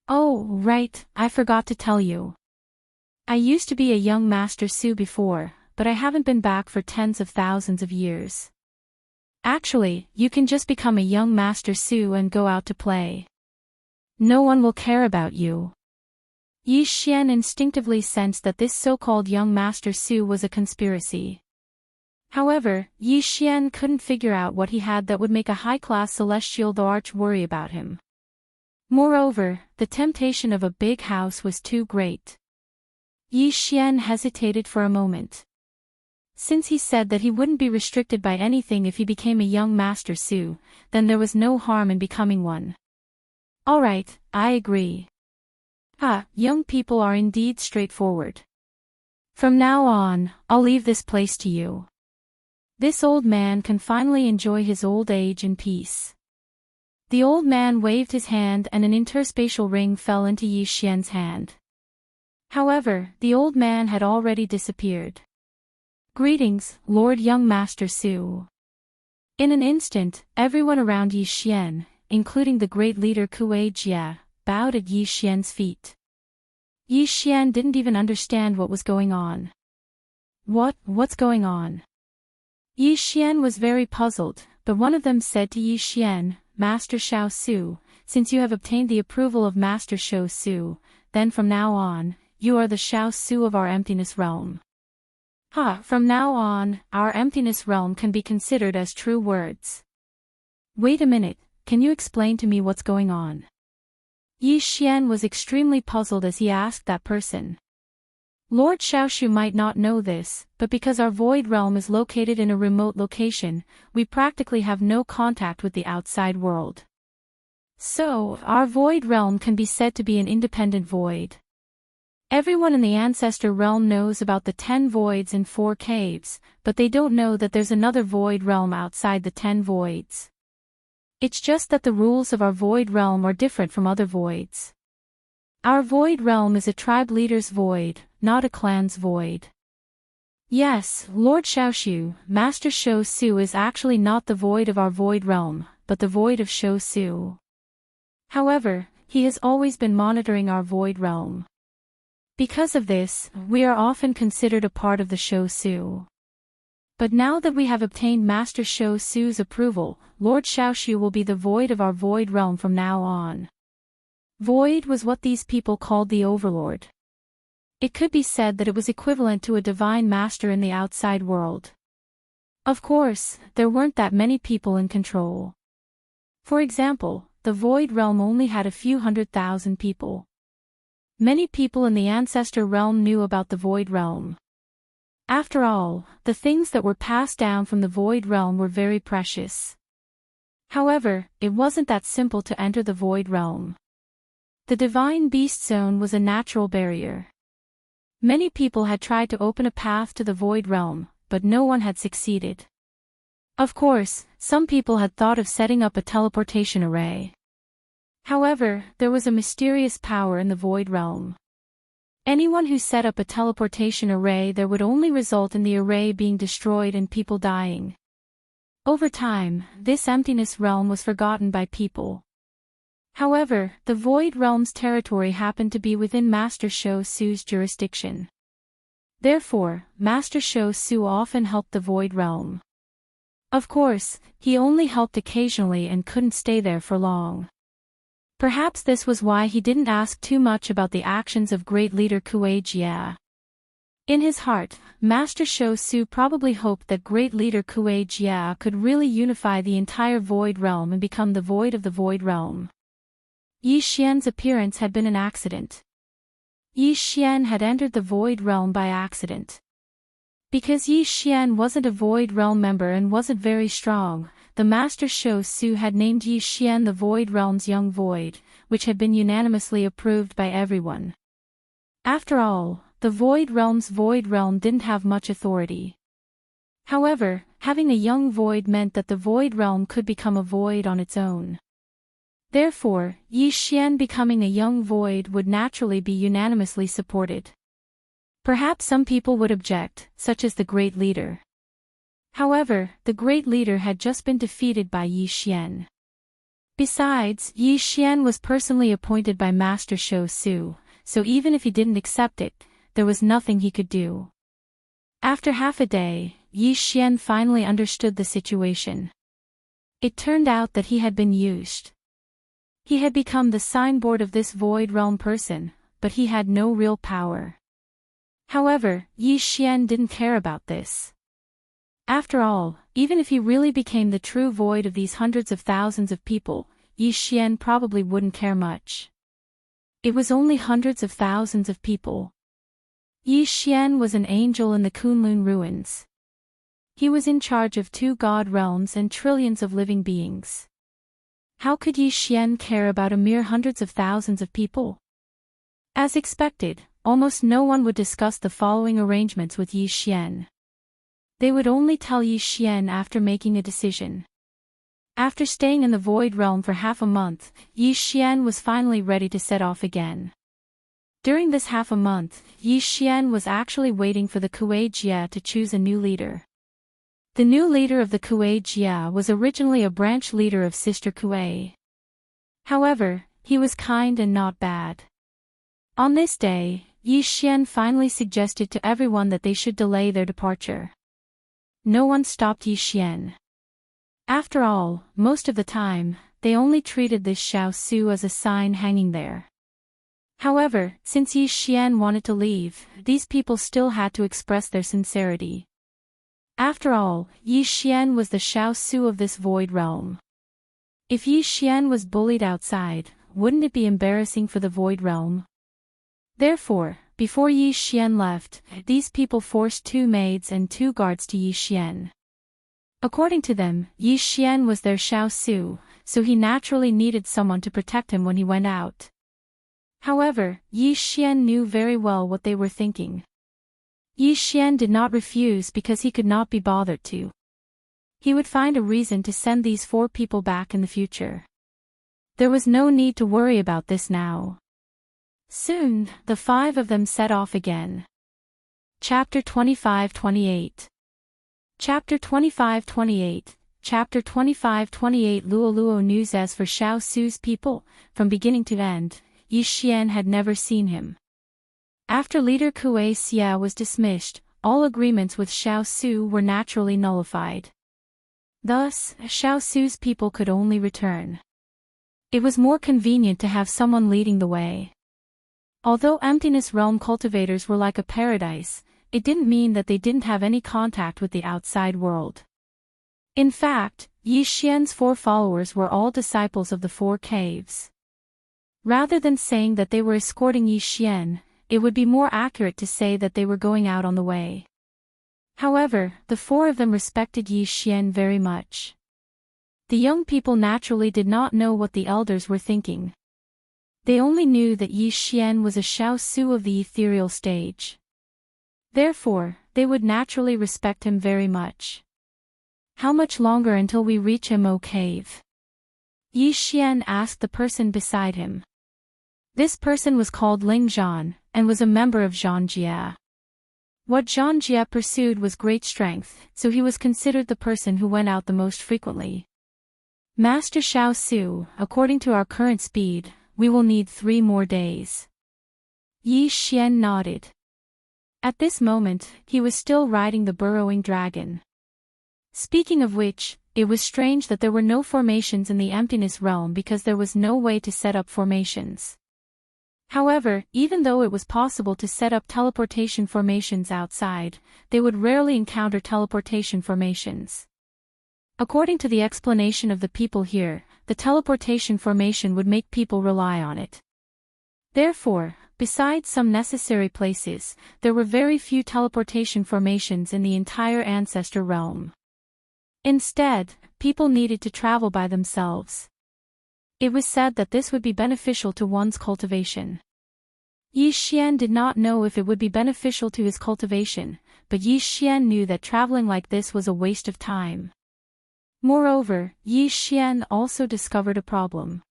"Oh, right, I forgot to tell you. I used to be a young Master Su before, but I haven't been back for tens of thousands of years. Actually, you can just become a young Master Su and go out to play. No one will care about you." Yi Xian instinctively sensed that this so-called young Master Su was a conspiracy. However, Yi Xian couldn't figure out what he had that would make a high-class celestial arch worry about him. Moreover, the temptation of a big house was too great. Yi Xian hesitated for a moment. Since he said that he wouldn't be restricted by anything if he became a young Master Su, then there was no harm in becoming one. Alright, I agree. Young people are indeed straightforward. From now on, I'll leave this place to you. This old man can finally enjoy his old age in peace. The old man waved his hand and an interspatial ring fell into Yi Xian's hand. However, the old man had already disappeared. Greetings, Lord Young Master Su. In an instant, everyone around Yi Xian, including the great leader Kuei Jie, bowed at Yi Xian's feet. Yi Xian didn't even understand what was going on. What's going on? Yi Xian was very puzzled, but one of them said to Yi Xian, "Master Xiao Su, since you have obtained the approval of Master Xiao Su, then from now on, you are the Xiao Su of our emptiness realm." From now on, our emptiness realm can be considered as true words. Wait a minute, can you explain to me what's going on? Yi Xian was extremely puzzled as he asked that person. Lord Xiaoshu might not know this, but because our void realm is located in a remote location, we practically have no contact with the outside world. So, our void realm can be said to be an independent void. Everyone in the ancestor realm knows about the 10 voids and 4 caves, but they don't know that there's another void realm outside the 10 voids. It's just that the rules of our void realm are different from other voids. Our void realm is a tribe leader's void, not a clan's void. Yes, Lord Xiaoshu, Master Shou Su is actually not the void of our void realm, but the void of Shou Su. However, he has always been monitoring our void realm. Because of this, we are often considered a part of the Shou Su. But now that we have obtained Master Shou Su's approval, Lord Xiaoshu will be the void of our void realm from now on. Void was what these people called the Overlord. It could be said that it was equivalent to a divine master in the outside world. Of course, there weren't that many people in control. For example, the void realm only had a few 100,000 people. Many people in the ancestor realm knew about the void realm. After all, the things that were passed down from the void realm were very precious. However, it wasn't that simple to enter the void realm. The divine beast zone was a natural barrier. Many people had tried to open a path to the void realm, but no one had succeeded. Of course, some people had thought of setting up a teleportation array. However, there was a mysterious power in the void realm. Anyone who set up a teleportation array there would only result in the array being destroyed and people dying. Over time, this emptiness realm was forgotten by people. However, the void realm's territory happened to be within Master Shou Su's jurisdiction. Therefore, Master Shou Su often helped the void realm. Of course, he only helped occasionally and couldn't stay there for long. Perhaps this was why he didn't ask too much about the actions of great leader Kuei Jia. In his heart, Master Shou Su probably hoped that great leader Kuei Jia could really unify the entire void realm and become the void of the void realm. Yi Xian's appearance had been an accident. Yi Xian had entered the void realm by accident. Because Yi Xian wasn't a void realm member and wasn't very strong, the Master Shou Su had named Yi Xian the void realm's young void, which had been unanimously approved by everyone. After all, the void realm didn't have much authority. However, having a young void meant that the void realm could become a void on its own. Therefore, Yi Xian becoming a young void would naturally be unanimously supported. Perhaps some people would object, such as the great leader. However, the great leader had just been defeated by Yi Xian. Besides, Yi Xian was personally appointed by Master Shou Su, so even if he didn't accept it, there was nothing he could do. After half a day, Yi Xian finally understood the situation. It turned out that he had been used. He had become the signboard of this void realm person, but he had no real power. However, Yi Xian didn't care about this. After all, even if he really became the true void of these hundreds of thousands of people, Yi Xian probably wouldn't care much. It was only hundreds of thousands of people. Yi Xian was an angel in the Kunlun ruins. He was in charge of 2 god realms and trillions of living beings. How could Yi Xian care about a mere hundreds of thousands of people? As expected, almost no one would discuss the following arrangements with Yi Xian. They would only tell Yi Xian after making a decision. After staying in the void realm for half a month, Yi Xian was finally ready to set off again. During this half a month, Yi Xian was actually waiting for the Kuei Jia to choose a new leader. The new leader of the Kuei Jia was originally a branch leader of Sister Kuei. However, he was kind and not bad. On this day, Yi Xian finally suggested to everyone that they should delay their departure. No one stopped Yi Xian. After all, most of the time, they only treated this Shou Su as a sign hanging there. However, since Yi Xian wanted to leave, these people still had to express their sincerity. After all, Yi Xian was the Shou Su of this void realm. If Yi Xian was bullied outside, wouldn't it be embarrassing for the void realm? Therefore, before Yi Xian left, these people forced 2 maids and 2 guards to Yi Xian. According to them, Yi Xian was their Shou Su, so he naturally needed someone to protect him when he went out. However, Yi Xian knew very well what they were thinking. Yi Xian did not refuse because he could not be bothered to. He would find a reason to send these 4 people back in the future. There was no need to worry about this now. Soon, the 5 of them set off again. Chapter 25-28. Chapter 25-28. Chapter 25-28 Luo Luo news. As for Xiao Su's people, from beginning to end, Yi Xian had never seen him. After leader Kuei Xia was dismissed, all agreements with Xiao Su were naturally nullified. Thus, Xiao Su's people could only return. It was more convenient to have someone leading the way. Although Emptiness Realm cultivators were like a paradise, it didn't mean that they didn't have any contact with the outside world. In fact, Yi Xian's 4 followers were all disciples of the 4 caves. Rather than saying that they were escorting Yi Xian, it would be more accurate to say that they were going out on the way. However, the 4 of them respected Yi Xian very much. The young people naturally did not know what the elders were thinking. They only knew that Yi Xian was a Xiao Su of the ethereal stage. Therefore, they would naturally respect him very much. How much longer until we reach Mo Cave? Yi Xian asked the person beside him. This person was called Ling Zhan, and was a member of Zhanjia. What Zhanjia pursued was great strength, so he was considered the person who went out the most frequently. Master Xiao Su, according to our current speed, we will need 3 more days. Yi Xian nodded. At this moment, he was still riding the burrowing dragon. Speaking of which, it was strange that there were no formations in the Emptiness Realm because there was no way to set up formations. However, even though it was possible to set up teleportation formations outside, they would rarely encounter teleportation formations. According to the explanation of the people here, the teleportation formation would make people rely on it. Therefore, besides some necessary places, there were very few teleportation formations in the entire Ancestor Realm. Instead, people needed to travel by themselves. It was said that this would be beneficial to one's cultivation. Yi Xian did not know if it would be beneficial to his cultivation, but Yi Xian knew that traveling like this was a waste of time. Moreover, Yi Xian also discovered a problem.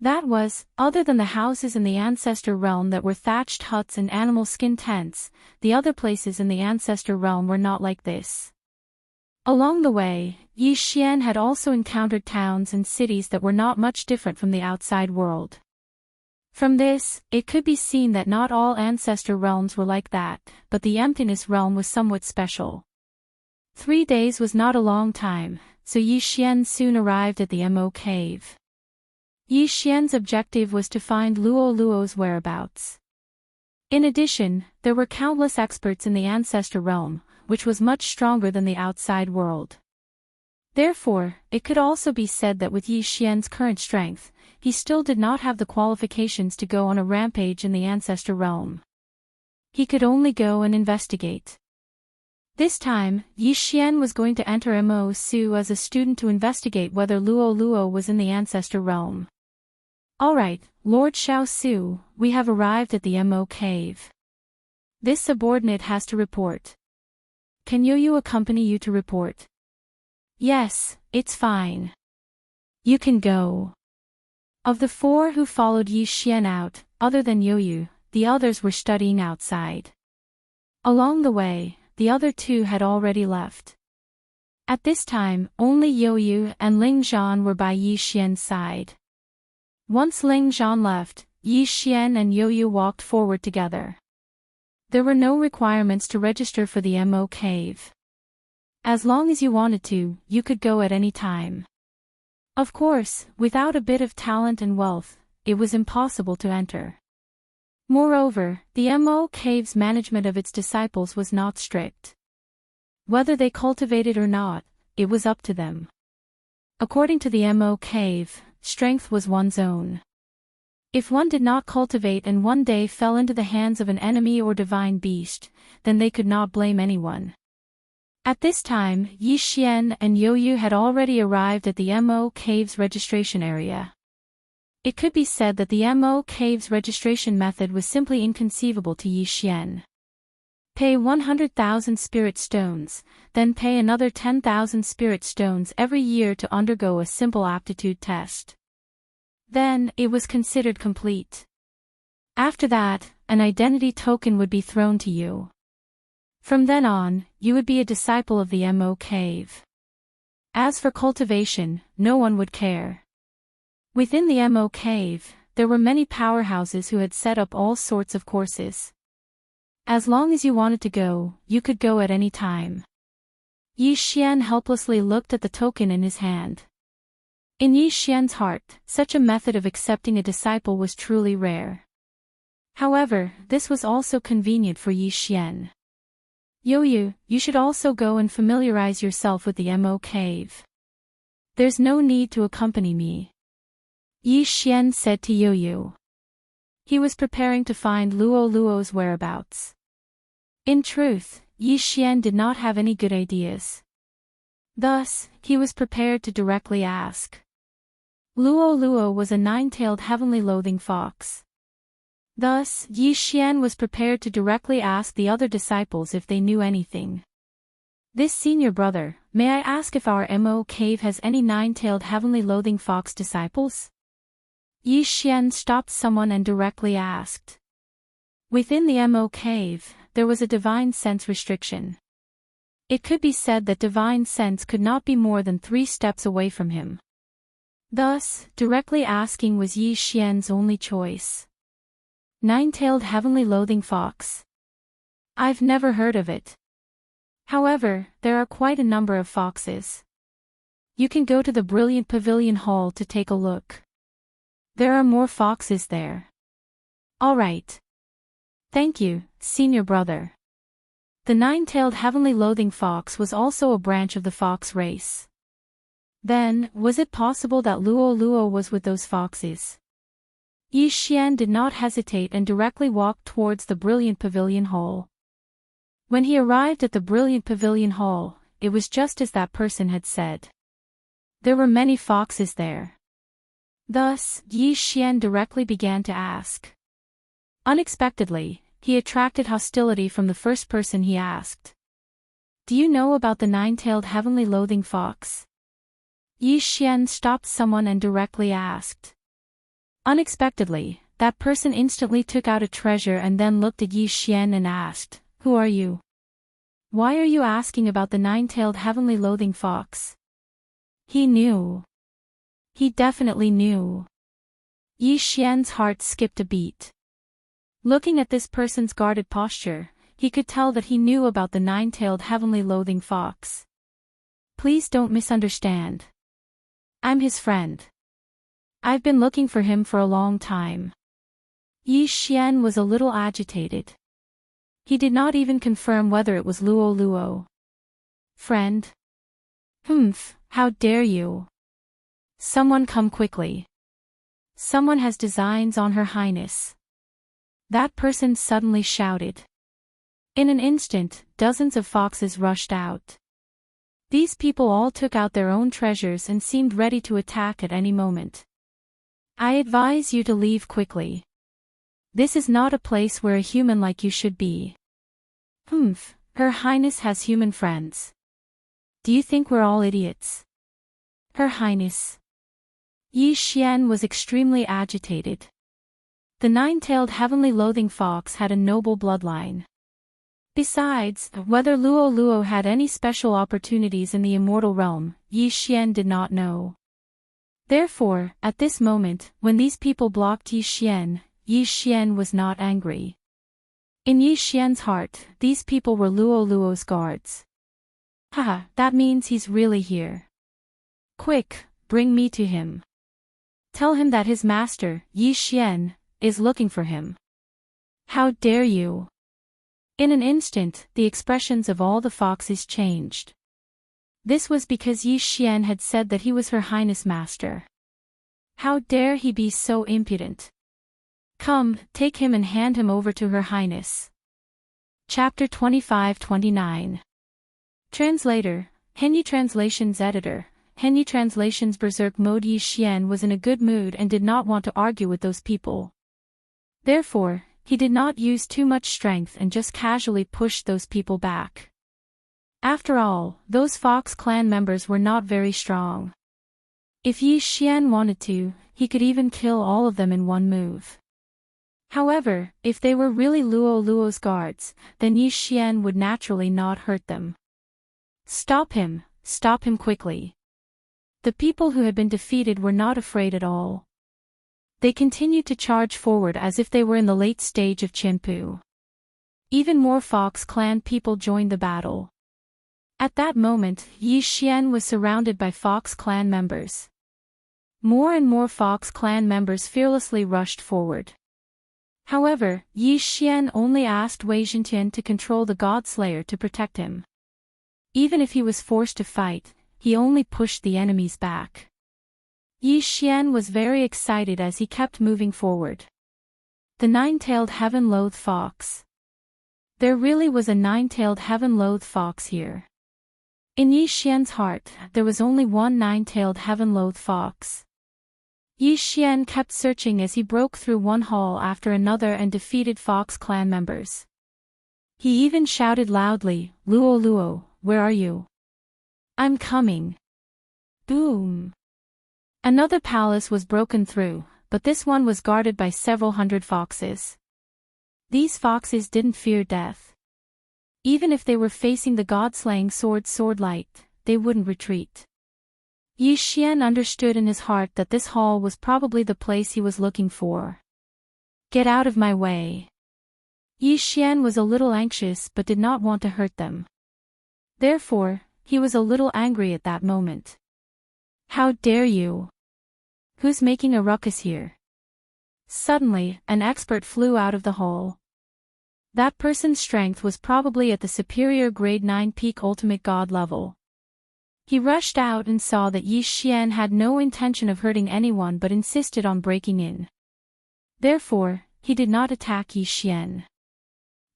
That was, other than the houses in the Ancestor Realm that were thatched huts and animal skin tents, the other places in the Ancestor Realm were not like this. Along the way, Yi Xian had also encountered towns and cities that were not much different from the outside world. From this, it could be seen that not all Ancestor Realms were like that, but the Emptiness Realm was somewhat special. 3 days was not a long time, so Yi Xian soon arrived at the Mo Cave. Yi Xian's objective was to find Luo Luo's whereabouts. In addition, there were countless experts in the Ancestor Realm, which was much stronger than the outside world. Therefore, it could also be said that with Yi Xian's current strength, he still did not have the qualifications to go on a rampage in the Ancestor Realm. He could only go and investigate. This time, Yi Xian was going to enter Mo Su as a student to investigate whether Luo Luo was in the Ancestor Realm. Alright, Lord Xiao Su, we have arrived at the Mo Cave. This subordinate has to report. Can Yoyu accompany you to report? Yes, it's fine. You can go. Of the 4 who followed Yi Xian out, other than Yoyu, the others were studying outside. Along the way, the other 2 had already left. At this time, only Yoyu and Ling Zhan were by Yi Xian's side. Once Ling Zhan left, Yi Xian and Yoyu walked forward together. There were no requirements to register for the Mo Cave. As long as you wanted to, you could go at any time. Of course, without a bit of talent and wealth, it was impossible to enter. Moreover, the Mo Cave's management of its disciples was not strict. Whether they cultivated or not, it was up to them. According to the Mo Cave, strength was one's own. If one did not cultivate and one day fell into the hands of an enemy or divine beast, then they could not blame anyone. At this time, Yi Xian and Youyu had already arrived at the Mo Caves registration area. It could be said that the Mo Caves registration method was simply inconceivable to Yi Xian. Pay 100,000 spirit stones, then pay another 10,000 spirit stones every year to undergo a simple aptitude test. Then, it was considered complete. After that, an identity token would be thrown to you. From then on, you would be a disciple of the Mo Cave. As for cultivation, no one would care. Within the Mo Cave, there were many powerhouses who had set up all sorts of courses. As long as you wanted to go, you could go at any time. Yi Xian helplessly looked at the token in his hand. In Yi Xian's heart, such a method of accepting a disciple was truly rare. However, this was also convenient for Yi Xian. Youyu, you should also go and familiarize yourself with the Mo Cave. There's no need to accompany me. Yi Xian said to Youyu. He was preparing to find Luo's whereabouts. In truth, Yi Xian did not have any good ideas. Thus, he was prepared to directly ask. Luo was a nine-tailed heavenly loathing fox. Thus, Yi Xian was prepared to directly ask the other disciples if they knew anything. This senior brother, may I ask if our Mo Cave has any nine-tailed heavenly loathing fox disciples? Yi Xian stopped someone and directly asked. Within the Mo Cave, there was a divine sense restriction. It could be said that divine sense could not be more than 3 steps away from him. Thus, directly asking was Yi Xian's only choice. Nine-tailed heavenly loathing fox. I've never heard of it. However, there are quite a number of foxes. You can go to the Brilliant Pavilion Hall to take a look. There are more foxes there. All right. Thank you, senior brother. The nine-tailed heavenly loathing fox was also a branch of the fox race. Then, was it possible that Luo was with those foxes? Yi Xian did not hesitate and directly walked towards the Brilliant Pavilion Hall. When he arrived at the Brilliant Pavilion Hall, it was just as that person had said. There were many foxes there. Thus, Yi Xian directly began to ask. Unexpectedly, he attracted hostility from the first person he asked. Do you know about the nine-tailed heavenly loathing fox? Yi Xian stopped someone and directly asked. Unexpectedly, that person instantly took out a treasure and then looked at Yi Xian and asked, Who are you? Why are you asking about the nine-tailed heavenly loathing fox? He knew. He definitely knew. Yi Xian's heart skipped a beat. Looking at this person's guarded posture, he could tell that he knew about the nine-tailed heavenly loathing fox. Please don't misunderstand. I'm his friend. I've been looking for him for a long time. Yi Xian was a little agitated. He did not even confirm whether it was Luo. Friend? Humph, how dare you? Someone come quickly. Someone has designs on Her Highness. That person suddenly shouted. In an instant, dozens of foxes rushed out. These people all took out their own treasures and seemed ready to attack at any moment. I advise you to leave quickly. This is not a place where a human like you should be. Humph, Her Highness has human friends. Do you think we're all idiots? Her Highness. Yi Xian was extremely agitated. The nine-tailed heavenly loathing fox had a noble bloodline. Besides, whether Luo had any special opportunities in the immortal realm, Yi Xian did not know. Therefore, at this moment, when these people blocked Yi Xian was not angry. In Yi Xian's heart, these people were Luo's guards. Haha, that means he's really here. Quick, bring me to him. Tell him that his master, Yi Xian, is looking for him. How dare you? In an instant, the expressions of all the foxes changed. This was because Yi Xian had said that he was Her Highness Master. How dare he be so impudent? Come, take him and hand him over to Her Highness. Chapter 25-29. Translator, Henyi Translations Editor, Henyi Translations Berserk Mode. Yi Xian was in a good mood and did not want to argue with those people. Therefore, he did not use too much strength and just casually pushed those people back. After all, those Fox clan members were not very strong. If Yi Xian wanted to, he could even kill all of them in one move. However, if they were really Luo's guards, then Yi Xian would naturally not hurt them. Stop him quickly. The people who had been defeated were not afraid at all. They continued to charge forward as if they were in the late stage of Qianpu. Even more Fox clan people joined the battle. At that moment, Yi Xian was surrounded by Fox clan members. More and more Fox clan members fearlessly rushed forward. However, Yi Xian only asked Wei Zhentian to control the God Slayer to protect him. Even if he was forced to fight, he only pushed the enemies back. Yi Xian was very excited as he kept moving forward. The nine-tailed heaven-loathed fox. There really was a nine-tailed heaven-loathed fox here. In Yi Xian's heart, there was only one nine-tailed heaven-loathed fox. Yi Xian kept searching as he broke through one hall after another and defeated Fox clan members. He even shouted loudly, "Luo, where are you? I'm coming." Boom! Another palace was broken through, but this one was guarded by several hundred foxes. These foxes didn't fear death. Even if they were facing the god-slaying swordlight, they wouldn't retreat. Yi Xian understood in his heart that this hall was probably the place he was looking for. Get out of my way. Yi Xian was a little anxious but did not want to hurt them. Therefore, he was a little angry at that moment. How dare you? Who's making a ruckus here? Suddenly, an expert flew out of the hall. That person's strength was probably at the superior grade 9 peak ultimate god level. He rushed out and saw that Yi Xian had no intention of hurting anyone but insisted on breaking in. Therefore, he did not attack Yi Xian.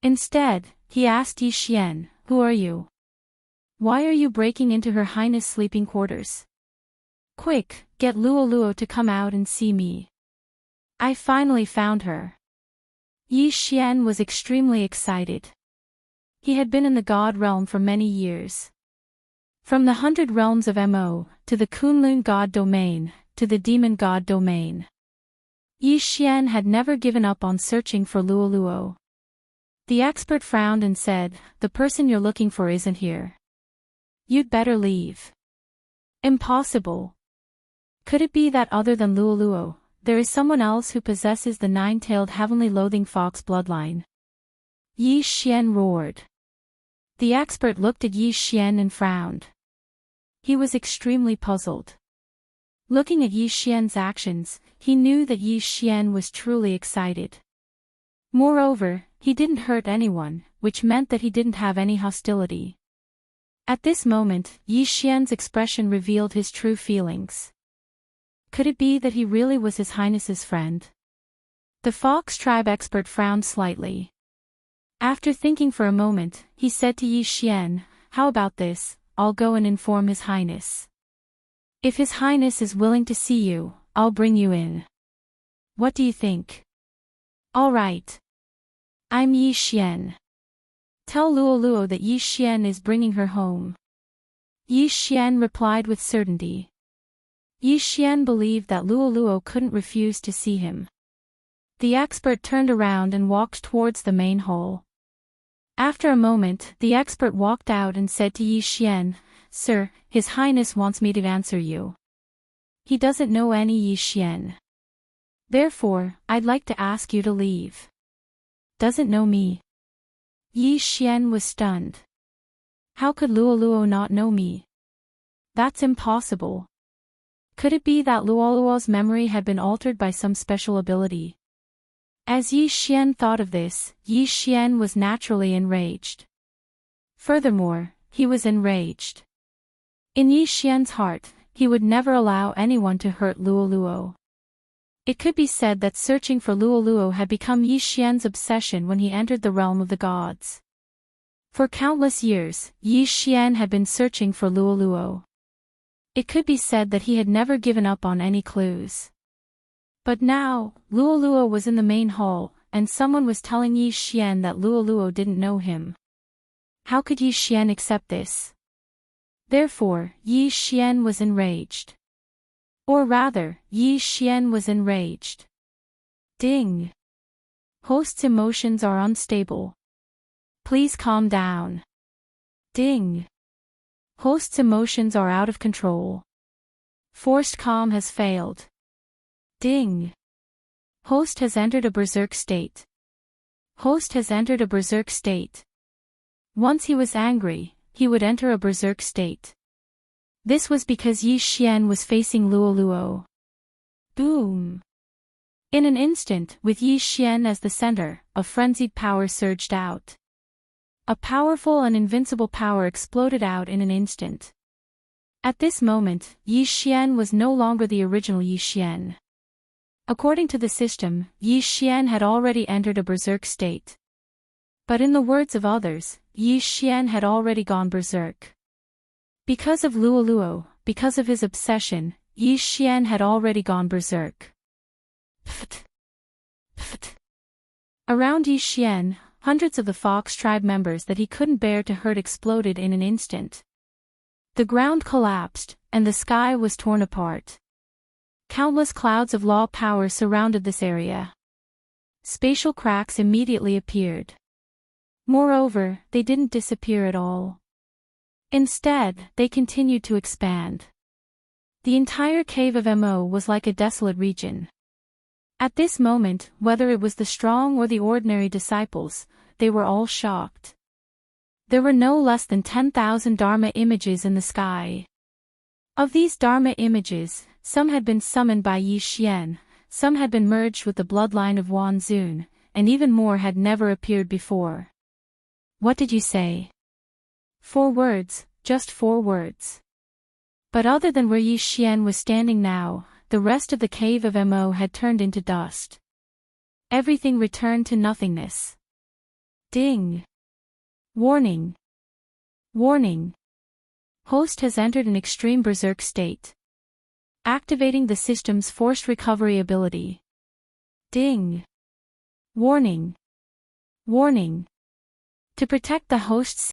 Instead, he asked Yi Xian, "Who are you? Why are you breaking into Her Highness' sleeping quarters? Quick, get Luo to come out and see me. I finally found her." Yi Xian was extremely excited. He had been in the god realm for many years. From the 100 realms of Mo, to the Kunlun god domain, to the demon god domain. Yi Xian had never given up on searching for Luo. The expert frowned and said, "The person you're looking for isn't here. You'd better leave." Impossible. Could it be that other than Luo, there is someone else who possesses the nine-tailed heavenly loathing fox bloodline? Yi Xian roared. The expert looked at Yi Xian and frowned. He was extremely puzzled. Looking at Yi Xian's actions, he knew that Yi Xian was truly excited. Moreover, he didn't hurt anyone, which meant that he didn't have any hostility. At this moment, Yi Xian's expression revealed his true feelings. Could it be that he really was His Highness's friend? The Fox tribe expert frowned slightly. After thinking for a moment, he said to Yi Xian, "How about this? I'll go and inform His Highness. If His Highness is willing to see you, I'll bring you in. What do you think?" "All right. I'm Yi Xian. Tell Luo that Yi Xian is bringing her home." Yi Xian replied with certainty. Yi Xian believed that Luo couldn't refuse to see him. The expert turned around and walked towards the main hall. After a moment, the expert walked out and said to Yi Xian, "Sir, His Highness wants me to answer you. He doesn't know any Yi Xian. Therefore, I'd like to ask you to leave." "Doesn't know me?" Yi Xian was stunned. How could Luo not know me? That's impossible. Could it be that Luo's memory had been altered by some special ability? As Yi Xian thought of this, Yi Xian was naturally enraged. Furthermore, he was enraged. In Yi Xian's heart, he would never allow anyone to hurt Luo. It could be said that searching for Luo had become Yi Xian's obsession when he entered the realm of the gods. For countless years, Yi Xian had been searching for Luoluo. It could be said that he had never given up on any clues. But now, Luoluo was in the main hall, and someone was telling Yi Xian that Luoluo didn't know him. How could Yi Xian accept this? Therefore, Yi Xian was enraged. Or rather, Yi Xian was enraged. Ding! Host's emotions are unstable. Please calm down. Ding! Host's emotions are out of control. Forced calm has failed. Ding! Host has entered a berserk state. Host has entered a berserk state. Once he was angry, he would enter a berserk state. This was because Yi Xian was facing Luoluo. Boom! In an instant, with Yi Xian as the center, a frenzied power surged out. A powerful and invincible power exploded out in an instant. At this moment, Yi Xian was no longer the original Yi Xian. According to the system, Yi Xian had already entered a berserk state. But in the words of others, Yi Xian had already gone berserk. Because of Luoluo, because of his obsession, Yi Xian had already gone berserk. Pft. Pft. Around Yi Xian, hundreds of the Fox tribe members that he couldn't bear to hurt exploded in an instant. The ground collapsed, and the sky was torn apart. Countless clouds of law power surrounded this area. Spatial cracks immediately appeared. Moreover, they didn't disappear at all. Instead, they continued to expand. The entire cave of Mo was like a desolate region. At this moment, whether it was the strong or the ordinary disciples, they were all shocked. There were no less than 10,000 Dharma images in the sky. Of these Dharma images, some had been summoned by Yi Xian, some had been merged with the bloodline of Wan Zun, and even more had never appeared before. What did you say? 4 words, just 4 words. But other than where Yi Xian was standing now, the rest of the cave of Mo had turned into dust. Everything returned to nothingness. Ding! Warning! Warning! Host has entered an extreme berserk state. Activating the system's forced recovery ability. Ding! Warning! Warning! To protect the host's